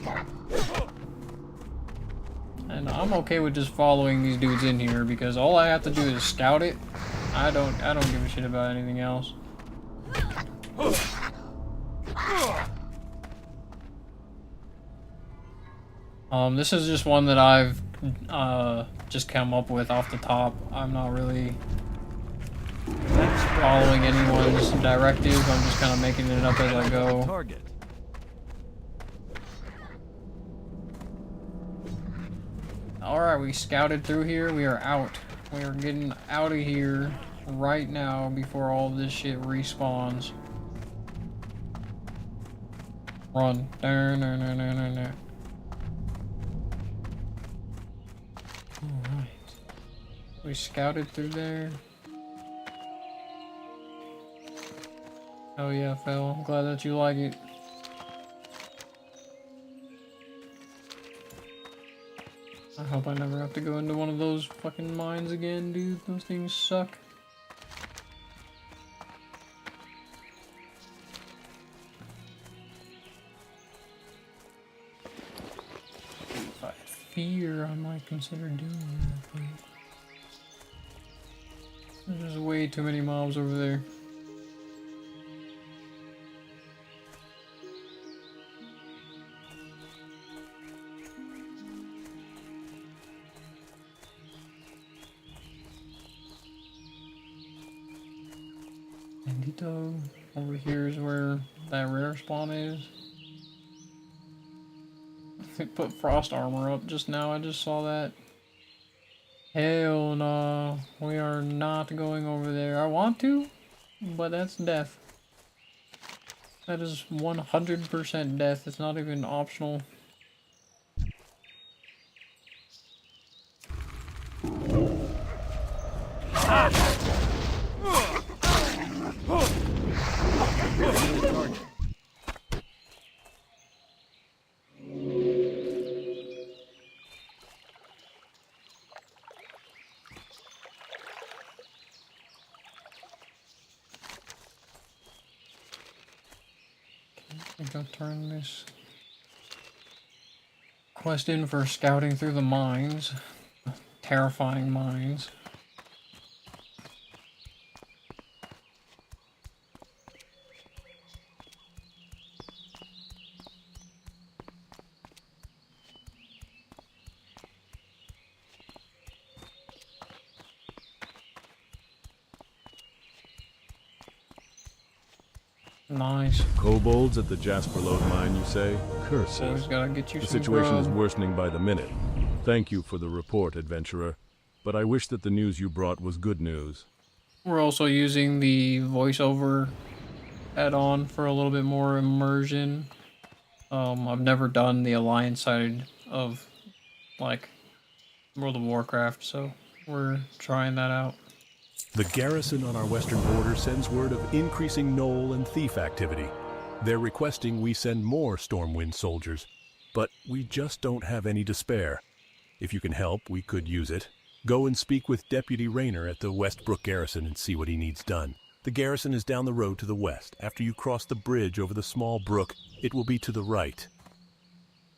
And I'm okay with just following these dudes in here because all I have to do is scout it. I don't give a shit about anything else. This is just one that I've just come up with off the top. I'm not really following anyone's directives. I'm just kind of making it up as I go. Target. Alright, we scouted through here. We are out. We are getting out of here right now before all this shit respawns. Run. Alright. We scouted through there. Oh yeah, Phil. I'm glad that you like it. I hope I never have to go into one of those fucking mines again, dude. Those things suck. If I had fear, I might consider doing that, but there's way too many mobs over there. Bandito. Over here is where that rare spawn is. They put frost armor up just now. I just saw that. Hell no. We are not going over there. I want to, but that's death. That is 100% death. It's not even optional. I think I'll turn this quest in for scouting through the mines. Terrifying mines. Nice. Kobolds at the Jasper Lode mine, you say? Curses. Always gotta get you The some situation is grub. worsening by the minute. Thank you for the report, adventurer. But I wish that the news you brought was good news. We're also using the voiceover add-on for a little bit more immersion. I've never done the Alliance side of, like, World of Warcraft, so we're trying that out. The garrison on our western border sends word of increasing gnoll and thief activity. They're requesting we send more Stormwind soldiers, but we just don't have any to spare. If you can help, we could use it. Go and speak with Deputy Rayner at the Westbrook Garrison and see what he needs done. The garrison is down the road to the west. After you cross the bridge over the small brook, it will be to the right.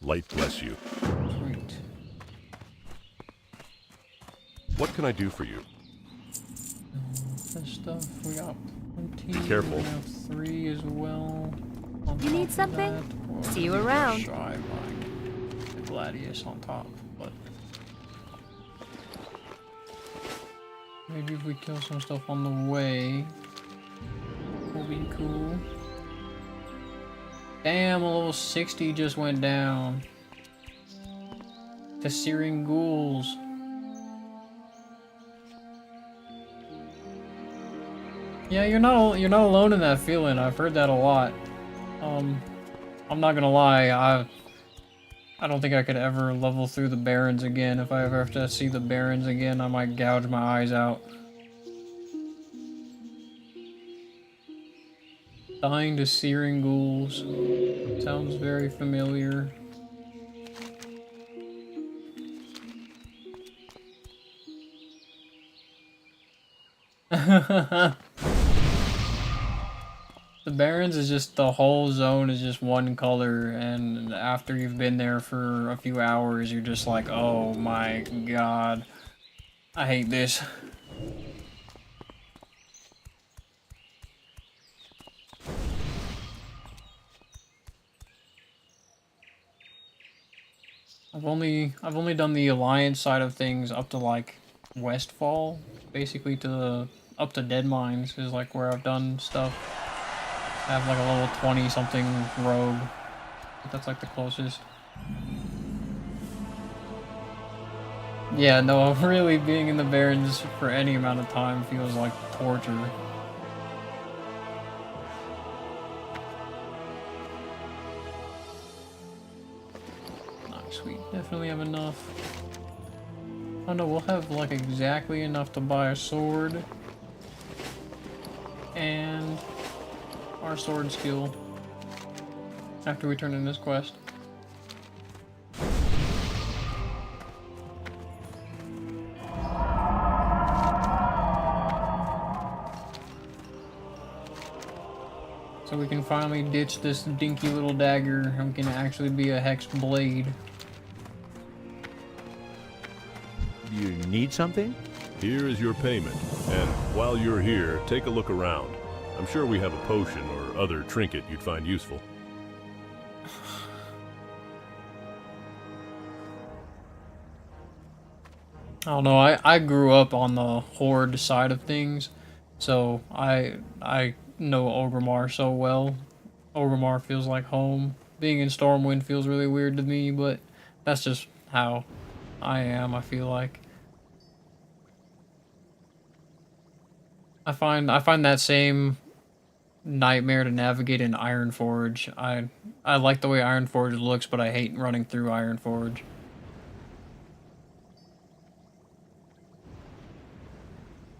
Light bless you. Sweet. What can I do for you? This stuff, we got 20. Be careful. We have 3 as well. On You top need of something? that, or See you we got around. Shy like the Gladius on top, but maybe if we kill some stuff on the way, will be cool. Damn, a level 60 just went down to Searing Ghouls. Yeah, you're not alone in that feeling. I've heard that a lot. I'm not gonna lie. I don't think I could ever level through the Barrens again. If I ever have to see the Barrens again, I might gouge my eyes out. Dying to Searing Ghouls. Sounds very familiar. The Barrens is just, the whole zone is just one color, and after you've been there for a few hours, you're just like, oh my god, I hate this. I've only done the Alliance side of things up to like Westfall, basically up to Dead Mines is like where I've done stuff. I have like a level 20 something rogue, but that's like the closest. Yeah, no, really being in the Barrens for any amount of time feels like torture. Sweet, definitely have enough. Oh no, we'll have like exactly enough to buy a sword and our sword skill after we turn in this quest. So we can finally ditch this dinky little dagger and we can actually be a Hexblade. Do you need something? Here is your payment, and while you're here, take a look around. I'm sure we have a potion or other trinket you'd find useful. I don't know, I grew up on the Horde side of things, so I know Orgrimmar so well. Orgrimmar feels like home. Being in Stormwind feels really weird to me, but that's just how I am, I feel like. I find that same nightmare to navigate in Ironforge. I like the way Ironforge looks, but I hate running through Ironforge.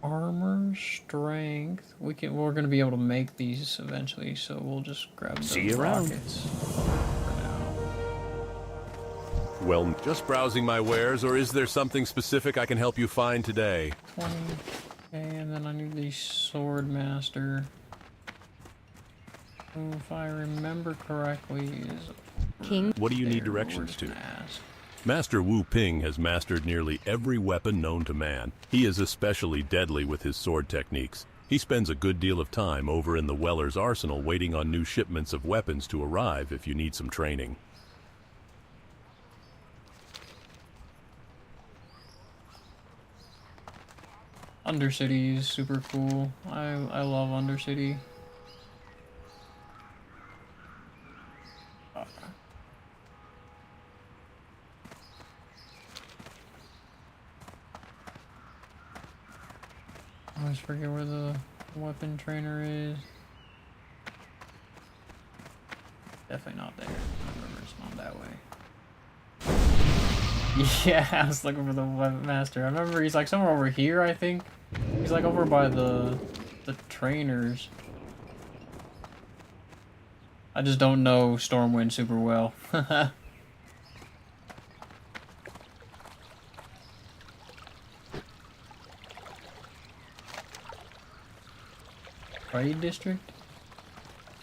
Armor, strength. We're gonna be able to make these eventually, so we'll just grab the rockets for now. Well, just browsing my wares, or is there something specific I can help you find today? 20. Okay, and then I need the sword master. Who, if I remember correctly, is King. What do you need directions to? Master Wu Ping has mastered nearly every weapon known to man. He is especially deadly with his sword techniques. He spends a good deal of time over in the Weller's arsenal waiting on new shipments of weapons to arrive if you need some training. Undercity is super cool. I love Undercity. I always forget where the weapon trainer is. Definitely not there. I remember it's not that way. Yeah, I was looking for the weapon master. I remember he's like somewhere over here, I think. He's like over by the trainers. I just don't know Stormwind super well. Trade district?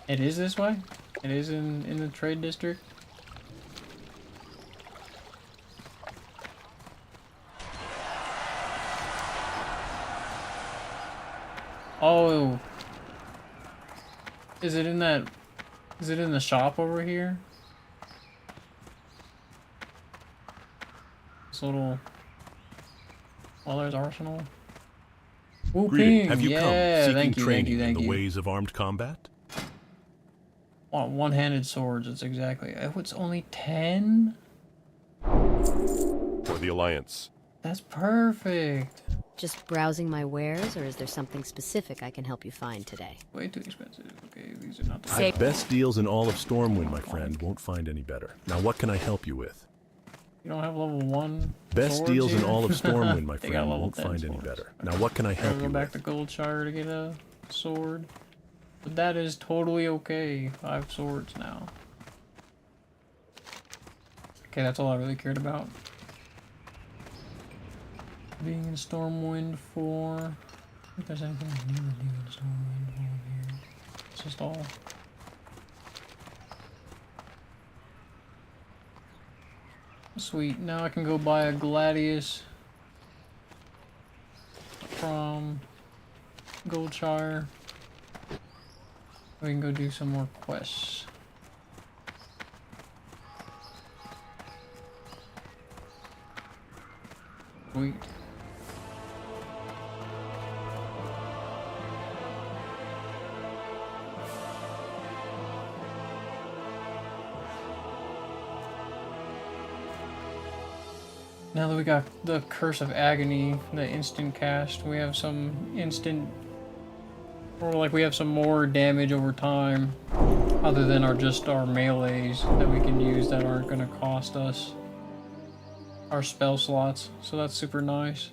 It is this way? It is in the trade district? Oh. Is it in the shop over here? This little Weller's arsenal? Wu Ping! Have you Yeah, come seeking thank you, training thank in the you. ways of armed combat? One-handed swords, it's exactly. Oh, it's only 10? For the Alliance. That's perfect. Just browsing my wares, or is there something specific I can help you find today? Way too expensive. Okay, these are not the Best deals in all of Stormwind, my friend. Won't find any better. Now, what can I help you with? You don't have level 1 Best swords deals in here? all of Stormwind, my They got friend. level Won't 10 find any swords. better. Now, what can I help Go you back with? to Goldshire to get a sword. But that is totally okay. 5 swords now. Okay, that's all I really cared about. Being in Stormwind 4. I think there's anything new to do in Stormwind 4 here. It's just all. Sweet. Now I can go buy a Gladius from Goldshire. We can go do some more quests. Sweet. Now that we got the Curse of Agony, the instant cast, we have some instant, or like we have some more damage over time, other than just our melees that we can use that aren't going to cost us our spell slots. So that's super nice,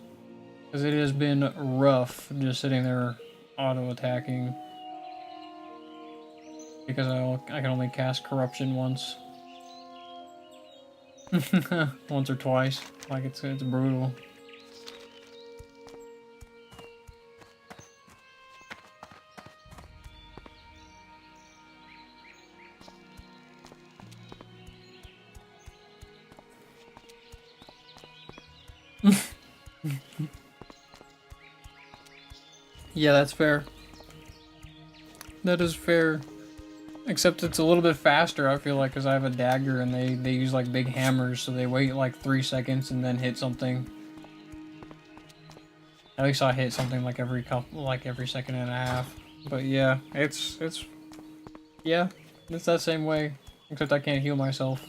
because it has been rough just sitting there auto attacking, because I can only cast Corruption once. Once or twice. Like it's brutal. Yeah, that's fair. That is fair. Except it's a little bit faster, I feel like, because I have a dagger and they use like big hammers, so they wait like 3 seconds and then hit something. At least I hit something like every second and a half. But yeah, it's that same way. Except I can't heal myself.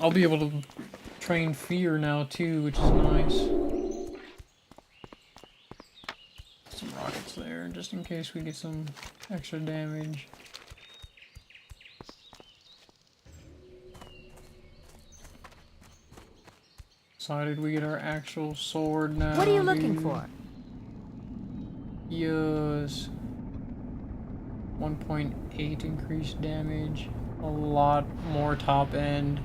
I'll be able to train fear now too, which is nice. Some rockets there, just in case we get some extra damage. Decided we get our actual sword now. What are you looking for? Yes. 1.8 increased damage. A lot more top end.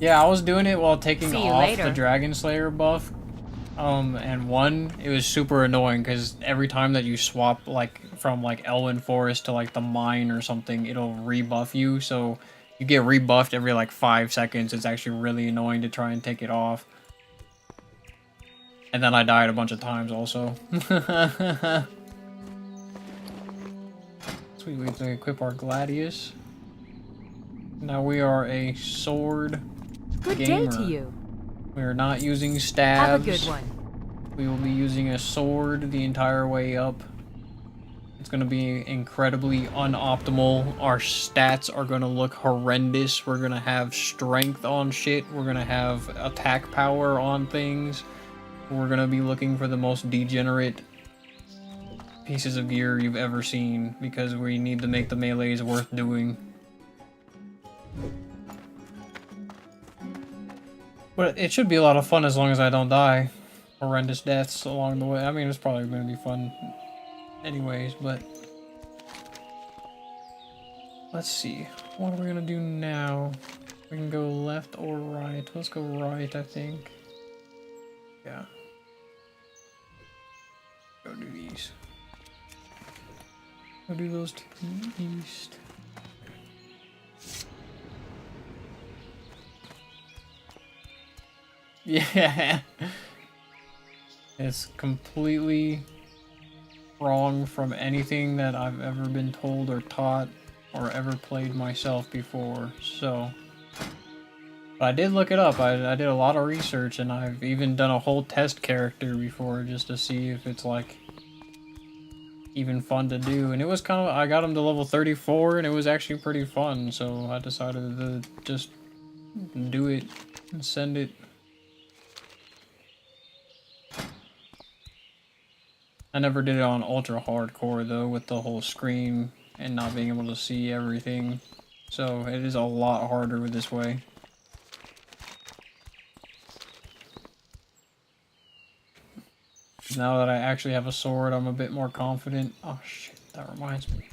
Yeah, I was doing it while taking off the Dragon Slayer buff. And it was super annoying because every time that you swap like from like Elwyn Forest to like the mine or something, it'll rebuff you. So you get rebuffed every like 5 seconds. It's actually really annoying to try and take it off. And then I died a bunch of times also. Sweet, we have to equip our Gladius. Now we are a sword Good gamer. day to you. We are not using stabs. Have a good one. We will be using a sword the entire way up. It's going to be incredibly unoptimal. Our stats are going to look horrendous. We're going to have strength on shit. We're going to have attack power on things. We're going to be looking for the most degenerate pieces of gear you've ever seen, because we need to make the melees worth doing. But it should be a lot of fun as long as I don't die. Horrendous deaths along the way. I mean, it's probably going to be fun anyways, but... Let's see. What are we going to do now? We can go left or right. Let's go right, I think. Yeah. Go do these. Go do those to the east. Yeah. It's completely wrong from anything that I've ever been told or taught or ever played myself before, so... But I did look it up. I did a lot of research, and I've even done a whole test character before just to see if it's, like, even fun to do. And it was kind of... I got him to level 34, and it was actually pretty fun, so I decided to just do it and send it. I never did it on ultra hardcore though, with the whole screen and not being able to see everything. So it is a lot harder with this way. Now that I actually have a sword, I'm a bit more confident. Oh shit, that reminds me.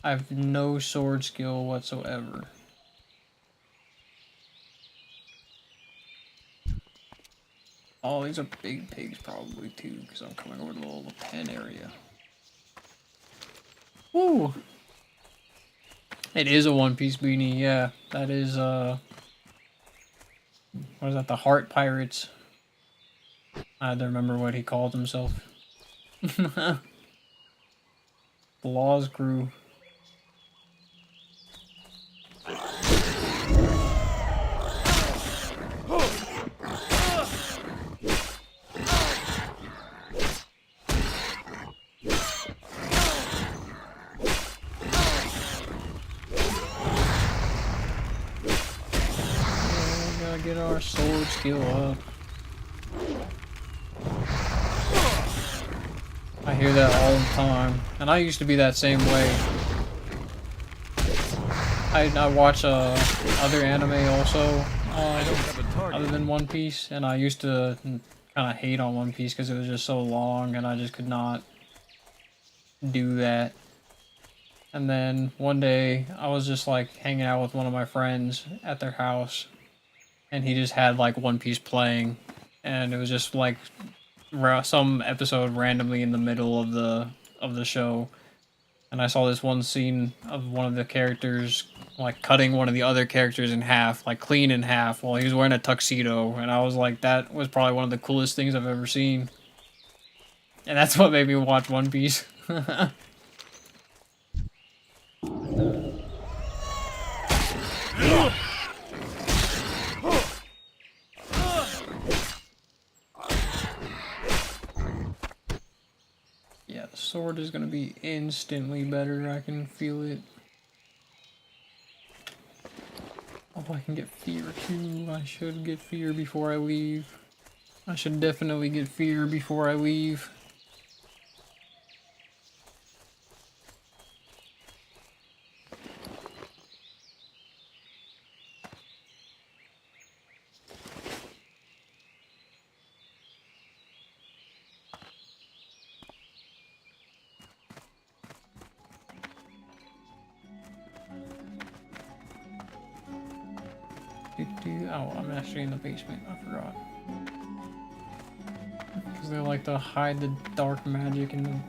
I have no sword skill whatsoever. Oh, these are big pigs probably too, because I'm coming over to the little pen area. Woo! It is a One Piece beanie, yeah. That is, what is that, the Heart Pirates? I don't remember what he called himself. The Laws Crew. Get our sword skill up. I hear that all the time, and I used to be that same way. I watch other anime also, other than One Piece, and I used to kind of hate on One Piece because it was just so long, and I just could not do that. And then one day I was just like hanging out with one of my friends at their house. And he just had like One Piece playing, and it was just like some episode randomly in the middle of the show, and I saw this one scene of one of the characters like cutting one of the other characters in half, like clean in half, while he was wearing a tuxedo, and I was like, that was probably one of the coolest things I've ever seen, and that's what made me watch One Piece. Yeah, the sword is gonna be instantly better. I can feel it. Oh, I can get fear too. I should get fear before I leave. I should definitely get fear before I leave. Oh, I'm actually in the basement. I forgot. Because they like to hide the dark magic in the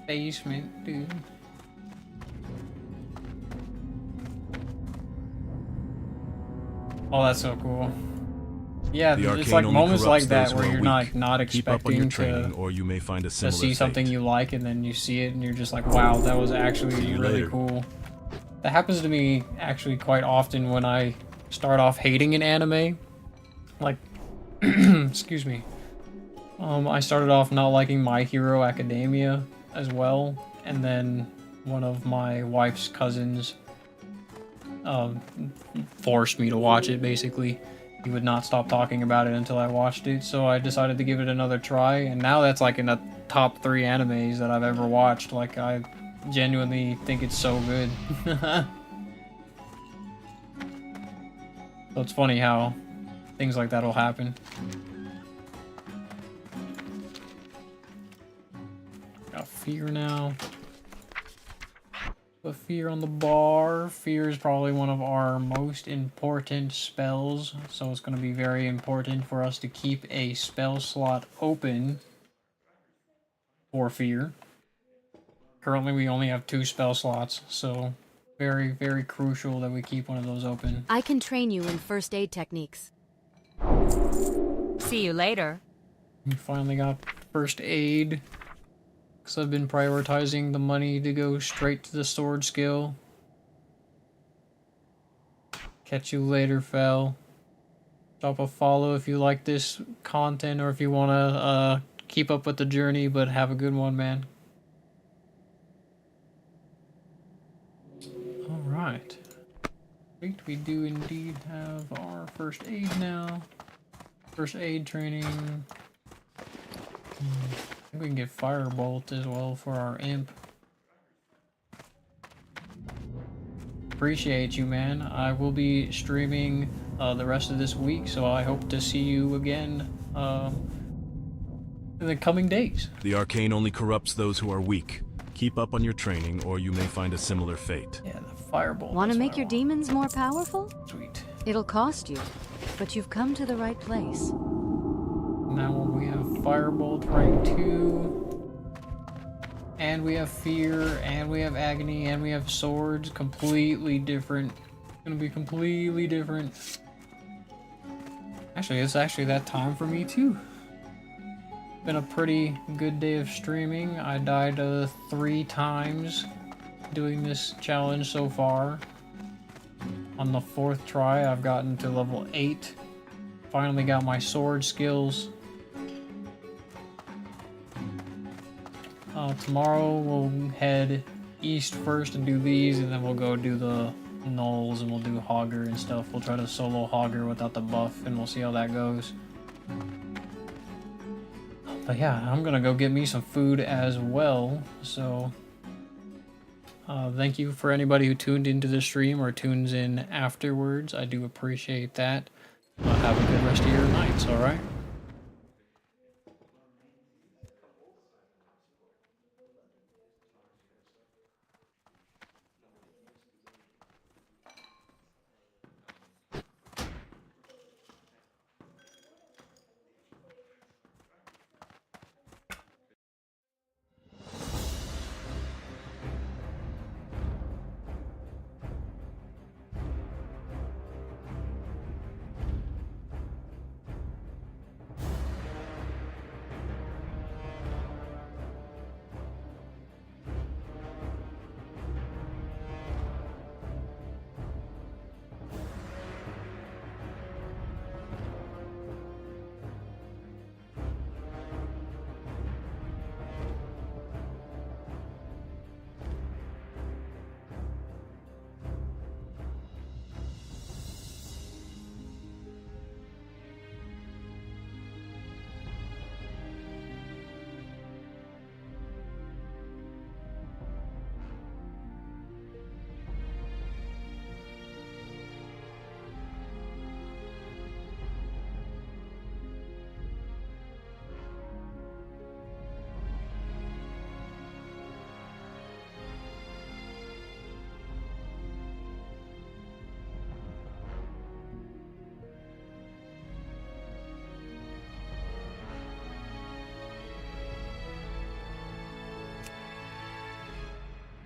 basement, dude. Oh, that's so cool. Yeah, it's like moments like that where you're not expecting or you may find a to see something you like, and then you see it and you're just like, wow, that was actually really cool. That happens to me actually quite often when I start off hating an anime. Like, excuse me. I started off not liking My Hero Academia as well, and then one of my wife's cousins forced me to watch it, basically. He would not stop talking about it until I watched it, so I decided to give it another try, and now that's like in the top 3 animes that I've ever watched. Like, I genuinely think it's so good. So it's funny how things like that will happen. Got fear now. Put fear on the bar. Fear is probably one of our most important spells, so it's going to be very important for us to keep a spell slot open for fear. Currently we only have 2 spell slots, so very, very crucial that we keep one of those open. I can train you in first aid techniques. See you later. We finally got first aid, because I've been prioritizing the money to go straight to the sword skill. Catch you later, Fel. Drop a follow if you like this content, or if you want to keep up with the journey, but have a good one, man. Alright. Wait, we do indeed have our first aid now. First aid training. I think we can get Firebolt as well for our imp. Appreciate you, man. I will be streaming the rest of this week, so I hope to see you again in the coming days. The arcane only corrupts those who are weak. Keep up on your training, or you may find a similar fate. Yeah, the Firebolt. Want to make your demons more powerful? Sweet. It'll cost you, but you've come to the right place. Now we have Firebolt rank 2. And we have Fear, and we have Agony, and we have Swords. Completely different. Gonna be completely different. Actually, it's actually that time for me too. Been a pretty good day of streaming. I died 3 times doing this challenge so far. On the 4th try, I've gotten to level 8. Finally got my sword skills. Tomorrow we'll head east first and do these, and then we'll go do the Knolls and we'll do Hogger and stuff. We'll try to solo Hogger without the buff, and we'll see how that goes. But yeah, I'm gonna go get me some food as well, so thank you for anybody who tuned into the stream or tunes in afterwards. I do appreciate that. Have a good rest of your nights, alright?